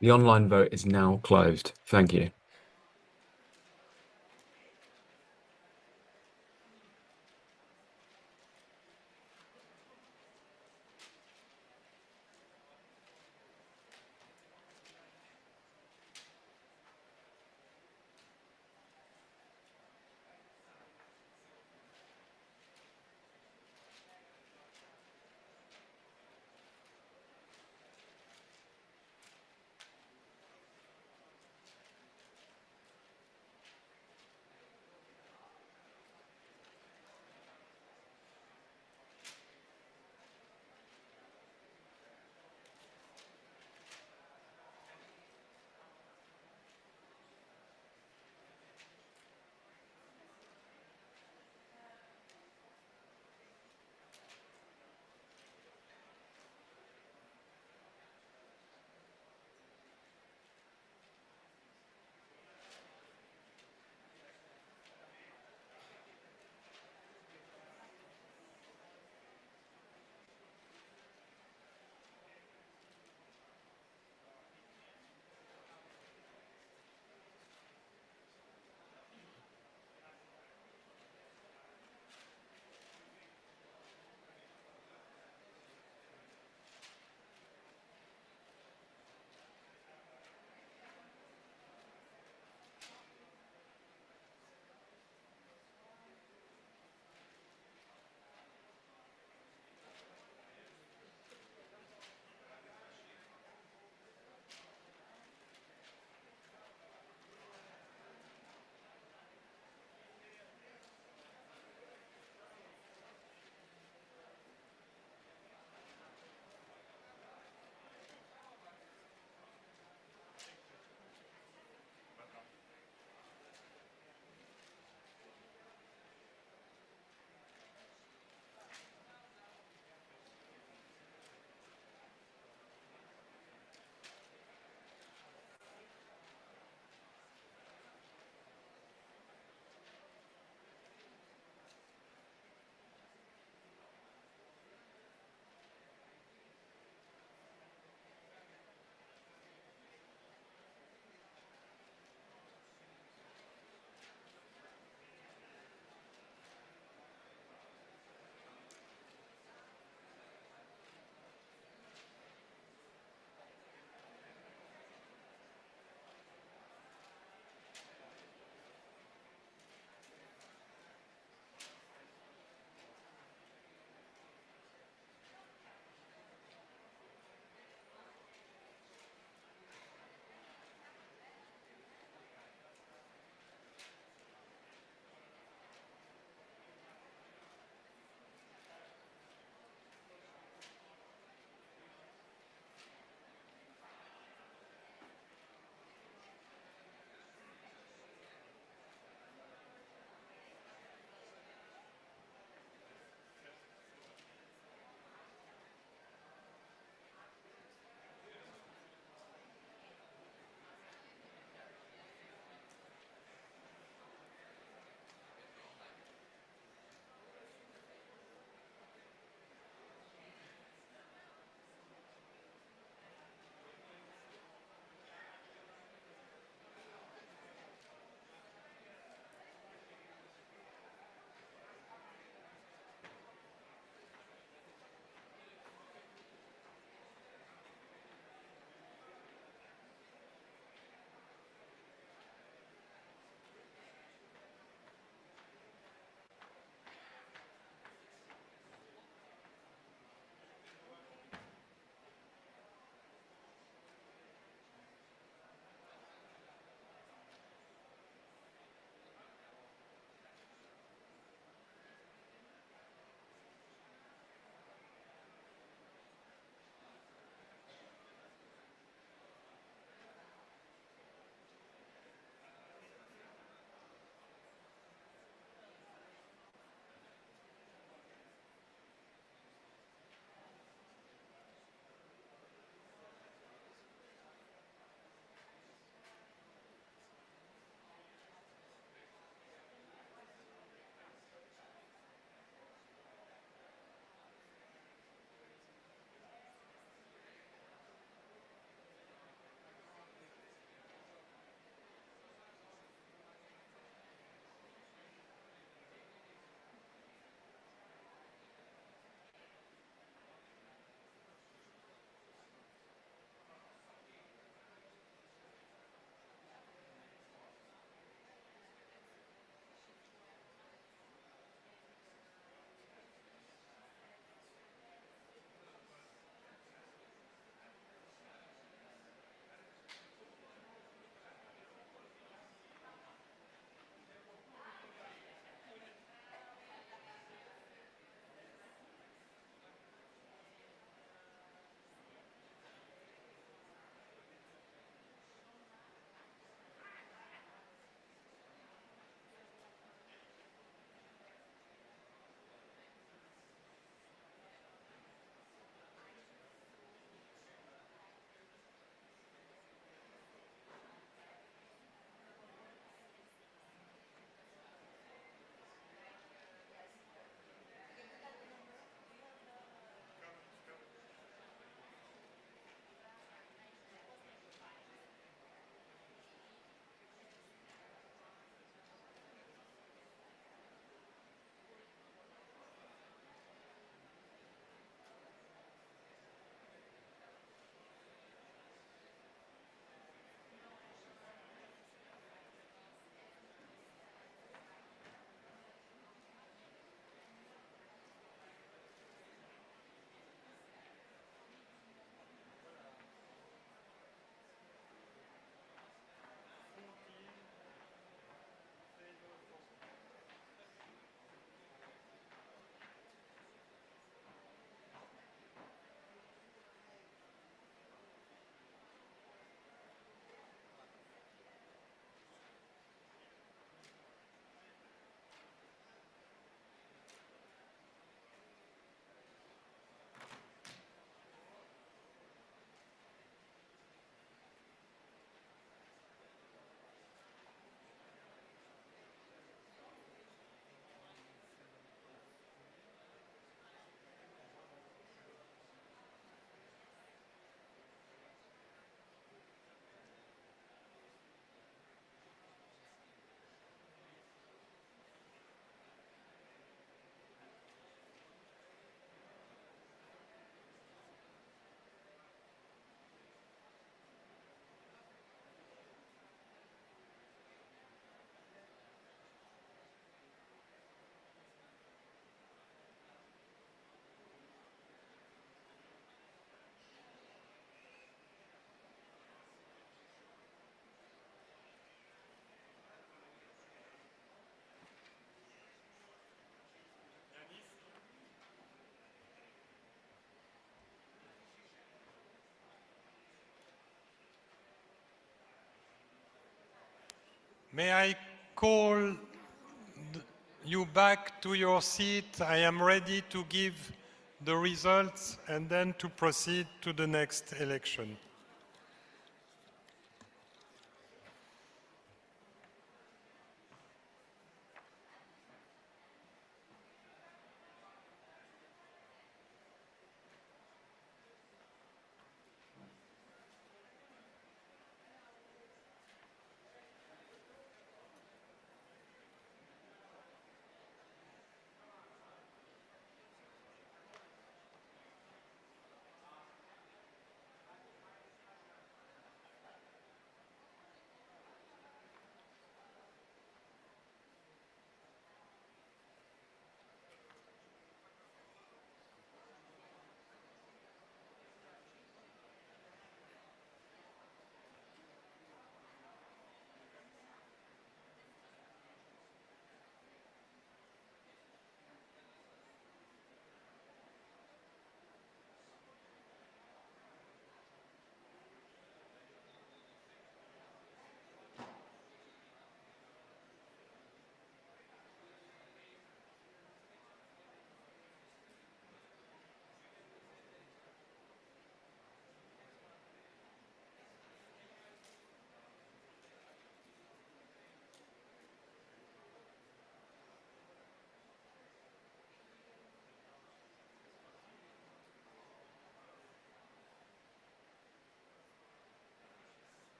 The online vote is now closed. Thank you. May I call you back to your seat? I am ready to give the results and then to proceed to the next election.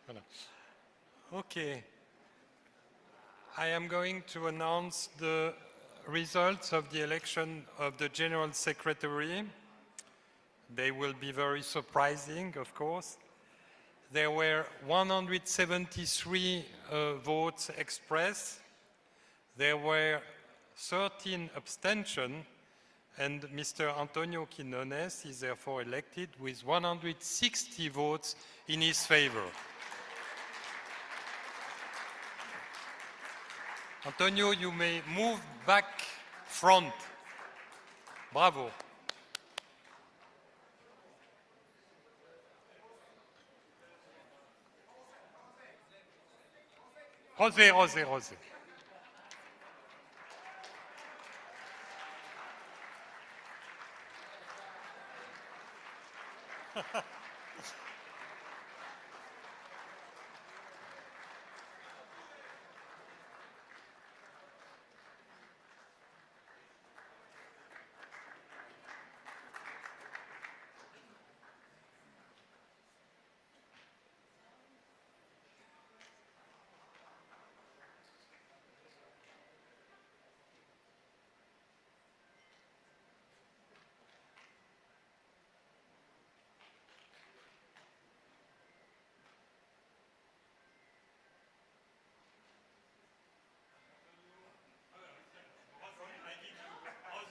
Voilà. Okay. I am going to announce the results of the election of the General Secretary. They will be very surprising, of course. There were 173 votes expressed. There were 13 abstentions, and Mr. Antonio Quinones is therefore elected with 160 votes in his favor. Antonio, you may move back front. Bravo. José, José, José.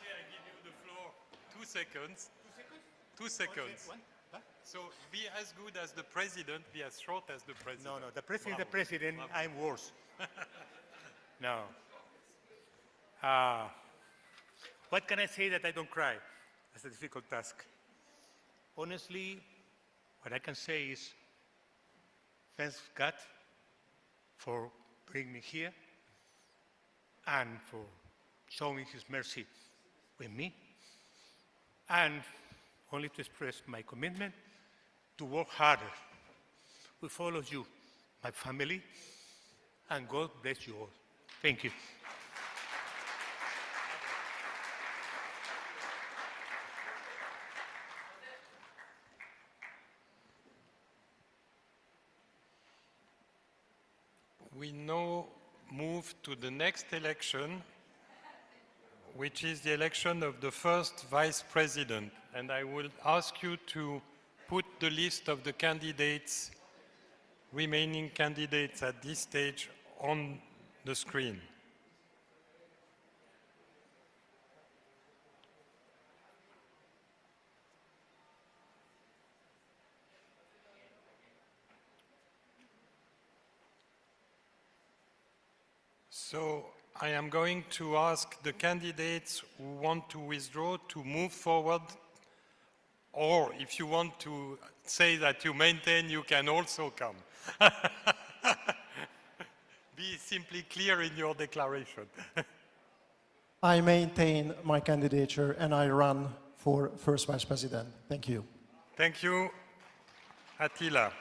I give you the floor. 2 seconds. 2 seconds. So be as good as the president, be as short as the president. No, no, the president is the president, I'm worse. No. What can I say that I don't cry? That's a difficult task. Honestly, what I can say is, thanks God for bringing me here and for showing his mercy with me, and only to express my commitment to work harder with all of you, my family, and God bless you all. Thank you. We now move to the next election, which is the election of the first vice president. And I will ask you to put the list of the candidates, remaining candidates at this stage, on the screen. So I am going to ask the candidates who want to withdraw to move forward, or if you want to say that you maintain, you can also come. Be simply clear in your declaration. I maintain my candidature and I run for first vice president. Thank you. Thank you, Attila.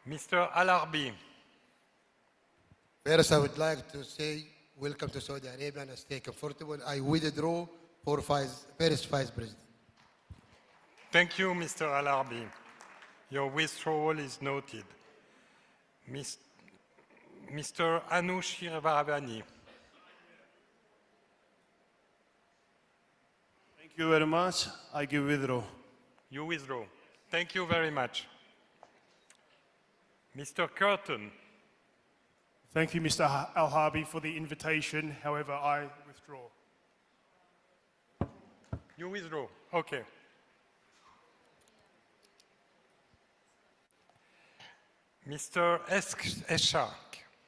Mr. Al-Arbi. First, I would like to say welcome to Saudi Arabia and stay comfortable. I withdraw for first vice president. Thank you, Mr. Al-Arbi. Your withdrawal is noted. Mr. Anushirvaravani. Thank you very much. I give withdraw. You withdraw. Thank you very much. Mr. Curtin. Thank you, Mr. Al-Harbi, for the invitation. However, I withdraw. You withdraw. Okay. Mr. Eshaq.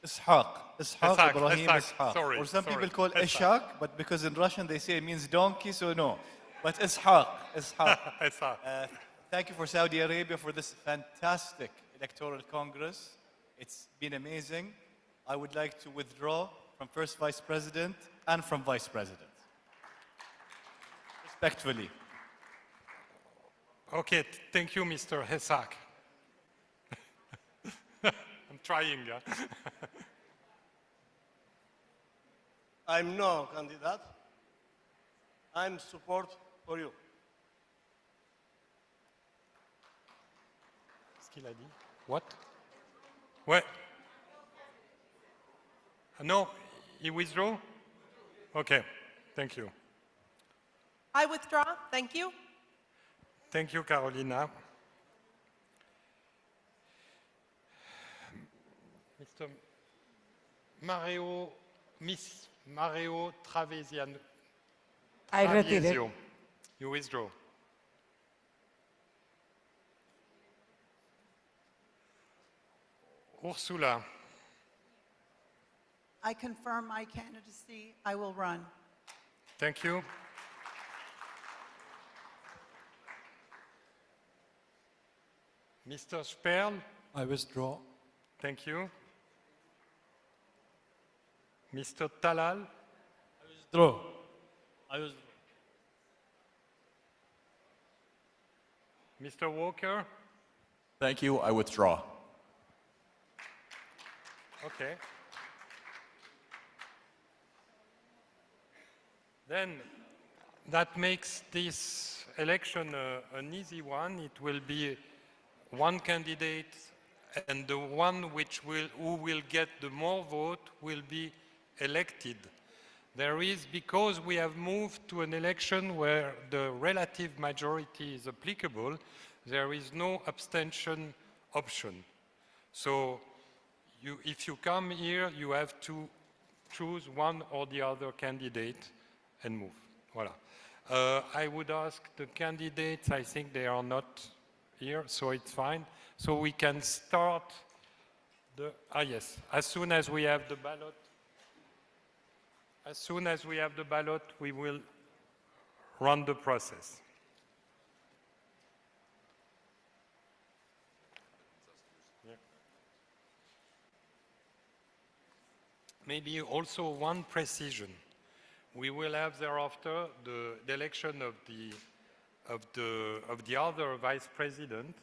Ishaq Ibrahim Ishaq. Sorry, or some sorry. people call Ishaq. Ishaq, but because in Russian they say it means donkey, so no. But Ishaq. Ishaq. Thank you for Saudi Arabia for this fantastic electoral congress. It's been amazing. I would like to withdraw from first vice president and from vice president. Respectfully. Okay, thank you, Mr. Ishaq. I'm trying. I'm no candidate. I'm support for you. Qu'est-ce qu'il a dit? What? Ouais. No, he withdraw? Okay, thank you. I withdraw. Thank you. Thank you, Carolina. Mr. Miss Mario Travesio. I retire. You withdraw. Ursula. I confirm my candidacy. I will run. Thank you. Mr. Sperl. I withdraw. Thank you. Mr. Talal? Withdraw. I withdraw. Mr. Walker? Thank you. I withdraw. Okay. Then that makes this election an easy one. It will be one candidate, and the one who will get the more vote will be elected. Because we have moved to an election where the relative majority is applicable, there is no abstention option. So if you come here, you have to choose one or the other candidate and move. Voilà. I would ask the candidates, I think they are not here, so it's fine. So we can start yes, as soon as we have the ballot. As soon as we have the ballot, we will run the process. Yeah. Maybe also one precision. We will have thereafter the election of the other vice president.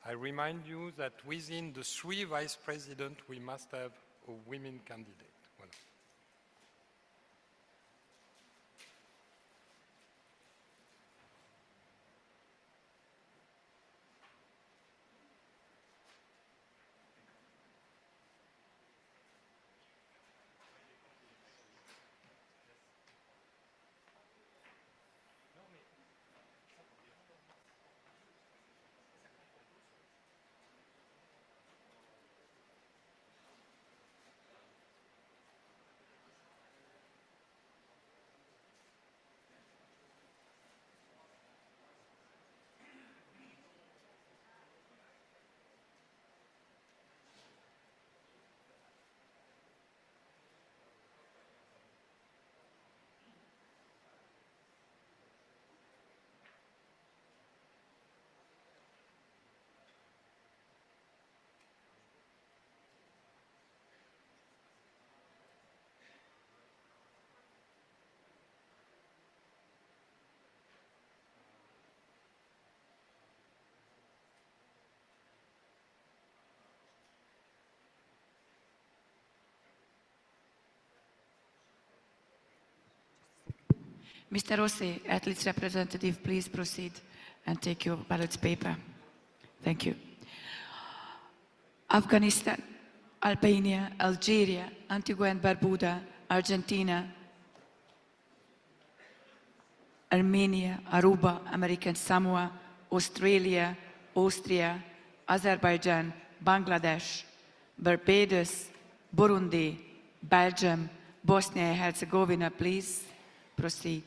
I remind you that within the 3 vice presidents, we must have a women candidate. Voilà. Mr. Rossi, athletes representative, please proceed and take your ballot paper. Thank you. Afghanistan, Albania, Algeria, Antigua and Barbuda, Argentina, Armenia, Aruba, American Samoa, Australia, Austria, Azerbaijan, Bangladesh, Barbados, Burundi, Belgium, Bosnia and Herzegovina, please proceed.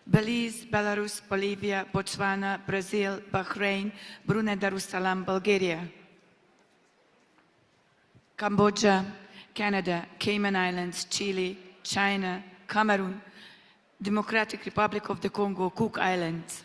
Belize, Belarus, Bolivia, Botswana, Brazil, Bahrain, Brunei Darussalam, Bulgaria, Cambodia, Canada, Cayman Islands, Chile, China, Cameroon, Democratic Republic of the Congo, Cook Islands,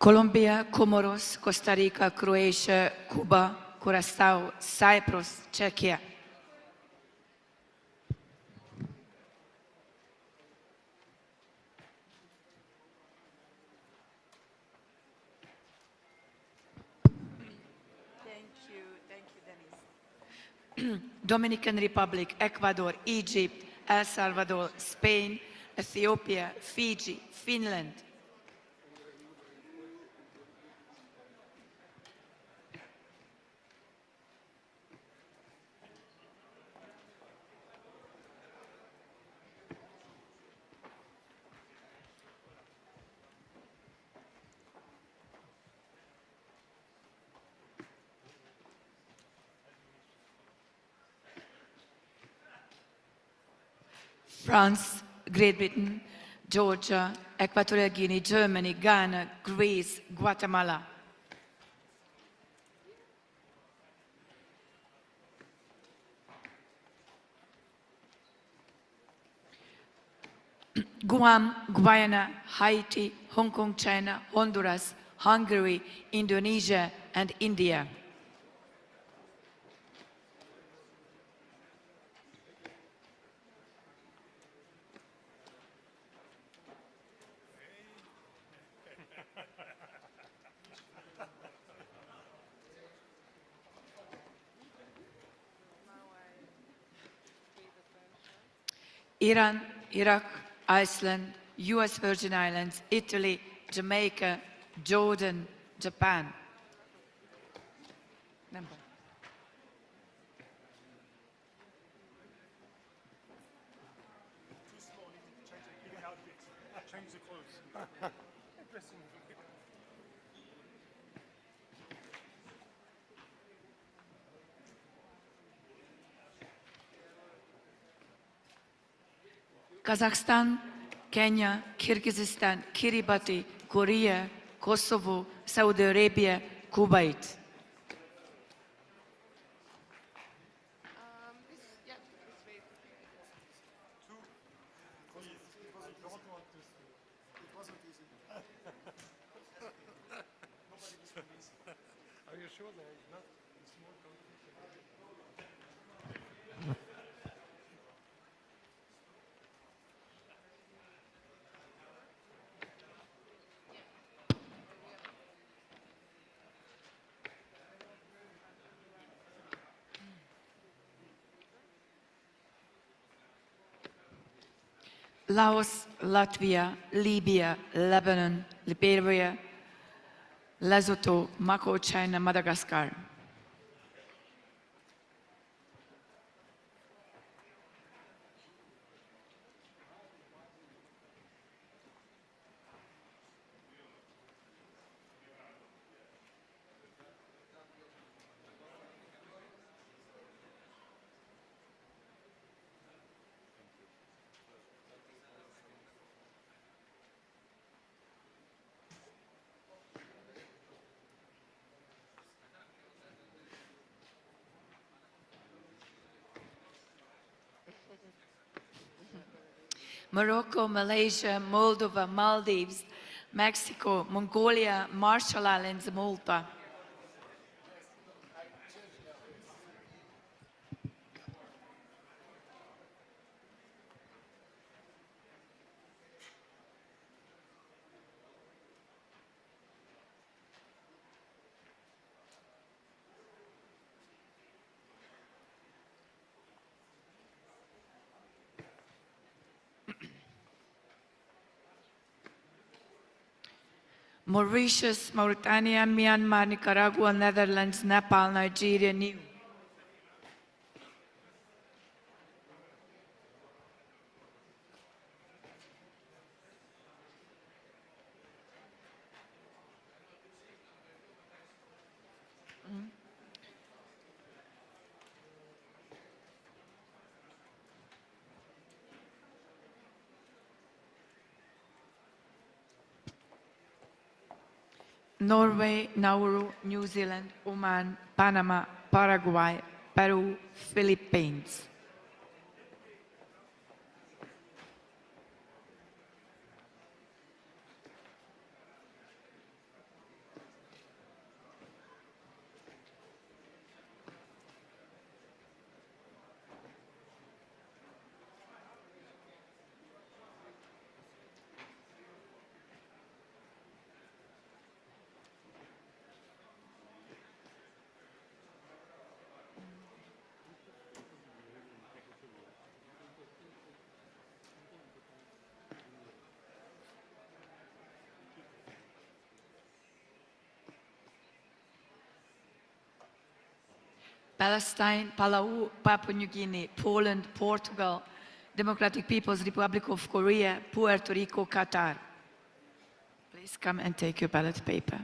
Colombia, Comoros, Costa Rica, Croatia, Cuba, Curacao, Cyprus, Czechia. Thank you, Denise. Dominican Republic, Ecuador, Egypt, El Salvador, Spain, Ethiopia, Fiji, Finland. France, Great Britain, Georgia, Equatorial Guinea, Germany, Ghana, Greece, Guatemala. Guam, Guyana, Haiti, Hong Kong, China, Honduras, Hungary, Indonesia, and India. Iran, Iraq, Iceland, US Virgin Islands, Italy, Jamaica, Jordan, Japan. Number. Too small, you need to change the outfit. Change the clothes. Dressing room. Kazakhstan, Kenya, Kyrgyzstan, Kiribati, Korea, Kosovo, Saudi Arabia, Kuwait. Are you sure there is not a small confusion? Laos, Latvia, Libya, Lebanon, Liberia, Lesotho, Mako, China, Madagascar. Morocco, Malaysia, Moldova, Maldives, Mexico, Mongolia, Marshall Islands, Malta. Mauritius, Mauritania, Myanmar, Nicaragua, Netherlands, Nepal, Nigeria, New. Norway, Nauru, New Zealand, Oman, Panama, Paraguay, Peru, Philippines. Palestine, Palau, Papua New Guinea, Poland, Portugal, Democratic People's Republic of Korea, Puerto Rico, Qatar. Please come and take your ballot paper.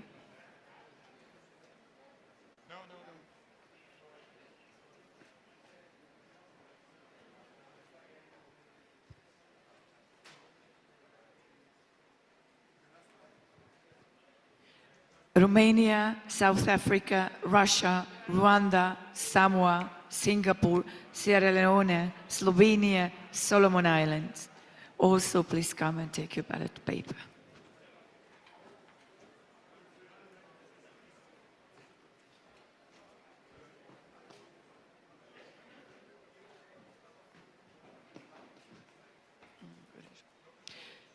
Romania, South Africa, Russia, Rwanda, Samoa, Singapore, Sierra Leone, Slovenia, Solomon Islands. Also, please come and take your ballot paper.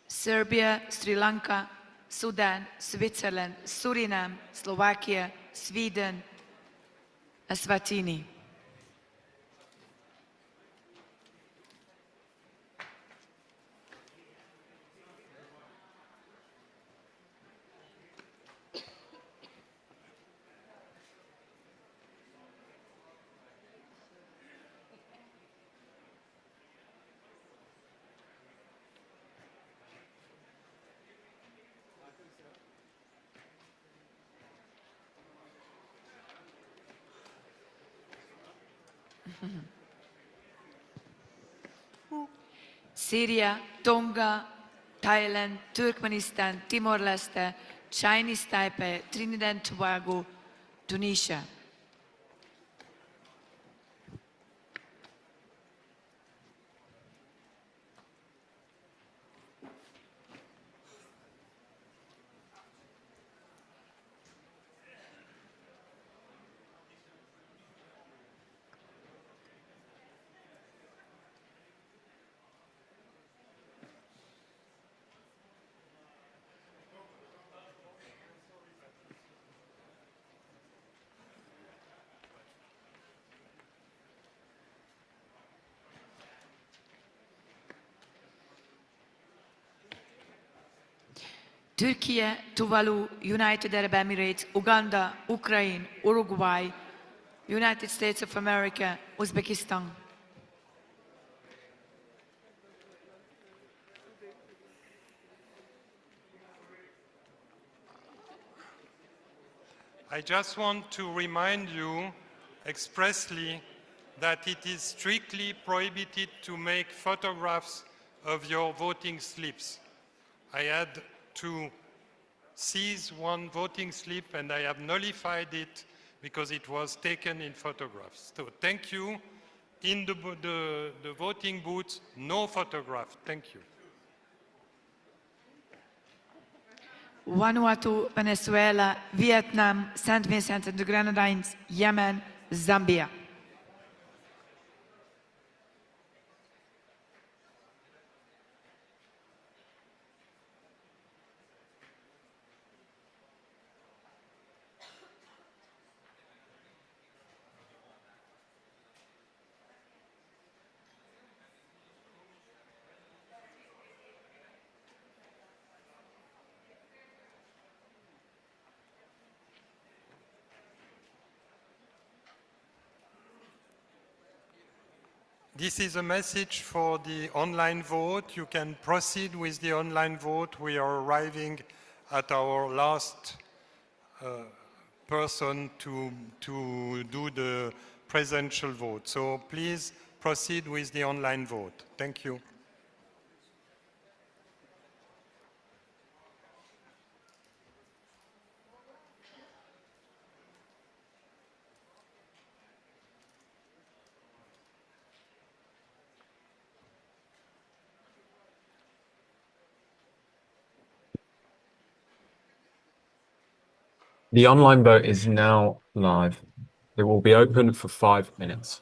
Serbia, Sri Lanka, Sudan, Switzerland, Suriname, Slovakia, Sweden, Eswatini. Syria, Tonga, Thailand, Turkmenistan, Timor-Leste, Chinese Taipei, Trinidad and Tobago, Tunisia. Turkey, Tuvalu, United Arab Emirates, Uganda, Ukraine, Uruguay, United States of America, Uzbekistan. I just want to remind you expressly that it is strictly prohibited to make photographs of your voting slips. I had to seize one voting slip and I have nullified it because it was taken in photographs. So thank you. In the voting booths, no photograph. Thank you. Vanuatu, Venezuela, Vietnam, St. Vincent and the Grenadines, Yemen, Zambia. This is a message for the online vote. You can proceed with the online vote. We are arriving at our last person to do the presidential vote. So please proceed with the online vote. Thank you. The online vote is now live. It will be open for 5 minutes.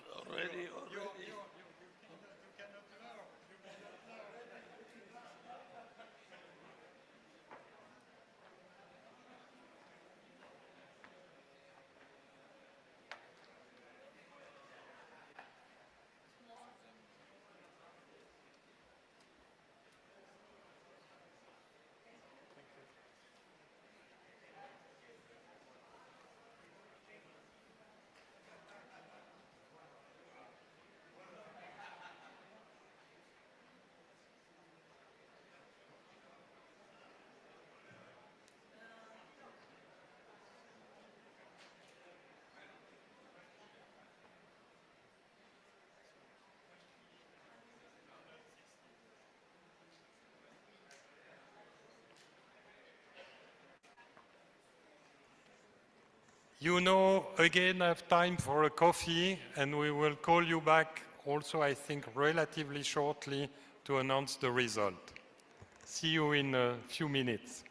You know, again, I have time for a coffee, and we will call you back also, I think, relatively shortly to announce the result. See you in a few minutes.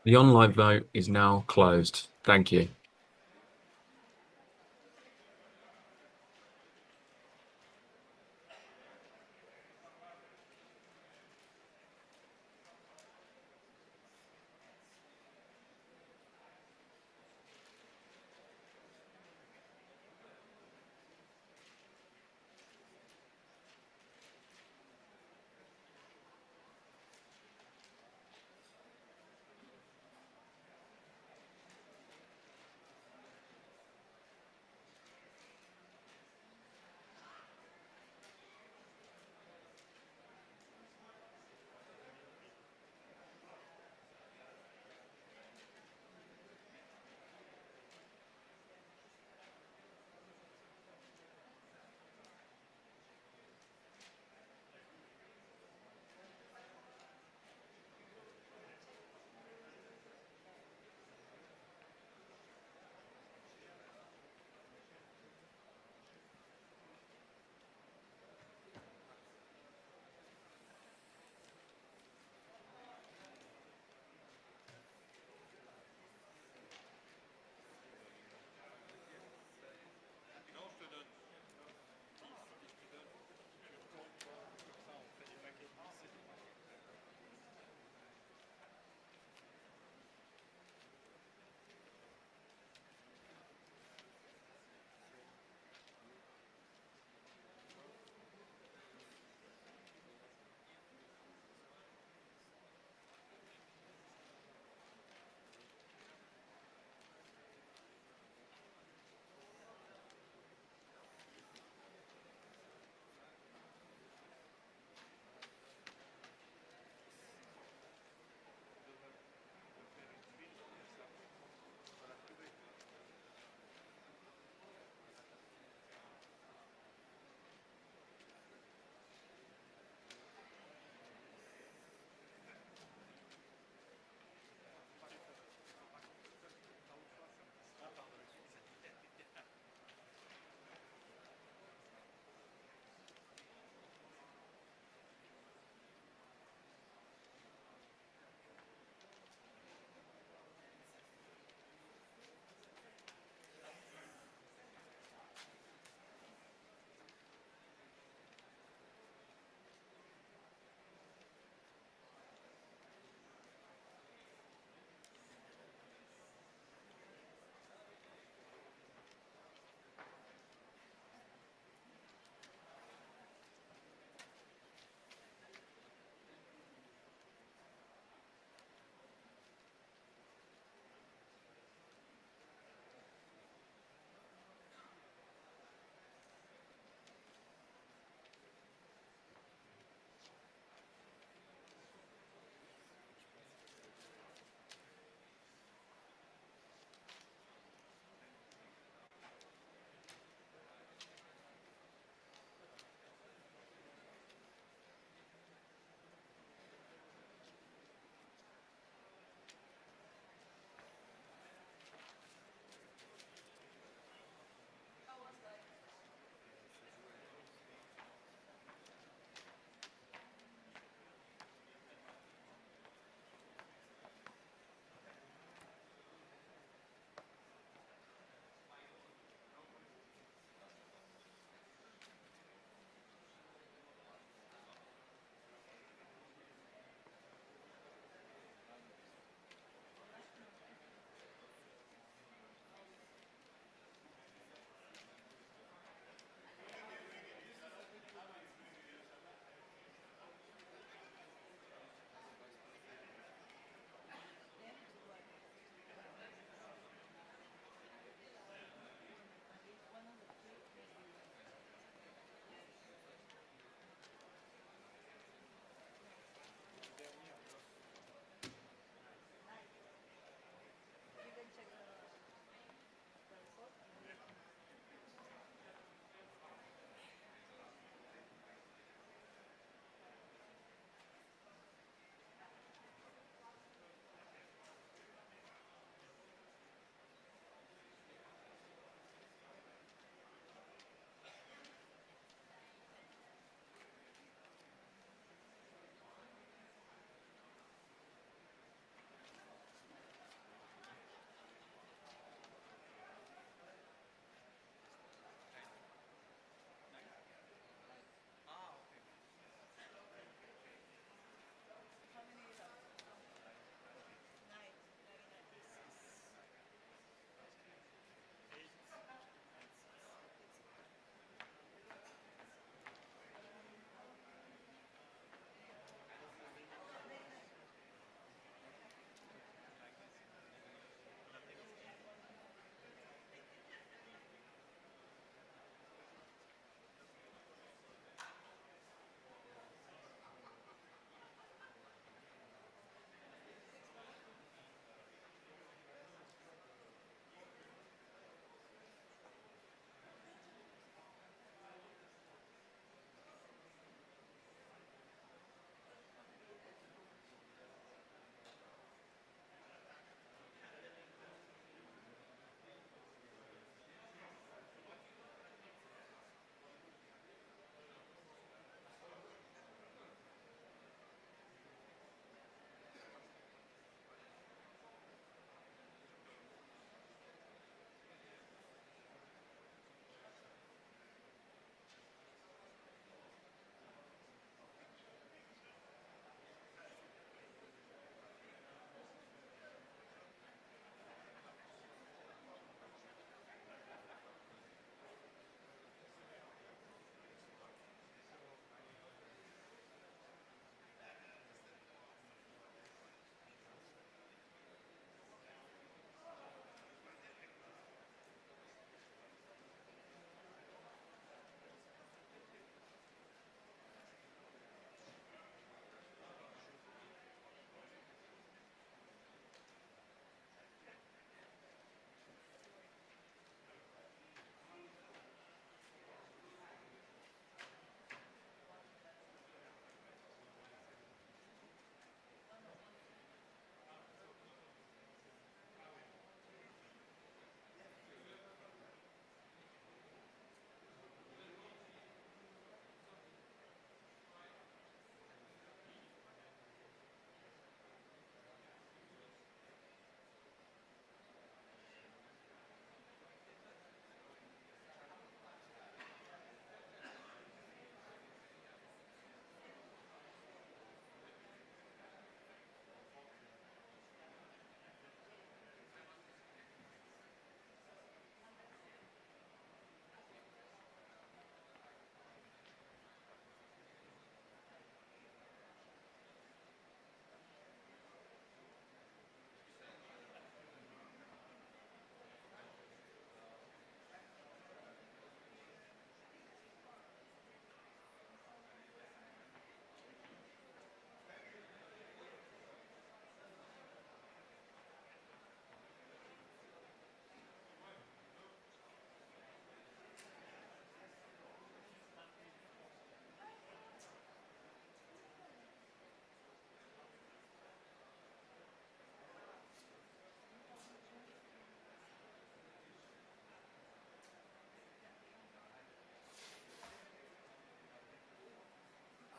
The online vote is now closed. Thank you.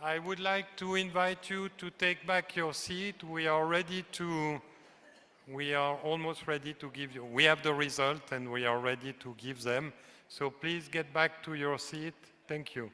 I would like to invite you to take back your seat. We are almost ready to give you, we have the result and we are ready to give them. So please get back to your seat. Thank you.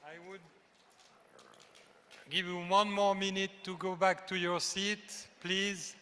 I would give you 1 more minute to go back to your seat, please.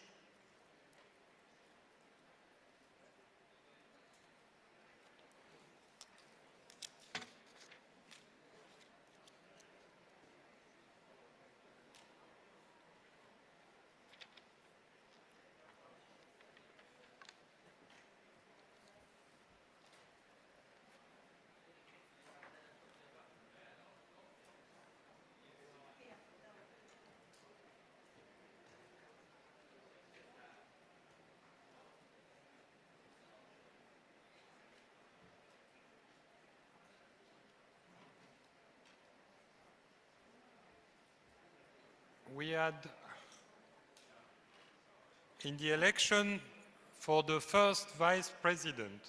We had, in the election for the first vice president,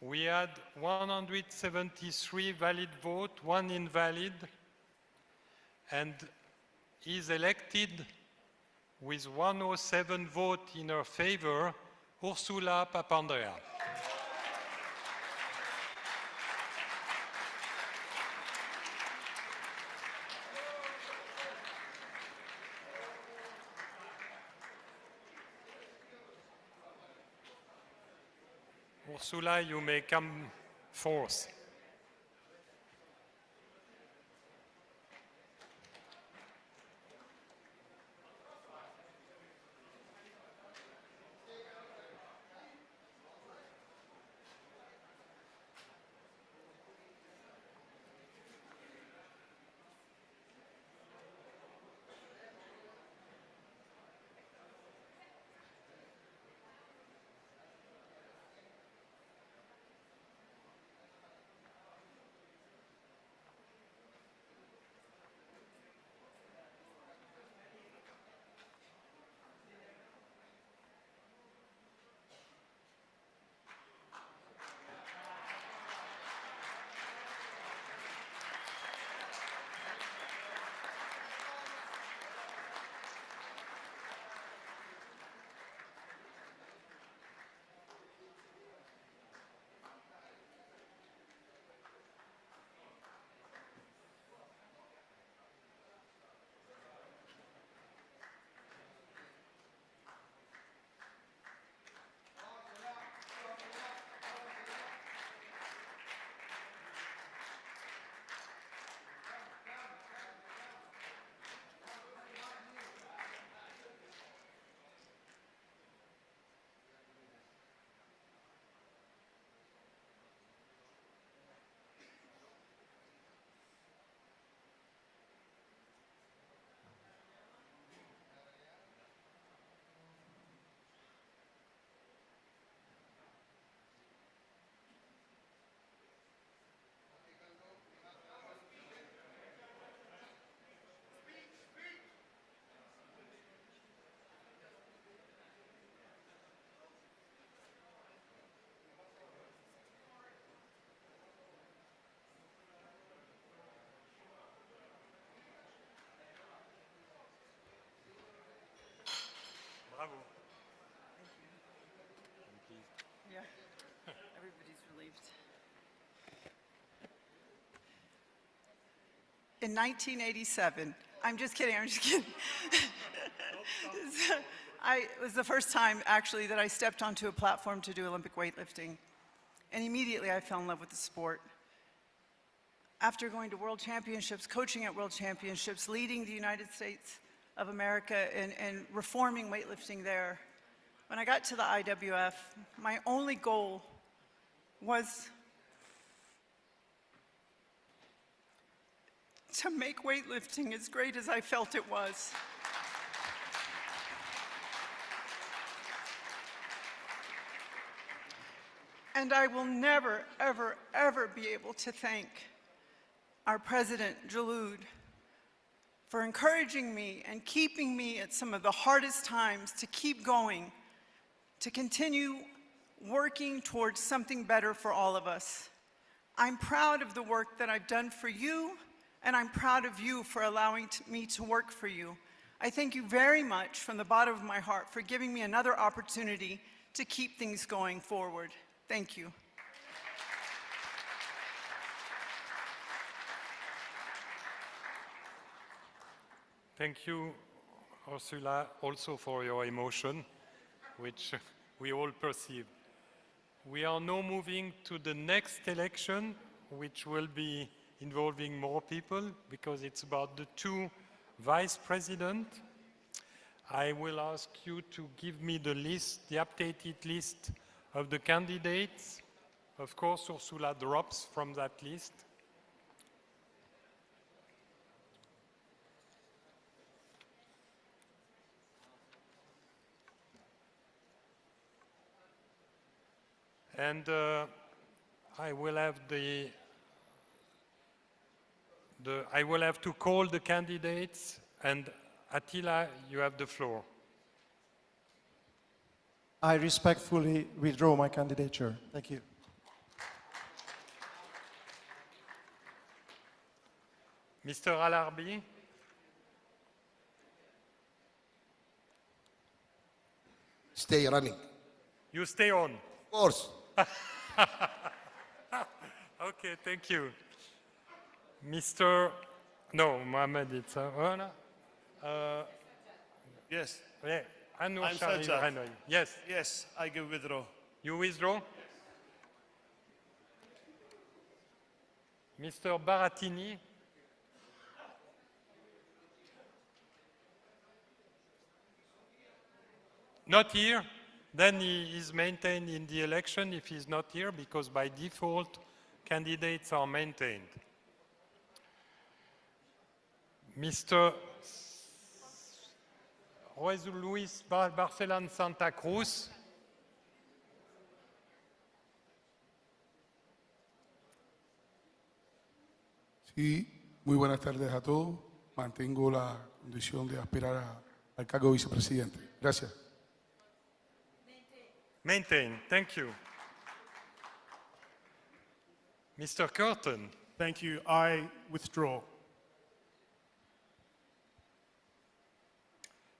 we had 173 valid votes, 1 invalid, and is elected with 107 votes in her favor, Ursula Papandrea. Ursula, you may come forth. Bravo. Yeah, everybody's relieved. In 1987, I'm just kidding, I'm just kidding. It was the first time, actually, that I stepped onto a platform to do Olympic weightlifting. And immediately I fell in love with the sport. After going to world championships, coaching at world championships, leading the United States of America and reforming weightlifting there, when I got to the IWF, my only goal was to make weightlifting as great as I felt it was. And I will never, ever, ever be able to thank our president, Jalud, for encouraging me and keeping me at some of the hardest times to keep going, to continue working towards something better for all of us. I'm proud of the work that I've done for you, and I'm proud of you for allowing me to work for you. I thank you very much from the bottom of my heart for giving me another opportunity to keep things going forward. Thank you. Thank you, Ursula, also for your emotion, which we all perceive. We are now moving to the next election, which will be involving more people because it's about the two vice presidents. I will ask you to give me the list, the updated list of the candidates. Of course, Ursula drops from that list. And I will have I will have to call the candidates, and Attila, you have the floor. I respectfully withdraw my candidature. Thank you. Mr. Alarbi? Stay running. You stay on. Of course. Okay, thank you. Mr. No, Mohamed, it's Yes. Yeah, I'm Anwar Sajjad. Hanoi. Yes. Yes, I can withdraw. You withdraw? Mr. Baratini? Not here? Then he is maintained in the election if he's not here, because by default, candidates are maintained. Mr. Luis Barcelan Santa Cruz. Sí, muy buenas tardes a todos. Mantengo la condición de aspirar al cargo de vicepresidente. Gracias. Maintain. Thank you. Mr. Curtin. Thank you. I withdraw.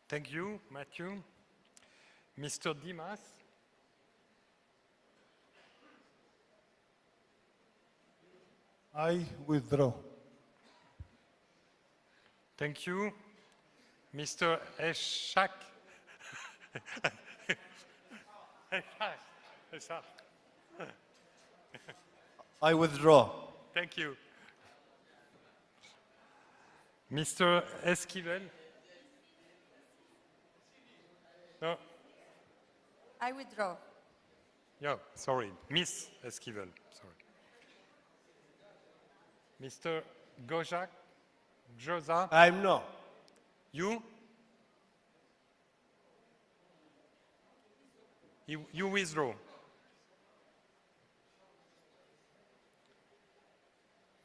Thank you, Matthew. Mr. Dimas. I withdraw. Thank you. Mr. Eshak. I withdraw. Thank you. Mr. Esquivel. No. I withdraw. Yeah, sorry. Miss Esquivel. Sorry. Mr. Gojak. Josa. I'm no. You? You withdraw.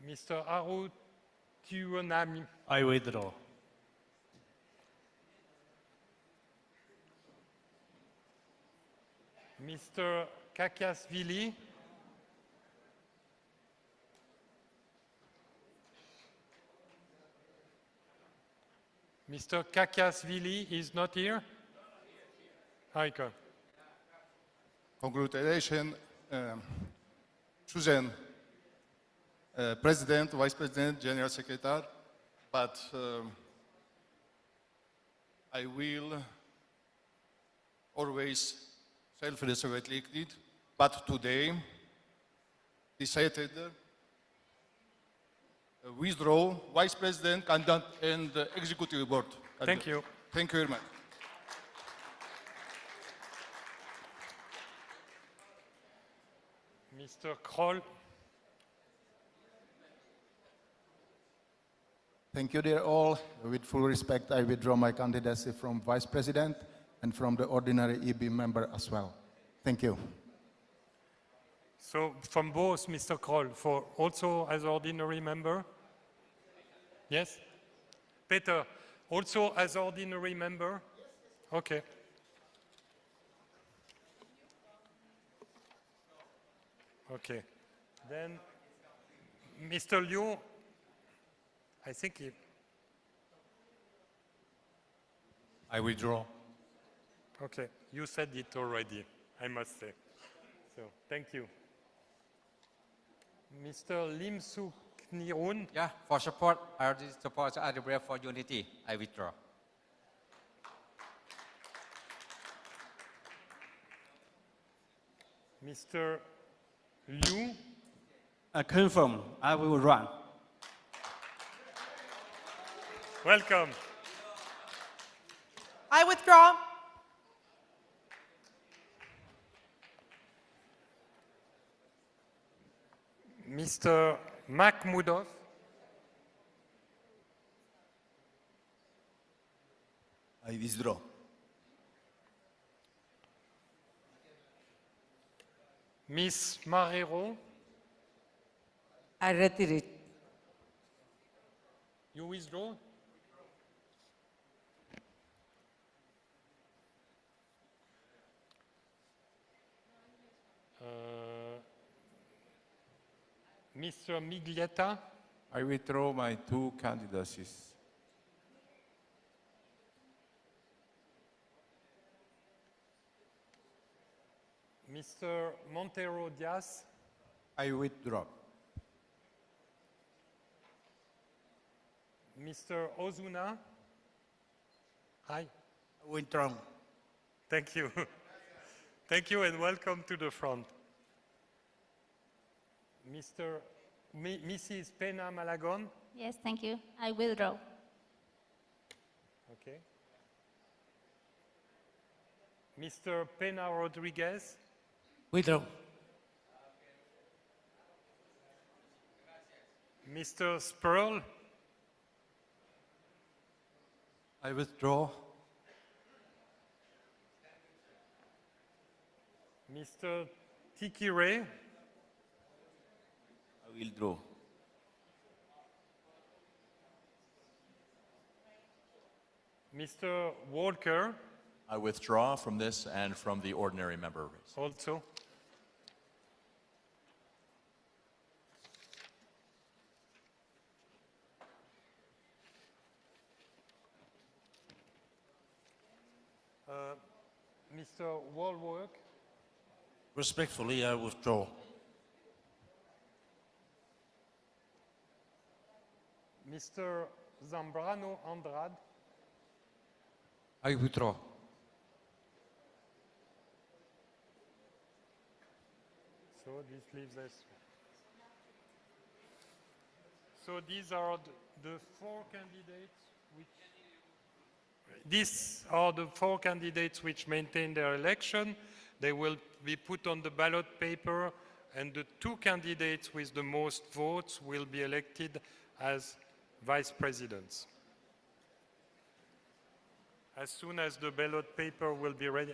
Mr. Haru Tuonami. I withdraw. Mr. Kakasvili. Mr. Kakasvili is not here. Heike. Congratulations, chosen President, Vice President, General Secretary, but I will always self-resurrected, but today decided withdraw Vice President, candidate, and Executive Board. Thank you. Thank you very much. Mr. Kroll. Thank you, dear all. With full respect, I withdraw my candidacy from Vice President and from the ordinary EB member as well. Thank you. So from both, Mr. Kroll, for also as ordinary member? Yes? Peter, also as ordinary member? Okay. Okay. Then, Mr. Liu, I think he... I withdraw. Okay, you said it already, I must say. So, thank you. Mr. Lim Suk Nirun. Yeah, for support, I already support IWF for unity. I withdraw. Mr. Liu. I confirm, I will run. Welcome. I withdraw. Mr. Makhmoudov. I withdraw. Miss Marrero. I retire. You withdraw? Mr. Miglietta. I withdraw my 2 candidacies. Mr. Montero Diaz. I withdraw. Mr. Ozuna. Hi. Withdraw. Thank you. Thank you and welcome to the front. Mrs. Pena Malagon. Yes, thank you. I withdraw. Okay. Mr. Pena Rodriguez. Withdraw. Mr. Sperl. I withdraw. Mr. Tiki Ray. I will draw. Mr. Walker. I withdraw from this and from the ordinary member race. Also. Mr. Walwork. Respectfully, I withdraw. Mr. Zambrano Andrade. I withdraw. So this leaves us. So these are the 4 candidates which. These are the 4 candidates which maintain their election. They will be put on the ballot paper, and the 2 candidates with the most votes will be elected as vice presidents. As soon as the ballot paper will be ready.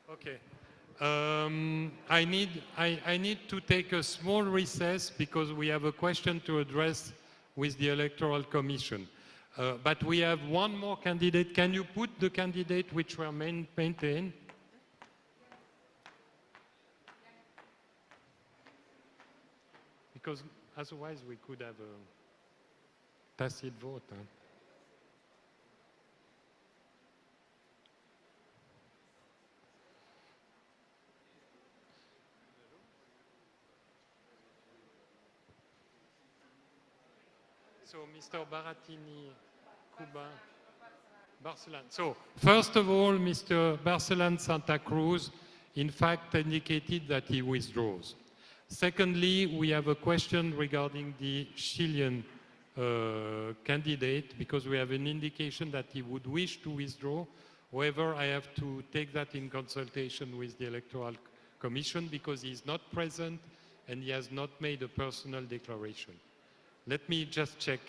Okay. I need to take a small recess because we have a question to address with the Electoral Commission. But we have one more candidate. Can you put the candidate which were maintained? Because otherwise we could have a tacit vote. Huh? So, Mr. Baratini, Cuba, Barcelona. So, first of all, Mr. Barcelona Santa Cruz, in fact, indicated that he withdraws. Secondly, we have a question regarding the Chilean candidate, because we have an indication that he would wish to withdraw. However, I have to take that in consultation with the Electoral Commission because he is not present and he has not made a personal declaration. Let me just check.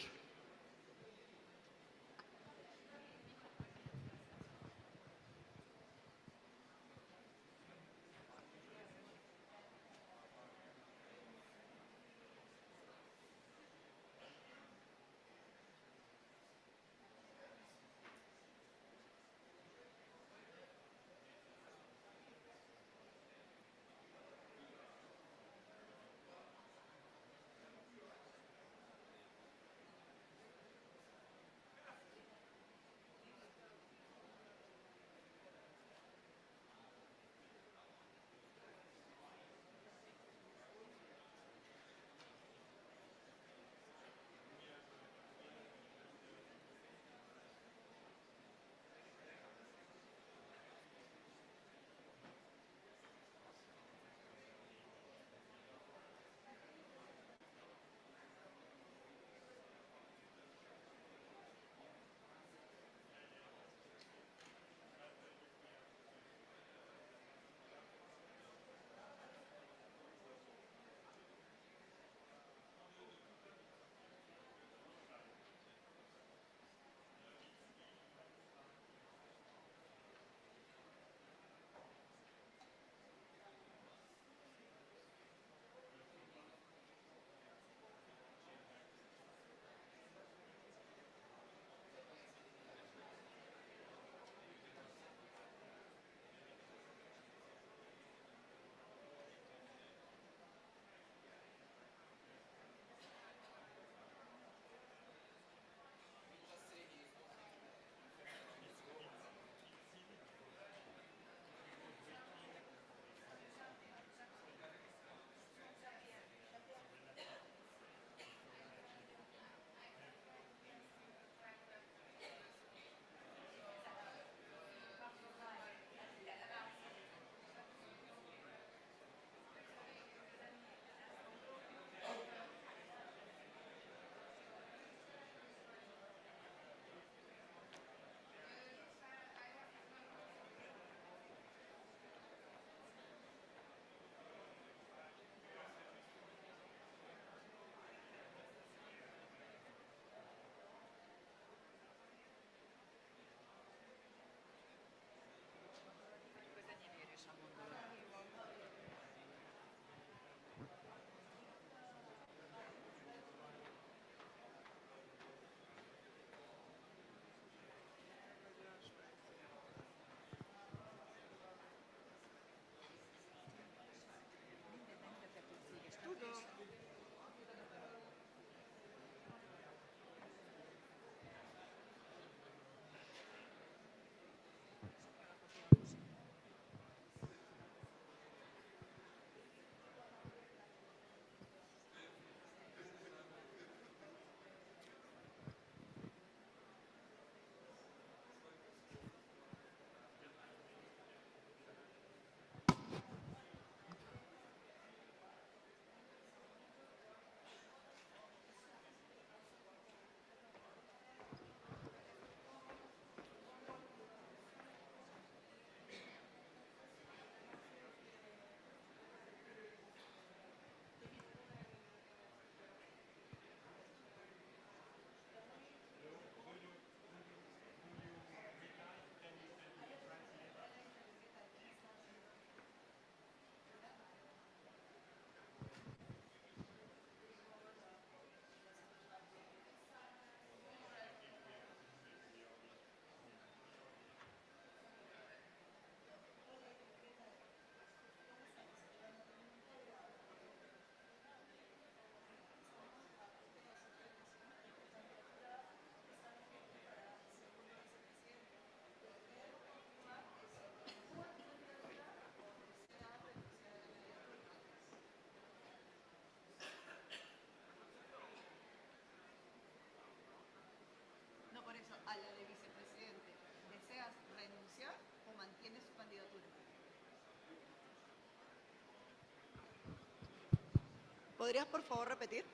¿Podrías por favor repetir?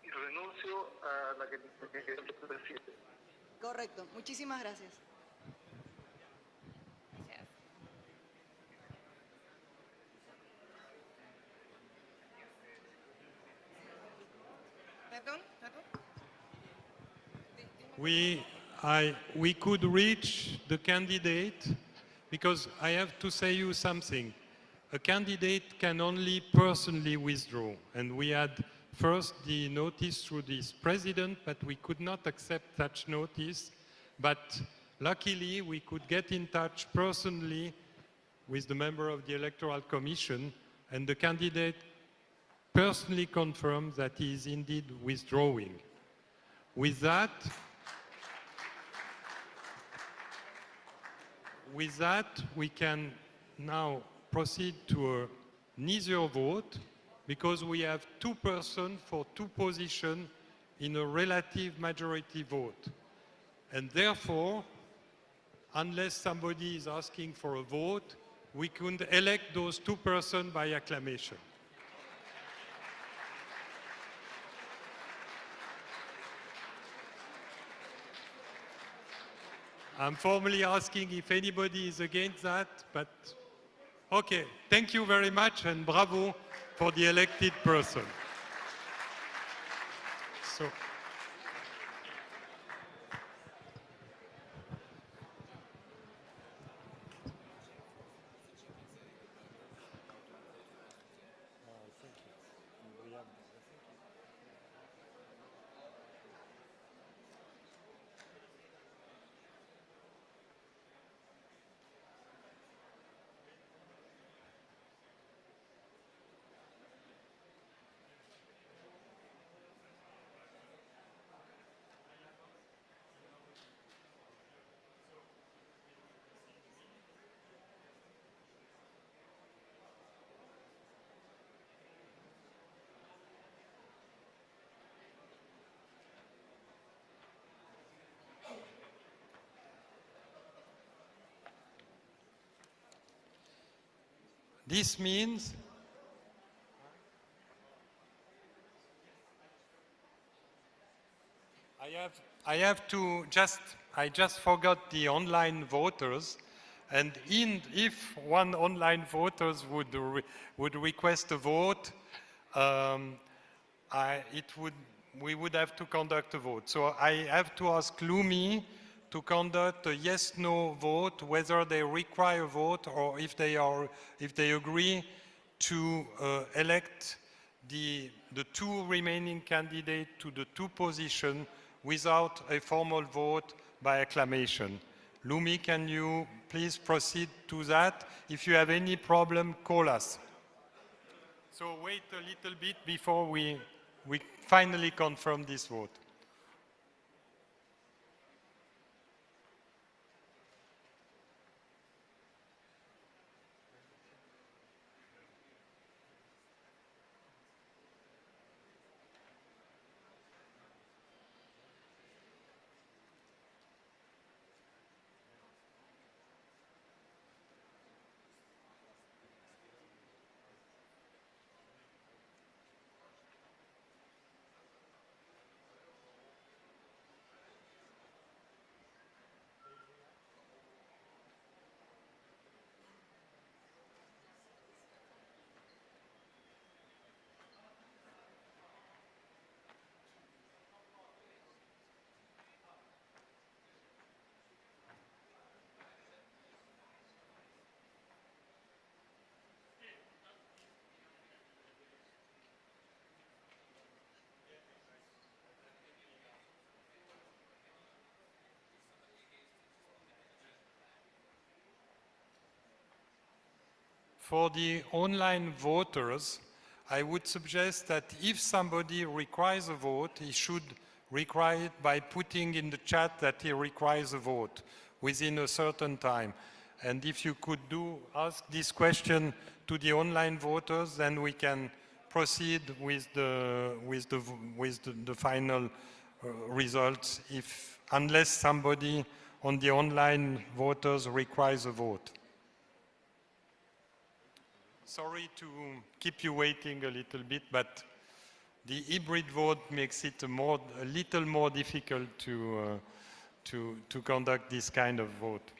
Renuncio a la que presidente. Correcto. Muchísimas gracias. Perdón, perdón. We could reach the candidate, because I have to say you something. A candidate can only personally withdraw, and we had first the notice through this president, but we could not accept such notice. But luckily, we could get in touch personally with the member of the Electoral Commission, and the candidate personally confirmed that he is indeed withdrawing. With that, we can now proceed to neither vote, because we have 2 persons for 2 positions in a relative majority vote. And therefore, unless somebody is asking for a vote, we can elect those 2 persons by acclamation. I'm formally asking if anybody is against that, but okay. Thank you very much, and bravo for the elected person. So, this means I just forgot the online voters, and if one online voters would request a vote, we would have to conduct a vote. So I have to ask Lumi to conduct a yes/no vote, whether they require a vote or if they agree to elect the 2 remaining candidates to the 2 positions without a formal vote by acclamation. Lumi, can you please proceed to that? If you have any problem, call us. So wait a little bit before we finally confirm this vote. For the online voters, I would suggest that if somebody requires a vote, he should require it by putting in the chat that he requires a vote within a certain time. And if you could ask this question to the online voters, then we can proceed with the final results, unless somebody on the online voters requires a vote. sorry to keep you waiting a little bit, but the hybrid vote makes it a little more difficult to conduct this kind of vote.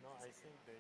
No, I think they.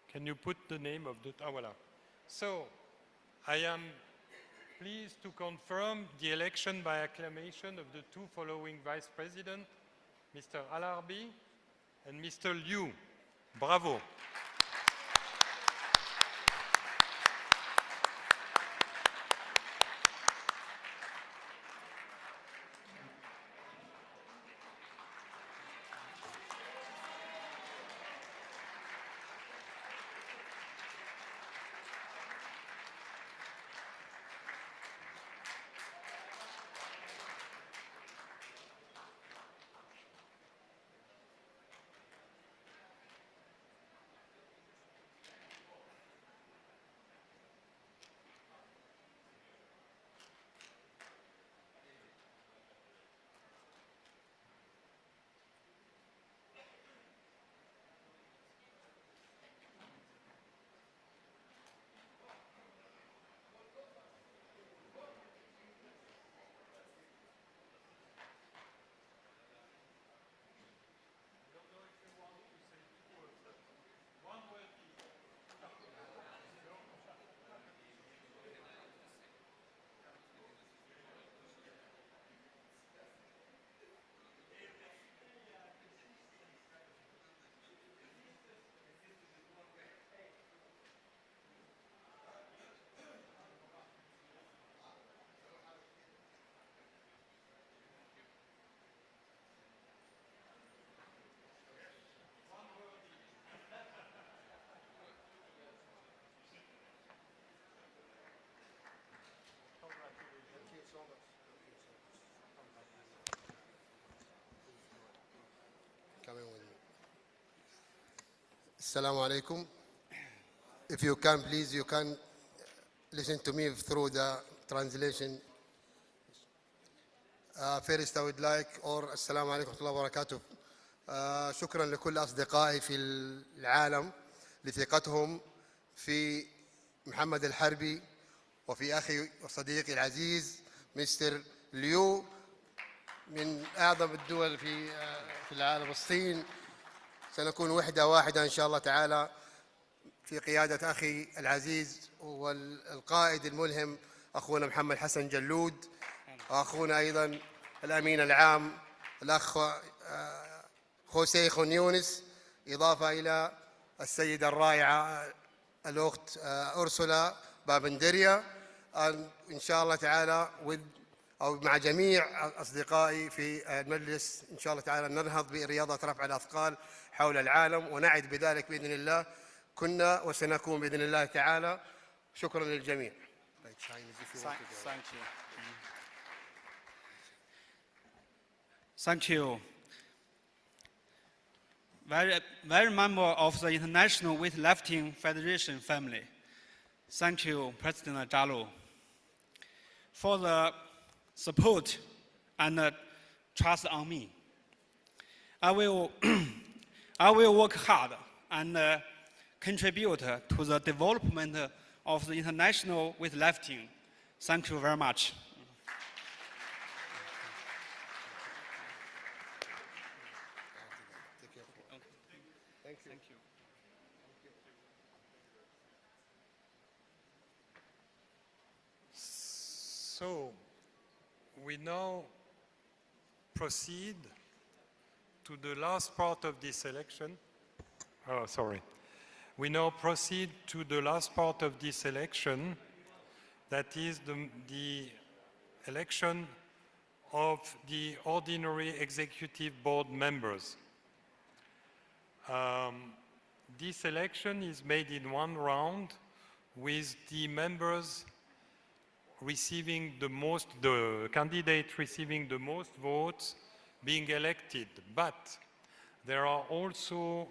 Can you put the name of the... Ah, voilà. So, I am pleased to confirm the election by acclamation of the two following Vice President, Mr. Alarbi and Mr. Liu. Bravo. Assalamu alaikum. If you can, please, you can listen to me through the translation. First, I would like, Assalamu alaikum wa rahmatullahi wa barakatuh. شكرا لكل أصدقائي في العالم لثقتهم في محمد الحربي وفي أخي وصديقي العزيز مستر ليو من أعظم الدول في العالم الصين. سنكون وحدة واحدة إن شاء الله تعالى في قيادة أخي العزيز والقائد الملهم أخونا محمد حسن جلود، وأخونا أيضا الأمين العام الأخ خوسي خون يونس، إضافة إلى السيدة الرائعة الأخت أرسولا بابندريا، إن شاء الله تعالى أو مع جميع أصدقائي في المجلس. إن شاء الله تعالى ننهض برياضة رفع الأثقال حول العالم ونعد بذلك بإذن الله. كنا وسنكون بإذن الله تعالى. شكرا للجميع. Thank you. Very member of the International Weightlifting Federation family. Thank you, President Zhalo, for the support and trust on me. I will work hard and contribute to the development of the international weightlifting. Thank you very much. Thank you. So, we now proceed to the last part of this election. Oh, sorry. We now proceed to the last part of this election, that is the election of the ordinary executive board members. This election is made in one round with the members receiving the candidate receiving the most votes being elected. But there are also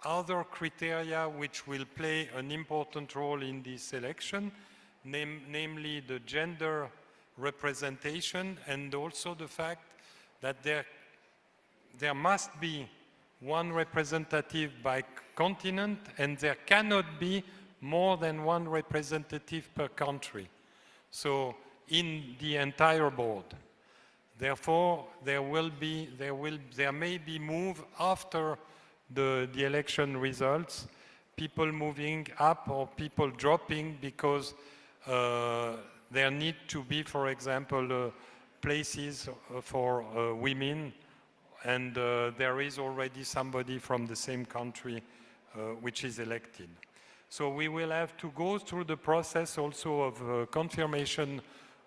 other criteria which will play an important role in this election, namely the gender representation and also the fact that there must be one representative by continent and there cannot be more than one representative per country. So in the entire board. Therefore, there may be move after the election results, people moving up or people dropping because there need to be, for example, places for women, and there is already somebody from the same country which is elected. So we will have to go through the process also of confirmation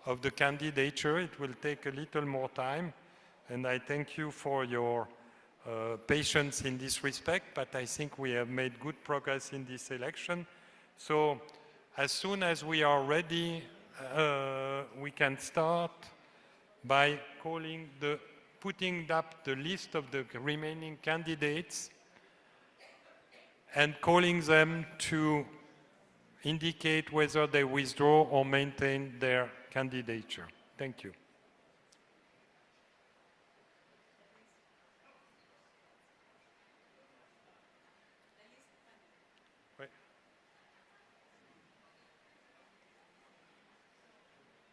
of the candidature. It will take a little more time, and I thank you for your patience in this respect, but I think we have made good progress in this election. So as soon as we are ready, we can start by putting up the list of the remaining candidates and calling them to indicate whether they withdraw or maintain their candidature. Thank you.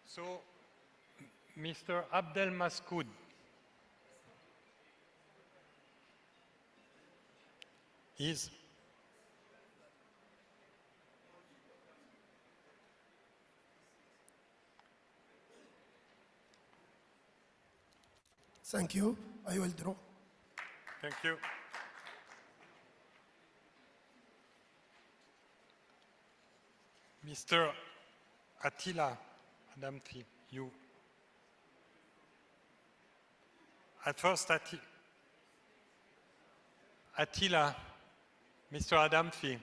So, Mr. Abdel Maskoud. Is Thank you. I will draw. Thank you. Mr. Attila Adamfi, you. At first, Attila, Mr. Adamfi,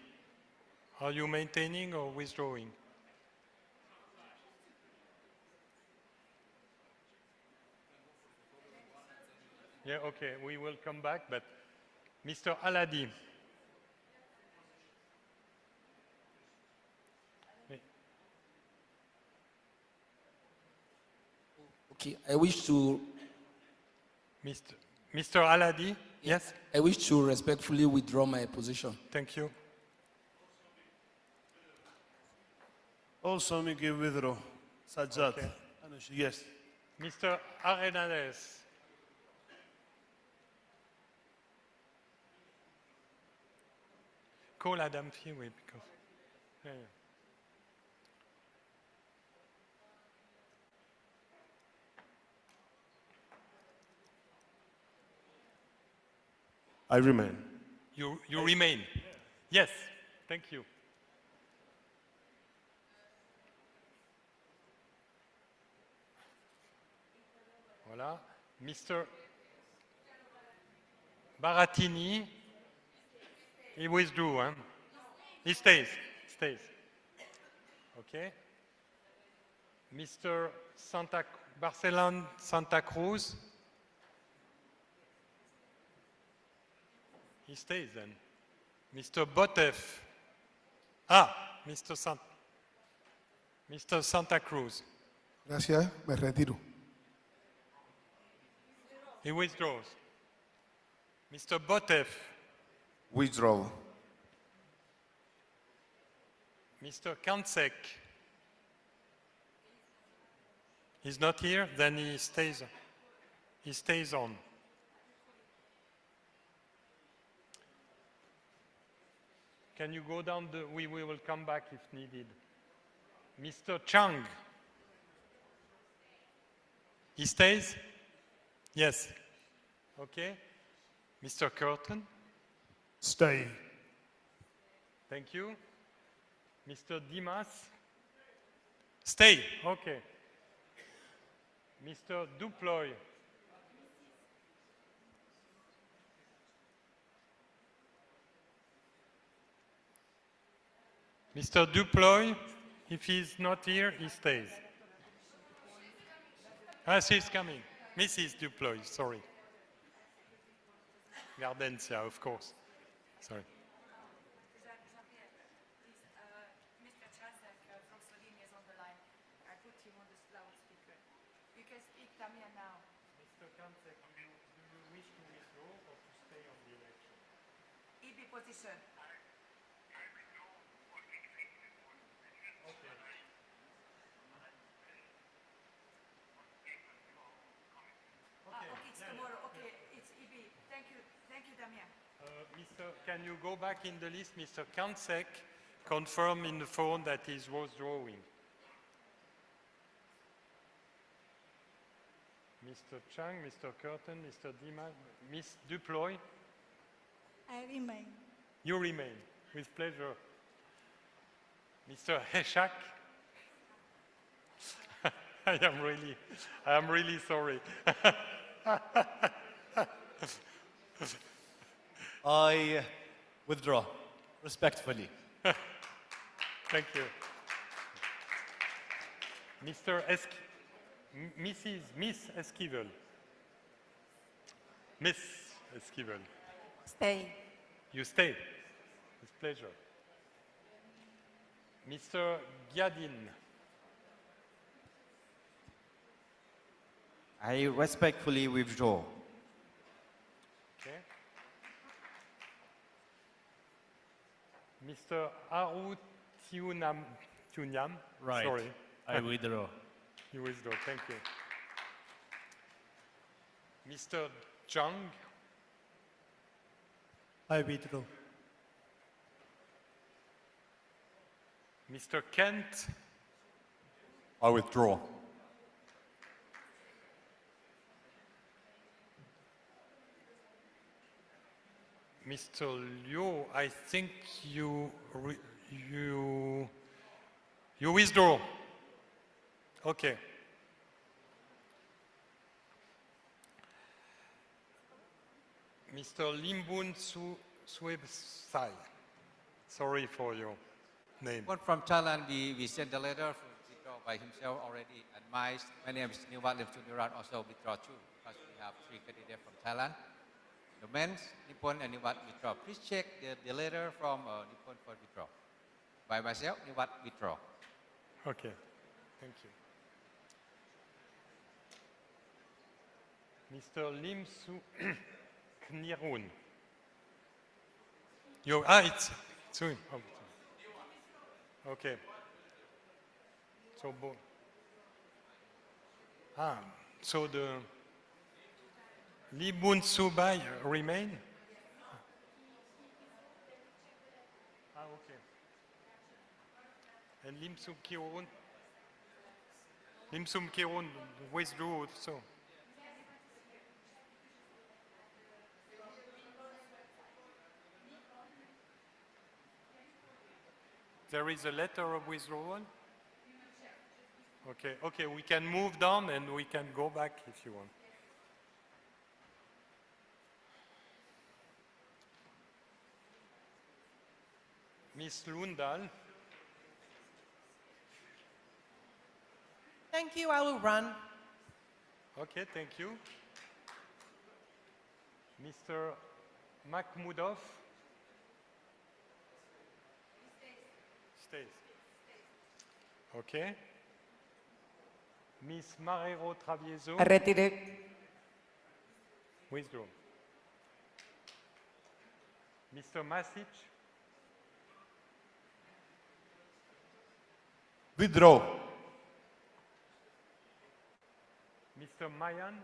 are you maintaining or withdrawing? Yeah, okay, we will come back, but Mr. Aladi. Okay, I wish to... Mr. Aladi, yes? I wish to respectfully withdraw my position. Thank you. Also, me give withdraw. Sajjad. Okay. Yes. Mr. Arenales. Call Adam Fiwe because. Yeah, yeah. I remain. You remain? Yes, thank you. Voilà. Mr. Baratini, he withdrew, huh? He stays. Okay. Mr. Barcelon Santa Cruz, he stays then. Mr. Botef. Mr. Santa Cruz. Gracias, me retiro. He withdraws. Mr. Botef. Withdraw. Mr. Kancek. He's not here, then he stays on. Can you go down we will come back if needed. Mr. Chang. He stays? Yes. Okay. Mr. Curtin? Stay. Thank you. Mr. Dimas? Stay. Okay. Mr. Duploy? Mr. Duploy, if he's not here, he stays. Ah, she's coming. Mrs. Duploy, sorry. Gardencia, of course. Sorry. Mr. Čazek from Slovenia is on the line. I put him on the loudspeaker. You can speak, Damia, now. Mr. Kancek, do you wish to withdraw or to stay on the election? EB position. Okay. Okay, it's tomorrow. Okay, it's EB. Thank you, Damia. Can you go back in the list? Mr. Kancek confirm in the phone that he's withdrawing. Mr. Chang, Mr. Curtin, Mr. Dima, Miss Duploy, I remain. you remain, with pleasure. Mr. Heshak, I am really sorry. I withdraw, respectfully. Thank you. Miss Esquivel. Miss Esquivel. Stay. You stay. With pleasure. Mr. Giadin. I respectfully withdraw. Okay. Mr. Aru Tunyam. Right. Sorry. I withdraw. You withdraw. Thank you. Mr. Zhang. I withdraw. Mr. Kent. I withdraw. Mr. Liu, I think you withdraw. Okay. Mr. Limbun Suebsai. Sorry for your name. One from Thailand, we sent a letter for withdraw by himself already. And my name is Niwat Limsunirat also withdraw too, because we have 3 candidates from Thailand. The men's Nippon and Niwat withdraw. Please check the letter from Nippon for withdraw. By myself, Niwat withdraw. Okay, thank you. Mr. Lim Su Knirun. It's him. Oh, okay. So, so the Libun Subai remain? Okay. And Limsum Kirun withdrew also. There is a letter of withdrawal? Okay, we can move down and we can go back if you want. Miss Lundal. Thank you, I will run. Okay, thank you. Mr. Makhmoudov. Stays. Okay. Miss Marrero Travieso. Retiré. Withdraw. Mr. Masic. Withdraw. Mr. Mayan.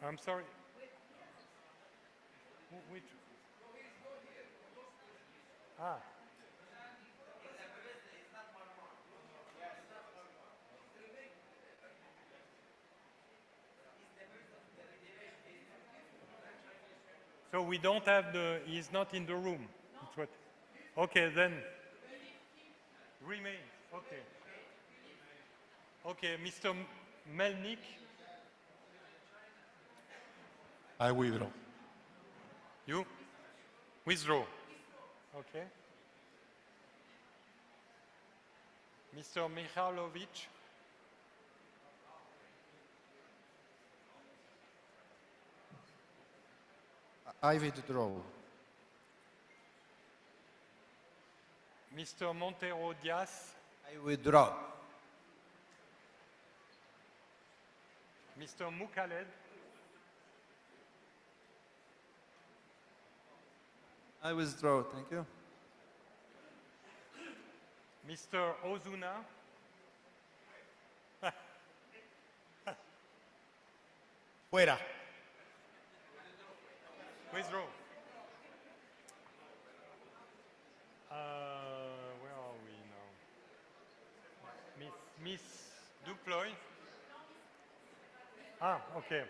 I'm sorry. Which? Ah. So we don't have the, he's not in the room. It's what, okay, then remain. Okay. Okay, Mr. Melnik. I withdraw. You? Withdraw. Okay. Mr. Mikhailovich. I withdraw. Mr. Montero Diaz. I withdraw. Mr. Mukhaled. I withdraw, thank you. Mr. Ozuna. Fuera. Withdraw. Where are we now? Miss Duploy. Ah, okay.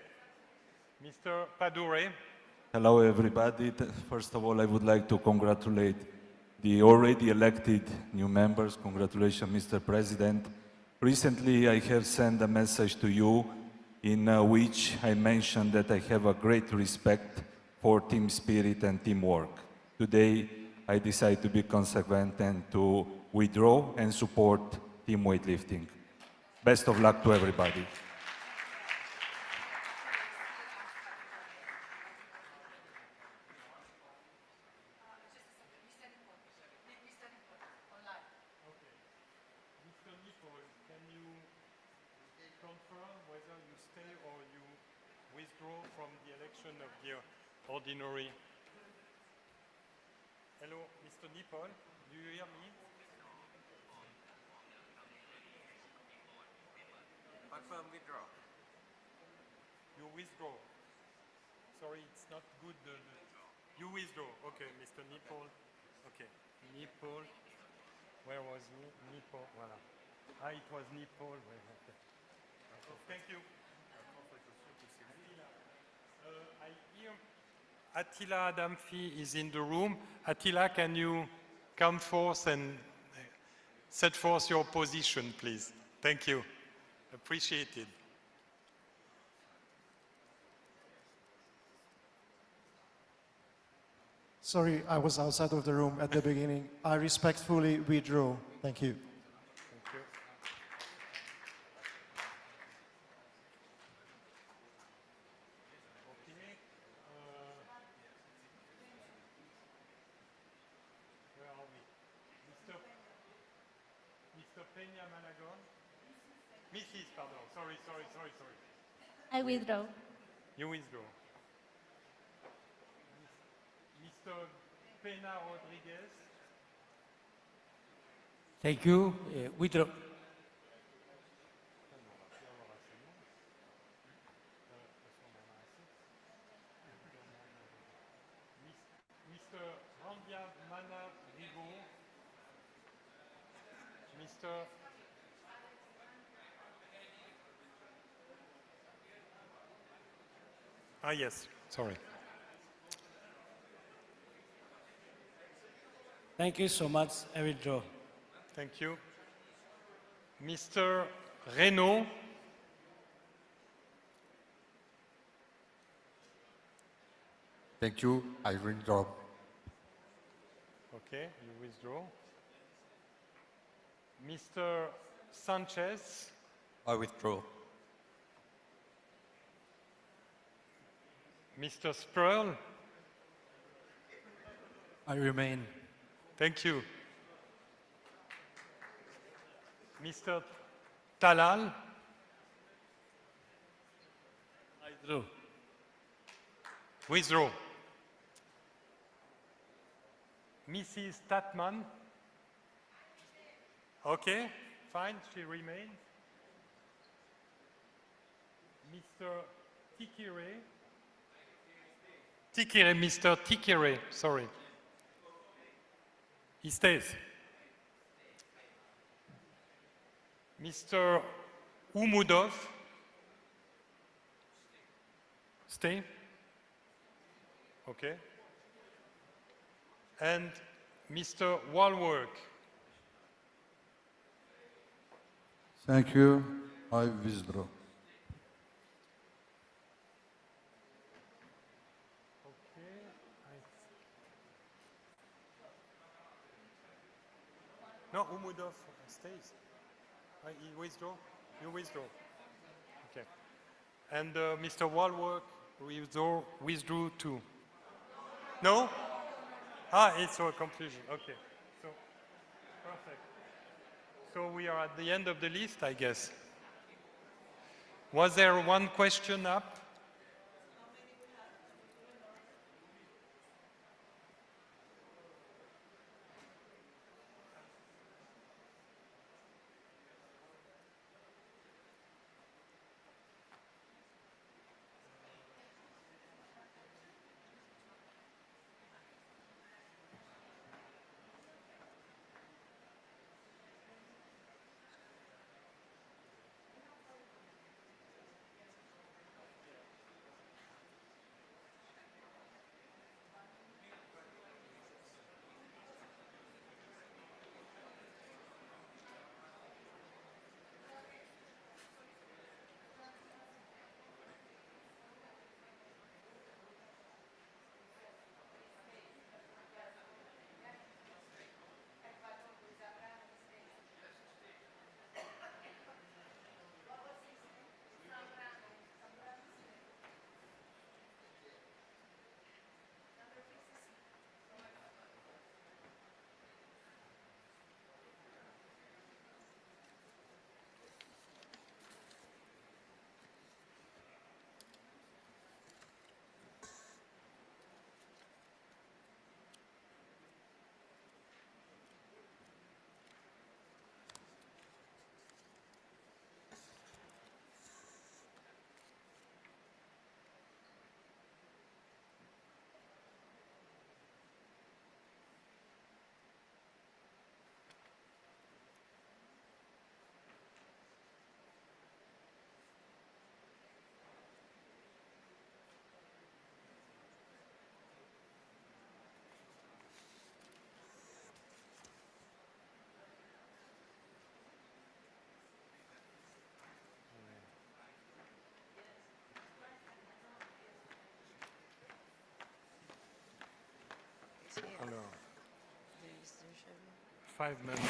Mr. Padure. Hello, everybody. First of all, I would like to congratulate the already elected new members. Congratulations, Mr. President. Recently, I have sent a message to you in which I mentioned that I have a great respect for team spirit and teamwork. Today, I decide to be consequent and to withdraw and support team weightlifting. Best of luck to everybody. Mr. Nicol, can you confirm whether you stay or you withdraw from the election of the ordinary? Hello, Mr. Nicol, do you hear me? Confirm withdraw. You withdraw. Sorry, it's not good. You withdraw. Okay, Mr. Nicol. Okay, Nicol. Where was he? Nicol. Voilà. Ah, it was Nicol. Okay. Thank you. I hear Attila Adamfi is in the room. Attila, can you come forth and set forth your position, please? Thank you. Appreciated. Sorry, I was outside of the room at the beginning. I respectfully withdraw. Thank you. Thank you. Okay. Where are we? Mr. Peña Malagon? Mrs. Pardon. Sorry. I withdraw. You withdraw. Mr. Pena Rodriguez? Thank you. Withdraw. Mr. Randia Mana Rigo? Mr. Ah, yes, sorry. Thank you so much. I withdraw. Thank you. Mr. Reynaud? Thank you. I withdraw. Okay, you withdraw. Mr. Sanchez? I withdraw. Mr. Sproul? I remain. Thank you. Mr. Talal? I withdraw. Withdraw. Mrs. Tatman? Okay, fine, she remains. Mr. Tikire. Tikire, Mr. Tikire, sorry. He stays. Mr. Umudov. Stay. Okay. And Mr. Walwork. Thank you. I withdraw. No, Umudov stays. He withdraw? You withdraw. Okay. And Mr. Walwork withdrew too. No? It's a confusion. Okay. So, perfect. So we are at the end of the list, I guess. Was there one question up? Alors, 5 members.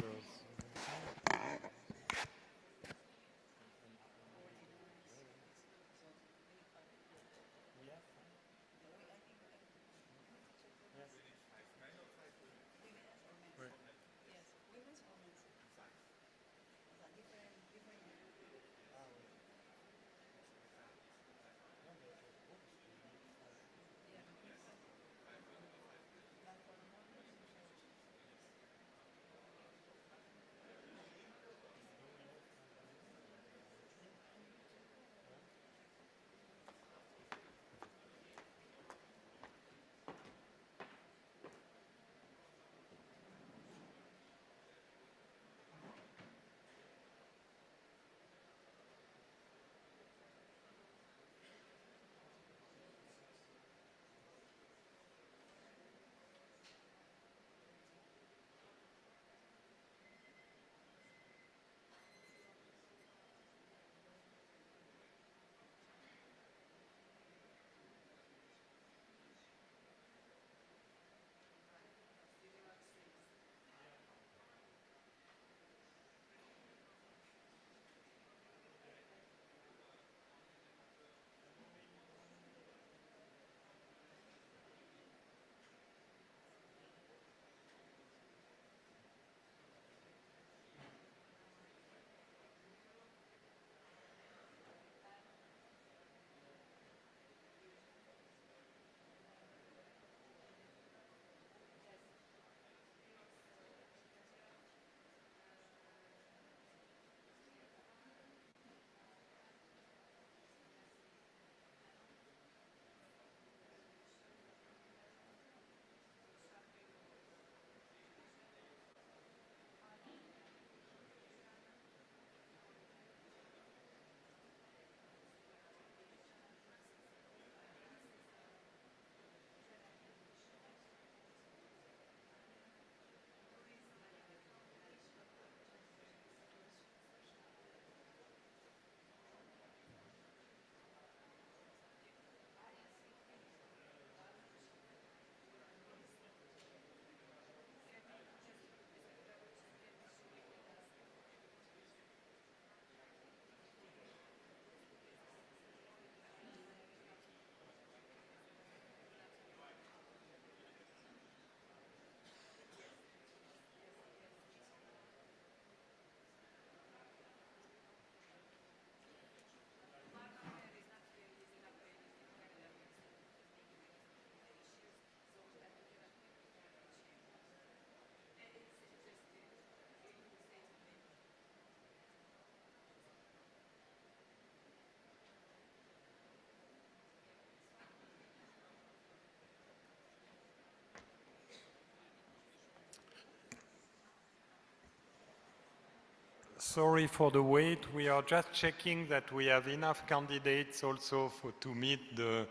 Sorry for the wait. We are just checking that we have enough candidates also to meet the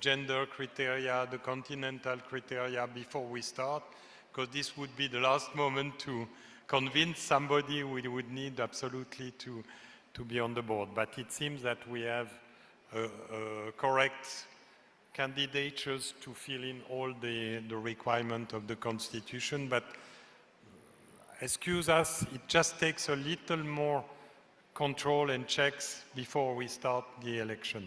gender criteria, the continental criteria before we start, because this would be the last moment to convince somebody we would need absolutely to be on the board. But it seems that we have correct candidatures to fill in all the requirements of the Constitution. But excuse us, it just takes a little more control and checks before we start the election.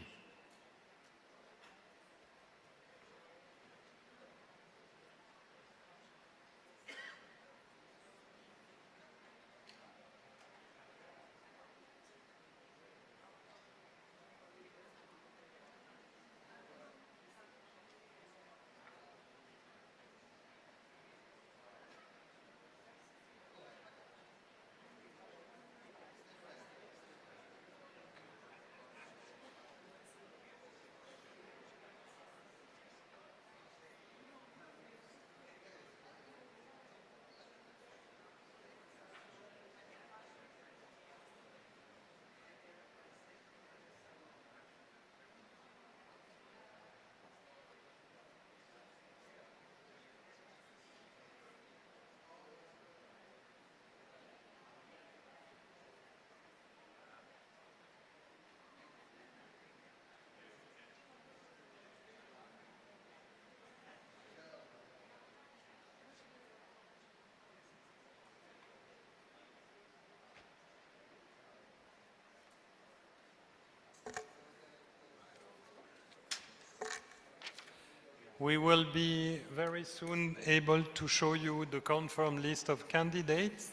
We will be very soon able to show you the confirmed list of candidates,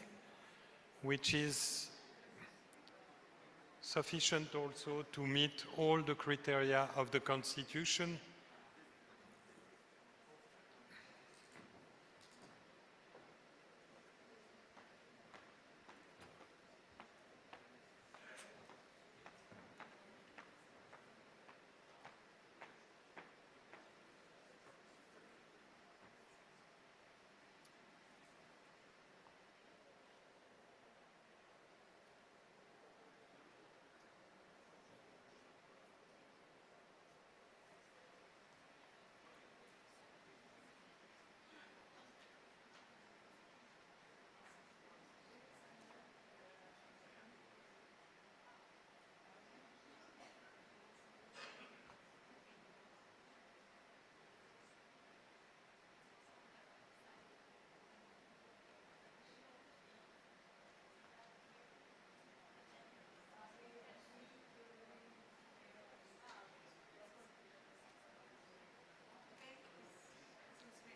which is sufficient also to meet all the criteria of the Constitution.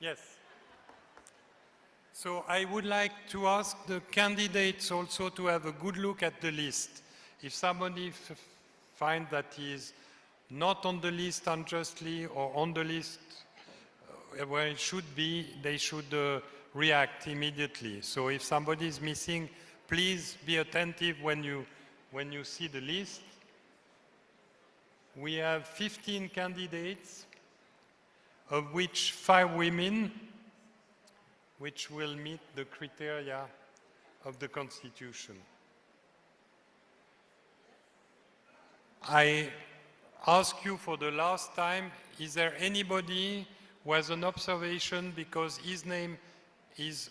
Yes. So I would like to ask the candidates also to have a good look at the list. If somebody finds that he is not on the list unjustly or on the list where it should be, they should react immediately. So if somebody is missing, please be attentive when you see the list. We have 15 candidates, of which 5 women, which will meet the criteria of the Constitution. I ask you for the last time, is there anybody who has an observation because his name is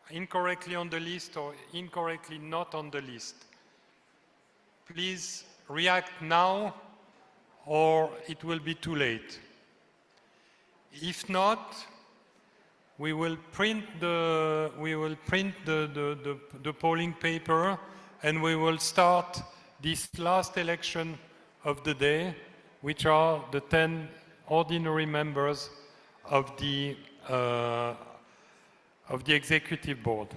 incorrectly on the list or incorrectly not on the list? Please react now or it will be too late. If not, we will print the polling paper and we will start this last election of the day, which are the 10 ordinary members of the executive board.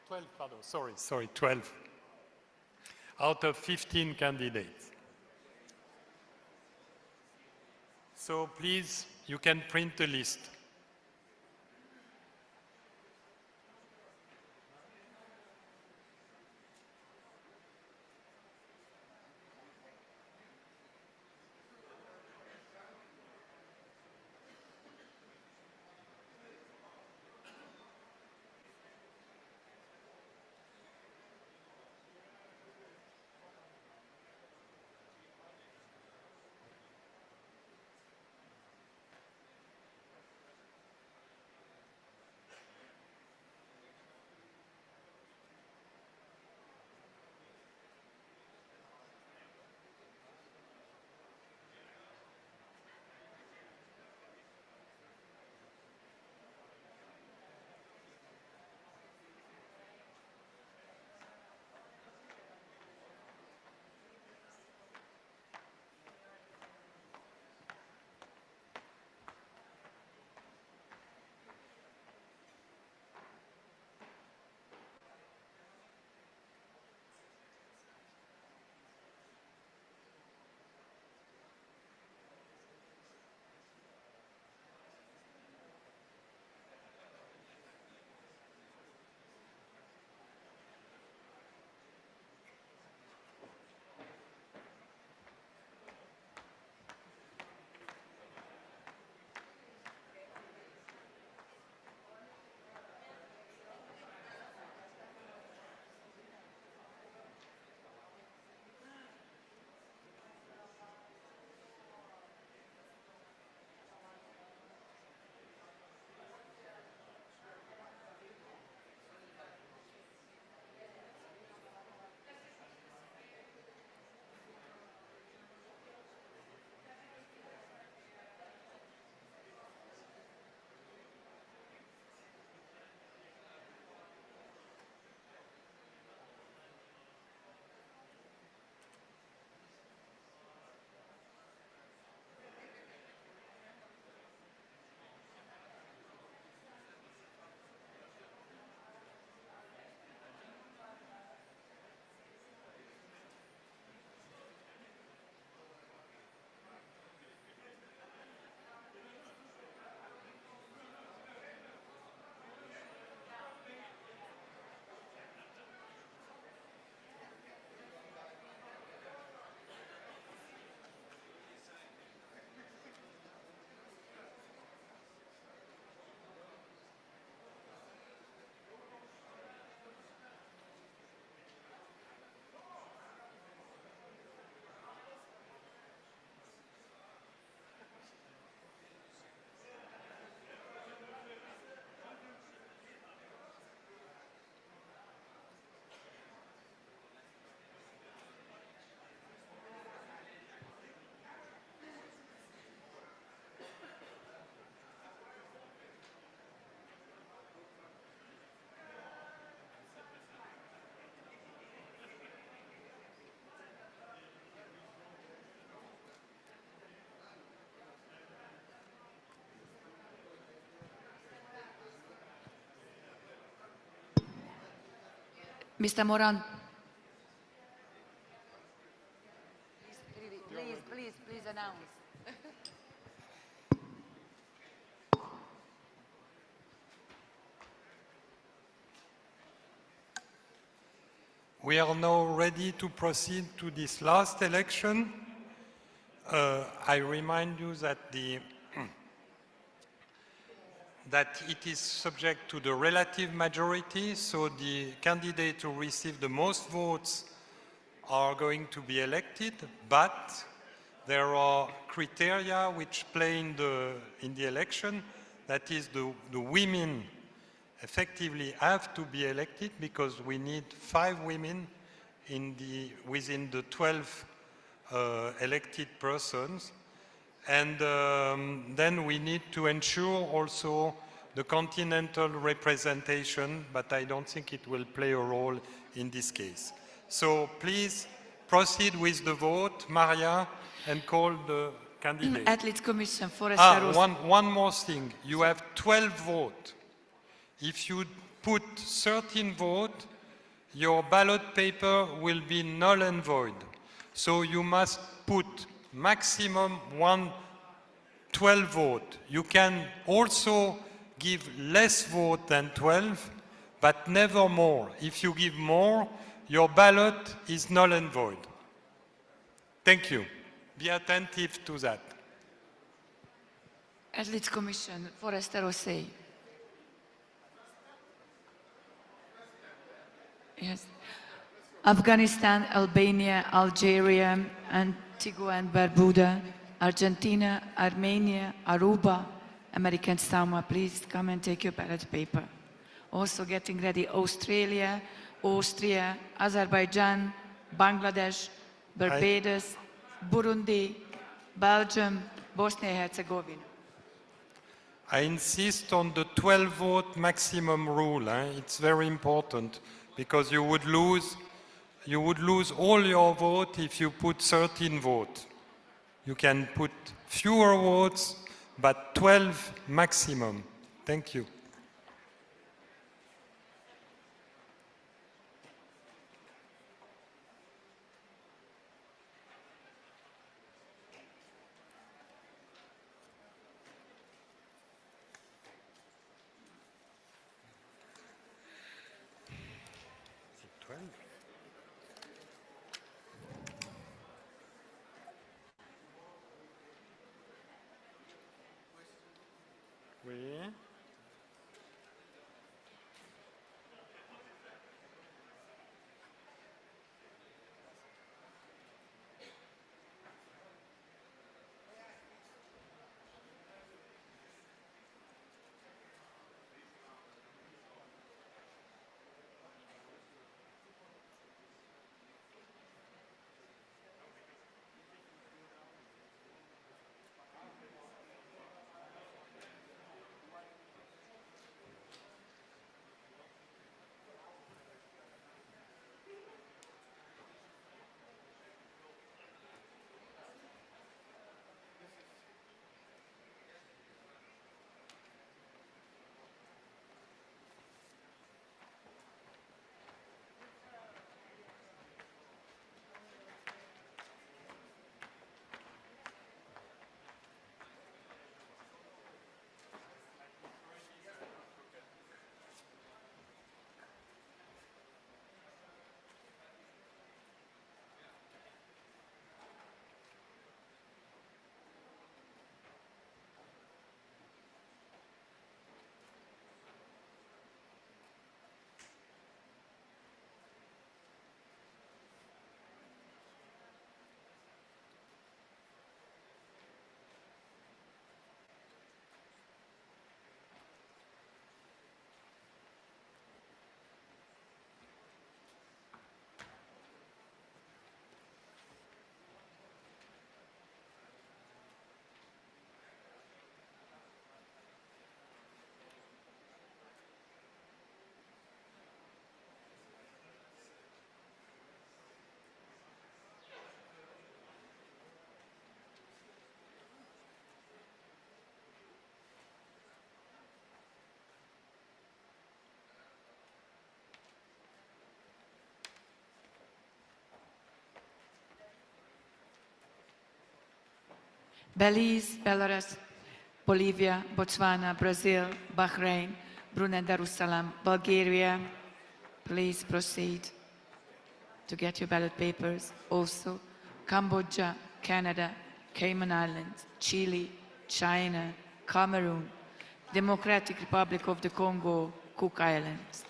12, pardon, sorry, 12 out of 15 candidates. So please, you can print the list. Mr. Moran. Please announce. We are now ready to proceed to this last election. I remind you that that it is subject to the relative majority, so the candidate who receive the most votes are going to be elected, but there are criteria which play in the election. That is, the women effectively have to be elected because we need 5 women within the 12 elected persons. And then we need to ensure also the continental representation, but I don't think it will play a role in this case. So please proceed with the vote, Maria, and call the candidate. Athletes Commission, Forrester One more thing. You have 12 votes. If you put 13 votes, your ballot paper will be null and void. So you must put maximum 12 votes. You can also give less vote than 12, but never more. If you give more, your ballot is null and void. Thank you. Be attentive to that. Athletes Commission, Forrester Osei. Yes. Afghanistan, Albania, Algeria, Antigua and Barbuda, Argentina, Armenia, Aruba, American Samoa, please come and take your ballot paper. Also getting ready, Australia, Austria, Azerbaijan, Bangladesh, Barbados, Burundi, Belgium, Bosnia and Herzegovina. I insist on the 12-vote maximum rule. It's very important because you would lose all your vote if you put 13 votes. You can put fewer votes, but 12 maximum. Thank you. Oui. Belize, Belarus, Bolivia, Botswana, Brazil, Bahrain, Brunei Darussalam, Bulgaria. Please proceed to get your ballot papers. Also, Cambodia, Canada, Cayman Islands, Chile, China, Cameroon, Democratic Republic of the Congo, Cook Islands.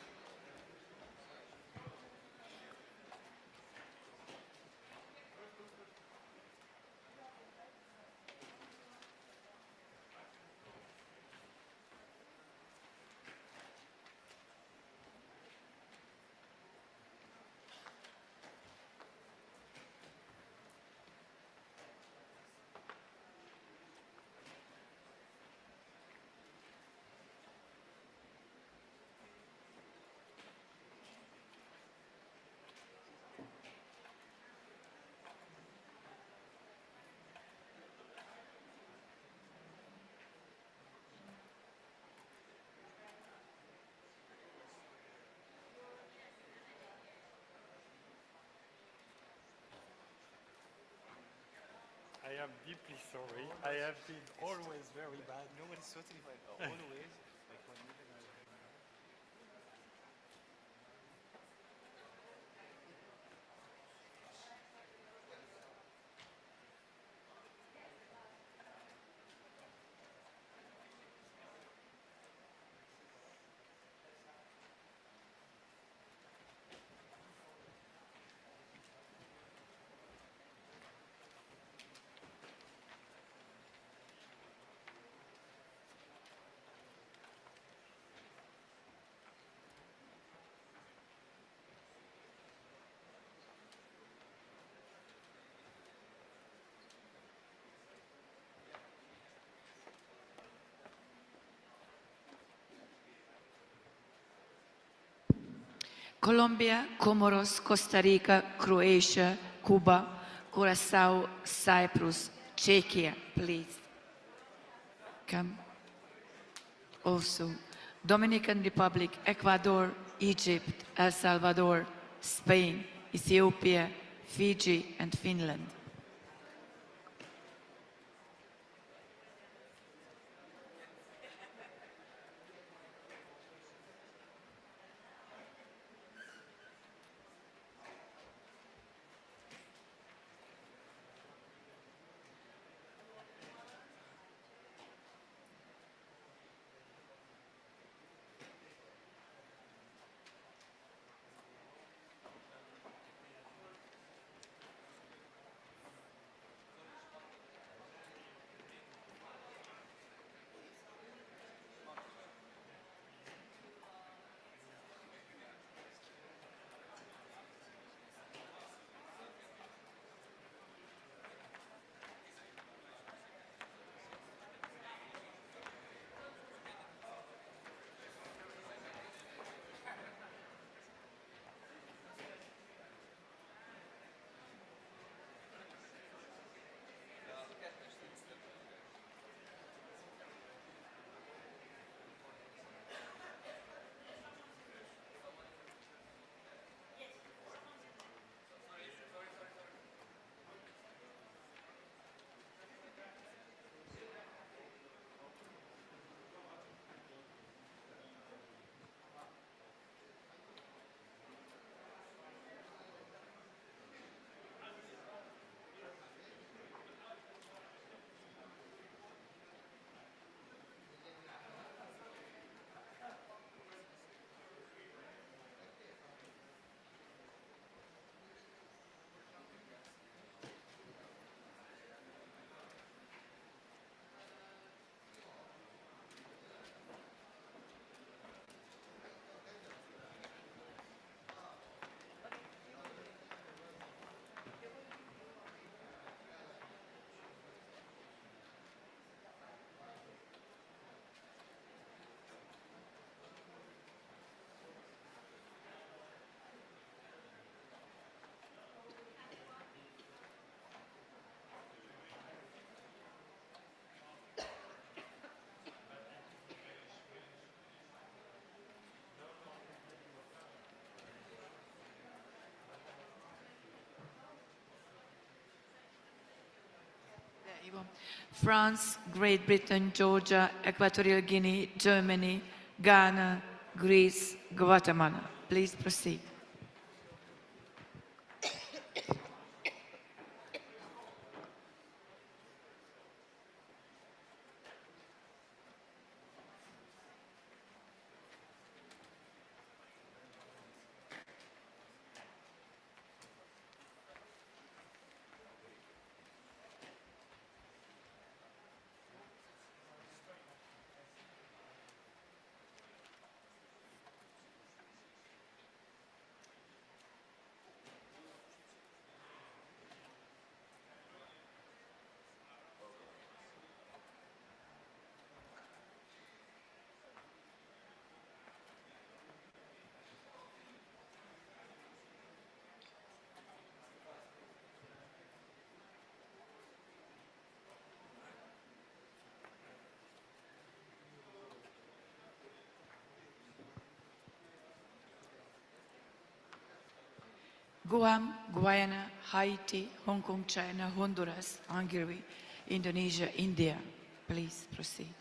I am deeply sorry. I have been always very bad. No, it's totally fine. Always, like when meeting Colombia, Comoros, Costa Rica, Croatia, Cuba, Curacao, Cyprus, Czechia, please. Come. Also, Dominican Republic, Ecuador, Egypt, El Salvador, Spain, Ethiopia, Fiji, and Finland. France, Great Britain, Georgia, Equatorial Guinea, Germany, Ghana, Greece, Guatemala. Please proceed. Guam, Guyana, Haiti, Hong Kong, China, Honduras, Hungary, Indonesia, India. Please proceed.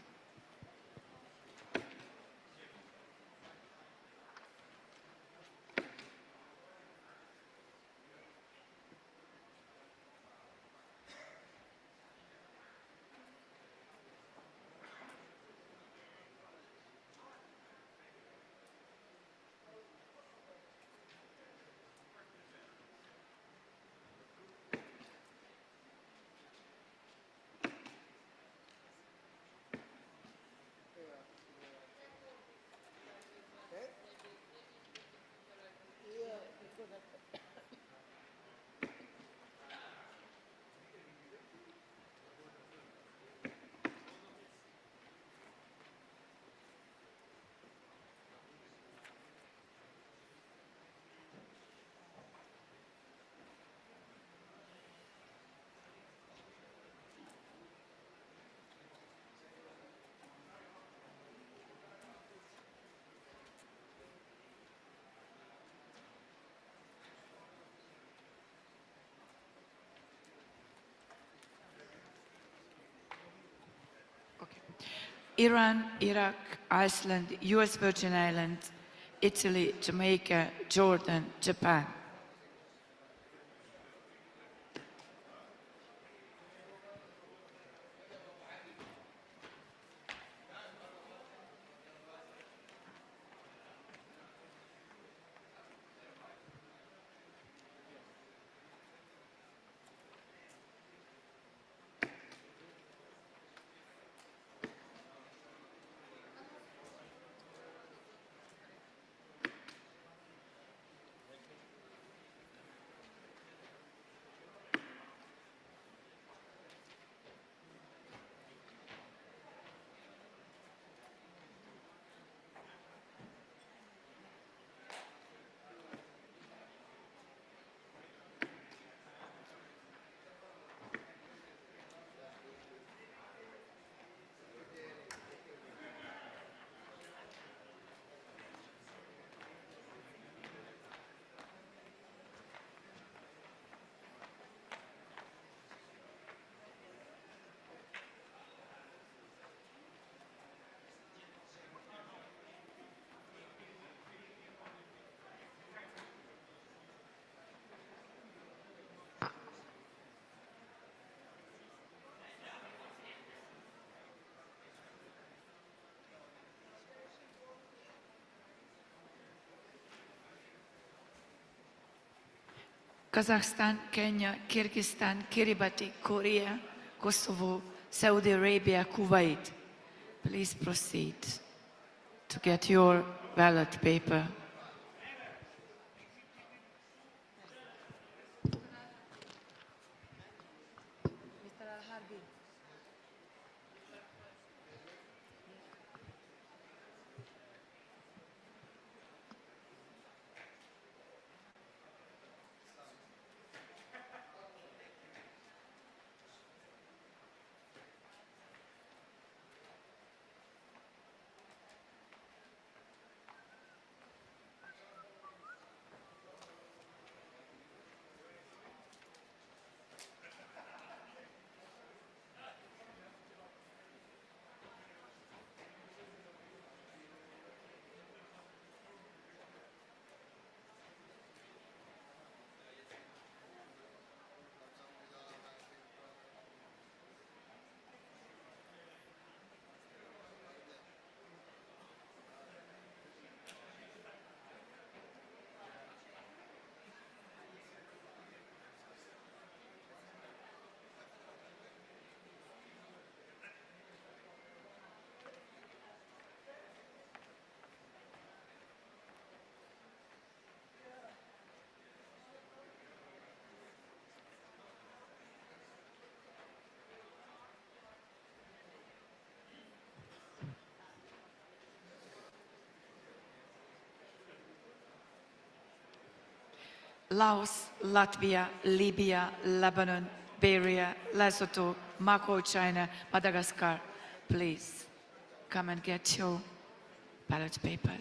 Iran, Iraq, Iceland, US Virgin Islands, Italy, Jamaica, Jordan, Japan. Kazakhstan, Kenya, Kyrgyzstan, Kiribati, Korea, Kosovo, Saudi Arabia, Kuwait. Please proceed to get your ballot paper. Laos, Latvia, Libya, Lebanon, Beria, Lesotho, Macau, China, Madagascar. Please come and get your ballot paper.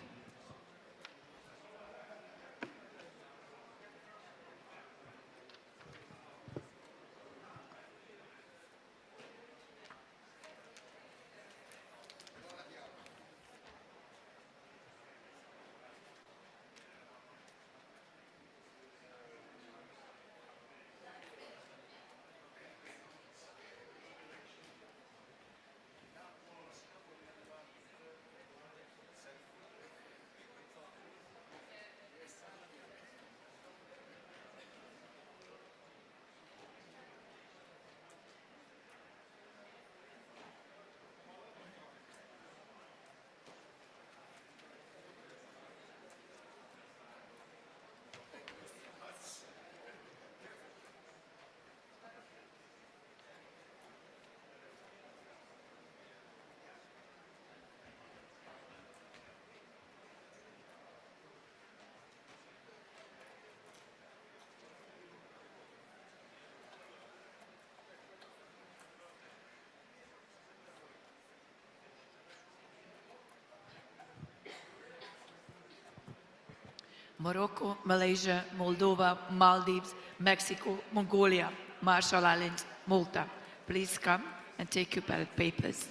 Morocco, Malaysia, Moldova, Maldives, Mexico, Mongolia, Marshall Islands, Malta. Please come and take your ballot papers.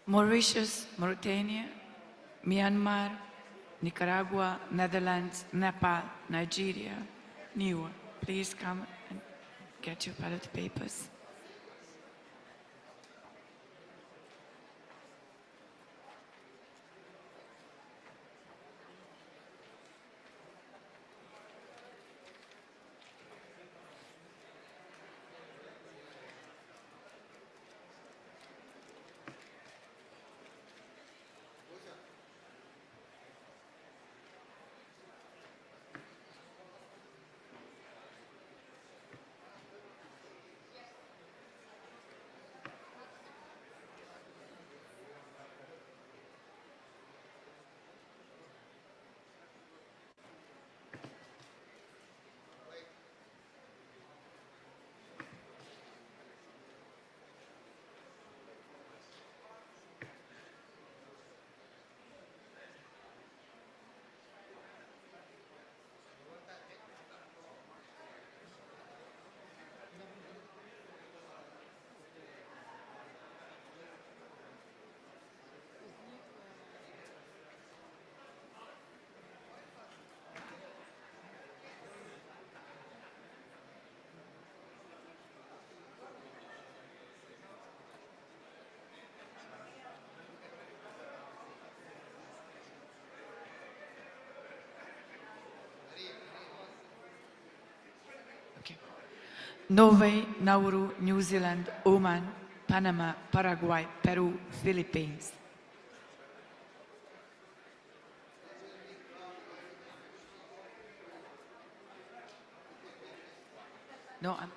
Mauritius, Mauritania, Myanmar, Nicaragua, Netherlands, Nepal, Nigeria, Niue. Please come and get your ballot papers. Norway, Nauru, New Zealand, Oman, Panama, Paraguay, Peru, Philippines. No, I'm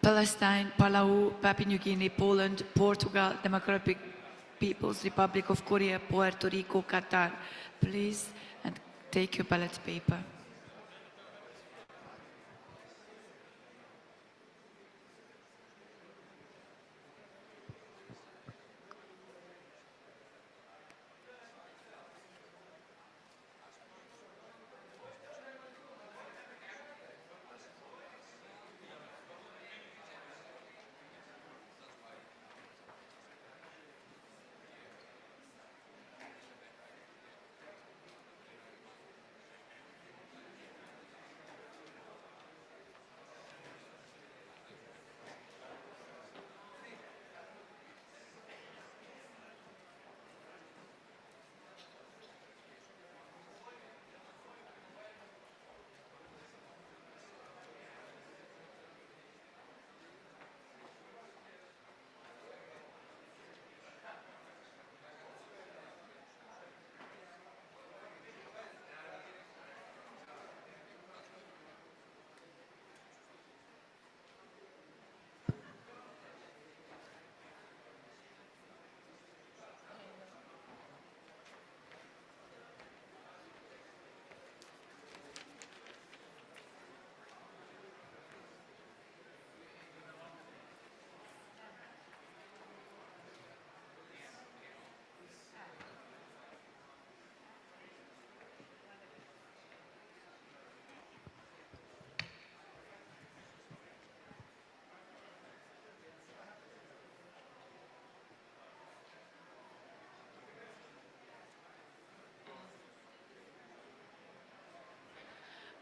Palestine, Palau, Papua New Guinea, Poland, Portugal, Democratic People's Republic of Korea, Puerto Rico, Qatar. Please, and take your ballot paper.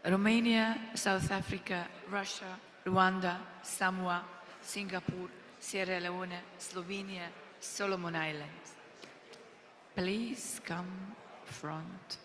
Romania, South Africa, Russia, Rwanda, Samoa, Singapore, Sierra Leone, Slovenia, Solomon Islands. Please come front.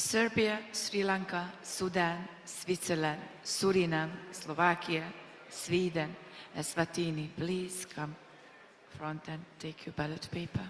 Serbia, Sri Lanka, Sudan, Switzerland, Suriname, Slovakia, Sweden, Eswatini, please come front and take your ballot paper.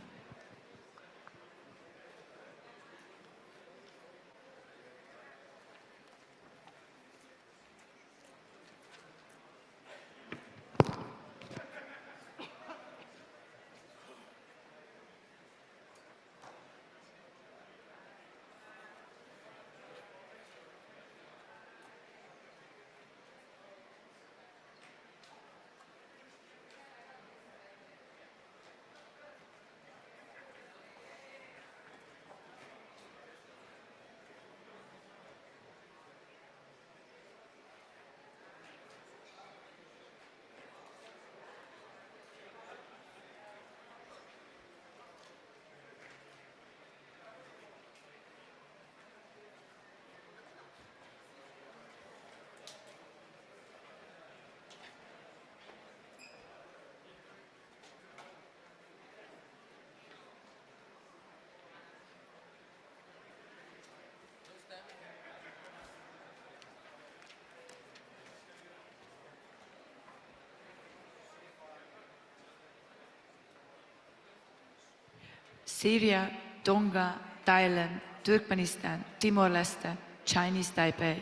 Syria, Tonga, Thailand, Turkmenistan, Timor-Leste, Chinese Taipei,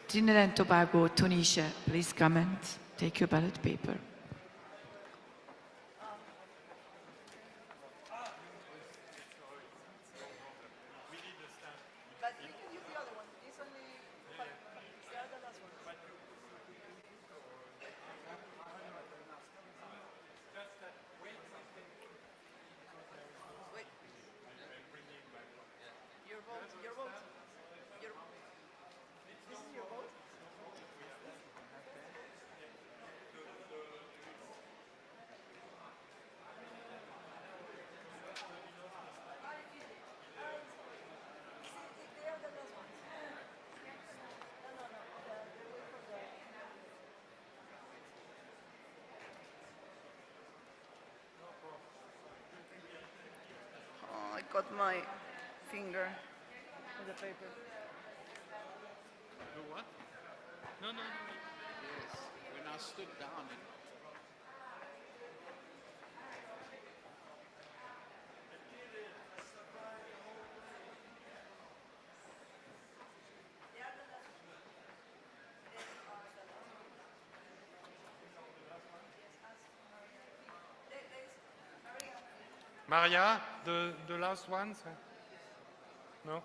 Trinidad and Tobago, Tunisia, please come and take your ballot paper. Oh, I got my finger in the paper. Do what? No, no, no. Yes, when I stood down, it Maria, the last one? No?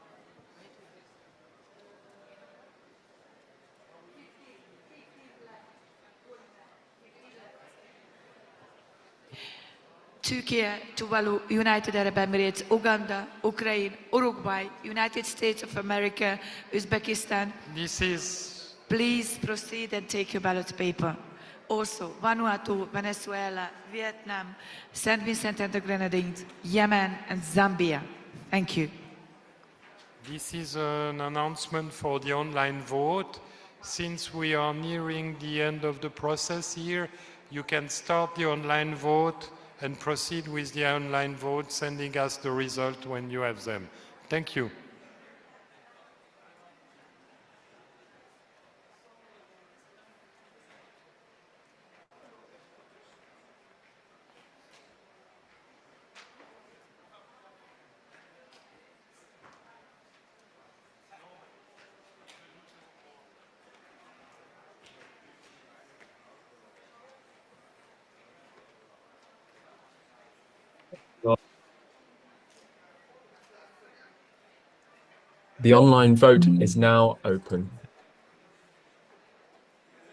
Turkey, Tuvalu, United Arab Emirates, Uganda, Ukraine, Uruguay, United States of America, Uzbekistan. This is... Please proceed and take your ballot paper. Also, Vanuatu, Venezuela, Vietnam, St. Vincent and the Grenadines, Yemen, and Zambia. Thank you. This is an announcement for the online vote. Since we are nearing the end of the process here, you can start the online vote and proceed with the online vote, sending us the result when you have them. Thank you. The online vote is now open.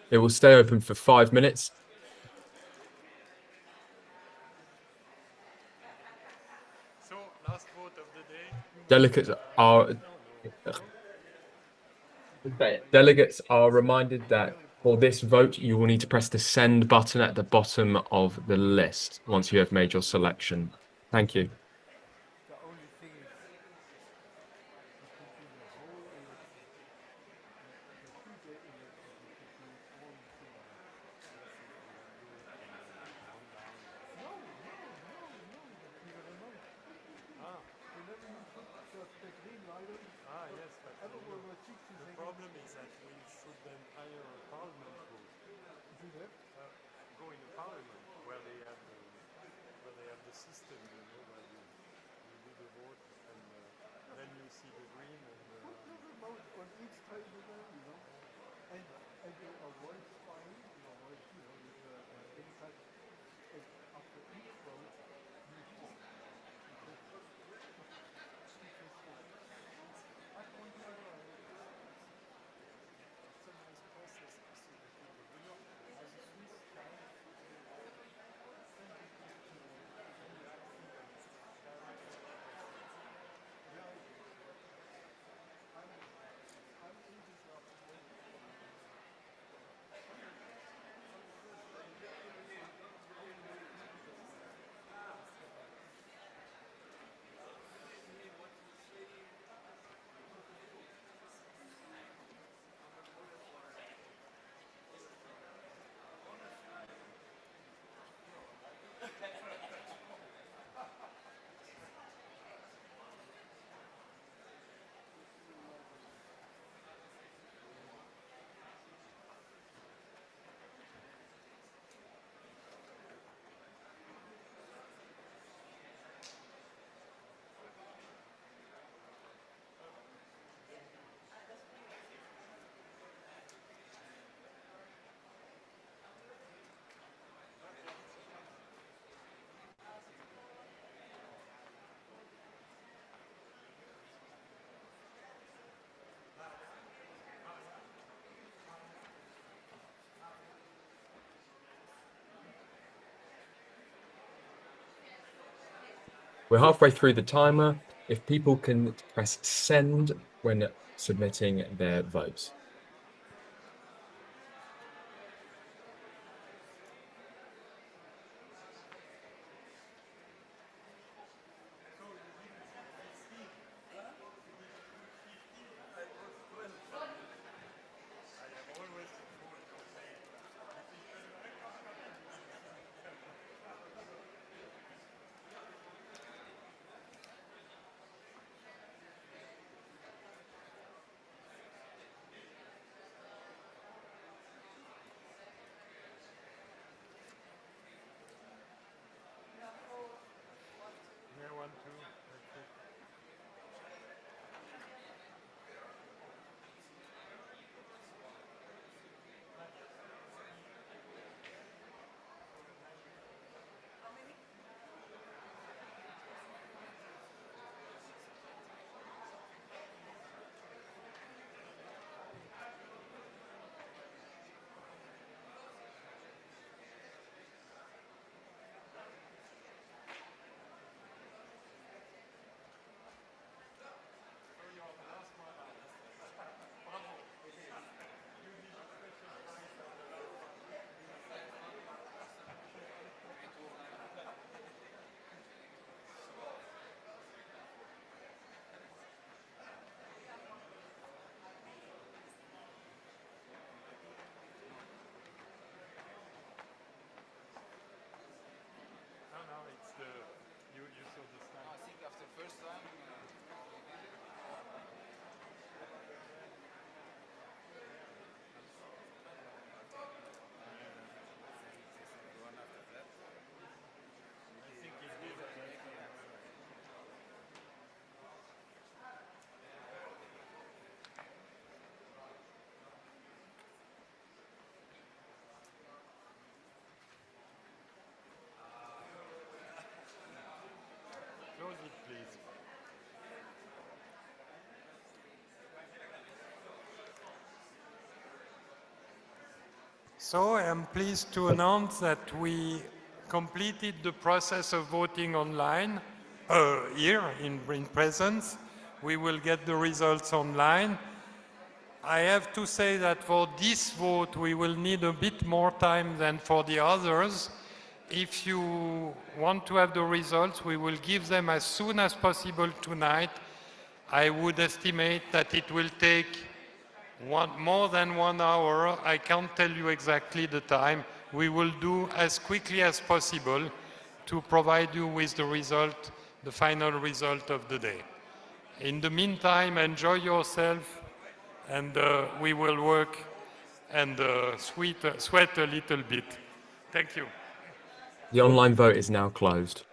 It will stay open for 5 minutes. So, last vote of the day. Delegates are reminded that for this vote, you will need to press the send button at the bottom of the list once you have made your selection. Thank you. Ah, yes. system, you know, where you do the vote and then you see the green and On each table there, you know, and you avoid flying, you avoid, you know, inside, after each vote, you hold. We're halfway through the timer. If people can press send when submitting their votes. Yeah, 1, 2, that's it. No, it's the, you saw the slide. I think after first time, Close it, please. So I am pleased to announce that we completed the process of voting online here in presence. We will get the results online. I have to say that for this vote, we will need a bit more time than for the others. If you want to have the results, we will give them as soon as possible tonight. I would estimate that it will take more than 1 hour. I can't tell you exactly the time. We will do as quickly as possible to provide you with the result, the final result of the day. In the meantime, enjoy yourself, and we will work and sweat a little bit. Thank you. The online vote is now closed.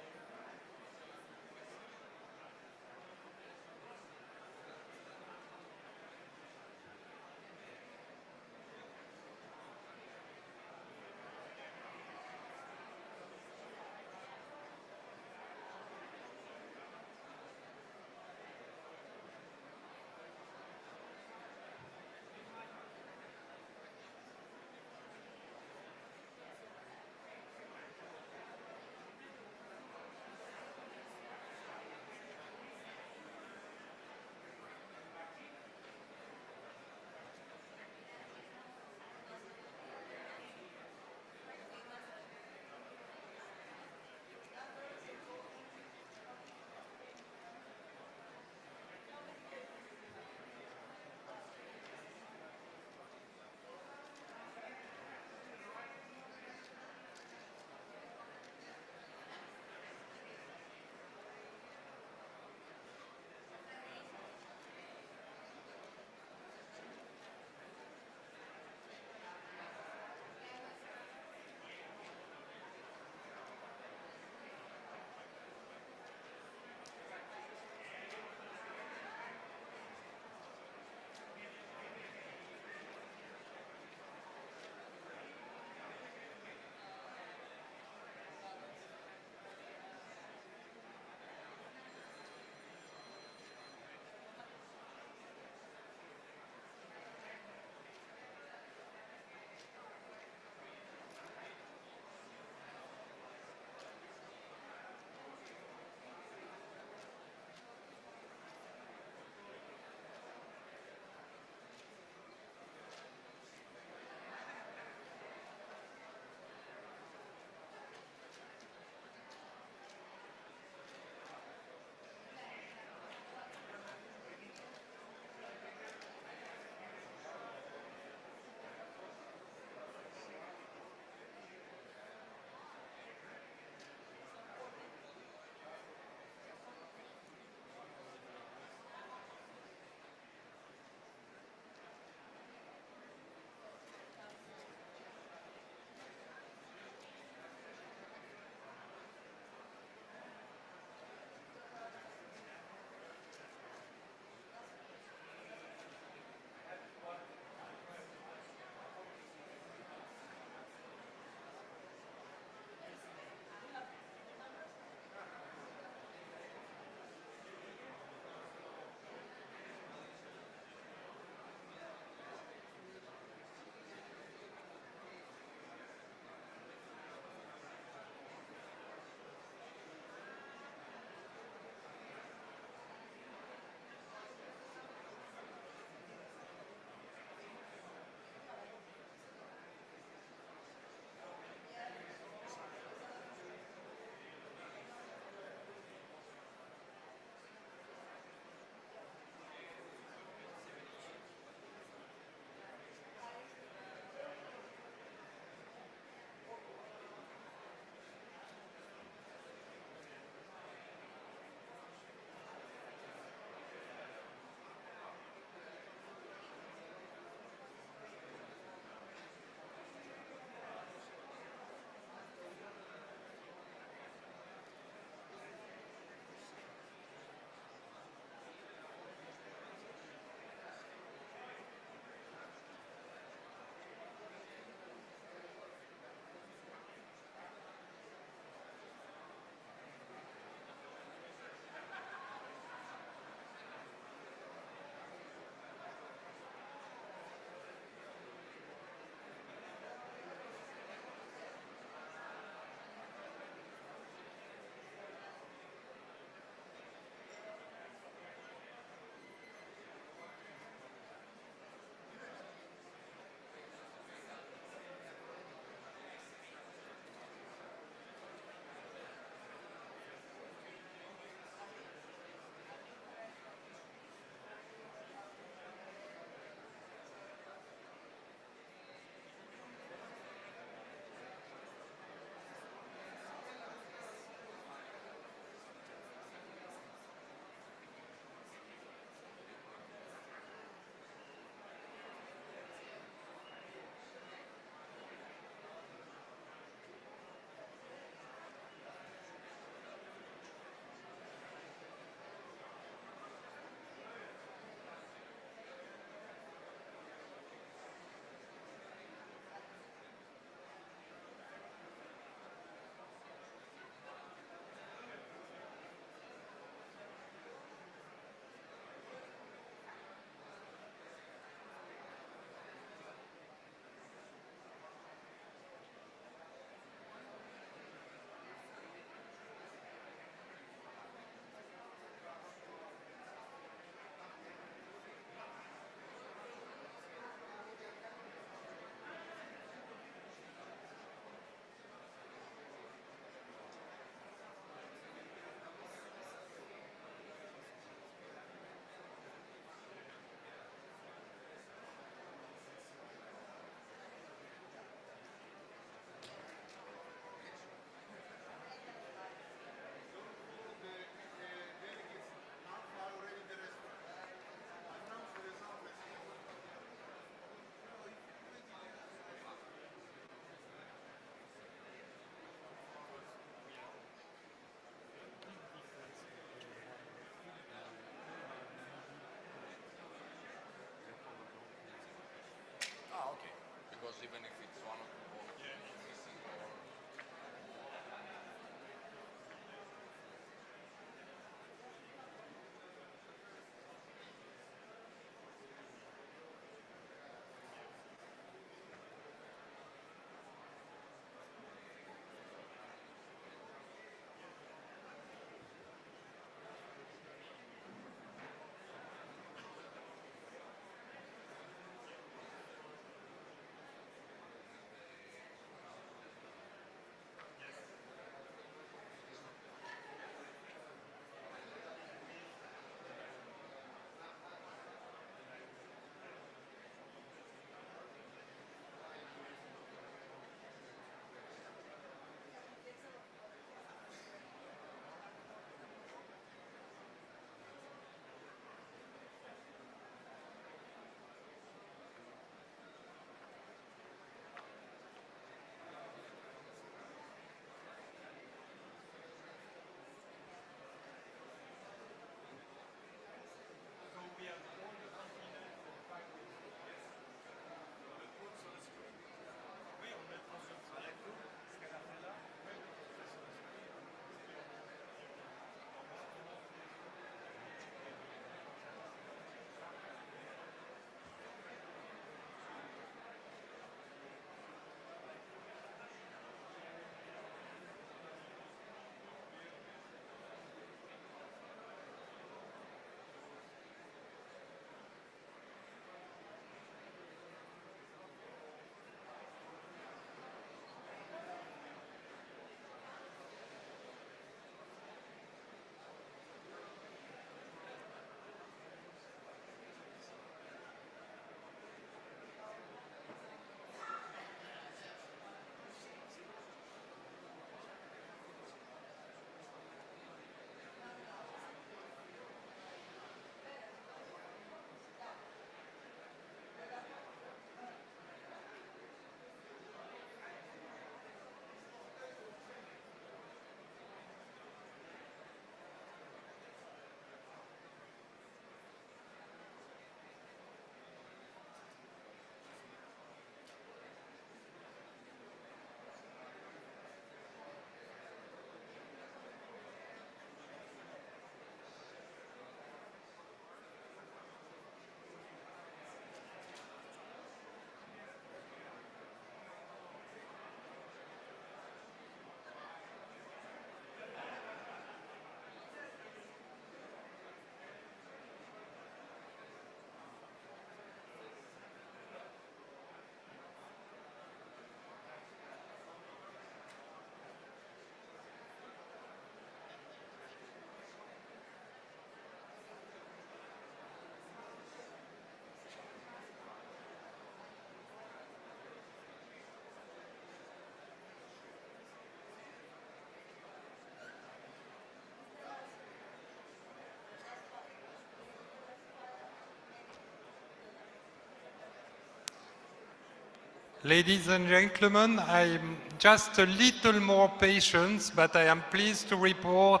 Ladies and gentlemen, I'm just a little more patient, but I am pleased to report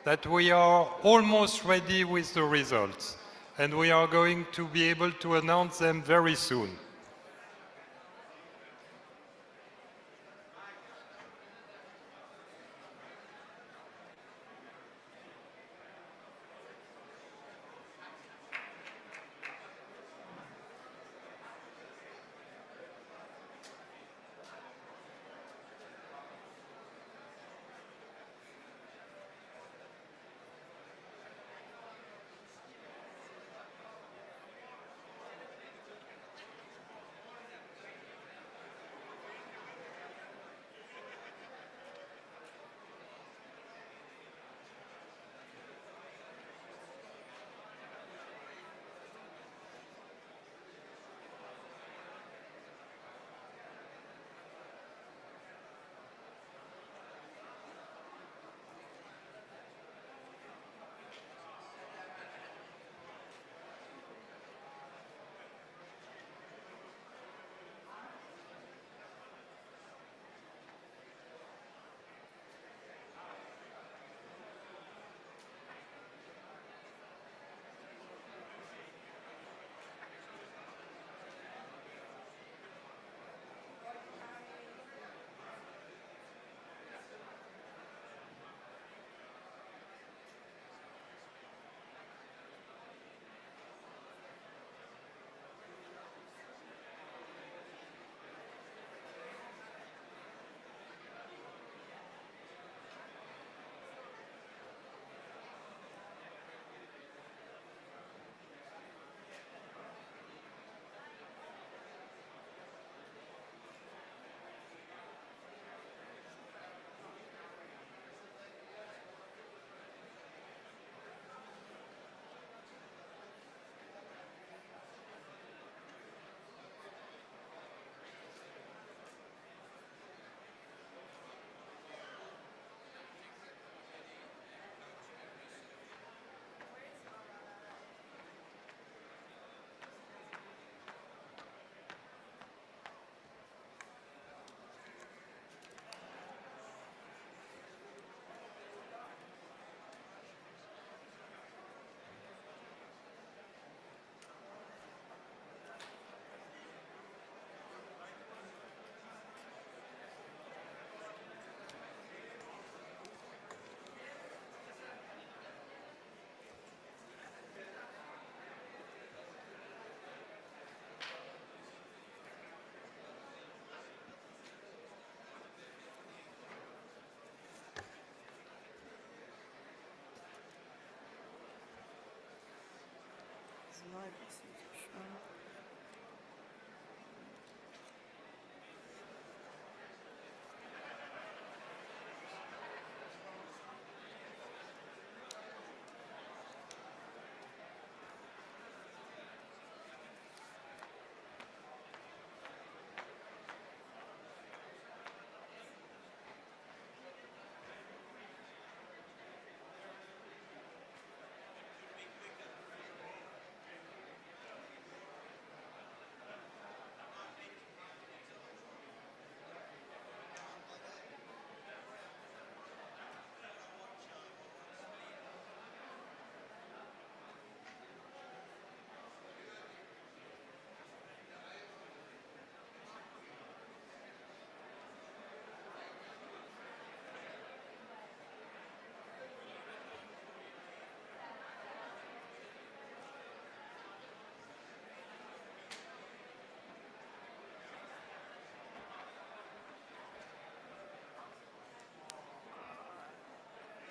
that we are almost ready with the results, and we are going to be able to announce them very soon.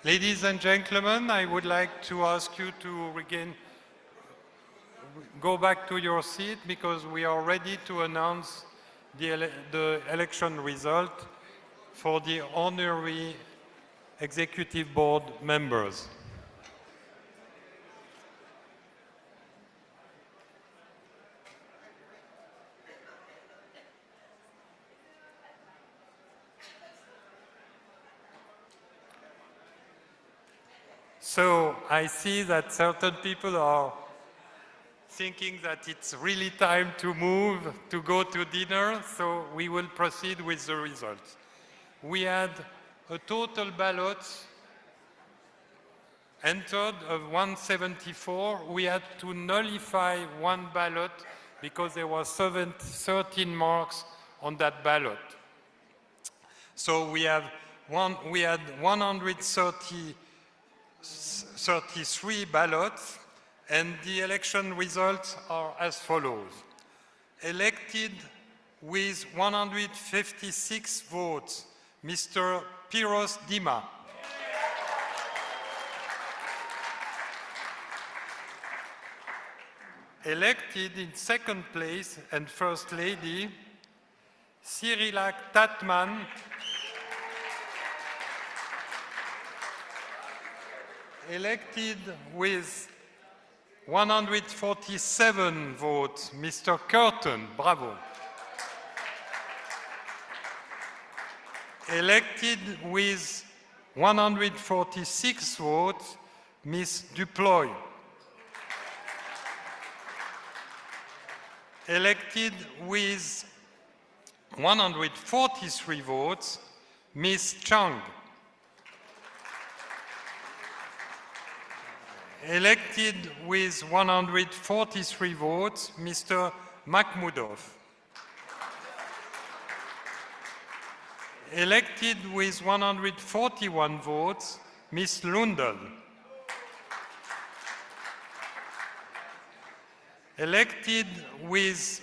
Ladies and gentlemen, I would like to ask you to go back to your seat because we are ready to announce the election result for the honorary executive board members. So I see that certain people are thinking that it's really time to move, to go to dinner, so we will proceed with the results. We had a total ballots entered of 174. We had to nullify one ballot because there were 13 marks on that ballot. So we had 133 ballots, and the election results are as follows. Elected with 156 votes, Mr. Piros Dima. Elected in second place and First Lady, Cyrilak Tatman. Elected with 147 votes, Mr. Curtin. Bravo. Elected with 146 votes, Ms. Duploy. Elected with 143 votes, Ms. Chang. Elected with 143 votes, Mr. Makhmoudov. Elected with 141 votes, Ms. Lundell. Elected with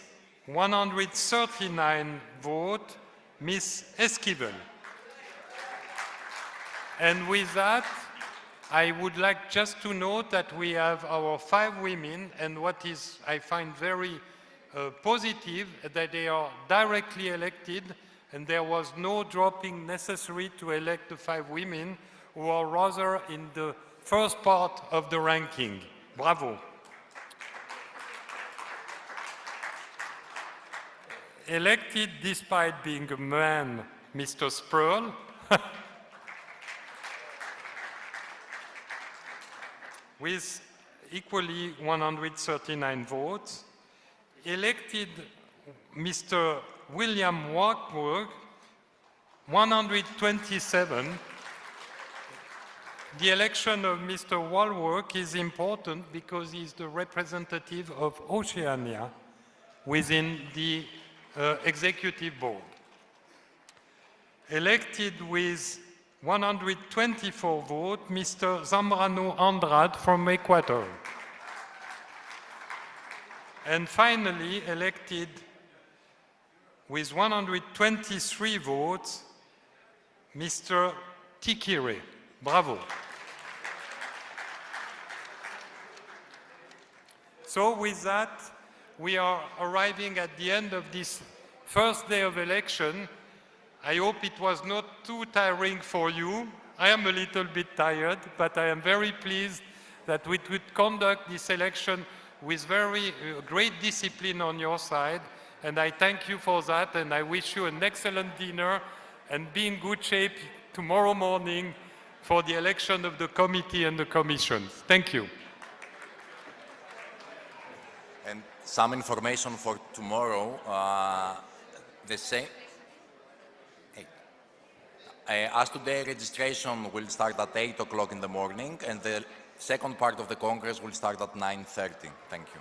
139 votes, Ms. Esquivel. And with that, I would like just to note that we have our 5 women, and what is, I find very positive, that they are directly elected, and there was no dropping necessary to elect the 5 women who are rather in the first part of the ranking. Bravo. Elected despite being a man, Mr. Sproul. With equally 139 votes. Elected Mr. William Warburg, 127. The election of Mr. Warburg is important because he's the representative of Oceania within the executive board. Elected with 124 votes, Mr. Zambrano Andrade from Ecuador. And finally, elected with 123 votes, Mr. Tikire. Bravo. So with that, we are arriving at the end of this first day of election. I hope it was not too tiring for you. I am a little bit tired, but I am very pleased that we could conduct this election with very great discipline on your side, and I thank you for that, and I wish you an excellent dinner, and be in good shape tomorrow morning for the election of the committee and the commissions. Thank you. And some information for tomorrow, the same. As today, registration will start at 8 o'clock in the morning, and the second part of the Congress will start at 9:30. Thank you.